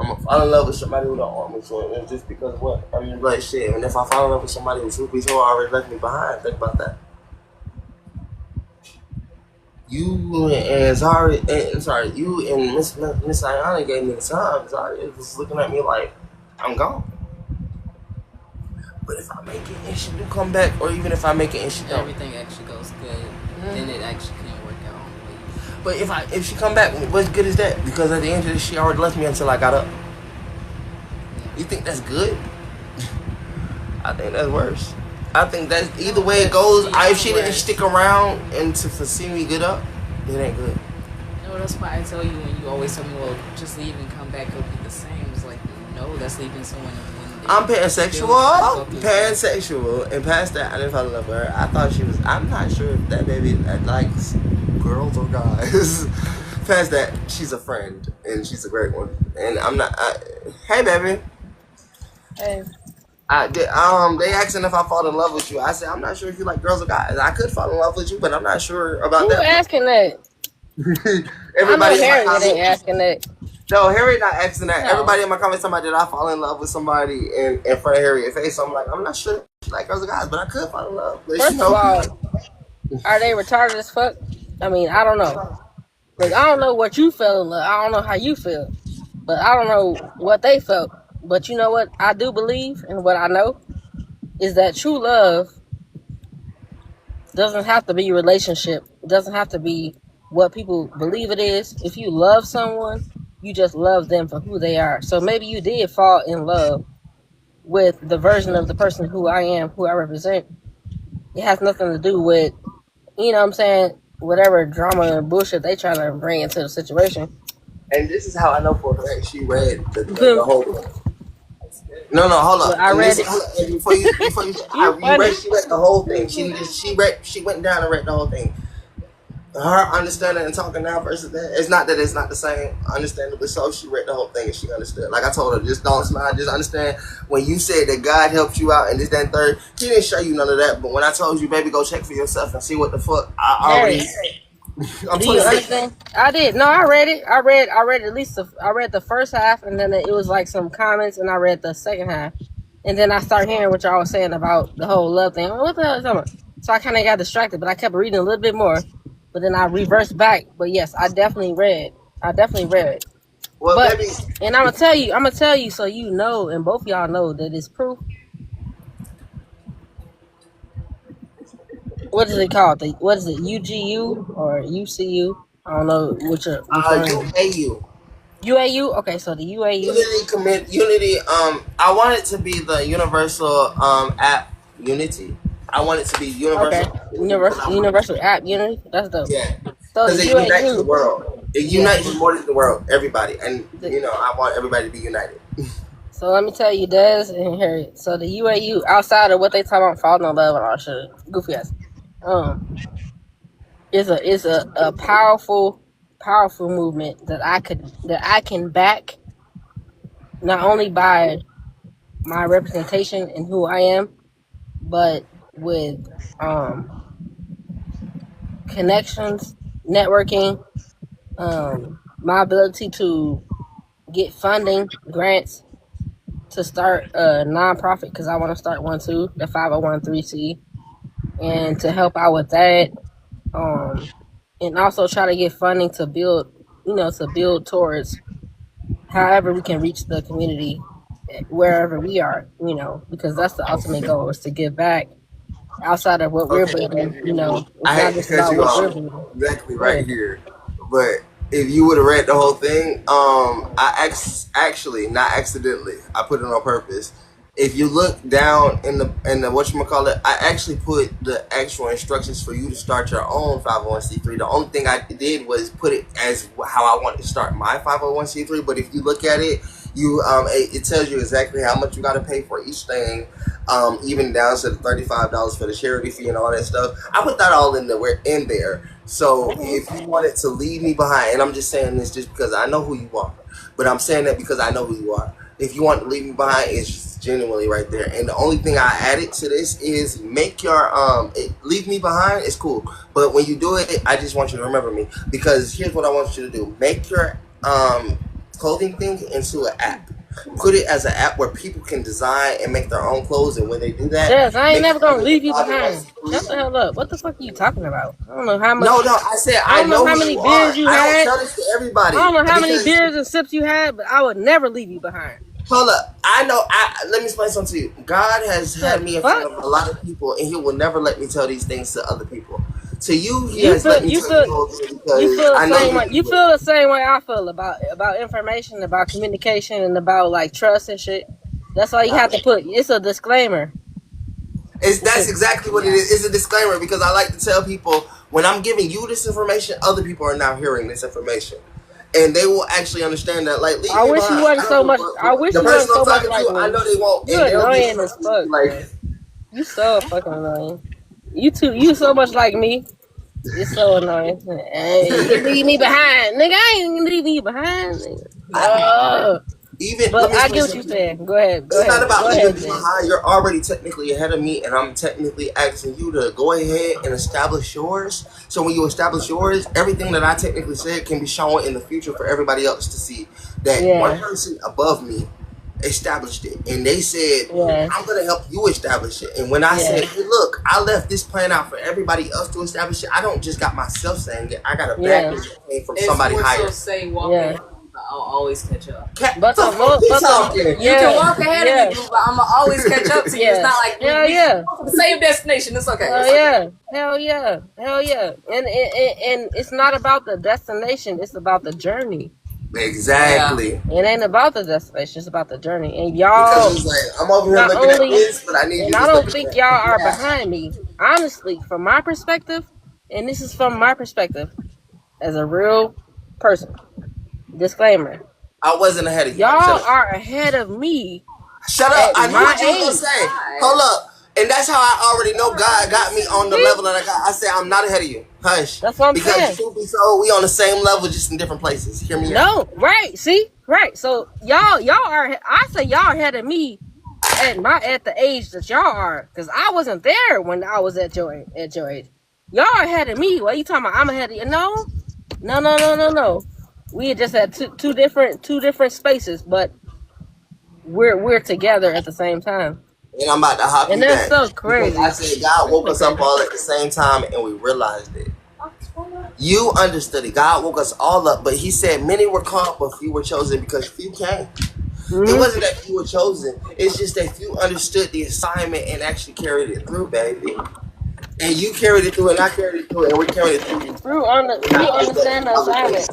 I'm gonna fall in love with somebody who don't want me to, and just because of what? I mean, like shit. And if I fall in love with somebody who truth be told already left me behind, think about that. You and Zari, you and Miss Ayana gave me the time. Zari was looking at me like I'm gone. But if I make it and she do come back, or even if I make it and she don't, everything actually goes good, then it actually can work out. But if she come back, what good is that? Because at the end of this, she already left me until I got up. You think that's good? I think that's worse. I think that's either way it goes. If she didn't stick around and to see me get up, it ain't good. No, that's why I tell you when you always tell me, well, just leave and come back, it'll be the same. It's like, no, that's leaving someone. I'm pansexual, and past that, I didn't fall in love with her. I thought she was. I'm not sure if that baby likes girls or guys. Past that, she's a friend and she's a great one. And I'm not. Hey, baby. Hey. They asking if I fall in love with you. I said I'm not sure if you like girls or guys. I could fall in love with you, but I'm not sure about that. Who asking that? Everybody Harry ain't asking that. No, Harry not asking that. No. Everybody in my comments talking about did I fall in love with somebody in front of Harriet face. So I'm like, I'm not sure if she like girls or guys, but I could fall in love. But first of all, are they retarded as fuck? I mean, I don't know. Like, I don't know what you feel in love. I don't know how you feel. But I don't know what they felt. But you know what I do believe and what I know is that true love Doesn't have to be a relationship. It doesn't have to be what people believe it is. If you love someone, you just love them for who they are. So maybe you did fall in love with the version of the person who I am, who I represent. It has nothing to do with, you know what I'm saying, whatever drama and bullshit they try to bring into the situation. And this is how I know for a fact she read the whole thing. No, hold But up. I And read this, it. and before you You she read the whole thing. She went down and read the whole thing. Her understanding and talking now versus that, it's not that it's not the same. Understandably so, she read the whole thing and she understood. Like I told her, just don't smile, just understand. When you said that God helped you out and this, that, and third, He didn't show you none of that. But when I told you, baby, go check for yourself and see what the fuck, I already. I'm Do you 26. understand? I did. No, I read it. I read at least I read the first half, and then it was like some comments, and I read the second half, and then I started hearing what y'all was saying about the whole love thing. What the hell is that? So I kind of got distracted, but I kept reading a little bit more, but then I reversed back. But yes, I definitely read. Well, But baby, and I'm gonna tell you, so you know, and both y'all know that it's proof. What is it called? What is it? UGU or UCU? I don't know which one. UAU. UAU. Okay, so the UAU. Unity. I want it to be the universal app Unity. I want it to be universal. Okay, universal app Unity. That's dope. Yeah, So because the it unites the UAU. world. It unites more than the world, everybody, and I want everybody to be united. So let me tell you, Des and Harriet. So the UAU, outside of what they talk about falling in love and all shit, goofy ass, is a powerful movement that I can back, not only by my representation and who I am, but with connections, networking, my ability to get funding, grants to start a nonprofit, because I want to start one too, the 501c, and to help out with that, and also try to get funding to build towards however we can reach the community wherever we are, because that's the ultimate goal, is to give back outside of what we're building. It's I not hate to just cut about you what we're off building. exactly right here, but if you would have read the whole thing, I actually not accidentally, I put it on purpose. If you look down in the whatchamacallit, I actually put the actual instructions for you to start your own 501c3. The only thing I did was put it as how I wanted to start my 501c3. But if you look at it, it tells you exactly how much you got to pay for each thing, even down to the $35 for the charity fee and all that stuff. I put that all in there. So if you wanted to leave me behind, and I'm just saying this just because I know who you are, but I'm saying that because I know who you are. If you want to leave me behind, it's just genuinely right there. And the only thing I added to this is make your leave me behind is cool, but when you do it, I just want you to remember me, because here's what I want you to do: make your clothing thing into an app. Put it as an app where people can design and make their own clothes, and when they do that, yes, I ain't never gonna leave you behind. Shut the hell up. What the fuck are you talking about? I don't know how much. No, I said I don't know how who many you beers are. you I had. don't tell this to everybody. I don't know how many because- beers and sips you had, but I would never leave you behind. Hold up. I know. Let me explain something to you. God has had me in front of a lot of people, and He will never let me tell these things to other people. To you, He has let me tell you because I know you feel the same way I feel about information, about communication, and about like trust and shit. That's why you have to put. It's a disclaimer. That's exactly what it is. It's a disclaimer, because I like to tell people, when I'm giving you this information, other people are now hearing this information, and they will actually understand that. Like, I wish you wasn't so much. I wish you wasn't so much like me. I know they won't. You're annoying as fuck. Like, you so fucking annoying. You so much like me. You're so annoying. Hey, you leave me behind, nigga. I ain't leaving you behind. Nigga. But I get what you're saying. Go ahead. It's not about leaving me behind. You're already technically ahead of me, and I'm technically asking you to go ahead and establish yours. So when you establish yours, everything that I technically said can be shown in the future for everybody else to see. That one person above me established it, and they said, I'm going to help you establish it. And when I said, hey, look, I left this plan out for everybody else to establish it, I don't just got myself saying it. I got a back that came from somebody higher. I'll always catch up. But the You can walk ahead of me, but I'ma always catch up to you. It's not like hell the same destination. It's okay. Hell yeah. And it's not about the destination. It's about the journey. Exactly. Yeah. It ain't about the destination. It's about the journey. And y'all, because it's like, I'm over here looking at this, but I need you. And I don't think y'all are behind me. Honestly, from my perspective, and this is from my perspective as a real person. Disclaimer. I wasn't ahead of you. Y'all are ahead of me. Shut up. I knew what you were going to say. Hold up. And that's how I already know God got me on the level that I got. I said, I'm not ahead of you. Hush. That's what I'm saying. Because truth be told, we on the same level, just in different places. Hear me out. No, right. See? Right. So y'all are, I say y'all ahead of me at the age that y'all are. Because I wasn't there when I was at your age. Y'all are ahead of me. What are you talking about? I'm ahead of you. No. We just had two different spaces, but we're together at the same time. And I'm about to hop you back. And that's so crazy. I said God woke us up all at the same time, and we realized it. You understood it. God woke us all up, but He said many were called, but few were chosen because few came. Mm-hmm. It wasn't that you were chosen. It's just that you understood the assignment and actually carried it through, baby. And you carried it through, and I carried it through, and we carried it through. You understand the assignment.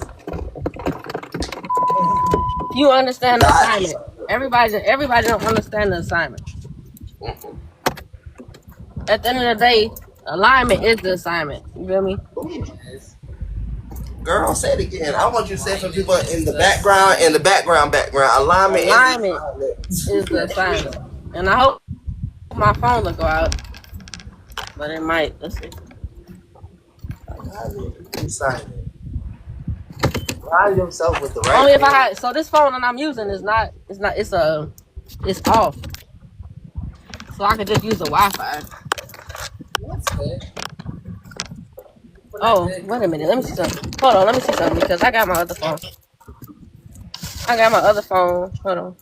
You understand the assignment. Everybody don't understand the assignment. At the end of the day, alignment is the assignment. You feel me? Girl, say it again. I want you to say for people in the background. Alignment is the assignment. And I hope my phone will go out. But it might. Let's see. Assignment. Align yourself with the right. Only if I had. So this phone that I'm using is not. It's off. So I could just use the Wi-Fi. That's good. Oh, wait a minute. Let me see something. Hold on. Let me see something because I got my other phone. Hold on.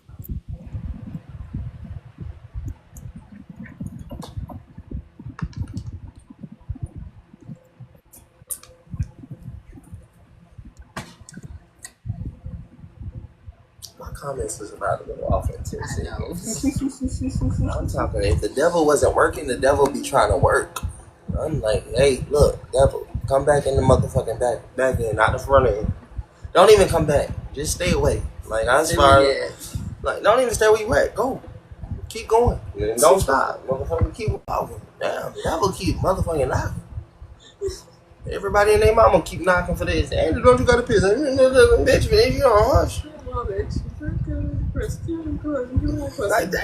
Comments was about to go off in 10 seconds. I'm talking, if the devil wasn't working, the devil be trying to work. I'm like, hey, look, devil, come back in the motherfucking back end, not the front end. Don't even come back. Just stay away. Like, as far as, like, don't even stay where you at. Go. Keep going. And don't stop. Motherfucker, keep walking. Damn, the devil keep motherfucking knocking. Everybody and their mama keep knocking for this. Hey, don't you got a piss? Bitch, if you don't hush. Like, damn.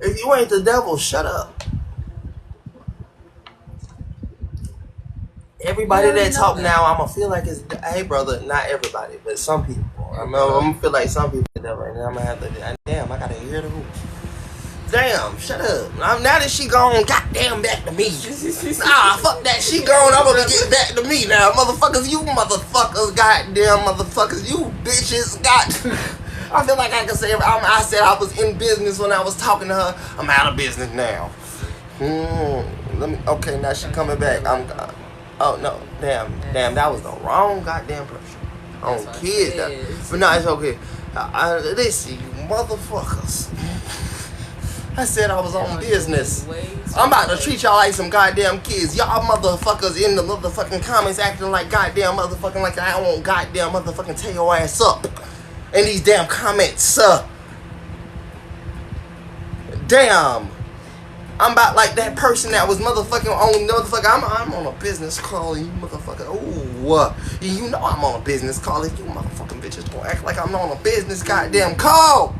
If you ain't the devil, shut up. Everybody that talk now, I'm gonna feel like it's, hey brother, not everybody, but some people. I'm gonna feel like some people the devil, and I'm gonna have to, damn, I gotta hear the who. Damn, shut up. Now that she gone, goddamn back to me. Nah, fuck that. She gone, I'm gonna get back to me now. Motherfuckers, you motherfuckers, goddamn motherfuckers, you bitches, I feel like I can say, I said I was in business when I was talking to her. I'm out of business now. Okay, now she coming back. Oh, no. Damn, that was the wrong goddamn person. On kids. But no, it's okay. Listen, you motherfuckers. I said I was on business. I'm about to treat y'all like some goddamn kids. Y'all motherfuckers in the motherfucking comments acting like goddamn motherfucking like I won't goddamn motherfucking tear your ass up. In these damn comments, damn. I'm about like that person that was motherfucking on motherfucker. I'm on a business call and you motherfucker. Ooh, you know I'm on a business call. If you motherfucking bitches don't act like I'm on a business goddamn call.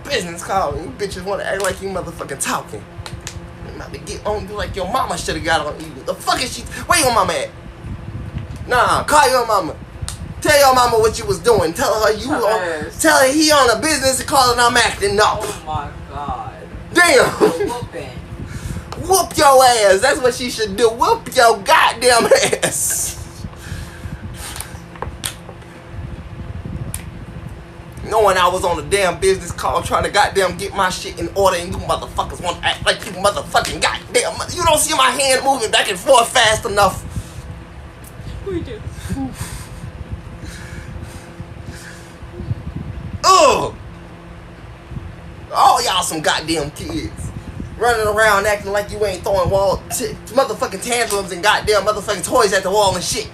Business call and you bitches want to act like you motherfucking talking. You about to get on you like your mama should have got on you. The fuck is she? Where your mama at? Nah, call your mama. Tell your mama what you was doing. Tell her tell her he on a business call and I'm acting up. Oh my god. Damn. Whoop your ass. That's what she should do. Whoop your goddamn ass. Knowing I was on a damn business call trying to goddamn get my shit in order and you motherfuckers want to act like you motherfucking goddamn. You don't see my hand moving back and forth fast enough. We do. Ugh! All y'all some goddamn kids. Running around acting like you ain't throwing motherfucking tantrums and goddamn motherfucking toys at the wall and shit.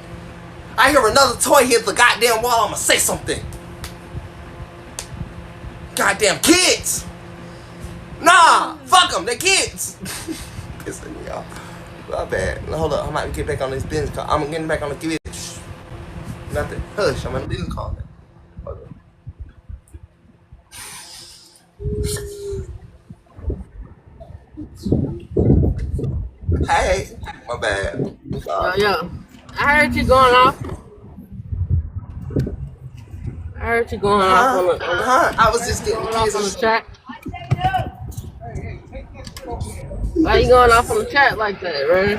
I hear another toy hit the goddamn wall, I'ma say something. Goddamn kids! Nah! Fuck them, they kids! Pissing me off. My bad. Hold up, I might get back on this business call. I'm getting back on the business. Nothing. Hush, I'm on the business call now. Hold up. Hey, my bad. Yo, I heard you going off. I was just getting Off on the kids. chat. Why you going off on the chat like that, right?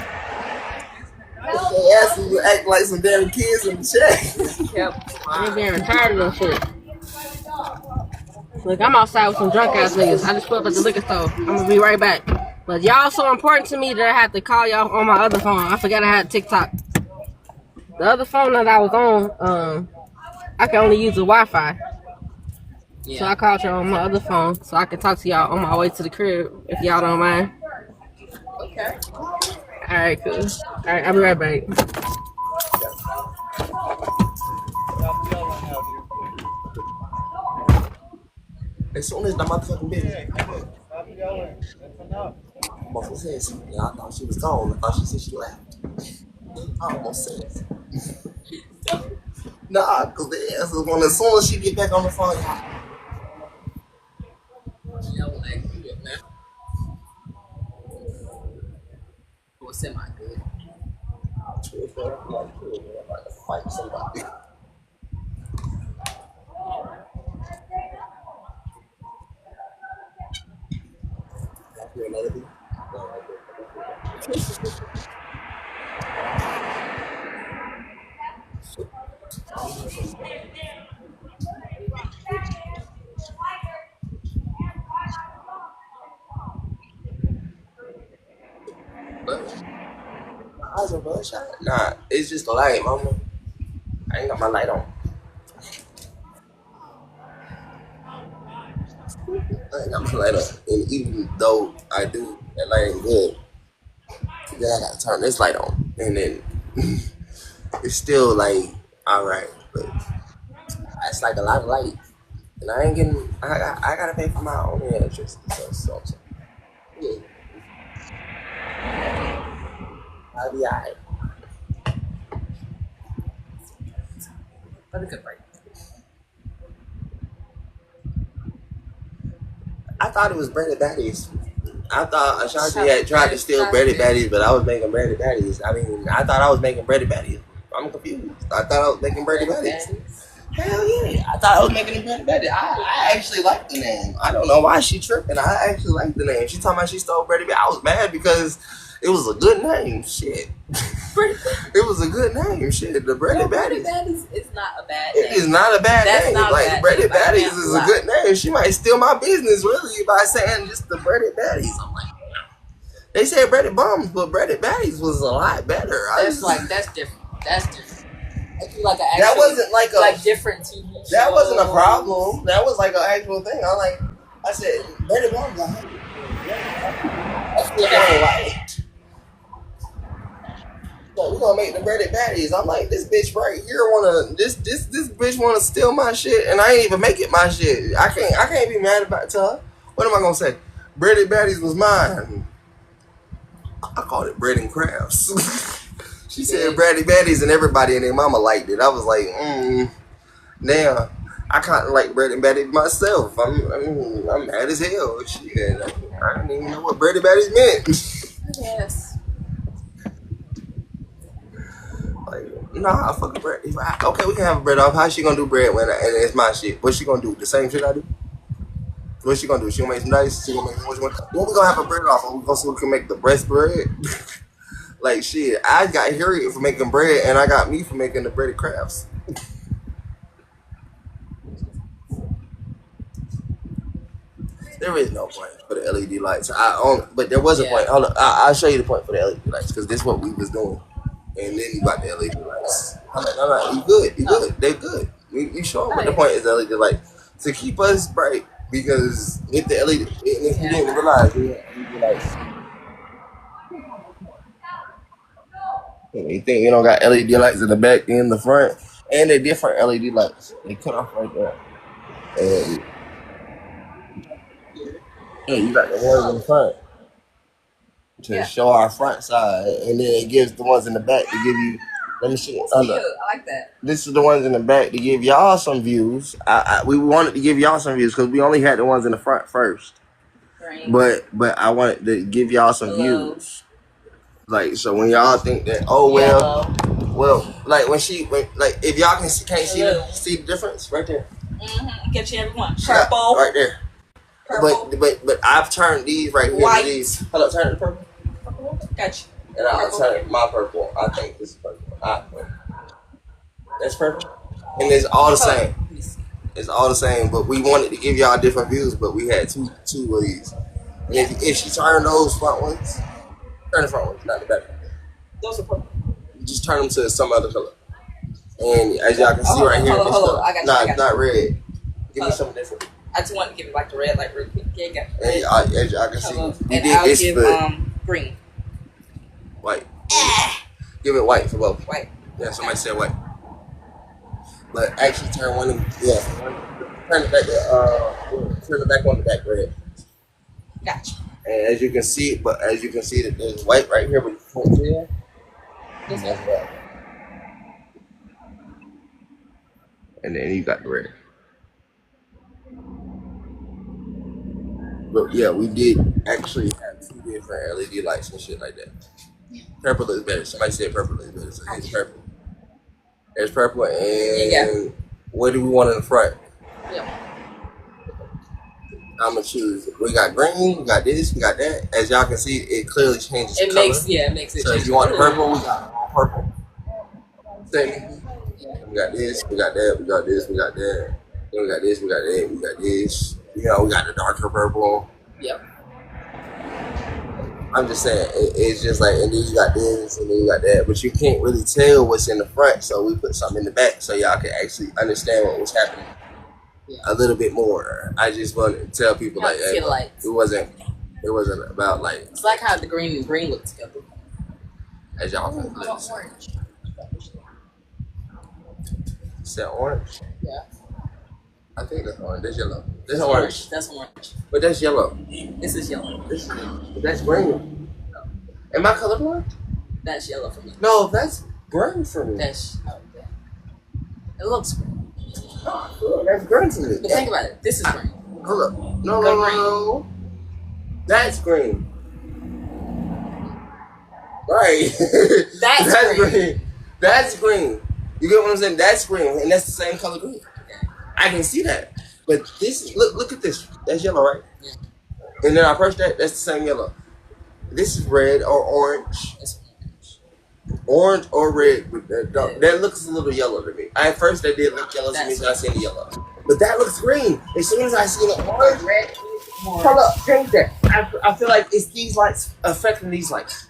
They asked me to act like some damn kids in the chat. Yep. I'm getting tired of that shit. Look, I'm outside with some drunk ass niggas. I just pulled up at the liquor store. I'm gonna be right back. But y'all so important to me that I had to call y'all on my other phone. I forgot I had TikTok. The other phone that I was on, I can only use the Wi-Fi. Yeah. So I called y'all on my other phone so I can talk to y'all on my way to the crib if y'all don't mind. Okay. Alright, cool. Alright, I'll be right back. As soon as the motherfucking bitch. I almost said something. I thought she was gone. I thought she said she left. I almost said it. Nah, because the answer was as soon as she get back on the phone, What's in my good? I'm like to fight somebody. Another beat? My eyes are bloodshot. Nah, it's just the light, mama. I ain't got my light on. I ain't got my light on. And even though I do, that light ain't good. Then I gotta turn this light on. And then it's still like, alright. But it's like a lot of light. And I ain't getting, I gotta pay for my own electricity. So yeah. I'll be alright. That's a good break. I thought it was breaded patties. I thought Ashanti had tried to steal breaded patties, but I was making breaded patties. I mean, I thought I was making breaded patties. I'm confused. I thought I was making breaded patties. Hell yeah. I thought I was making breaded patties. I actually like the name. I don't know why she tripping. I actually like the name. She talking about she stole breaded patties. I was mad because it was a good name. Shit. It was a good name. Shit. The breaded patties. It's not a bad name. It is not a bad name. Like, breaded patties is a good name. She might steal my business, really, by saying just the breaded patties. I'm like, they said breaded bums, but breaded patties was a lot better. That's different. That's different. I feel like that wasn't like a different TV show. That wasn't a problem. That was like an actual thing. I said breaded bums. That's what I like. So we're gonna make the breaded patties. I'm like, this bitch right here this bitch wanna steal my shit, and I ain't even make it my shit. I can't be mad about it to her. What am I gonna say? Breaded patties was mine. I called it bread and crafts. She said breaded patties, and everybody and their mama liked it. I was like, damn. I kind of like bread and patties myself. I'm mad as hell. Shit, I didn't even know what breaded patties meant. Yes. Like, nah, fuck the bread. Okay, we can have a bread off. How she gonna do bread when and it's my shit? What she gonna do? The same shit I do? What she gonna do? She gonna make some rice? She gonna make what we gonna have a bread off? We gonna see who can make the best bread? Like shit, I got Harriet for making bread, and I got me for making the breaded crafts. There is no point for the LED lights. But there was a point. Hold on, I'll show you the point for the LED lights because this is what we was doing. and then you got the LED lights. I'm like, no, you good, they're good. You sure? But the point is LED lights to keep us bright because with the LED, and if you didn't realize, we had LED lights. You think you don't got LED lights in the back and in the front, and they're different LED lights. They cut off right there, and you got the ones in the front to show our front side, and then it gives the ones in the back to give you. Let me see. I like that. This is the ones in the back to give y'all some views. We wanted to give y'all some views because we only had the ones in the front first. Right. But I wanted to give y'all some views. Like, so when y'all think that, oh well, like like if y'all can't see the difference right there. Get you everyone. Purple. Right there. Purple. But I've turned these right here. White. These. Hello, turn it to purple. Got you. And I'll turn my purple. I think this is purple. That's purple. And it's all the same. It's all the same. But we wanted to give y'all different views, but we had two of these. And if she turned those front ones, turn the front ones, not the back ones. Those are purple. Just turn them to some other color. And as y'all can see right here, it's not red. Give me something different. I just wanted to give it like the red, like real quick. Yeah, and as y'all can see, we and did I'll this give for green. white. Give it white for both. White. Yeah, somebody said white. But actually turn one of them, turn it back turn it back on the back red. Gotcha. And as you can see, that there's white right here, but you can't see it. This That's white. And then you got the red. But yeah, we did actually have two different LED lights and shit like that. Purple is better. Somebody said purple is better, so it's purple. There's purple, and what do we want in the front? Yeah. I'm gonna choose. We got green, we got this, we got that. As y'all can see, it clearly changes It color. makes it. So if you want purple, we got purple. Same. We got this, we got that, we got this, we got that. Then we got this, we got that, we got this. You know, we got the darker purple. Yep. I'm just saying, it's just like, and then you got this, and then you got that, but you can't really tell what's in the front, so we put something in the back so y'all can actually understand what was happening a little bit more. I just wanted to tell people like, hey, it wasn't about like. It's like how the green and green look together. As y'all can listen. Orange. Is that orange? Yeah. I think that's orange. That's yellow. That's orange. That's orange. But that's yellow. This is yellow. That's green. Am I colorblind? That's yellow for me. No, that's green for me. Okay. It looks green. Oh, cool. That's green to me. But think about it. This is green. Hold up. No. That's green. Right. That's green. That's green. You get what I'm saying? That's green, and that's the same color green. I can see that. But this, look at this. That's yellow, right? Yeah. And then I press that, that's the same yellow. This is red or orange. That's Orange or red. But that looks a little yellow to me. At first, that did look yellow to me, so I seen the yellow. But that looks green. As soon as I see the orange, red, hold up, change that. I feel like it's these lights affecting these lights.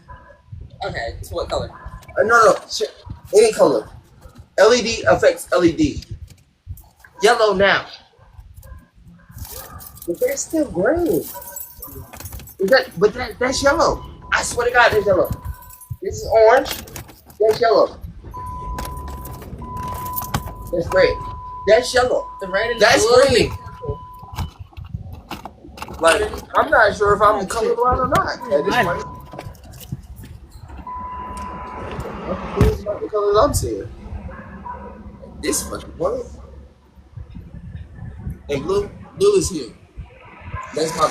Okay, so what color? No, any color. LED affects LED. Yellow now. But they're still green. That's yellow. I swear to God, that's yellow. This is orange. That's yellow. That's red. That's yellow. The red and that's blue. green. Like, I'm not sure if I'm colorblind or not at this point. These are the colors I'm seeing. This fucking blue. And blue is here. That's my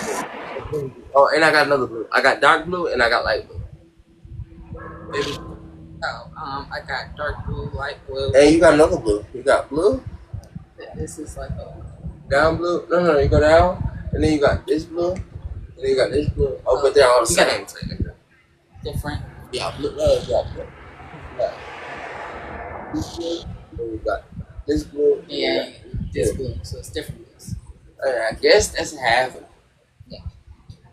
blue. Oh, and I got another blue. I got dark blue and I got light blue. Maybe. I got dark blue, light blue. And you got another blue. You got blue. This is like a down blue. No, you go down, and then you got this blue, and then you got this blue. Oh, but they're all the same. Different. Yeah, blue. No, you got blue. This blue. Then you got this blue. Yeah, this blue. So it's different. I guess that's half. Yeah.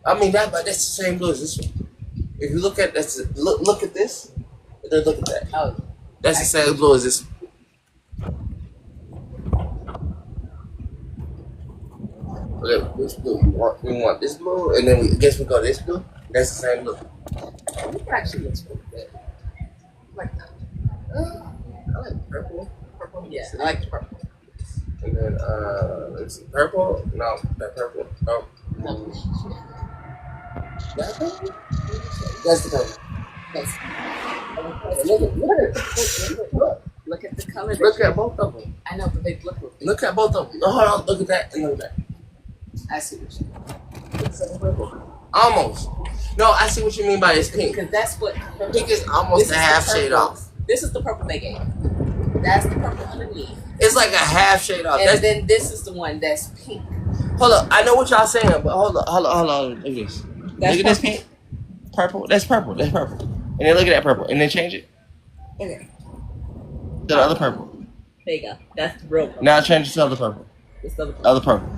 I mean but that's the same blue as this one. If you look at look at this, Then look at that. Oh, That's the same blue as this. Look, this blue. We want this blue, and then we guess we go this blue. That's the same blue. it actually looks pretty good. Like that. I like purple. Purple. Yeah, I like the purple. And then let's see, purple. No, that purple. No. No. That purple. That's the purple. That's, Look look at the color. Look at both of them. I know, but they look. Look at both of them. No, hold on. Look at that and look at that. I see what you mean. It's like purple. Almost. No, I see what you mean by this pink. Because that's what Pink is almost a half shade off. This is the purple they gave. That's the purple underneath. It's like a half shade off. And then this is the one that's pink. Hold up. I know what y'all saying, but hold on. Look at this. Look at this pink. Purple. That's purple. That's purple. And then look at that purple. And then change it Okay. to the other purple. There you go. That's the real purple. Now change it to the other purple. This other purple. Other purple.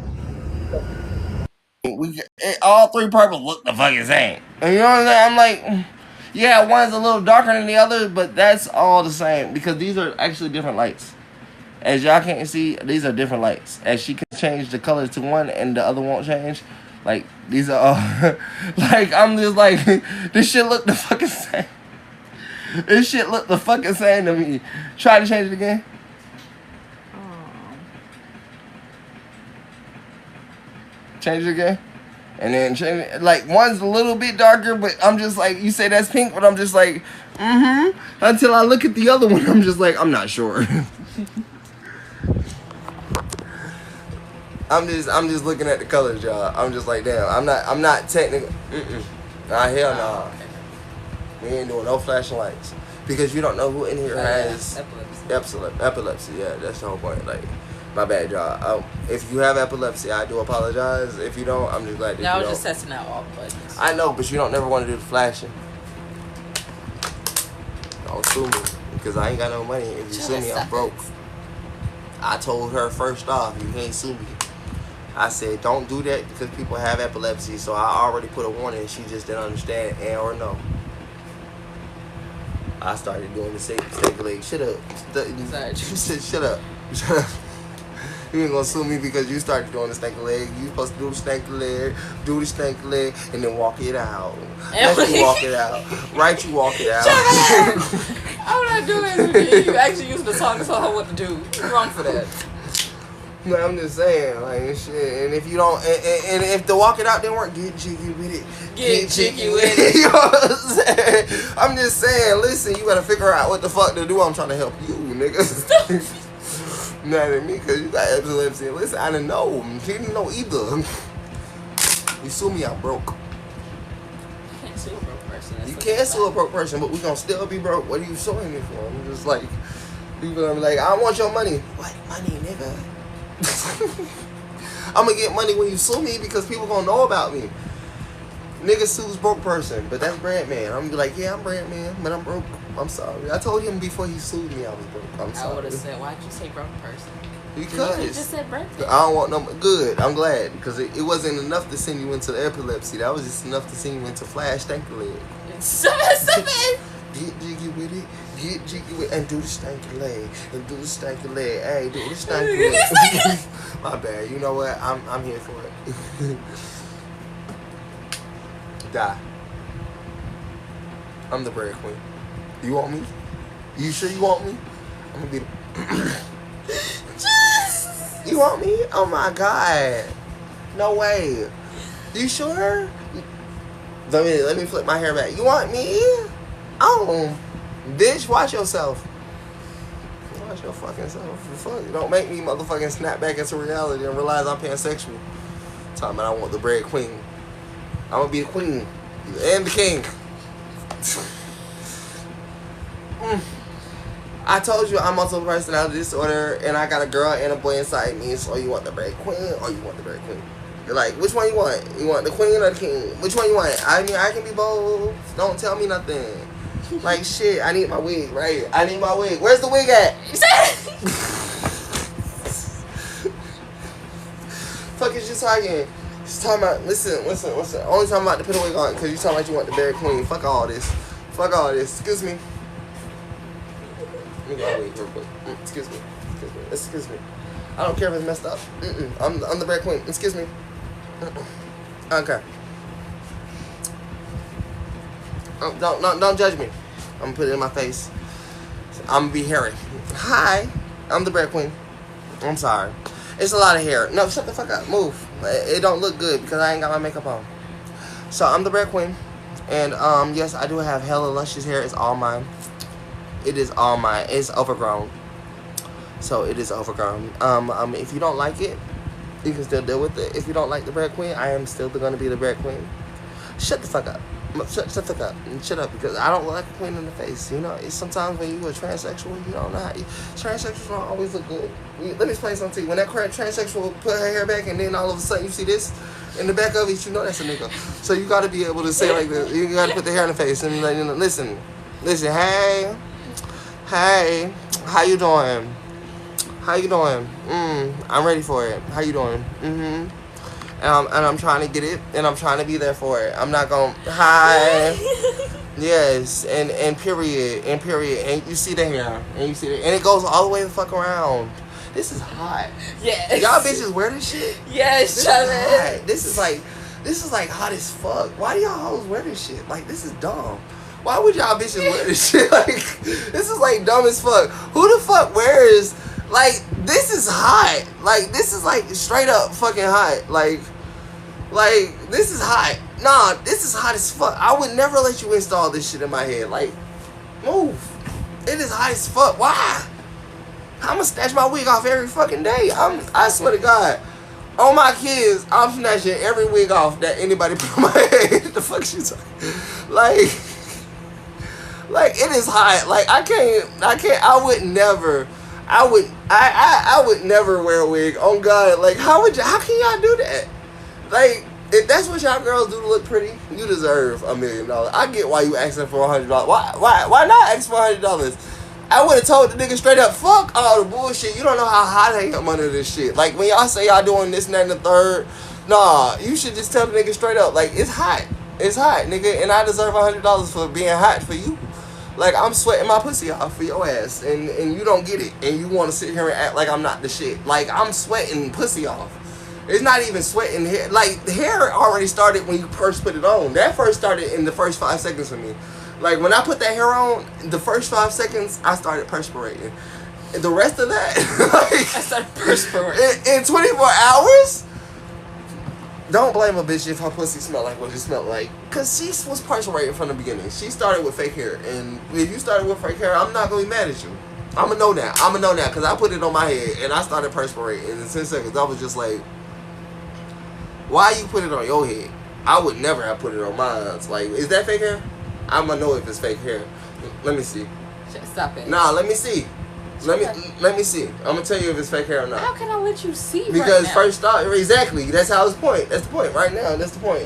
All three purples look the fucking same. And you know what I'm saying? I'm like, yeah, one's a little darker than the other, but that's all the same because these are actually different lights. As y'all can't see, these are different lights. As she can change the color to one and the other won't change. Like, these are all, like, I'm just like, this shit look the fucking same. This shit look the fucking same to me. Try to change it again. Change it again. And then change it. Like, one's a little bit darker, but I'm just like, you say that's pink, but I'm just like, until I look at the other one, I'm just like, I'm not sure. I'm just looking at the colors, y'all. I'm just like, damn, I'm not technical. Nah, hell nah. We ain't doing no flashing lights. Because you don't know who in here has epilepsy. Yeah, that's the whole point. Like, my bad, y'all. If you have epilepsy, I do apologize. If you don't, I'm just glad that you don't. I was just testing out all the buttons. I know, but you don't never want to do the flashing. Don't sue me, because I ain't got no money. If you sue me, I'm broke. I told her first off, you can't sue me. I said, don't do that because people have epilepsy. So I already put a warning. She just didn't understand and or no. I started doing the snake leg. Shut up. Shut up. Shut up. You ain't gonna sue me because you started doing the snake leg. You supposed to do the snake leg, and then walk it out. Let you walk it out. Right, you walk it out. I'm not doing it. You actually using the song to tell her what to do. You're wrong for that. No, I'm just saying, like, shit. And if you don't, and if the walk it out didn't work, get jiggy with it. Get jiggy with it. You know what I'm saying? I'm just saying, listen, you gotta figure out what the fuck to do. I'm trying to help you, nigga. Not at me, because you got epilepsy. Listen, I didn't know. She didn't know either. You sue me, I'm broke. You can't sue a broke person. You can't sue a broke person, but we gonna still be broke. What are you suing me for? I'm just like, people gonna be like, I want your money. What money, nigga? I'm gonna get money when you sue me because people gonna know about me. Nigga sues broke person, but that's Brand Man. I'm gonna be like, yeah, I'm Brand Man, but I'm broke. I'm sorry. I told him before he sued me I was broke. I'm sorry. I would have said, why'd you say broke person? Because you just said birthday. I don't want no good. I'm glad because it wasn't enough to send you into the epilepsy. That was just enough to send you into flash stanky leg. Get jiggy with it. Get jiggy with it. And do the stanky leg. And do the stanky leg. Hey, do the stanky leg. My bad. You know what? I'm here for it. Die. I'm the bread queen. You want me? You sure you want me? I'm gonna be the You want me? Oh my god. No way. You sure? Let me flip my hair back. You want me? Oh, bitch, watch yourself. Watch your fucking self. Don't make me motherfucking snap back into reality and realize I'm pansexual. Talking about I want the bread queen. I'm gonna be the queen and the king. I told you I'm multiple personality disorder and I got a girl and a boy inside me. So you want the bread queen or you want the bread queen? You're like, which one you want? You want the queen or the king? Which one you want? I mean, I can be both. Don't tell me nothing. Like, shit, I need my wig, right? I need my wig. Where's the wig at? Fuck is you talking? She's talking about, listen. Only talking about to put a wig on because you talking like you want the bread queen. Fuck all this. Excuse me. Let me go away real quick. Excuse me. Excuse me. I don't care if it's messed up. I'm the bread queen. Excuse me. Okay. Don't judge me. I'm gonna put it in my face. I'm gonna be hairy. Hi, I'm the bread queen. I'm sorry. It's a lot of hair. No, shut the fuck up. Move. It don't look good because I ain't got my makeup on. So I'm the bread queen, and yes, I do have hella luscious hair. It's all mine. It is all mine. It's overgrown. So it is overgrown. If you don't like it, you can still deal with it. If you don't like the bread queen, I am still gonna be the bread queen. Shut the fuck up. Shut the fuck up and shut up, because I don't look like a queen in the face. You know, it's sometimes when you're a transsexual, you don't know how transsexuals don't always look good. Let me explain something to you. When that transsexual put her hair back and then all of a sudden you see this in the back of it, you know that's a nigga. So you got to be able to say like this. You got to put the hair in the face and like, you know, listen, hey, how you doing? How you doing? I'm ready for it. How you doing? And I'm trying to get it, and I'm trying to be there for it. I'm not gonna hi. Yes, and period, and you see the hair, and you see and it goes all the way the fuck around. This is hot. Yes. Y'all bitches wear this shit? Yes, Charlotte. This is like hot as fuck. Why do y'all hoes wear this shit? Like, this is dumb. Why would y'all bitches wear this shit? Like, this is like dumb as fuck. Who the fuck wears? Like, this is hot. Like, this is like straight up fucking hot. Like this is hot. Nah, this is hot as fuck. I would never let you install this shit in my head. Like, move. It is hot as fuck. Why? I'm gonna snatch my wig off every fucking day. I swear to God. On my kids, I'm snatching every wig off that anybody put on my head. What the fuck she talking? Like, it is hot. Like, I would never wear a wig. Oh God, like how can y'all do that? Like, if that's what y'all girls do to look pretty, you deserve $1 million. I get why you asking for $100. Why not ask for $100? I would have told the nigga straight up, fuck all the bullshit. You don't know how hot I am under this shit. Like, when y'all say y'all doing this and that and the third, nah, you should just tell the nigga straight up, like, it's hot, nigga, and I deserve $100 for being hot for you. Like, I'm sweating my pussy off for your ass, and you don't get it, and you want to sit here and act like I'm not the shit. Like, I'm sweating pussy off. It's not even sweating hair. Like, the hair already started when you first put it on. That first started in the first 5 seconds for me. Like, when I put that hair on, the first 5 seconds, I started perspirating. And the rest of that, like, I started perspirating. In 24 hours? Don't blame a bitch if her pussy smelled like what it smelled like. Because she was perspirating from the beginning. She started with fake hair. And if you started with fake hair, I'm not going to be mad at you. I'm going to know now. Because I put it on my head and I started perspirating. And in 10 seconds, I was just like, why you put it on your head? I would never have put it on mine. Like, is that fake hair? I'm going to know if it's fake hair. Let me see. Stop it. Nah, let me see. Let me see. I'm going to tell you if it's fake hair or not. How can I let you see because right now? First thought, exactly. That's how it's point. That's the point right now. That's the point.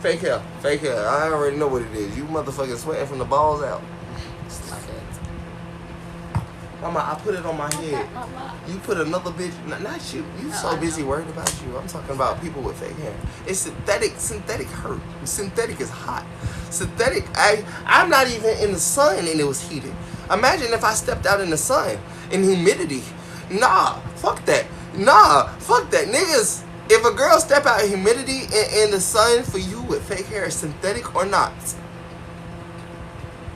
Fake hair. I already know what it is. You motherfucking sweating from the balls out. Stop it. Mama, I put it on my head. You put another bitch. Not you. You so busy worried about you. I'm talking about people with fake hair. It's synthetic. Synthetic hurt. Synthetic is hot. Synthetic. I'm not even in the sun and it was heated. Imagine if I stepped out in the sun in humidity. Nah, fuck that. Niggas, if a girl step out in humidity in the sun for you with fake hair, synthetic or not,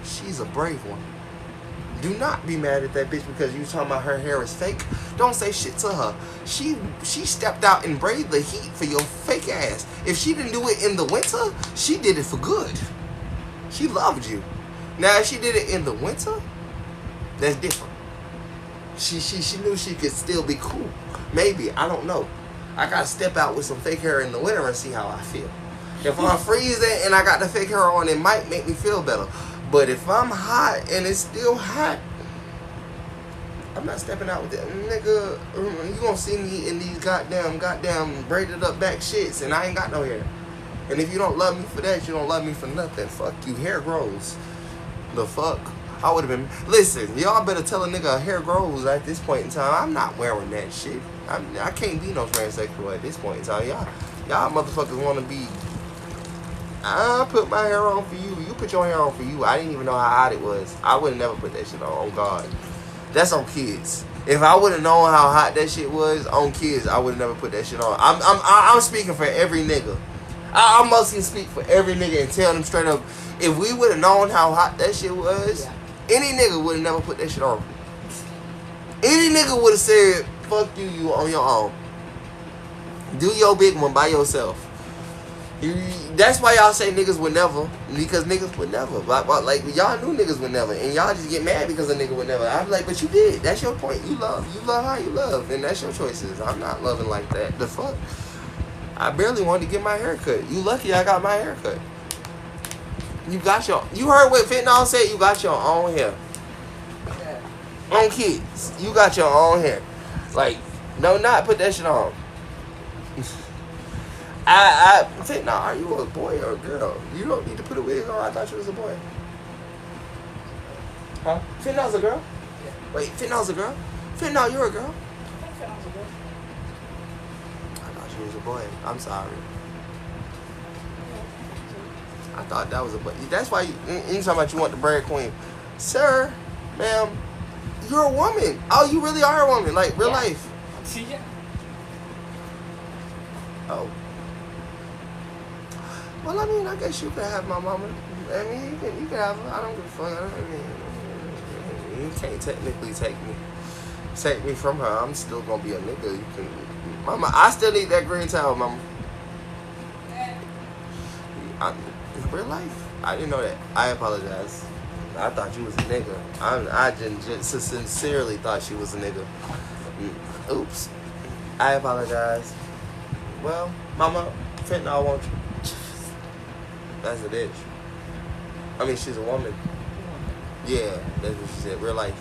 she's a brave one. Do not be mad at that bitch because you talking about her hair is fake. Don't say shit to her. She stepped out and braved the heat for your fake ass. If she didn't do it in the winter, she did it for good. She loved you. Now if she did it in the winter, that's different. She knew she could still be cool. Maybe, I don't know. I gotta step out with some fake hair in the winter and see how I feel. If I'm freezing and I got the fake hair on, it might make me feel better. But if I'm hot and it's still hot, I'm not stepping out with that. Nigga, you gonna see me in these goddamn braided up back shits and I ain't got no hair. And if you don't love me for that, you don't love me for nothing. Fuck you, hair grows. The fuck? I would have been, listen, y'all better tell a nigga hair grows at this point in time. I'm not wearing that shit. I can't be no transsexual at this point in time. Y'all motherfuckers wanna be I put my hair on for you. You put your hair on for you. I didn't even know how hot it was. I would have never put that shit on God. That's on kids. If I would have known how hot that shit was on kids, I would have never put that shit on. I'm speaking for every nigga. I mostly speak for every nigga and tell them straight up. If we would have known how hot that shit was, any nigga would have never put that shit on. Any nigga would have said, "Fuck you, you on your own. Do your big one by yourself." That's why y'all say niggas would never, because niggas would never. Like y'all knew niggas would never, and y'all just get mad because a nigga would never. I'm like, but you did. That's your point. You love how you love, and that's your choices. I'm not loving like that. The fuck. I barely wanted to get my hair cut. You lucky I got my hair cut. You heard what Fentanyl said? You got your own hair. On kids. You got your own hair. Like, no, not put that shit on. Fentanyl, are you a boy or a girl? You don't need to put a wig on. I thought you was a boy. Huh? Fentanyl's a girl? Yeah. Wait, Fentanyl's a girl? Fentanyl, you're a girl? I thought you was a boy. I'm sorry. I thought that was a boy. That's why you talking about you want the bread queen. Sir, ma'am, you're a woman. Oh, you really are a woman. Like, real life. Yeah. Oh. Well, I mean, I guess you can have my mama. I mean, you can have her. I don't give a fuck. You can't technically take me from her. I'm still gonna be a nigga. You can, mama. I still need that green towel, mama. In real life, I didn't know that. I apologize. I thought you was a nigga. I just sincerely thought she was a nigga. Oops. I apologize. Well, mama, Fentanyl won't you? That's a bitch. I mean, she's a woman. Yeah, that's what she said. Real life.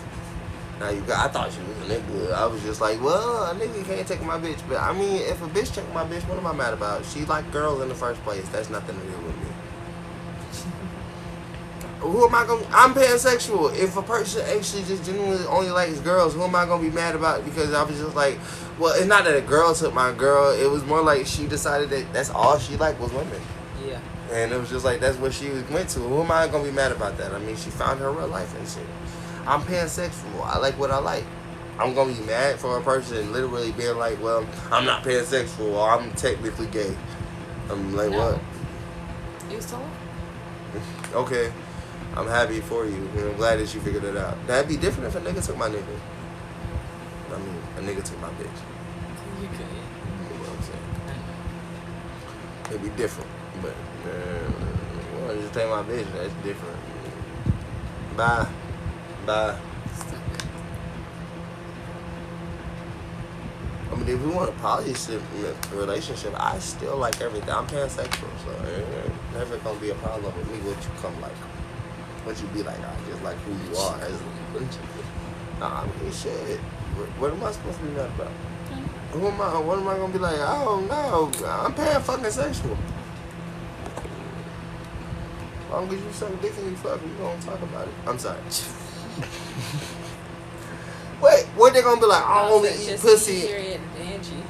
Now I thought she was a nigga. I was just like, well, a nigga can't take my bitch. But I mean, if a bitch take my bitch, what am I mad about? She like girls in the first place. That's nothing to do with me. Who am I gonna? I'm pansexual. If a person actually just genuinely only likes girls, who am I gonna be mad about? Because I was just like, well, it's not that a girl took my girl. It was more like she decided that that's all she liked was women. Yeah. And it was just like that's what she went to. Who am I gonna be mad about that? I mean, she found her real life and shit. I'm pansexual. I like what I like. I'm gonna be mad for a person literally being like, well, I'm not pansexual or I'm technically gay. I'm like, No. what? You was told? Okay. I'm happy for you. And I'm glad that you figured it out. That'd be different if a nigga took my nigga. I mean, a nigga took my bitch. You could. You know what I'm saying? It'd be different. But, you want to just take my bitch, that's different. Bye. I mean, if we want a polyamorous relationship, I still like everything. I'm pansexual, so it's never going to be a problem with me what you come like. What you be like, I just like who you are. Nah, I mean, shit. What am I supposed to be mad about? What am I gonna be like? I don't know. I'm fucking sexual. As long as you suck dick and you fuck, we gonna talk about it. I'm sorry. Wait, what they gonna be like? I only eat pussy. Angie.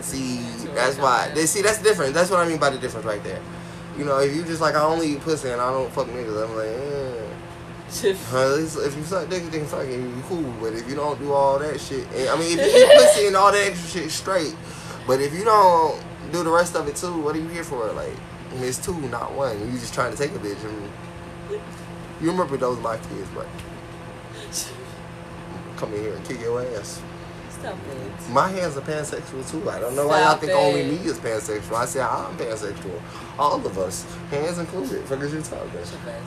See, that's why. See, that's different. That's what I mean by the difference right there. You know, if you just like, I only eat pussy and I don't fuck niggas, I'm like, at least if you suck dick, then fuck it, you cool. But if you don't do all that shit, and, I mean, if you eat pussy and all that extra shit, straight. But if you don't do the rest of it too, what are you here for? Like, I mean, it's two, not one. You just trying to take a bitch. And you remember those my kids, right? Come in here and kick your ass. Stop it. My hands are pansexual too. I don't know why y'all think only me is pansexual. I say I'm pansexual. All of us, hands included. Fuck is you talking about?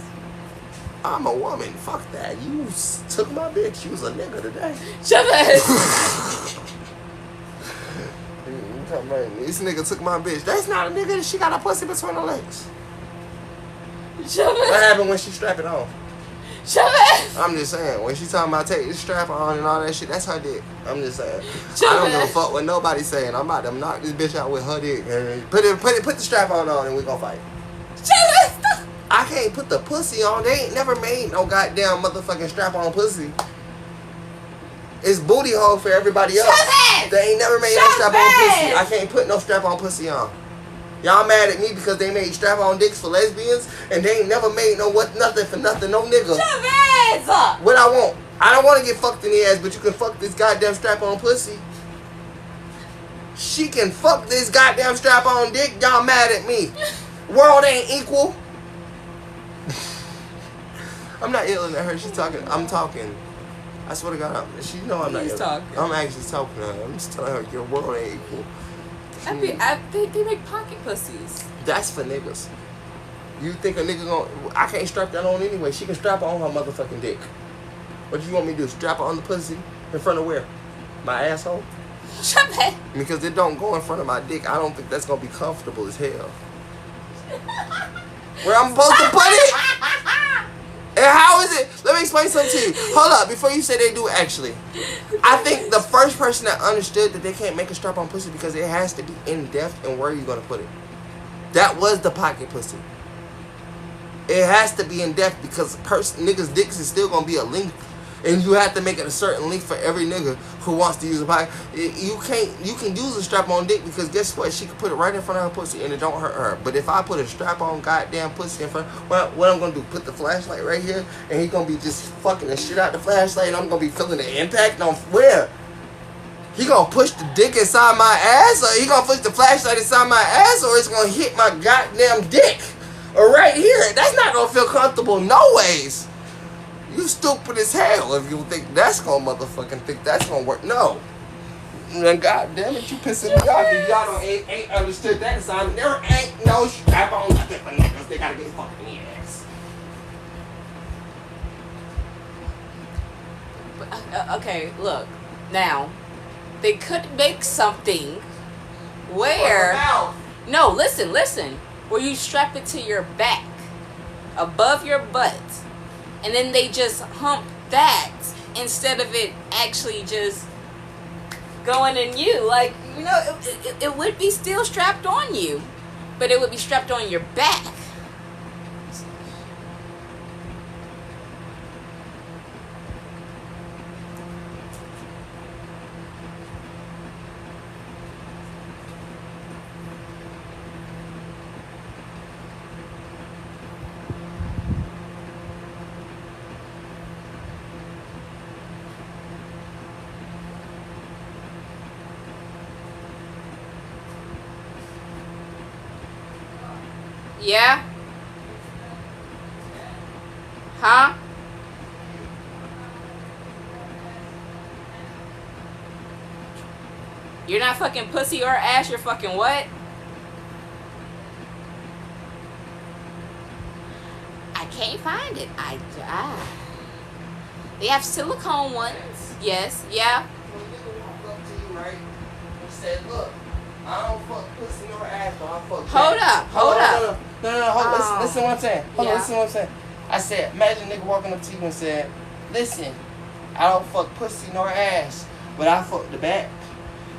I'm a woman. Fuck that. You took my bitch. You was a nigga today. Shut up. This nigga took my bitch. That's not a nigga. She got a pussy between her legs. Shut up. What happened when she strapped it on? Shut up. I'm just saying, when she talking about take this strap on and all that shit, that's her dick. I'm just saying. Shut I don't give a up. fuck what nobody's saying. I'm about to knock this bitch out with her dick. And put the strap on and we gonna fight. Shut up. I can't put the pussy on. They ain't never made no goddamn motherfucking strap on pussy. It's booty hole for everybody else. Shut up. They ain't never made no strap on pussy. I can't put no strap on pussy on. Y'all mad at me because they made strap on dicks for lesbians and they ain't never made nothing for nothing, no nigga. Chavez! What I want? I don't want to get fucked in the ass, but you can fuck this goddamn strap on pussy. She can fuck this goddamn strap on dick. Y'all mad at me. World ain't equal. I'm not yelling at her. She's talking. I'm talking. I swear to God, she know I'm not yelling. Talking. I'm actually talking to her. I'm just telling her your world ain't equal. They make pocket pussies. That's for niggas. You think a nigga gonna... I can't strap that on anyway. She can strap it on her motherfucking dick. What you want me to do? Strap it on the pussy? In front of where? My asshole? Chavez. Because it don't go in front of my dick. I don't think that's gonna be comfortable as hell. Where I'm supposed to put it? And how is it? Let me explain something to you. Hold up, before you say they do actually. I think the first person that understood that they can't make a strap on pussy because it has to be in depth and where are you gonna put it. That was the pocket pussy. It has to be in depth because niggas' dicks is still gonna be a length. And you have to make it a certain length for every nigga who wants to use a pocket. You can use a strap-on dick because guess what? She can put it right in front of her pussy and it don't hurt her. But if I put a strap-on goddamn pussy in front, what I'm gonna do? Put the flashlight right here, and he gonna be just fucking the shit out the flashlight, and I'm gonna be feeling the impact on where? He gonna push the dick inside my ass, or he gonna push the flashlight inside my ass, or it's gonna hit my goddamn dick, or right here? That's not gonna feel comfortable no ways. You stupid as hell if you think that's gonna motherfucking think that's gonna work. No. And god damn it, you pissing me off if y'all ain't understood that assignment. There ain't no strap on nothing for niggas. They gotta get fucked in the ass. Okay, look. Now, they could make something where... No, listen. Where you strap it to your back, above your butt. And then they just hump that instead of it actually just going in you. Like, you know, it would be still strapped on you, but it would be strapped on your back. Yeah? Huh? You're not fucking pussy or ass, you're fucking what? I can't find it. They have silicone ones. Yes, yeah. When a nigga walk up to you, right? He said, look, I don't fuck pussy nor ass, but I fuck Hold up. No, hold on. Listen what I'm saying. Yeah. Listen what I'm saying. I said, imagine a nigga walking up to you and said, listen, I don't fuck pussy nor ass, but I fuck the back.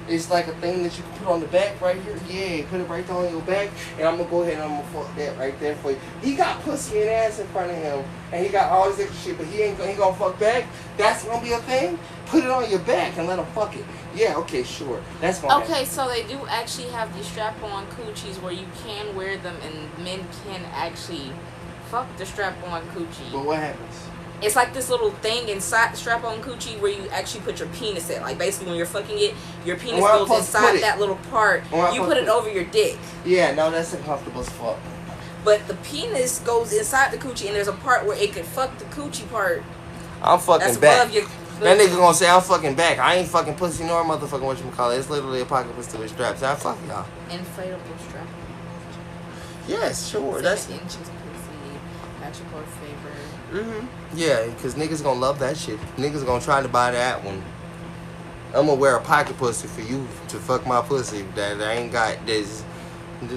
It's like a thing that you can put on the back right here. Yeah, put it right there on your back, and I'm gonna go ahead and I'm gonna fuck that right there for you. He got pussy and ass in front of him, and he got all this extra shit, but he gonna fuck back. That's gonna be a thing. Put it on your back and let him fuck it. Yeah, okay, sure. That's gonna happen. Okay, so they do actually have these strap-on coochies where you can wear them and men can actually fuck the strap-on coochie. But what happens? It's like this little thing inside the strap-on coochie where you actually put your penis in. Like basically when you're fucking it, your penis goes inside that little part. You put it over your dick. Yeah, no, that's uncomfortable as fuck. But the penis goes inside the coochie and there's a part where it could fuck the coochie part. I'm fucking that's back. above your... That nigga gonna say I'm fucking back. I ain't fucking pussy nor motherfucking whatchamacallit. It's literally a pocket pussy with straps. I fuck y'all. Inflatable strap. Yes, sure. 7 That's inches pussy. Magical favor. Yeah, because niggas gonna love that shit. Niggas gonna try to buy that one. I'm gonna wear a pocket pussy for you to fuck my pussy that I ain't got this.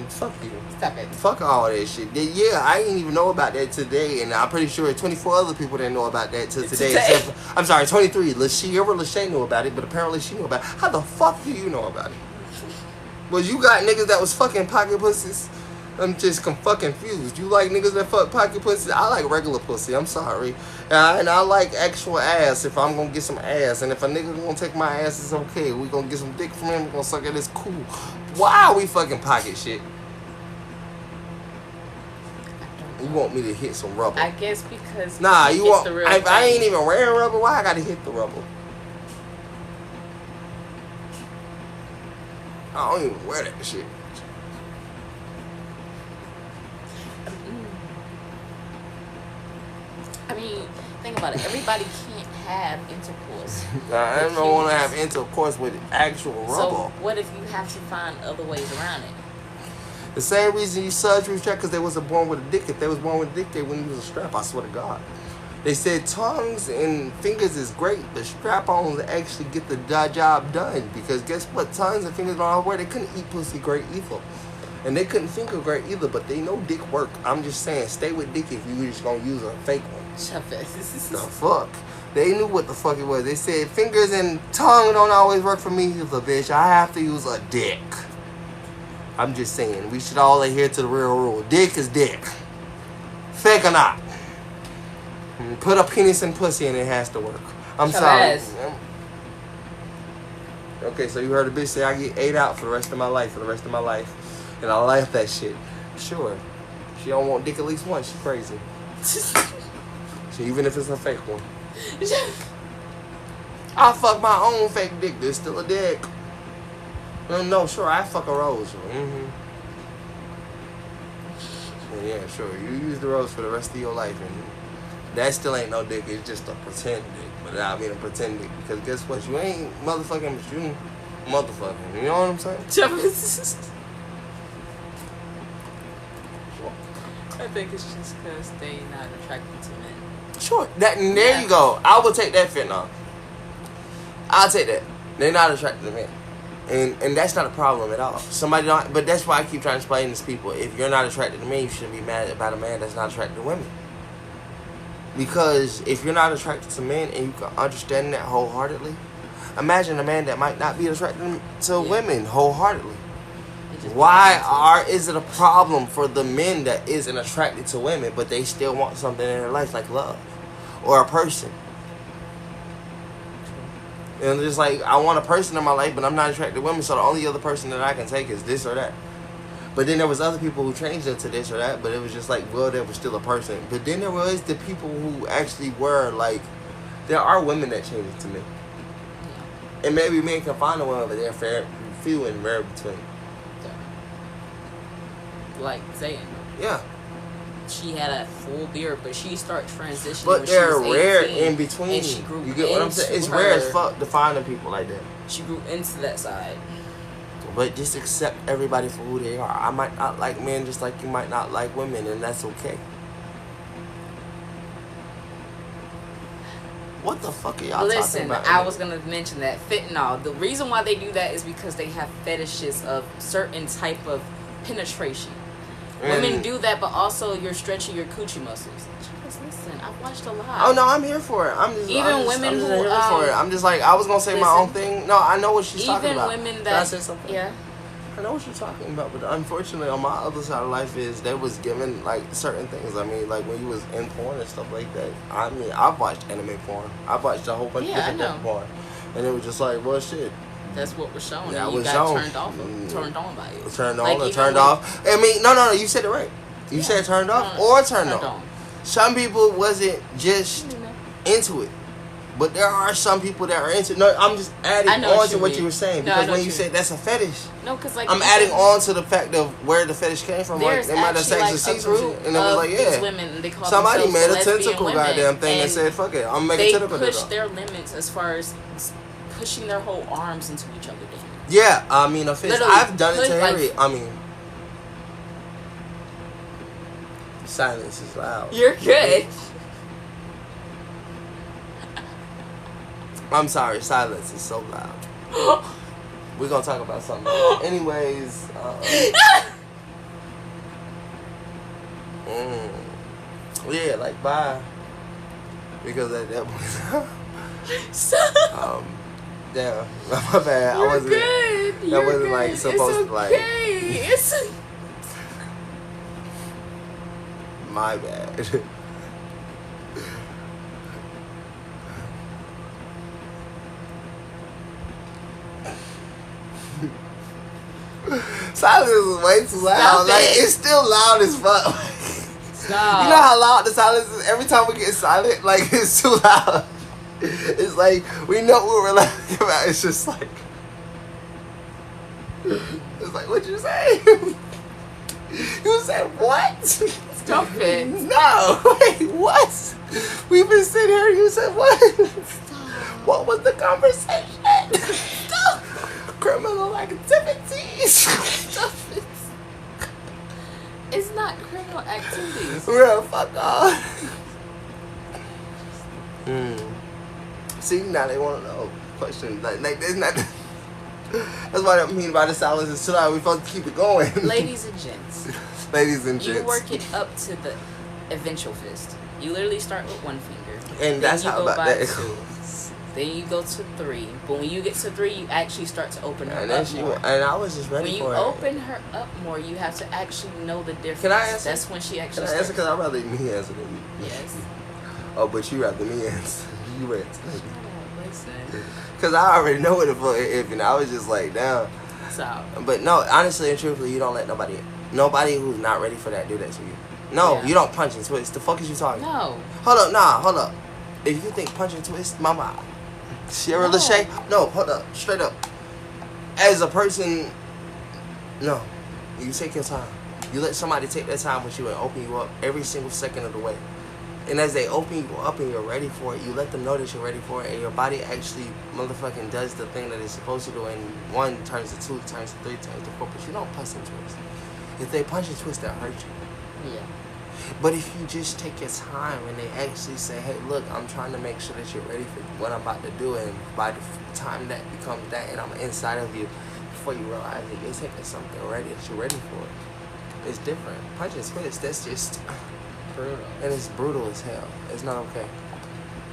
Fuck you. Stop it. Fuck all that shit. Yeah, I didn't even know about that today, and I'm pretty sure 24 other people didn't know about that till today. I'm sorry, 23. Lachey knew about it, but apparently she knew about it. How the fuck do you know about it? Was you got niggas that was fucking pocket pussies? I'm just fucking confused. You like niggas that fuck pocket pussy? I like regular pussy. I'm sorry. And I like actual ass if I'm gonna get some ass. And if a nigga gonna take my ass, it's okay. We gonna get some dick from him. We gonna suck it. It's cool. Why are we fucking pocket shit? You want me to hit some rubber? I guess because nah, you want. the real I ain't even wearing rubber. Why I gotta hit the rubber? I don't even wear that shit. I mean, think about it. Everybody can't have intercourse. I don't want to have intercourse with actual rubber. So what if you have to find other ways around it? The same reason you surgery strap because they wasn't born with a dick. If they was born with a dick, they wouldn't use a strap. I swear to God. They said tongues and fingers is great, but strap-ons actually get the job done. Because guess what? Tongues and fingers don't all work. They couldn't eat pussy great either. And they couldn't finger great either, but they know dick work. I'm just saying, stay with dick if you just gonna use a fake one. The fuck? They knew what the fuck it was. They said fingers and tongue don't always work for me either, bitch. I have to use a dick. I'm just saying, we should all adhere to the real rule. Dick is dick. Fake or not. Put a penis and pussy and it has to work. I'm sorry. Okay, so you heard a bitch say I get ate out for the rest of my life, And I like that shit. Sure. She don't want dick at least once. She crazy. So even if it's a fake one. I fuck my own fake dick. There's still a dick. No, sure. I fuck a rose. Yeah, sure. You use the rose for the rest of your life. And that still ain't no dick. It's just a pretend dick. But I mean a pretend dick. Because guess what? You ain't motherfucking, but you motherfucking. You know what I'm saying? I think it's just because they not attracted to men. Sure. There you go. I will take that fentanyl. I'll take that. They're not attracted to men. And that's not a problem at all. Somebody don't, but that's why I keep trying to explain this to people. If you're not attracted to men, you shouldn't be mad about a man that's not attracted to women. Because if you're not attracted to men and you can understand that wholeheartedly, imagine a man that might not be attracted to women wholeheartedly. Why is it a problem for the men that isn't attracted to women, but they still want something in their life like love or a person? And just like, I want a person in my life, but I'm not attracted to women, so the only other person that I can take is this or that. But then there was other people who changed into this or that, but it was just like, well, there was still a person. But then there was the people who actually were like, there are women that change into men. And maybe men can find a woman, but they're few and rare between. Like Zayn. Yeah. She had a full beard, but she started transitioning. But they're rare in between. between. And she grew. You get what I'm saying? It's rare as fuck to find them people like that. She grew into that side. But just accept everybody for who they are. I might not like men just like you might not like women, and that's okay. What the fuck are y'all talking about? I was gonna mention that fentanyl. The reason why they do that is because they have fetishes of certain type of penetration. Women do that, but also you're stretching your coochie muscles. Listen, I've watched a lot. Oh no, I'm here for it. I'm just here for it. I'm just like, I was gonna say my own thing. No, I know what she's talking about. Even women that, can I say something? Yeah. I know what you're talking about, but unfortunately, on my other side of life is they was given like certain things. I mean, like when you was in porn and stuff like that. I mean, I've watched anime porn. I've watched a whole bunch of different porn, and it was just like, well, shit. That's what was shown. That and was got shown. Turned on by it. Turned on or turned off. I mean, no. You said it right. You said turned off or turned on. Some people wasn't just into it, but there are some people that are into it. No, I'm just adding on to what you were saying because when you said that's a fetish, no, because like I'm adding on to the fact of where the fetish came from. Like they might have sex and see some shit, and it was like, yeah, women, they call somebody made a tentacle women, goddamn thing and said, fuck it, I'm making tentacle. They push their limits as far as pushing their whole arms into each other. Yeah, I mean, a fist. I've done it to Harriet. I mean, silence is loud. You're good. I'm sorry, silence is so loud. We're gonna talk about something. Anyways, yeah, like bye. Because at that point, yeah, my bad. You're good. That wasn't like supposed to like. It's My bad. Silence is way too loud. Stop Like it. it's still loud as fuck. Stop. You know how loud the silence is? Every time we get silent, like it's too loud. It's like we know what we're laughing about. It's just like it's like what you say? You said what? Stop it. No, wait, what? We've been sitting here. You said what? What was the conversation? Criminal activities. Stop it. It's not criminal activities. Real fuck off. See, now they want to know questions. Like there's not. That's what I mean by the silence is too loud. We're supposed to keep it going. Ladies and gents, Ladies and gents. you work it up to the eventual fist. You literally start with one finger. And that's then you how go about by that. 2. Then you go to 3. But when you get to 3, you actually start to open her And then up she more. and I was just ready When you for it. open her up more, you have to actually know the difference. Can I answer? That's when she Can actually I answer? starts. Because I'd rather me answer than you. Yes. Oh, but you rather me answer. You answer. Oh, listen. Because I already know what the fuck if, and I was just like, down. So, But no, honestly and truthfully, you don't let nobody who's not ready for that do that to you. No, Yeah. you don't punch and twist. The fuck is you talking? no. Hold up. If you think punch and twist, mama, Sierra No. Lachey, no, hold up, straight up. As a person, no, you take your time. You let somebody take their time with you and open you up every single second of the way. And as they open you up and you're ready for it, you let them know that you're ready for it, and your body actually motherfucking does the thing that it's supposed to do, and 1 turns to 2, turns to 3, turns to 4, but you don't punch and twist. If they punch and twist, they'll hurt you. Yeah. But if you just take your time and they actually say, hey, look, I'm trying to make sure that you're ready for what I'm about to do, and by the time that becomes that and I'm inside of you, before you realize it, you're taking something ready that you're ready for. It's different. Punch and twist, that's just Brutal. and it's brutal as hell. It's not okay.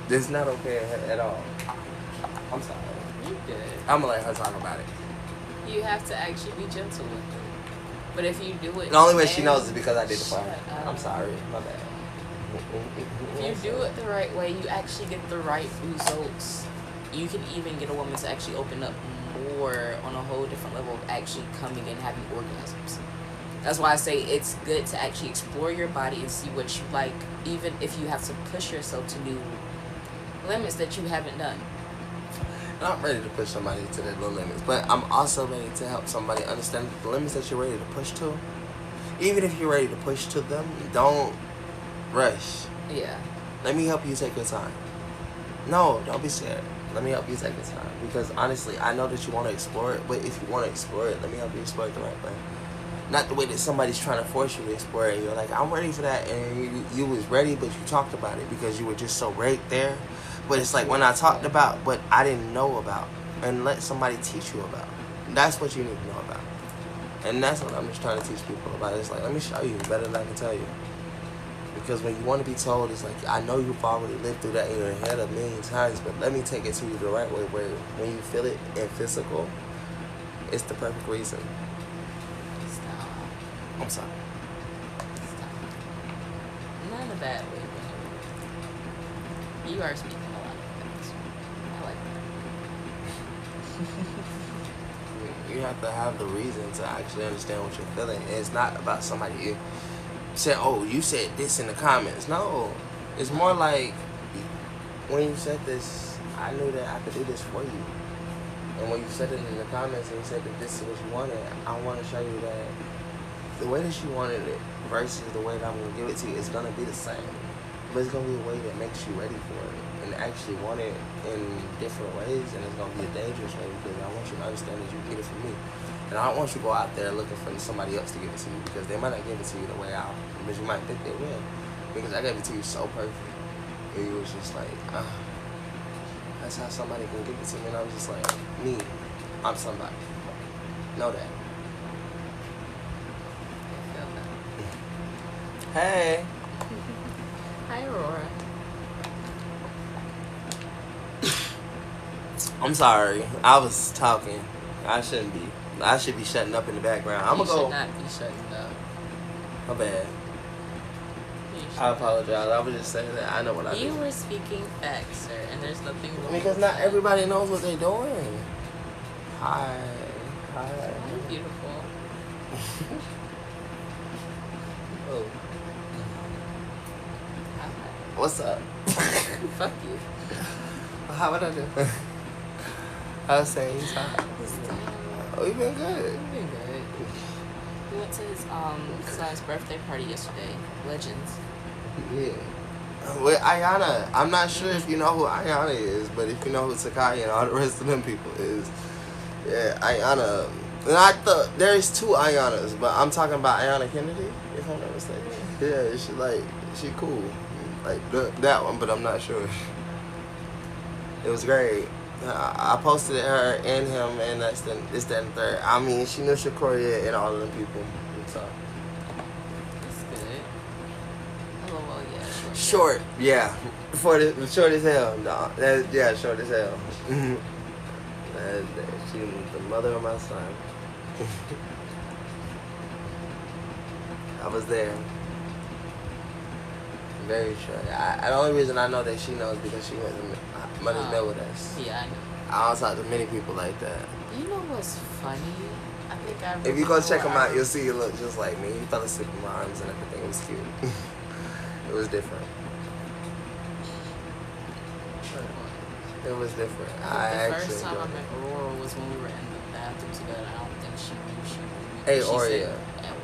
It's not okay at all. I'm sorry. You good. I'm gonna let her talk about it. You have to actually be gentle with it. But if you do it, The only way she and- knows is because I did it for Shut her. up. I'm sorry. My bad. If you do it the right way, you actually get the right results. You can even get a woman to actually open up more on a whole different level of actually coming and having orgasms. That's why I say it's good to actually explore your body and see what you like, even if you have to push yourself to new limits that you haven't done. And I'm ready to push somebody to their low limits, but I'm also ready to help somebody understand the limits that you're ready to push to. Even if you're ready to push to them, don't rush. Yeah. Let me help you take your time. No, don't be scared. Let me help you take your time. Because honestly, I know that you want to explore it, but if you want to explore it, let me help you explore it the right way. Not the way that somebody's trying to force you to explore it. And you're like, I'm ready for that. And you was ready, but you talked about it because you were just so right there. But it's like when I talked about what I didn't know about and let somebody teach you about. That's what you need to know about. And that's what I'm just trying to teach people about. It's like, let me show you better than I can tell you. Because when you want to be told, it's like, I know you've already lived through that in your head a million times, but let me take it to you the right way where when you feel it in physical, it's the perfect reason. Stop. I'm sorry. Stop. Not in a bad way, but you are speaking a lot of things. I like that. You have to have the reason to actually understand what you're feeling. And it's not about somebody you said, oh, you said this in the comments. No. It's more like when you said this, I knew that I could do this for you. And when you said it in the comments and you said that this is what you wanted, I want to show you that the way that you wanted it versus the way that I'm going to give it to you is going to be the same. But it's going to be a way that makes you ready for it and actually want it in different ways. And it's going to be a dangerous way because I want you to understand that you get it from me. And I don't want you to go out there looking for somebody else to give it to you because they might not give it to you the way out. But you might think they will. Because I gave it to you so perfect. And you was just like, that's how somebody can give it to me. And I was just like, me, I'm somebody. Know that. I feel that. Hey. Hi, Aurora. I'm sorry. I was talking. I shouldn't be. I should be shutting up in the background. I'm You gonna go. should not be shutting up. My bad. that. apologize. I was just saying that I know what I You do. were speaking facts, sir, and there's nothing wrong. Because with not that. everybody knows what they're doing. Hi. You're beautiful. Oh. Hi. What's up? Fuck you. How would I do? I was saying he's hot. Oh, you been good. You've been good. We went to his son's birthday party yesterday. Legends. Yeah. With Ayana, I'm not sure if you know who Ayana is, but if you know who Sakai and all the rest of them people is, yeah, Ayana. And I thought there's two Ayanas, but I'm talking about Ayana Kennedy, if I'm not mistaken. Yeah, she cool, like that one, but I'm not sure. It was great. I posted her and him, and this, that, and third. I mean, she knew Shakoria and all of them people. So. That's good. Oh, well, yeah. Short, yeah. Short as hell. No, yeah, short as hell. She was the mother of my son. I was there. Very short. The only reason I know that she knows because she went to Mother's Mill with us. Yeah, I know. I don't talk to many people like that. You know what's funny? I think I. If you go check him out, you'll see he look just like me. He fell asleep in my arms and everything. It was cute. It was different. It was different. The first time I met Aurora was when we were in the bathroom together. I don't think she knew she knew me. Hey, She Aurea. said,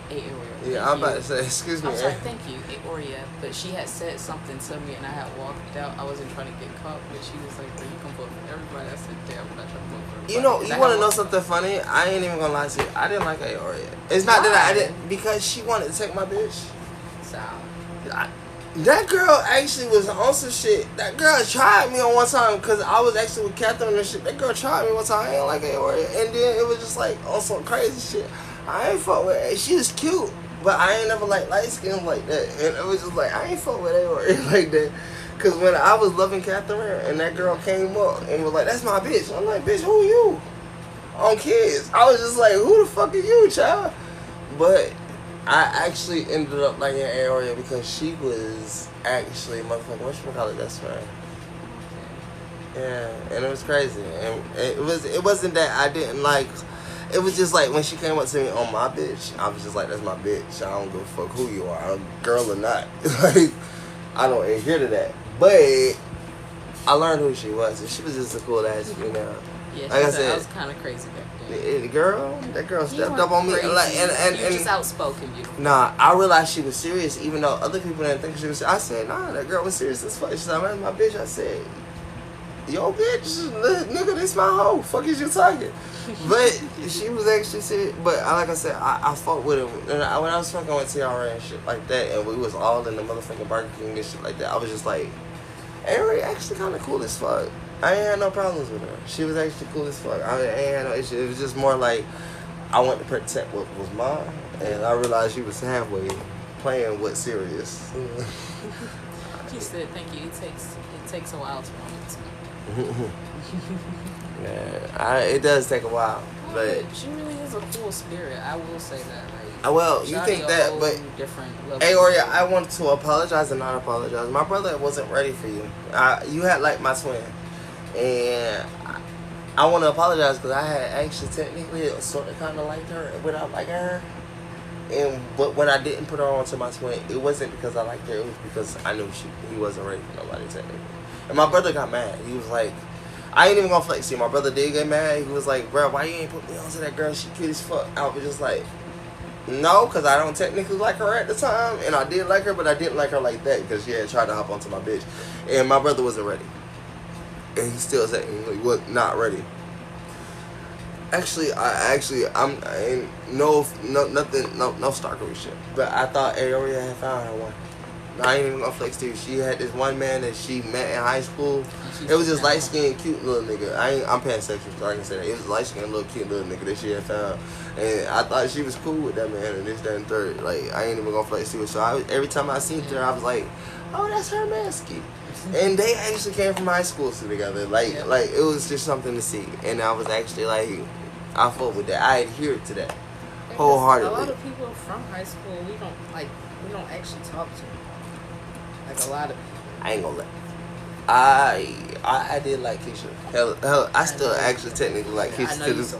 hey, Aurea. Yeah, Thank I'm about you. to say, excuse me. I'm sorry, thank you, Aurea. But she had said something to me and I had walked out. I wasn't trying to get caught, but she was like, "Well, you can vote for everybody." I said, "Damn, I'm not trying to vote for everybody." You know, And you I want to had know walked- something funny? I ain't even gonna lie to you. I didn't like Aoria. It's not that I Why? didn't, because she wanted to take my bitch. So, That girl actually was on some shit. That girl tried me on one time because I was actually with Catherine and shit. That girl tried me one time. I ain't like Aoria. And then it was just like on some crazy shit. I ain't fuck with her. She was cute, but I ain't never like light skin like that. And it was just like, I ain't fuck with Aoria like that. Because when I was loving Catherine and that girl came up and was like, "That's my bitch." I'm like, "Bitch, who you?" On kids. I was just like, "Who the fuck are you, child?" But I actually ended up liking Aoria because she was actually motherfucking whatchamacallit, that's right. Yeah, and it was crazy. And it wasn't that I didn't like, it was just like when she came up to me on my bitch, I was just like, "That's my bitch. I don't give a fuck who you are, girl or not." Like, I don't adhere to that. But I learned who she was, and she was just a cool ass female. yeah, Like I I said, was kind of crazy back then. that girl You stepped weren't up on me. crazy. Like, You were and just outspoken, beautiful. nah, I realized she was serious, even though other people didn't think she was. I said, "Nah, that girl was serious as fuck." She said, "Man, my bitch." I said, "Yo, bitch, nigga, this my hoe. Fuck is you talking?" But she was actually serious. But like I said, I fought with her. And when I was fucking with TRA and shit like that, and we was all in the motherfucking Burger King and shit like that, I was just like, Ari actually kind of cool as fuck. I ain't had no problems with her. She was actually cool as fuck. I ain't had no issue. It was just more like I wanted to protect what was mine, and I realized she was halfway playing what's serious. She said, "Thank you. It takes a while to want it." Yeah, it does take a while, but she really is a cool spirit. I will say that. well, you Shawty think a that, whole but different level. Aoria, I want to apologize and not apologize. My brother wasn't ready for you. You had like my twin, and I want to apologize because I had actually technically sort of kind of liked her without liking her. But when I didn't put her on to my twin, it wasn't because I liked her. It was because I knew he wasn't ready for nobody technically. And my brother got mad. He was like, I ain't even gonna flex. See, my brother did get mad. He was like, "Bro, why you ain't put me on to that girl? She cute as fuck." I was just like, no, because I don't technically like her at the time. And I did like her, but I didn't like her like that because she had tried to hop onto my bitch. And my brother wasn't ready. And he still said he was not ready. Actually, I'm no stalkery shit. But I thought Aoria had found her one. I ain't even gonna flex to you. She had this one man that she met in high school. It was this light skinned, cute little nigga. I'm pansexual, so I can say that. It was a light skinned, little cute little nigga that she had found. And I thought she was cool with that man and this, that, and third. Like, I ain't even gonna flex to you. So every time I seen her, I was like, "Oh, that's her mansky." And they actually came from high school together. Like it was just something to see. And I was actually like, I fought with that. I adhered to that wholeheartedly. A lot of people from high school, we don't actually talk to. Like a lot of. I ain't gonna let. I did like Keisha. Hell, I still actually technically like Keisha to this,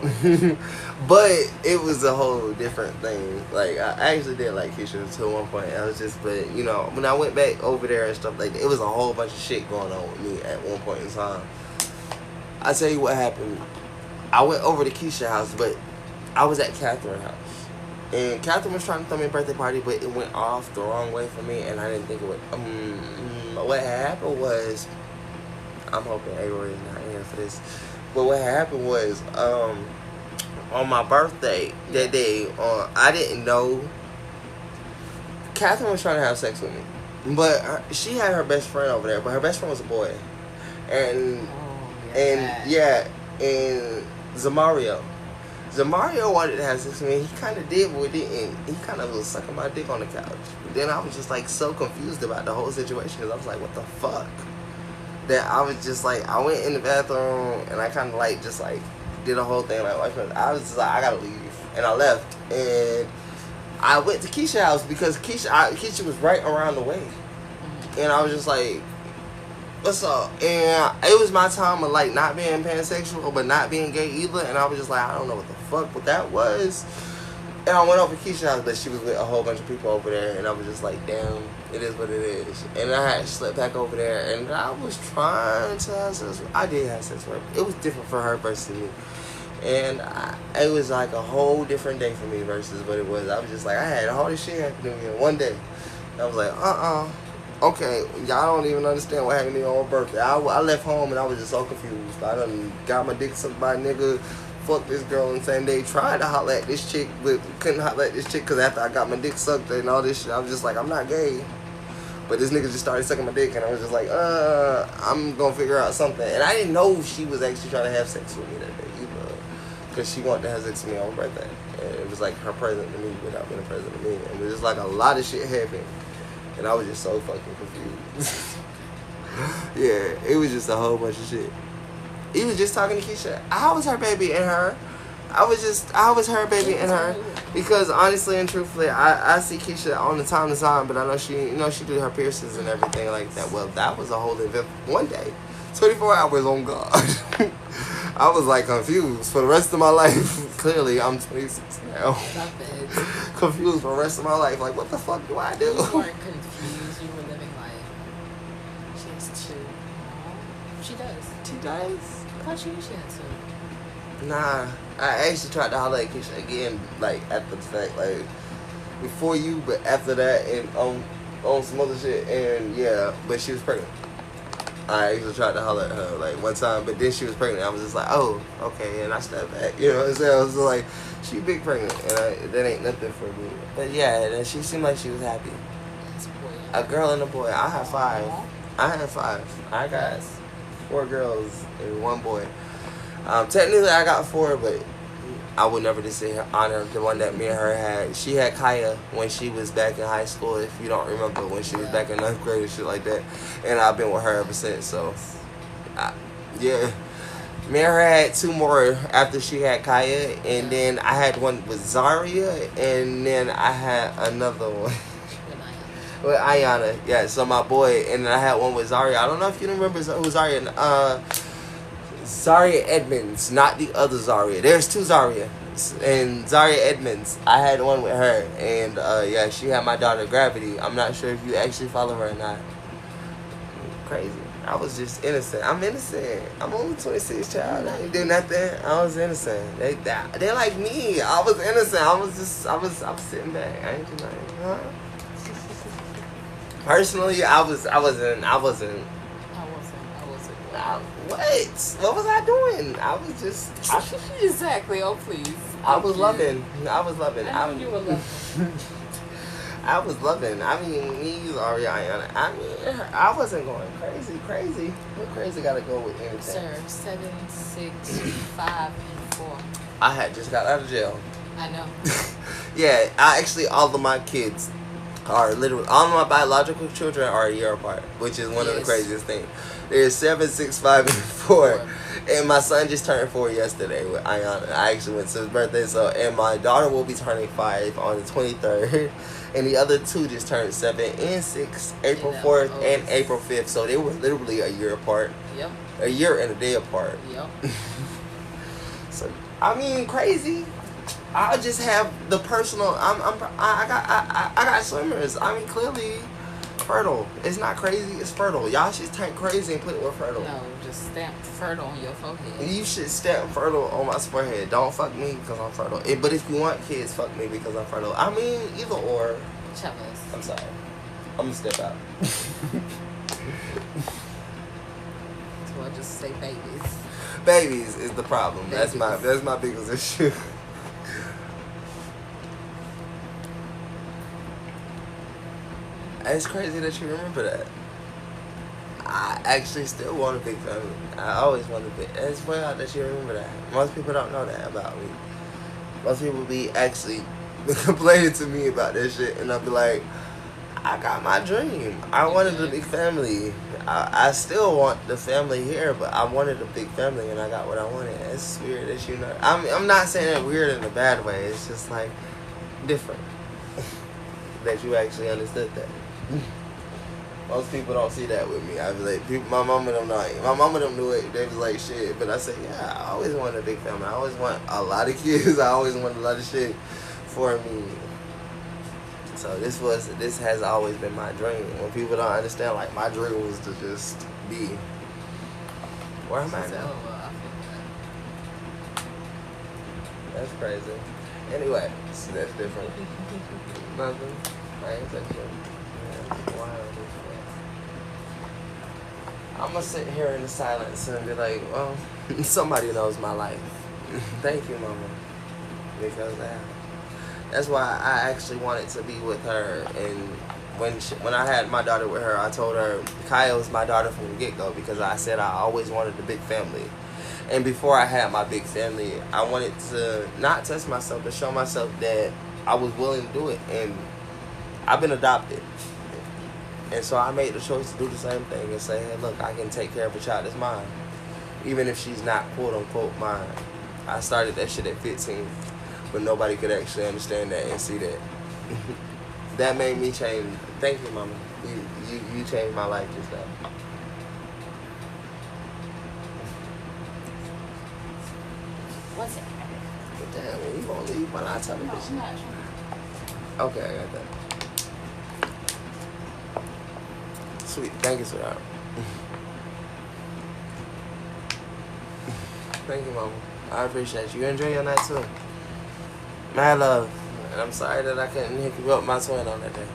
but it was a whole different thing. Like I actually did like Keisha to one point. I was just, but you know, when I went back over there and stuff like that, it was a whole bunch of shit going on with me at one point in time. I tell you what happened. I went over to Keisha's house, but I was at Catherine's house. And Catherine was trying to throw me a birthday party, but it went off the wrong way for me, and I didn't think it would. What happened was, I'm hoping Avery is not here for this, but what happened was, on my birthday that day, I didn't know. Catherine was trying to have sex with me, but she had her best friend over there, but her best friend was a boy, and Zamario. Zamario wanted to have sex with me. He kind of did, but didn't. He kind of was sucking my dick on the couch. But then I was just like so confused about the whole situation because I was like, what the fuck? That I was just like, I went in the bathroom and I kind of like just like did a whole thing like I was just like, I gotta leave, and I left and I went to Keisha's house because Keisha was right around the way, and I was just like, what's up? And it was my time of like not being pansexual but not being gay either, and I was just like, I don't know what the fuck what that was. And I went over to Keisha's house, but she was with a whole bunch of people over there, and I was just like, damn, it is what it is. And I had slept back over there, and I was trying to have sex. I did have sex with her. It was different for her versus me, and it was like a whole different day for me versus what it was. I was just like, I had all this shit happen to me in one day. And I was like, okay, y'all don't even understand what happened to me on my birthday. I left home and I was just so confused. I done got my dick sucked by a nigga, fucked this girl on the same day, tried to holler at this chick, but couldn't holler at this chick because after I got my dick sucked and all this shit, I was just like, I'm not gay. But this nigga just started sucking my dick and I was just like, I'm gonna figure out something. And I didn't know she was actually trying to have sex with me that day either, because she wanted to have sex with me on my birthday. And it was like her present to me without being a present to me. And it was just like a lot of shit happened. And I was just so fucking confused. Yeah, it was just a whole bunch of shit. He was just talking to Keisha. I was her baby and her. I was her baby and her. Because honestly and truthfully, I see Keisha on the time to time, but I know she did her piercings and everything like that. Well, that was a whole event. One day, 24 hours on God. I was like confused for the rest of my life. Clearly, I'm 26 now. Confused for the rest of my life. Like, what the fuck do I do? You weren't confused. You were living life. She has two. She does. She does? I thought she knew she had two. Nah. I actually tried to holler at Keisha again, like, after the fact, like, before you, but after that, and on some other shit, and yeah, but she was pregnant. I actually tried to holler at her, like, one time, but then she was pregnant. I was just like, oh, okay, and I stepped back, you know what I'm saying? I was like, she big pregnant, and that ain't nothing for me. But yeah, she seemed like she was happy. A girl and a boy. I have 5. I got 4 girls and 1 boy. Technically, I got 4, but I would never just say honor the one that me and her had. She had Kaya when she was back in high school, if you don't remember, when she was back in 9th grade and shit like that. And I've been with her ever since, so, yeah. Me and her had 2 more after she had Kaya, and then I had one with Zaria, and then I had another one. With Ayana, yeah, so my boy, and then I had one with Zaria. I don't know if you remember who Zaria, Zaria Edmonds, not the other Zaria. There's 2 Zaria, and Zaria Edmonds, I had one with her, and yeah, she had my daughter Gravity. I'm not sure if you actually follow her or not. Crazy. I was just innocent. I'm innocent. I'm only 26, child. I ain't do nothing. I was innocent. They like me. I was innocent. I was sitting back. I ain't do nothing. Huh? Personally, I wasn't. What was I doing? I was just. Exactly. Oh, please. I was loving. I knew you were loving. I was loving. I mean, me, Ariana. I mean, I wasn't going crazy. What crazy gotta go with anything? Sir, 7, 6, 5, and 4. I had just got out of jail. I know. Yeah, all of my kids are literally, all of my biological children are a year apart, which is one of the craziest things. There's 7, 6, 5, and 4. And my son just turned 4 yesterday with Ayana. I actually went to his birthday, so and my daughter will be turning 5 on the 23rd. And the other two just turned 7 and 6, April 4th and April 5th. So they were literally a year apart. Yep. A year and a day apart. Yep. So I mean, crazy. I just have the personal. I got swimmers. I mean, clearly fertile. It's not crazy. It's fertile. Y'all should take crazy and put it with fertile. No, just stamp fertile on your forehead. You should stamp fertile on my forehead. Don't fuck me because I'm fertile. But if you want kids, fuck me because I'm fertile. I mean, either or. Jealous. I'm sorry. I'm gonna step out. So I just say babies. Babies is the problem. Babies. That's my biggest issue. It's crazy that you remember that. I actually still want a big family. I always wanted a big. It's wild that you remember that. Most people don't know that about me. Most people be actually complaining to me about that shit, and I'll be like, I got my dream. I wanted a big family. I still want the family here, but I wanted a big family, and I got what I wanted. It's weird that you know. I'm not saying it weird in a bad way. It's just like different that you actually understood that. Most people don't see that with me. I be like, my mama don't know. My mama don't knew it. They was like, shit. But I say, yeah, I always wanted a big family. I always want a lot of kids. I always want a lot of shit for me. So this has always been my dream. When people don't understand, like, my dream was to just be. Where am I now? That's crazy. Anyway, so that's different. Nothing. I ain't touching. I'm gonna sit here in the silence and be like, well, somebody knows my life. Thank you, mama. Because that's why I actually wanted to be with her. And when I had my daughter with her, I told her Kaya was my daughter from the get-go because I said I always wanted a big family. And before I had my big family, I wanted to not test myself, but show myself that I was willing to do it. And I've been adopted. And so I made the choice to do the same thing and say, hey, look, I can take care of a child that's mine. Even if she's not, quote unquote, mine. I started that shit at 15, but nobody could actually understand that and see that. That made me change. Thank you, mama. You changed my life just now. What's it? But damn, you gonna leave when I tell you this? No, I'm not. Okay, I got that. Sweet. Thank you, sweetheart. Thank you, mama. I appreciate you. You enjoy your night, too. Mad love. And I'm sorry that I couldn't hit you up my twin on that day.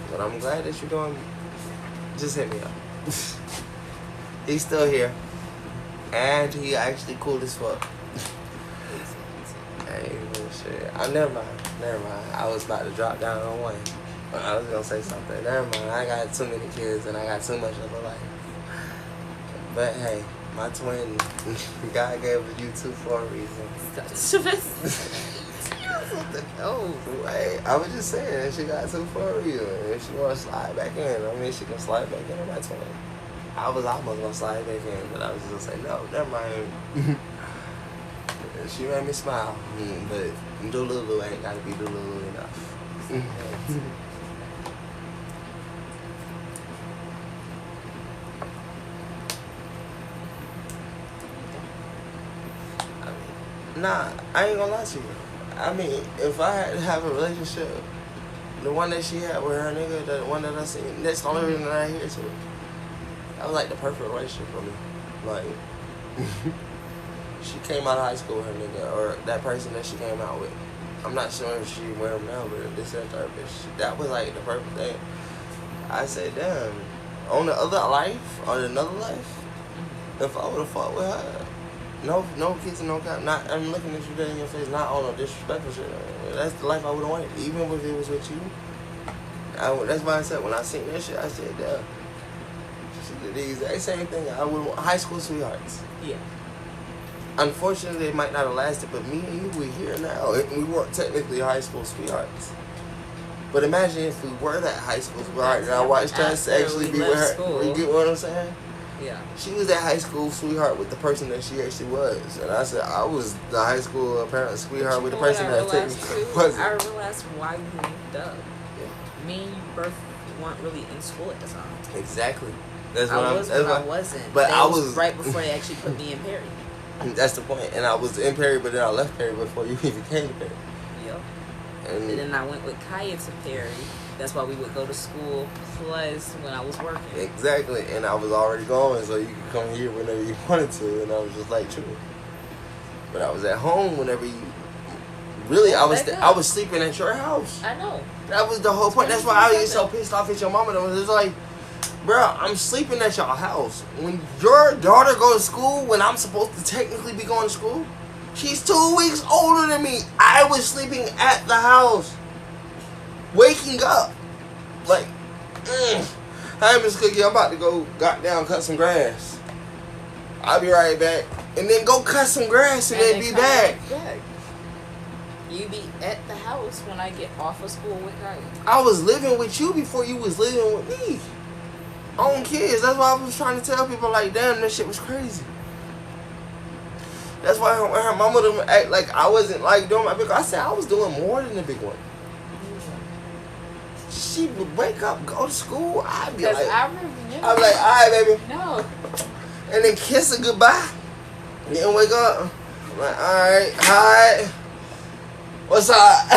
But I'm glad that you're doing. Just hit me up. He's still here. And he actually cool as fuck. Hey, shit. Never mind. I was about to drop down on one. I was gonna say something. Never mind. I got too many kids and I got too much of a life. But hey, my twin, God gave you two for a reason. Oh, wait. I was just saying, she got two for a reason. If she wanna slide back in, I mean, she can slide back in my twin. I was almost gonna slide back in, but I was just gonna say, no, never mind. She made me smile, but Dululu ain't gotta be Dululu enough. Nah, I ain't gonna lie to you. I mean, if I had to have a relationship, the one that she had with her nigga, the one that I seen, that's the only reason that I here to. That was like the perfect relationship for me. Like, she came out of high school with her nigga, or that person that she came out with. I'm not sure if she with him now, but this and that, bitch. That was like the perfect thing. I said, damn, on the other life, on another life, if I would've fought with her, no kids and no cop. Not, I'm looking at you dead in your face, not on no disrespectful shit. That's the life I would've wanted, even if it was with you. That's why I said, when I seen that shit, I said, damn. She did the exact same thing I would want. High school sweethearts. Yeah. Unfortunately, it might not have lasted, but me and you, we're here now. We weren't technically high school sweethearts. But imagine if we were that high school sweetheart and I watched us actually be with her. You get what I'm saying? Yeah. She was that high school sweetheart with the person that she actually was. And I said, I was the high school apparent sweetheart with the person that technically wasn't. I realized why you moved up. Yeah. Me and you both weren't really in school at the time. Exactly. That's what I I wasn't. But that I was right before they actually put me in Perry. That's the point. And I was in Perry, but then I left Perry before you even came to Perry. Yep. And then I went with Kaya to Perry. That's why we would go to school plus when I was working. exactly. And I was already going, so you could come here whenever you wanted to. And I was just like, true. But I was at home whenever you. Really, I was sleeping at your house. I know. That was the whole point. That's why I was so pissed off at your mama. Though. It's like, bro, I'm sleeping at your house. When your daughter goes to school, when I'm supposed to technically be going to school, she's 2 weeks older than me. I was sleeping at the house. Waking up. Like, hi, Miss Cookie, I'm about to go goddamn cut some grass. I'll be right back. And then go cut some grass and then be back. You be at the house when I get off of school with Kaya. I was living with you before you was living with me. Own kids. That's why I was trying to tell people, like, damn, that shit was crazy. That's why her mama didn't act like I wasn't, like, doing my big one. I said I was doing more than the big one. She would wake up, go to school. I'd be like, I remember. I'd be like, all right, baby. No. And then kiss her goodbye. And then wake up. I'm like, all right, hi. What's up?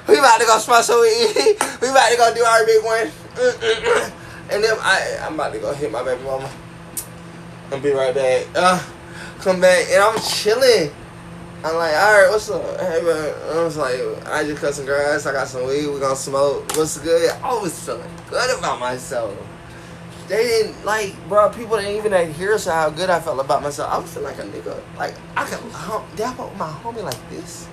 We about to go smoke some weed. We about to go do our big one. And then I'm about to go hit my baby mama. I'll be right back. Come back and I'm chilling. I'm like, alright, what's up? Hey, man. I was like, I just cut some grass. I got some weed. We gonna smoke. What's good? I was feeling good about myself. They didn't, like, bro, people didn't even hear how good I felt about myself. I was feeling like a nigga. Like, I could dap up my homie like this.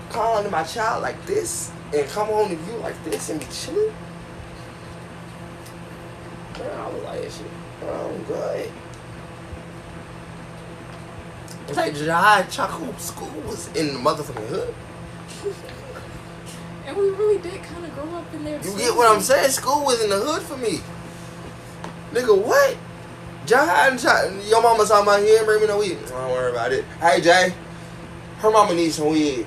Call into my child like this. And come home to you like this and be chilling. Man, I was like, shit, bro, I'm good. Like, Jai Chaco school was in the motherfucking hood. And we really did kind of grow up in there. You get what I'm saying? School was in the hood for me. Nigga, what? Jai and your mama talking about you ain't bring me no weed. Don't worry about it. Hey, Jay, her mama needs some weed.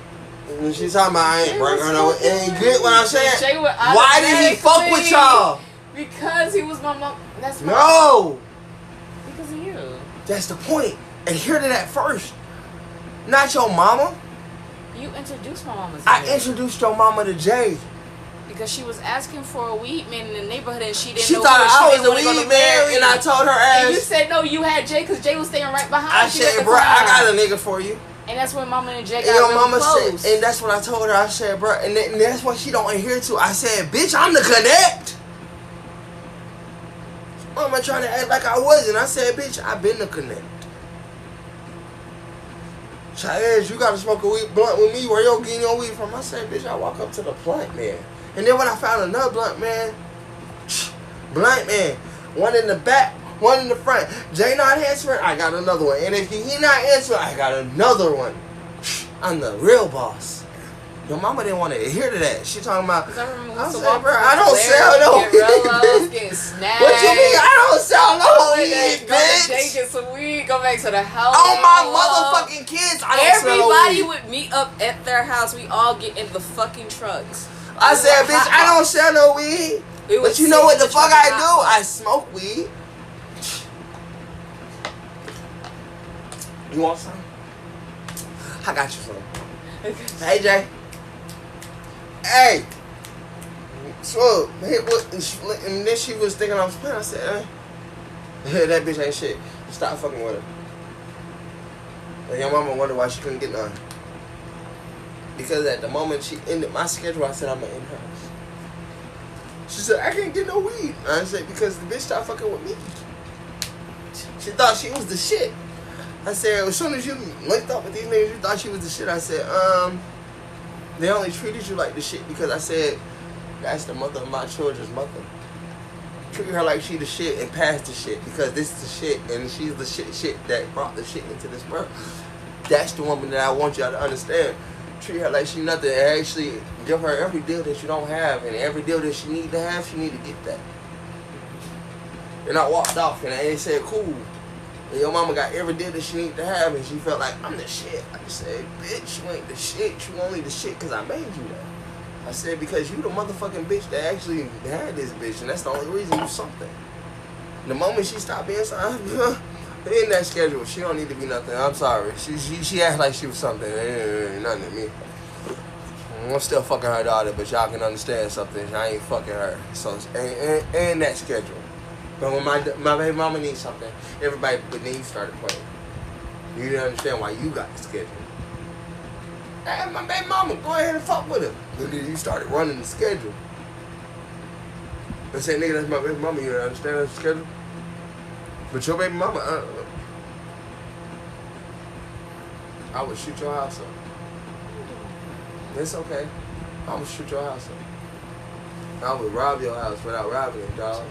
And she's talking about I ain't bring her no weed. And you get what I'm saying? Why did he fuck with y'all? Because he was my mom. That's my No! Because of you. That's the point. Adhere to that first. Not your mama. You introduced my mama to I me. Introduced your mama to Jay. Because she was asking for a weed man in the neighborhood and she didn't She know thought I was the a weed man and I told her ass. And you said no, you had Jay because Jay was staying right behind I you. said, bro, I got a nigga for you. And that's when mama and Jay And got your really mama close. said, and that's what I told her. I said, bro, and that's what she don't adhere to. I said, bitch, I'm the connect. Mama trying to act like I wasn't. I said, bitch, I been the connect. Chaz, you gotta smoke a weed blunt with me. Where you getting your weed from? I said, bitch, I walk up to the blunt man. And then when I found another blunt man, one in the back, one in the front. Jay not answering, I got another one. And if he not answering, I got another one. I'm the real boss. Your mama didn't want to adhere to that. She talking about, I said, bro, I don't sell no weed. Get snagged. What you mean? I don't sell no weed, Go to Jay, bitch. get some weed. Go back to the house. On my motherfucking kids, I don't sell no Everybody weed. would meet up at their house. We all get in the fucking trucks. I said, bitch, I don't sell no weed. But you know what the fuck I do? I smoke weed. You want some? I got you some. Hey, Jay. Hey. So, and then she was thinking I was playing. I said, that bitch ain't shit. Stop fucking with her. And your mama wondered why she couldn't get none. Because at the moment she ended my schedule, I said I'm in her house. She said, I can't get no weed. I said, because the bitch stopped fucking with me. She thought she was the shit. I said, as soon as you linked up with these niggas, you thought she was the shit. I said, they only treated you like the shit because I said, that's the mother of my children's mother. Treat her like she the shit and pass the shit because this is the shit and she's the shit that brought the shit into this world. That's the woman that I want y'all to understand. Treat her like she nothing and actually give her every deal that you don't have and every deal that she need to have, she need to get that. And I walked off and they said, cool. And your mama got every deal that she needed to have and she felt like, I'm the shit. I said, bitch, you ain't the shit. You only the shit because I made you that. I said, because you the motherfucking bitch that actually had this bitch and that's the only reason you something. The moment she stopped being something, in that schedule, she don't need to be nothing. I'm sorry. She acted like she was something. Ain't nothing to me. I'm still fucking her daughter, but y'all can understand something. I ain't fucking her. So, and that schedule. But when my baby mama needs something, everybody but then you started playing. You didn't understand why you got the schedule. Hey, my baby mama, go ahead and fuck with her. But then you started running the schedule. I say, nigga, that's my baby mama. You don't understand the schedule? But your baby mama, I would shoot your house up. It's okay. I would shoot your house up. I would rob your house without robbing it, dog.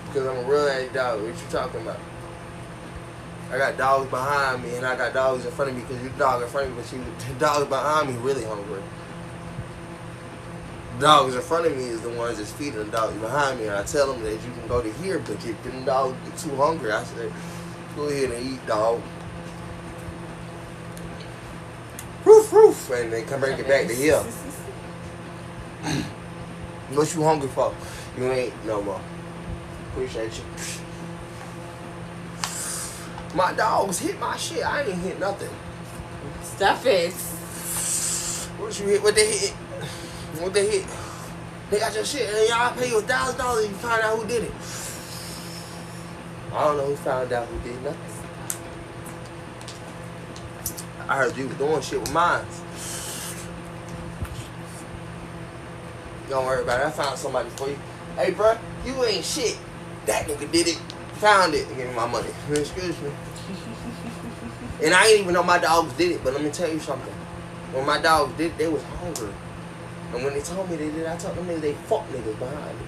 Because I'm a real ass dog. What you talking about? I got dogs behind me and I got dogs in front of me because you dog in front of me, but the dogs behind me really hungry. The dogs in front of me is the ones that's feeding the dogs behind me, and I tell them that you can go to here, but if them dogs get too hungry, I say, go ahead and eat, dog. Roof, roof, and they come bring it back to here. What you hungry for? You ain't no more. Appreciate you. My dogs hit my shit. I ain't hit nothing. Stuff it. What you hit? What they hit? What they hit? They got your shit and y'all pay you $1,000 and you find out who did it. I don't know who found out who did nothing. I heard you was doing shit with mine. Don't worry about it. I found somebody for you. Hey, bro, you ain't shit. That nigga did it. Found it. Give me my money. Excuse me. And I ain't even know my dogs did it, but let me tell you something. When my dogs did it, they was hungry. And when they told me they did, I told them niggas they fuck niggas behind me.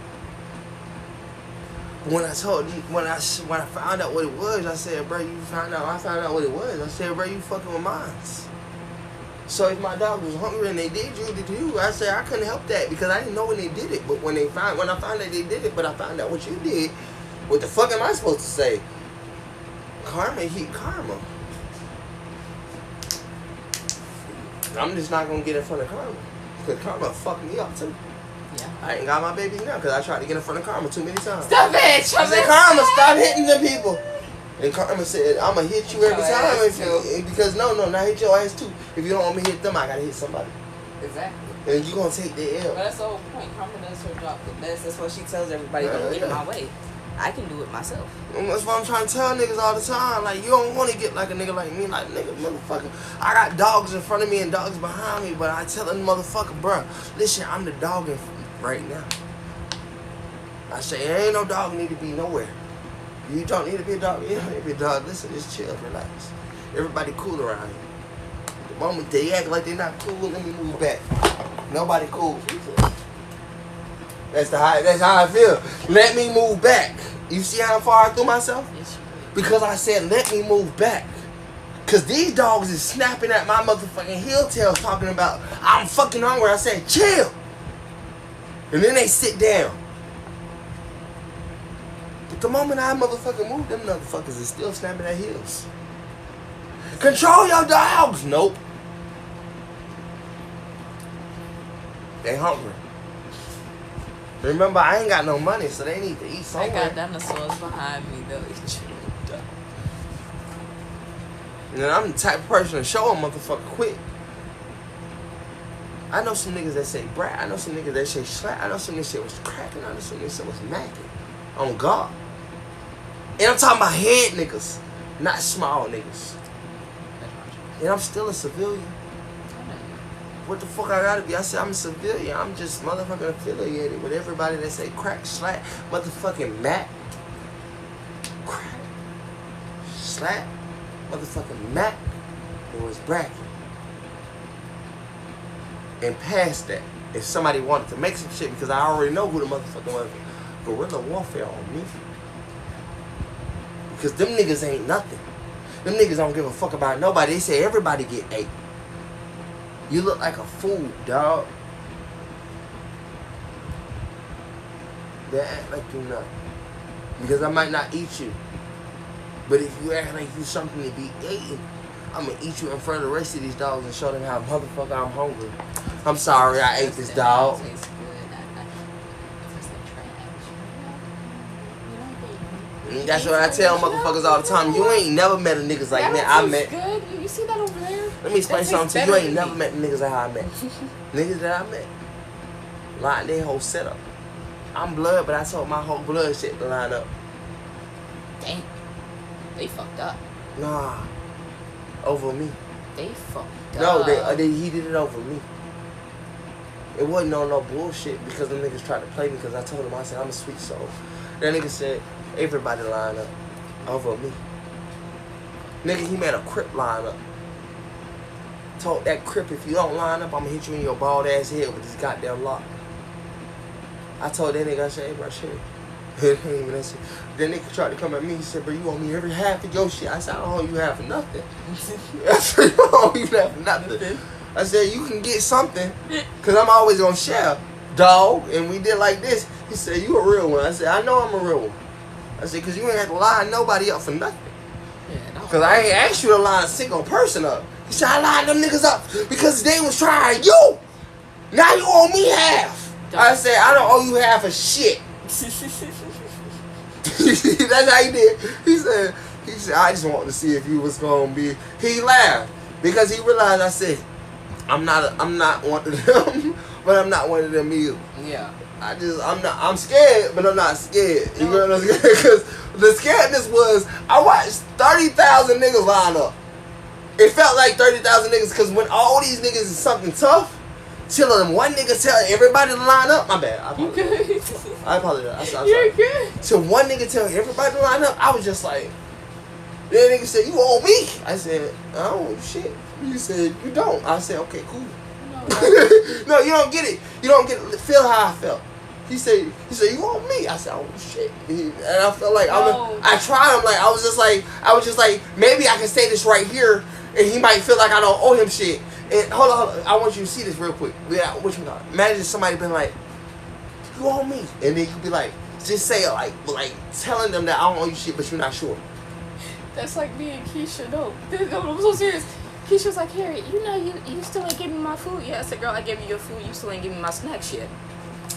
When I found out what it was, I said, bro, you found out. I found out what it was. I said, bro, you fucking with mine. So if my dog was hungry and they did you, I said I couldn't help that because I didn't know when they did it. But when I found out they did it, but I found out what you did, what the fuck am I supposed to say? Karma heat karma. I'm just not gonna get in front of karma. Because karma fucked me up too. Yeah. I ain't got my baby now because I tried to get in front of karma too many times. Stop it! I said, Karma, stop hitting the people. And Karma said, I'm going to hit you every time. Because no, not hit your ass too. If you don't want me to hit them, I got to hit somebody. Exactly. And you going to take the L. But that's the whole point. Karma does her job the best. That's what she tells everybody, don't get in my way. I can do it myself. And that's what I'm trying to tell niggas all the time. Like, you don't want to get like a nigga like me. Like, nigga, motherfucker, I got dogs in front of me and dogs behind me, but I tell a motherfucker, bruh, listen, I'm the dog right now. I say, ain't no dog need to be nowhere. You don't need to be a dog. You don't need to be a dog. Listen, just chill, relax. Everybody cool around here. The moment they act like they're not cool, let me move back. Nobody cool. That's how I feel. Let me move back. You see how far I threw myself? Because I said, let me move back. Because these dogs is snapping at my motherfucking heel tails talking about, I'm fucking hungry. I said, chill. And then they sit down. But the moment I motherfucking move, them motherfuckers is still snapping at heels. Control your dogs. Nope. They hungry. Remember, I ain't got no money, so they need to eat somewhere. I got dinosaurs behind me, though. And I'm the type of person to show a motherfucker quick. I know some niggas that say brat. I know some niggas that say slap. I know some niggas that was cracking. I know some niggas that was macking. On God. And I'm talking about head niggas, not small niggas. And I'm still a civilian. What the fuck I gotta be? I said I'm a civilian. I'm just motherfucking affiliated with everybody that say crack, slap, motherfucking mac. Crack, slap, motherfucking mac. It was bracket. And past that, if somebody wanted to make some shit, because I already know who the motherfucker was, guerrilla warfare on me. Because them niggas ain't nothing. Them niggas don't give a fuck about nobody. They say everybody get 8. You look like a fool, dog. then act like you not. Because I might not eat you. But if you act like you something to be eaten, I'm gonna eat you in front of the rest of these dogs and show them how motherfucker I'm hungry. I'm sorry I ate this dog. And that's what I tell motherfuckers all the time. You ain't never met a niggas like me. I met. Good. You see that over there? Let me explain something to you. You ain't never met the niggas like how I met. Niggas that I met. Line their whole setup. I'm blood, but I told my whole blood shit to line up. Damn. They fucked up. Nah. Over me. They fucked No, up. he did it over me. It wasn't on no bullshit because them niggas tried to play me because I told them, I said, I'm a sweet soul. That nigga said, everybody line up over me. Nigga, he made a crip line up. Told that crip, if you don't line up, I'm gonna hit you in your bald ass head with this goddamn lock. I told that nigga, I said, hey, bro, shit. That nigga tried to come at me. He said, bro, you owe me every half of your shit. I said, I don't owe you half of nothing. I said, you don't owe you half of nothing. I said, you can get something, because I'm always going to share, dog. And we did like this. He said, you a real one. I said, I know I'm a real one. I said, because you ain't have to line nobody up for nothing. Because I ain't asked you to line a single person up. He said, I lined them niggas up because they was trying you. Now you owe me half. I said, I don't owe you half of shit. That's how he did. He said, I just wanted to see if you was gonna be. He laughed because he realized I said, I'm not one of them, but I'm not one of them either. Yeah. I'm scared, but I'm not scared. You know what I'm saying? Because the scaredness was, I watched 30,000 niggas line up. It felt like 30,000 niggas because when all these niggas is something tough, till them one nigga tell everybody to line up. My bad. I apologize. You're good. Till one nigga tell everybody to line up, I was just like, that nigga said, you owe me. I said, I don't owe you shit. You said, you don't. I said, okay, cool. No, you don't get it. You don't get it. Feel how I felt. He said, you owe me. I said, oh shit. And I felt like I tried him. Like I was just like, maybe I can say this right here, and he might feel like I don't owe him shit. And hold on. I want you to see this real quick. Imagine somebody been like, you owe me, and then you be like, just say it like telling them that I don't owe you shit, but you're not sure. That's like me and Keisha. No, I'm so serious. Keisha was like, Harry, you know you still ain't giving me my food yet. I said, girl, I gave you your food. You still ain't giving me my snacks yet.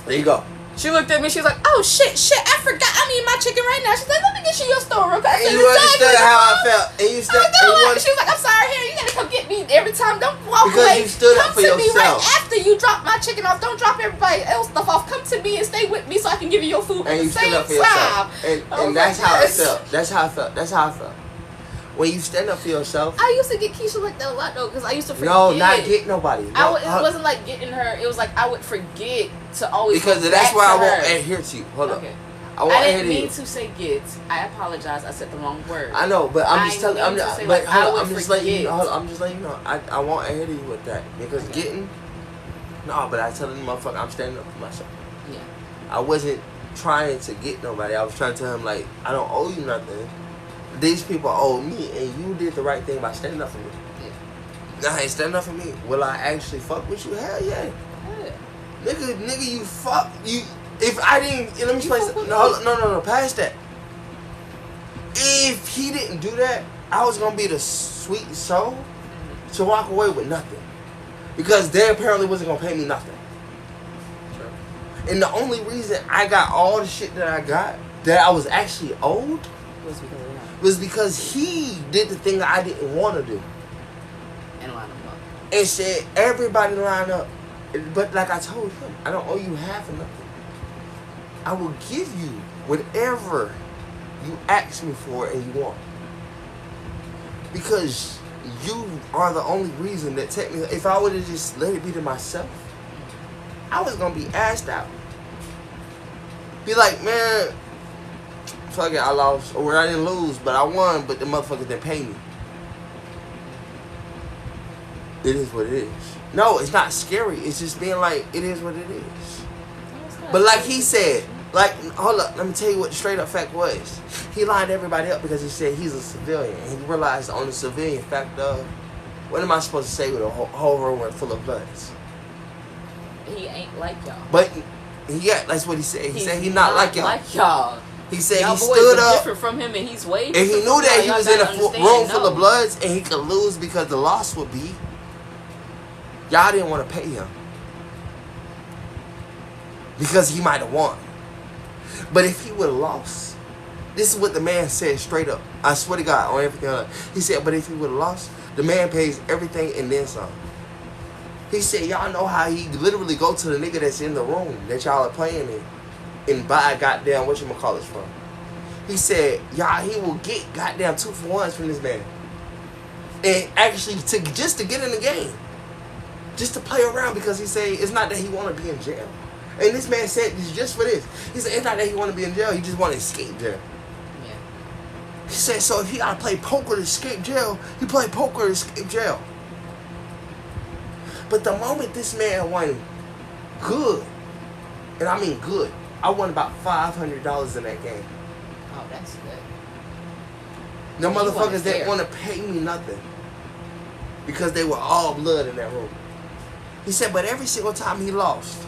There you go. She looked at me. She was like, oh shit, I forgot. I'm eating my chicken right now. She's like, let me get you your store real quick. And you understood how I felt. And you stood. She was like, I'm sorry, Harry. You gotta come get me every time. Don't walk because away. You stood up for Come to yourself. me right after you drop my chicken off. Don't drop everybody else stuff off. Come to me and stay with me so I can give you your food and at you the same stood up for time. yourself. And that's how I felt. That's how I felt. When you stand up for yourself. I used to get Keisha like that a lot though, because I used to forget. No, not get nobody. No, it wasn't like getting her. It was like I would forget to always. Because that's why I won't adhere to you. Hold okay. up. I didn't mean to say get. I apologize. I said the wrong word. I know, but I'm just telling. I'm just letting you know. I'm just letting you know. I won't adhere to you with that because getting. No, but I tell them motherfucker, I'm standing up for myself. Yeah. I wasn't trying to get nobody. I was trying to tell him like I don't owe you nothing. These people owe me, and you did the right thing by standing up for me. Yeah. Now, hey, standing up for me. Will I actually fuck with you? Hell yeah. Nigga, you fuck you. If I didn't, let me explain something. No. Past that. If he didn't do that, I was gonna be the sweet soul to walk away with nothing, because they apparently wasn't gonna pay me nothing. Sure. And the only reason I got all the shit that I got that I was actually owed was because he did the thing that I didn't want to do. And line them up. And said, everybody line up. But like I told him, I don't owe you half of nothing. I will give you whatever you ask me for and you want. Because you are the only reason that technically, if I would have just let it be to myself, I was going to be asked out. Be like, man, fuck it, I lost, or I didn't lose, but I won, but the motherfuckers didn't pay me. It is what it is. No, it's not scary. It's just being like, it is what it is. But like he said, like, hold up, let me tell you what the straight up fact was. He lined everybody up because he said he's a civilian. And he realized on the civilian fact of, what am I supposed to say with a whole room full of bloods? He ain't like y'all. But Yeah, that's what he said. He said he not like y'all. He said y'all he boys stood are up. different from him, and he's way And he different knew from that y'all. he Y'all was in a gotta understand, room full of no. bloods, and he could lose because the loss would be y'all didn't want to pay him because he might have won. But if he would have lost, this is what the man said straight up. I swear to God on everything else. He said, but if he would have lost, the man pays everything and then some. He said, y'all know how he literally go to the nigga that's in the room that y'all are playing in and buy goddamn whatchamacallit from. He said, y'all, he will get goddamn 2-for-1s from this man. And actually, just to get in the game. Just to play around, because he said it's not that he want to be in jail. And this man said this just for this. He said it's not that he want to be in jail, he just want to escape jail. Yeah. He said, so if he got to play poker to escape jail, he play poker to escape jail. But the moment this man won good, and I mean good, I won about $500 in that game. Oh, that's good. The He wasn't motherfuckers there. didn't want to pay me nothing because they were all blood in that room. He said, but every single time he lost,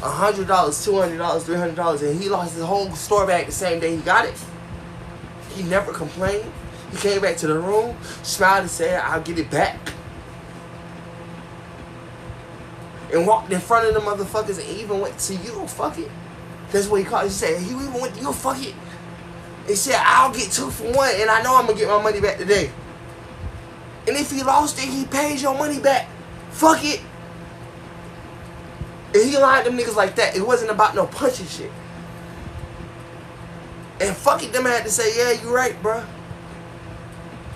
$100, $200, $300, and he lost his whole store bag the same day he got it, he never complained. He came back to the room, smiled and said, I'll get it back. And walked in front of the motherfuckers and even went to you, fuck it. That's what he called it. He said, he even went to you, fuck it. He said, I'll get 2-for-1 and I know I'm going to get my money back today. And if he lost it, he pays your money back. Fuck it. And he lied them niggas like that. It wasn't about no punching shit. And fuck it, them had to say, yeah, you right, bruh.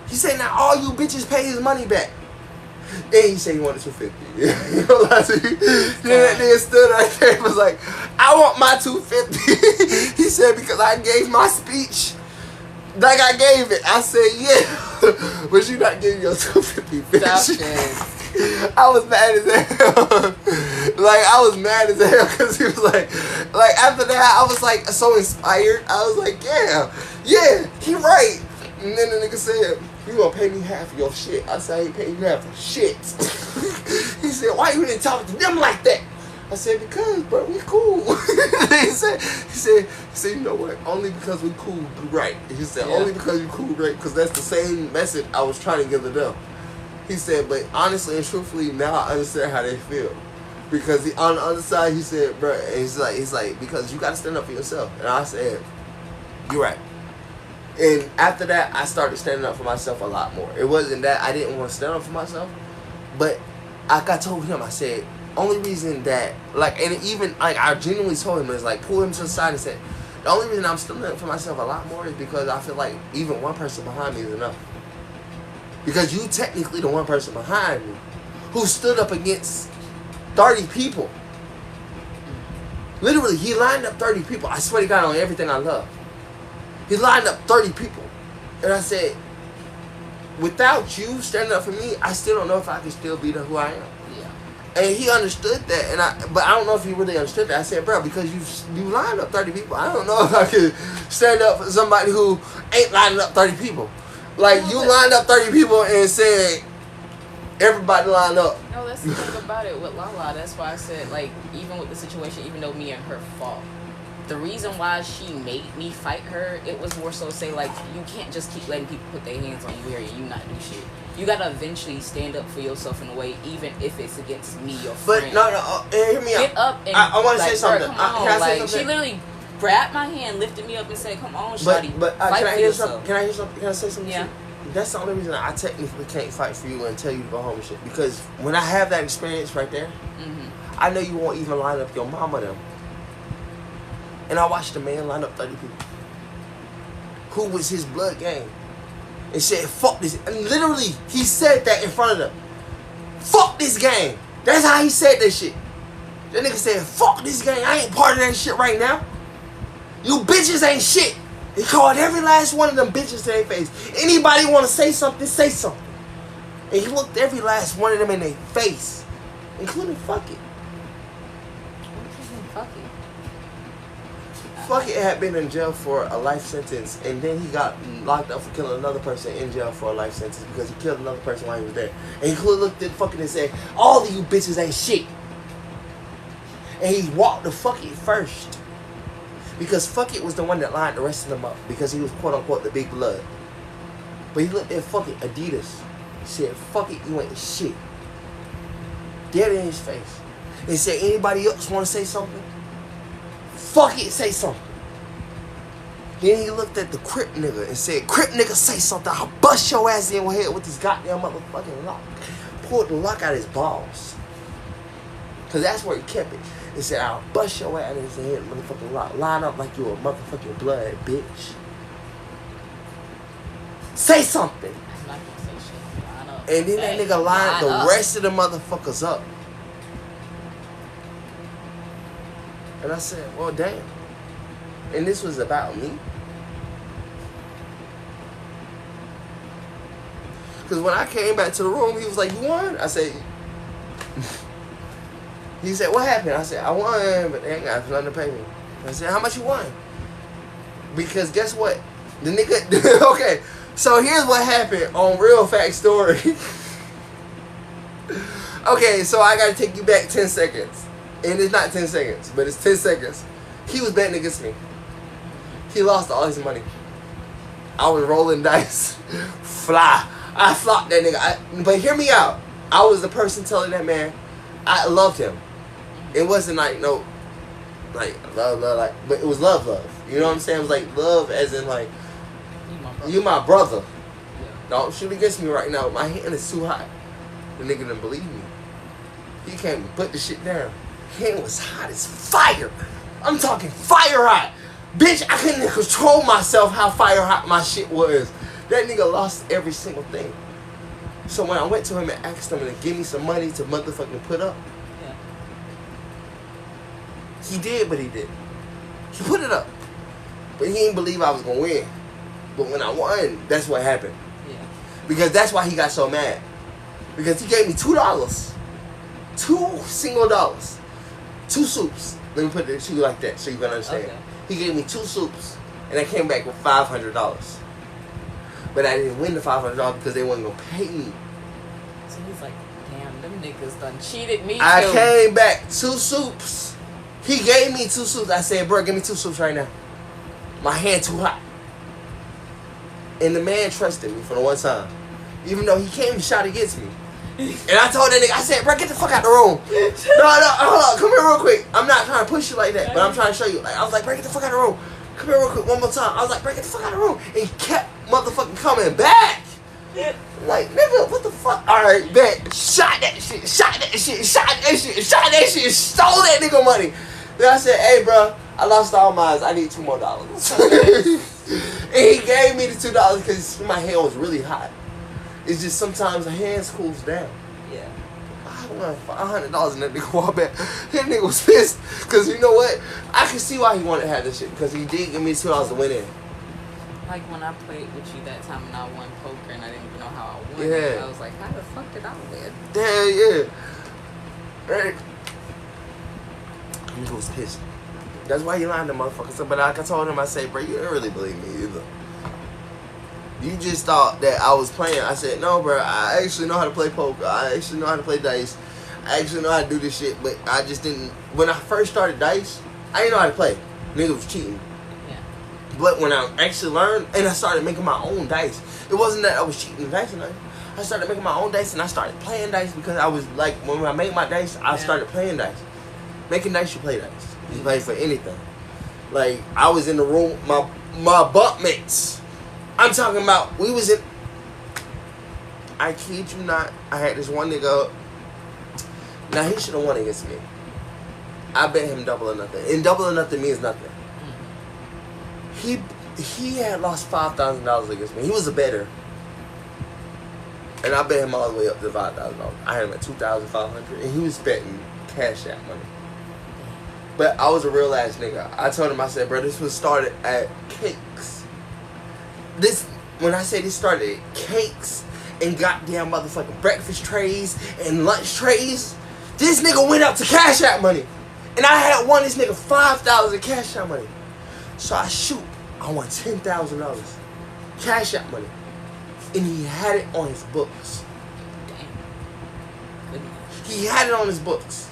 He said, now all you bitches pay his money back. And he said he wanted $250. You know what I see? Then that nigga stood right there and was like, I want my $250. He said, because I gave my speech like I gave it. I said, yeah. But you not getting your $250, bitch. I was mad as hell. Like, I was mad as hell because he was like after that, I was like so inspired. I was like, yeah, he right. And then the nigga said, you gonna pay me half of your shit. I said, I ain't paying you half of shit. He said, why you didn't talk to them like that? I said, because, bro, we cool. he said, you know what? Only because we cool, we right. He said, only because you cool, right? Because that's the same message I was trying to give to them. He said, but honestly and truthfully, now I understand how they feel. Because on the other side, he said, bro, and he's like, because you got to stand up for yourself. And I said, you're right. And after that, I started standing up for myself a lot more. It wasn't that I didn't want to stand up for myself, but like I told him, I said, only reason that, like, and even, like, I genuinely told him, is like, pull him to the side and said, the only reason I'm standing up for myself a lot more is because I feel like even one person behind me is enough. Because you technically the one person behind me who stood up against 30 people. Literally, he lined up 30 people. I swear to God on everything I love. He lined up 30 people. And I said, without you standing up for me, I still don't know if I can still be who I am. Yeah. And he understood that. But I don't know if he really understood that. I said, bro, because you lined up 30 people, I don't know if I could stand up for somebody who ain't lining up 30 people. Like, you lined up 30 people and said, everybody lined up. No, that's the thing about it with Lala. That's why I said, like, even with the situation, even though me and her fought, the reason why she made me fight her, it was more so say, like, you can't just keep letting people put their hands on you and you not do shit. You gotta eventually stand up for yourself in a way, even if it's against me, your friend. But no, hear me out. Get up and I want to say something. Come on. Can I say Like, something? she literally grabbed my hand, lifted me up, and said, "Come on, shawty, But fight can I for hear yourself." something? Can I hear something? Can I say something? Yeah. To you? That's the only reason I technically can't fight for you and tell you to go home and shit. Because when I have that experience right there, I know you won't even line up your mama them. And I watched the man line up 30 people who was his blood gang and said, fuck this. And literally, he said that in front of them. Fuck this gang. That's how he said that shit. That nigga said, fuck this gang. I ain't part of that shit right now. You bitches ain't shit. He called every last one of them bitches to their face. Anybody want to say something, say something. And he looked every last one of them in their face, including Fuck It. Fuck it. Fuck It had been in jail for a life sentence, and then he got locked up for killing another person in jail for a life sentence because he killed another person while he was there. And he could have looked at fucking and said, all of you bitches ain't shit. And he walked the Fuck It first. Because Fuck It was the one that lined the rest of them up. Because he was quote unquote the big blood. But he looked at Fuck It, Adidas. He said, fuck it, you ain't shit. Dead in his face. And said, anybody else want to say something? Fuck it, say something. Then he looked at the Crip nigga and said, Crip nigga, say something. I'll bust your ass in your head with this goddamn motherfucking lock. Pulled the lock out of his balls. Because that's where he kept it. He said, I'll bust your ass in his head with a motherfucking lock. Line up like you a motherfucking blood, bitch. Say something. I'm not gonna say shit. Line up. And then that nigga lined the rest of the motherfuckers up. And I said, well, damn. And this was about me? Because when I came back to the room, he was like, you won? I said, he said, what happened? I said, I won, but they ain't got nothing to pay me. I said, how much you won? Because guess what? The nigga, okay, so here's what happened on Real Fact Story. Okay, so I gotta take you back 10 seconds. And it's not 10 seconds, but it's 10 seconds. He was betting against me. He lost all his money. I was rolling dice. Fly. I flopped that nigga. But hear me out. I was the person telling that man I loved him. It wasn't like no, like love, like, but it was love. You know what I'm saying? It was like love as in like, you my brother. Yeah. Don't shoot against me right now. My hand is too hot. The nigga didn't believe me. He came and put the shit down. Hand was hot as fire. I'm talking fire hot. Bitch, I couldn't control myself how fire hot my shit was. That nigga lost every single thing. So when I went to him and asked him to give me some money to motherfucking put up, yeah. He did, but he didn't. He put it up. But he didn't believe I was going to win. But when I won, that's what happened. Yeah. Because that's why he got so mad. Because he gave me $2. $2 single dollars. 2 soups. Let me put it to you like that so you can understand. Okay. He gave me 2 soups, and I came back with $500. But I didn't win the $500 because they wasn't gonna pay me. So he's like, damn, them niggas done cheated me too. I came back 2 soups. He gave me 2 soups. I said, bro, give me 2 soups right now. My hand too hot. And the man trusted me for the one time, even though he came and shot against me. And I told that nigga, I said, bro, get the fuck out the room. No, hold on, come here real quick. I'm not trying to push you like that, but I'm trying to show you. Like, I was like, bro, get the fuck out the room. Come here real quick, one more time. I was like, bro, get the fuck out the room. And he kept motherfucking coming back. Like, nigga, what the fuck? Alright, bet. Shot that shit, shot that shit, shot that shit, shot that shit, stole that nigga money. Then I said, hey, bro, I lost all mine. I need $2 more. And he gave me the $2 because my hand was really hot. It's just sometimes the hands cools down. Yeah. I won $500 in that nigga walk back. That nigga was pissed. Because you know what? I can see why he wanted to have this shit. Because he did give me $2 to win in. Like when I played with you that time and I won poker and I didn't even know how I won. Yeah. I was like, how the fuck did I win? Yeah. Right. That nigga was pissed. That's why he lined the motherfuckers up. But like I told him, I said, bro, you didn't really believe me either. You just thought that I was playing. I said, no, bro, I actually know how to play poker. I actually know how to play dice. I actually know how to do this shit, but I just didn't. When I first started dice, I didn't know how to play. Nigga was cheating. Yeah. But when I actually learned, and I started making my own dice, it wasn't that I was cheating dice or nothing. I started making my own dice, and I started playing dice because I was like, when I made my dice, I started playing dice. Making dice, you play dice. You play for anything. Like, I was in the room, my bunk mates. I'm talking about, we was in, I kid you not, I had this one nigga, now he should have won against me. I bet him double or nothing. And double or nothing means nothing. He had lost $5,000 against me. He was a bettor. And I bet him all the way up to $5,000. I had him at $2,500 and he was betting cash out money. But I was a real ass nigga. I told him, I said, bro, this was started at cakes. This, when I say this started at cakes and goddamn motherfucking breakfast trays and lunch trays, this nigga went up to cash out money. And I had won this nigga $5,000 in cash out money. So I won $10,000 cash out money. And he had it on his books. He had it on his books.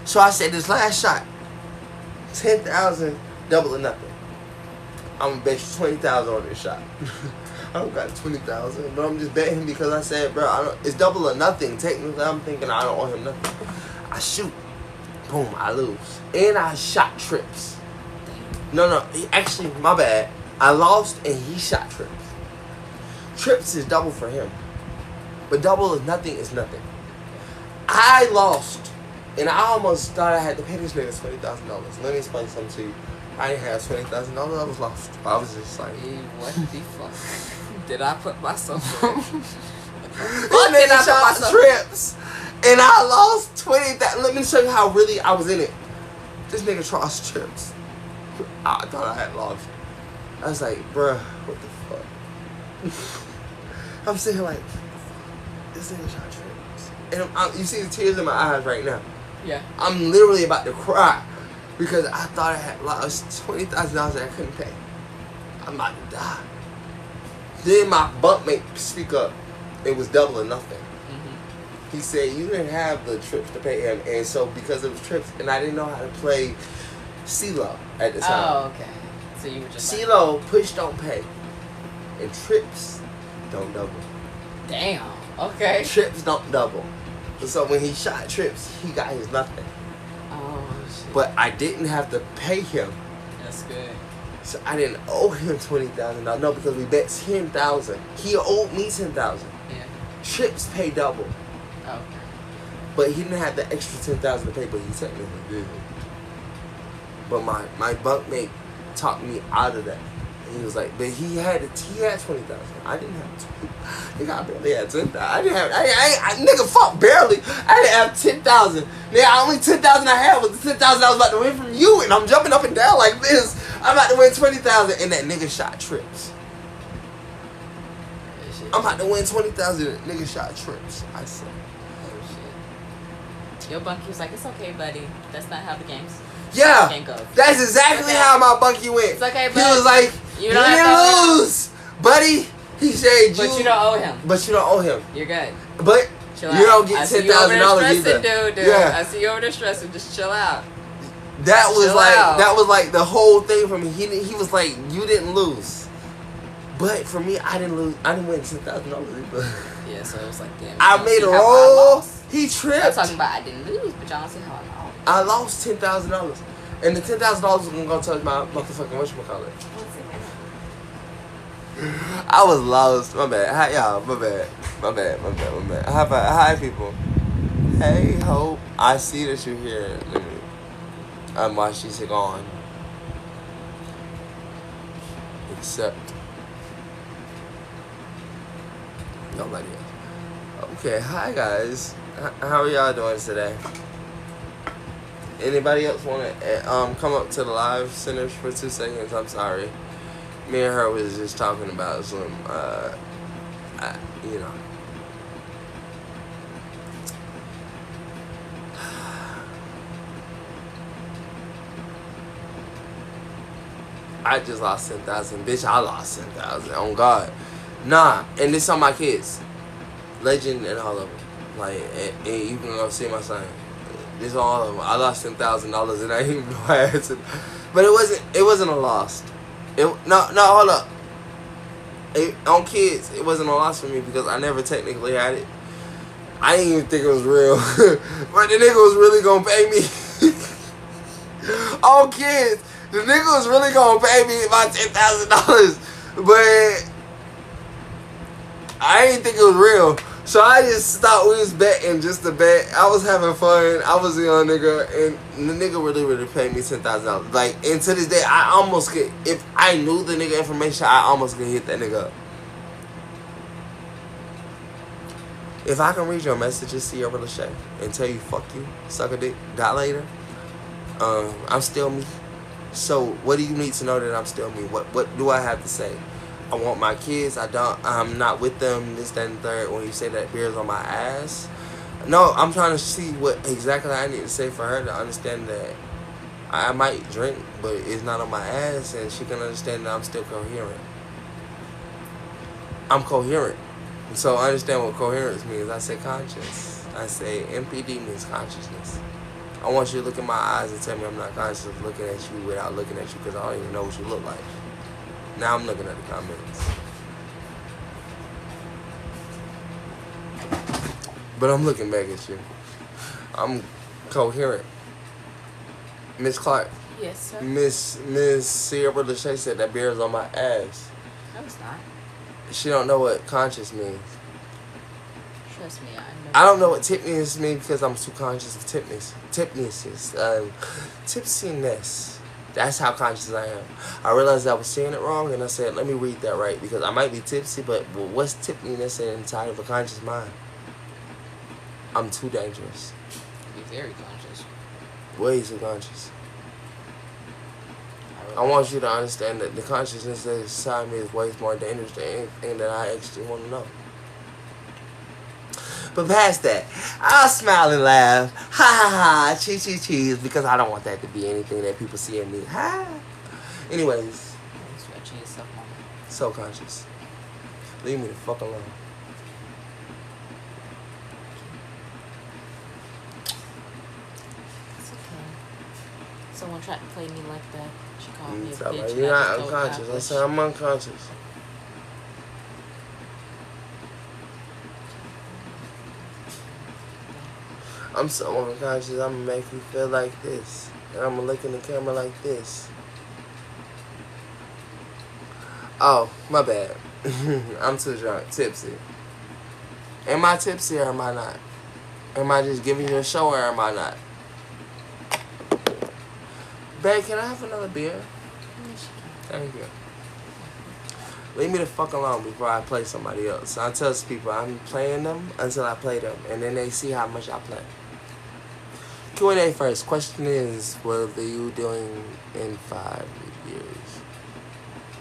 So I said, this last shot, 10,000, double or nothing. I'm gonna bet you 20,000 on this shot. I don't got 20,000, but I'm just betting because I said, bro, it's double or nothing. Technically, I'm thinking I don't owe him nothing. I shoot, boom, I lose, and I shot trips. No, actually, my bad. I lost and he shot trips. Trips is double for him, but double is nothing is nothing. I lost, and I almost thought I had to pay this nigga $20,000. Let me explain something to you. I didn't have $20,000. I was lost. I was just like, what the fuck did I put myself in? This nigga shot trips, and I lost 20,000. Let me show you how really I was in it. This nigga lost trips. I thought I had lost. I was like, bruh, what the fuck? I'm sitting here like, this nigga shot trips. And you see the tears in my eyes right now. Yeah. I'm literally about to cry because I thought I had lost $20,000 that I couldn't pay. I'm about to die. Then my bunkmate speak up. It was double or nothing. He said, you didn't have the trips to pay him. And so because it was trips, and I didn't know how to play CeeLo at the time. Oh, okay. So you were just CeeLo, push don't pay. And trips don't double. Damn. Okay. Trips don't double. So when he shot trips, he got his nothing. Oh, shit. But I didn't have to pay him. That's good. So I didn't owe him $20,000. No, because we bet 10,000. He owed me 10,000. Yeah. Trips pay double. Okay. But he didn't have the extra 10,000 to pay, but he technically did. But my bunkmate talked me out of that. He was like, but he had 20,000. I didn't have 20. Nigga, I barely had 10,000. I didn't have. Nigga, fuck, barely. I didn't have 10,000. Nigga, only 10,000 I had was the 10,000 I was about to win from you, and I'm jumping up and down like this. I'm about to win 20,000, and that nigga shot trips. I'm about to win 20,000. Nigga shot trips. I said, oh shit. Your bunkie was like, it's okay, buddy. That's not how the game's. yeah, Game goes. that's exactly how my bunkie went. It's okay, he bud. was like, You you don't have didn't to lose, buddy. He said, But you don't owe him. But you don't owe him. You're good. But Chill you out. don't get I see $10,000 you over there either. stressing, dude. Yeah. I see you over there stressing. Just chill out. That was Chill like out. that was like the whole thing for me. He was like, you didn't lose, but for me, I didn't lose. I didn't win $10,000 either. Yeah, so it was like, damn. I y'all made see a how I roll. lost. He I'm tripped. talking about I didn't lose, but y'all see how I lost. I lost $10,000, and the $10,000 was gonna go touch my motherfucking whatchamacallit. I was lost. My bad. Hi, y'all. My bad. Hi, people. Hey, Hope. I see that you're here. Let me. Why she's gone. Except nobody else. Okay. Hi, guys. How are y'all doing today? Anybody else want to come up to the live center for 2 seconds? I'm sorry. Me and her was just talking about some, you know. I just lost 10,000. Bitch, I lost 10,000. On God. Nah, and this on my kids. Legend and all of them. Like, and you can go see my son. This all of them. I lost $10,000 and I didn't even know I had to. But it wasn't a loss. No, hold up. On kids, it wasn't a loss for me because I never technically had it. I didn't even think it was real. But the nigga was really gonna pay me. On kids, the nigga was really gonna pay me about $10,000. But I didn't think it was real. So I just thought we was betting just to bet. I was having fun. I was a young nigga, and the nigga really paid me $10,000. Like, and to this day, I almost could, if I knew the nigga information, I almost could hit that nigga up. If I can read your messages, Sierra Lachey, and tell you fuck you, suck a dick, die later, I'm still me. So what do you need to know that I'm still me? What do I have to say? I want my kids. I'm not with them. This, that, and the third. When you say that beer's on my ass, no, I'm trying to see what exactly I need to say for her to understand that I might drink, but it's not on my ass, and she can understand that I'm still coherent. I'm coherent, so I understand what coherence means. I say conscious. I say MPD means consciousness. I want you to look in my eyes and tell me I'm not conscious of looking at you without looking at you, because I don't even know what you look like. Now I'm looking at the comments. But I'm looking back at you. I'm coherent. Miss Clark. Yes, sir. Miss Sierra Lachey said that beer is on my ass. No, it's not. She don't know what conscious means. Trust me, I know. I don't know what tipsiness means because I'm too conscious of tipsiness. That's how conscious I am. I realized I was saying it wrong, and I said, let me read that right, because I might be tipsy, but what's tipsiness inside of a conscious mind? I'm too dangerous. You're very conscious. Way too conscious. I want you to understand that the consciousness that's inside me is way more dangerous than anything that I actually want to know. But past that, I'll smile and laugh. Ha ha ha, cheese, because I don't want that to be anything that people see in me. Ha. Anyways, so conscious. Leave me the fuck alone. It's okay. Someone tried to play me like that. She called me a bitch. Like, you're not unconscious. I said I'm unconscious. I'm so unconscious, I'm gonna make you feel like this. And I'm gonna look in the camera like this. Oh, my bad. I'm too drunk, tipsy. Am I tipsy or am I not? Am I just giving you a show or am I not? Babe, can I have another beer? Thank you. Leave me the fuck alone before I play somebody else. I tell people I'm playing them until I play them, and then they see how much I play. Q&A first. Question is, what are you doing in 5 years?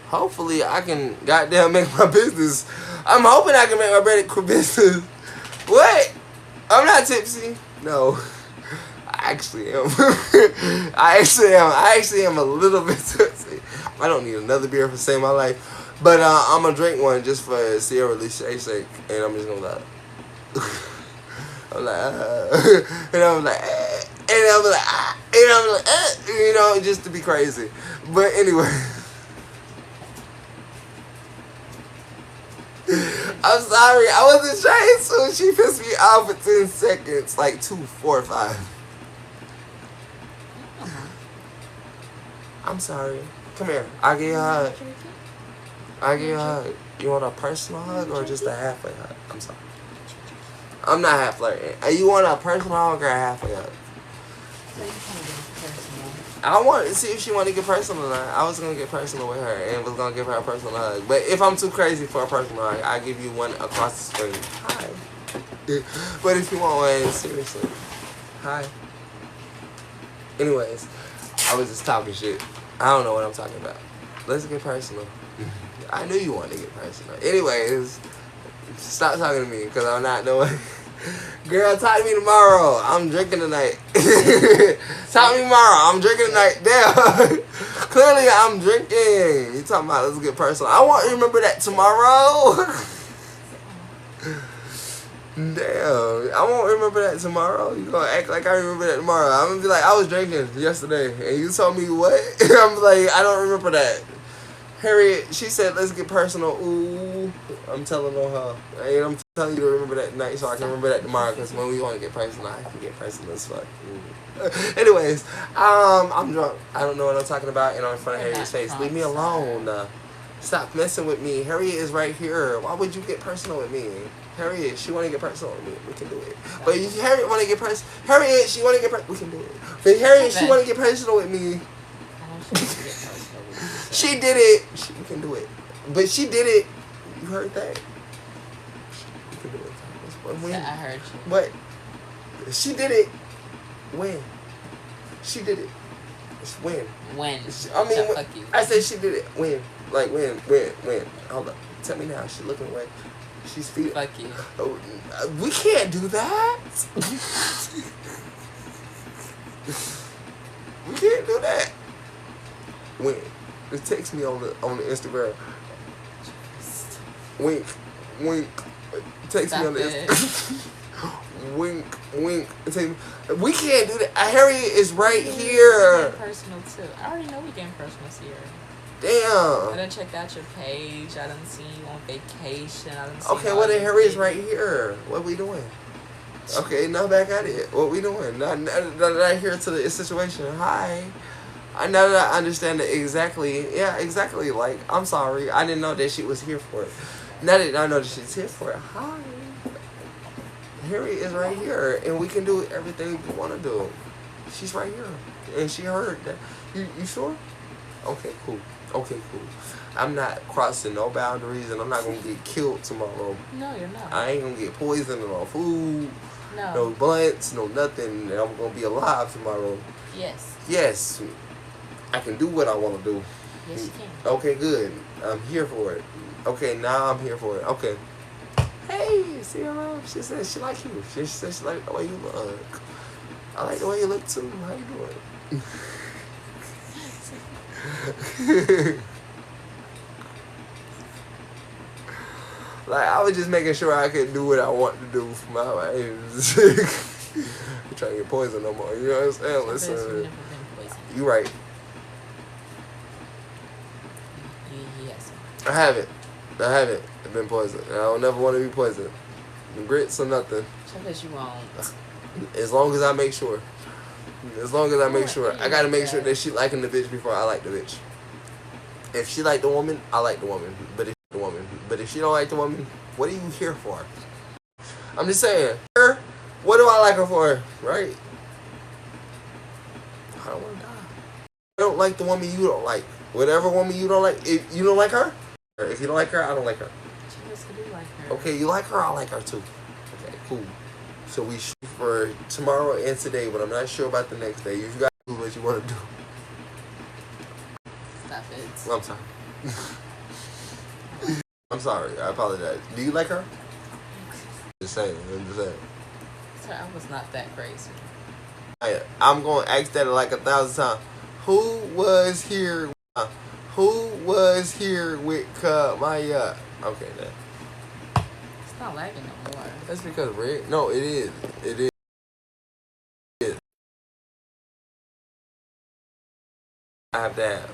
Hopefully, I can goddamn make my business. I'm hoping I can make my business. What? I'm not tipsy. No. I actually am. I actually am a little bit tipsy. I don't need another beer for saving my life. But I'm going to drink one just for Sierra Lachey's sake. And I'm just going to I'm like, and I'm like, and I'm like, and I'm like, you know, just to be crazy. But anyway, I'm sorry, I wasn't trying to. She pissed me off for 10 seconds, like 2, 4, 5. I'm sorry. Come here. I'll give you a hug. I'll give you a hug. You want a personal hug or just a halfway hug? I'm sorry. I'm not half flirting. You want a personal hug or a halfway hug? I want to see if she want to get personal or not. I was going to get personal with her and was going to give her a personal hug. But if I'm too crazy for a personal hug, I'll give you one across the screen. Hi. But if you want one, seriously. Hi. Anyways, I was just talking shit. I don't know what I'm talking about. Let's get personal. I knew you wanted to get personal. Anyways, stop talking to me because I'm not doing. Girl, talk to me tomorrow. I'm drinking tonight. Talk to me tomorrow. I'm drinking tonight. Damn. Clearly, I'm drinking. You talking about let's get personal. I want you to remember that tomorrow. Damn. I won't remember that tomorrow. You gonna act like I remember that tomorrow. I'm gonna be like, I was drinking yesterday. And you told me what? I'm like, I don't remember that. Harriet, she said, let's get personal. Ooh, I'm telling on her. And I'm telling you to remember that night so I can remember that tomorrow. Because when we want to get personal, I can get personal as fuck. Anyways, I'm drunk. I don't know what I'm talking about. And I'm in front of Harriet's face. Leave me alone. Stop messing with me. Harriet is right here. Why would you get personal with me? Harriet, she want to get personal with me. We can do it. But if Harriet want to get personal, Harriet, she want to get personal. We can do it. But Harriet, she want to get personal with me. She did it. We can do it. But she did it. You heard that? We can do it. When? I heard you. What? She did it. When? She did it. It's when. When? I mean, So when, fuck you. I said she did it. When? Like when? Hold up. Tell me now. She's looking away. She's feeling. Fuck you. Oh, we can't do that. We can't do that. When? Just text me on the Instagram. Wink. Text Stop me on the it. Instagram. wink, wink. We can't do that. Harriet is right here. Personal too. I already know we getting personal here. Damn. I done checked out your page. I done seen you on vacation. I done seen Okay, well then Harriet's right here. What we doing? Okay, now back at it. What we doing? Not here to the situation. Hi. Now that I understand it exactly. Yeah, exactly. Like, I'm sorry. I didn't know that she was here for it. Now that I know that she's here for it. Hi. Harriet is right here. And we can do everything we want to do. She's right here. And she heard that. You sure? Okay, cool. Okay, cool. I'm not crossing no boundaries, and I'm not going to get killed tomorrow. No, you're not. I ain't going to get poisoned or no food. No. No blunts, no nothing. And I'm going to be alive tomorrow. Yes. Yes. I can do what I want to do. Yes, you can. Okay, good. I'm here for it. Okay, now I'm here for it. Okay. Hey, see her around? She said she like you. She said she like the way you look. I like the way you look too. How you doing? Like, I was just making sure I could do what I want to do for my life. I'm trying to get poisoned no more. You know what I'm saying? Listen, you right. Yes. I haven't been poisoned. I don't never want to be poisoned. Grits or nothing. Because you won't. As long as I make sure. As long as I make sure. I gotta make sure that she liking the bitch before I like the bitch. If she like the woman, I like the woman. But if she don't like the woman, what are you here for? I'm just saying. What do I like her for? Right? I don't want to die. I don't like the woman you don't like. Whatever woman you don't like, if you don't like her. If you don't like her, I don't like her. You do like her. Okay, you like her, I like her too. Okay, cool. So we shoot for tomorrow and today, but I'm not sure about the next day. You gotta do what you want to do. Stop it. I'm sorry. I'm sorry. I apologize. Do you like her? Just saying. I'm just saying. Sir, I was not that crazy. I'm gonna ask that like 1,000 times. Who was here? Who was here with Maya? Okay, then. It's not lagging no more. That's because red. No, it is. It is. It is. I have to have.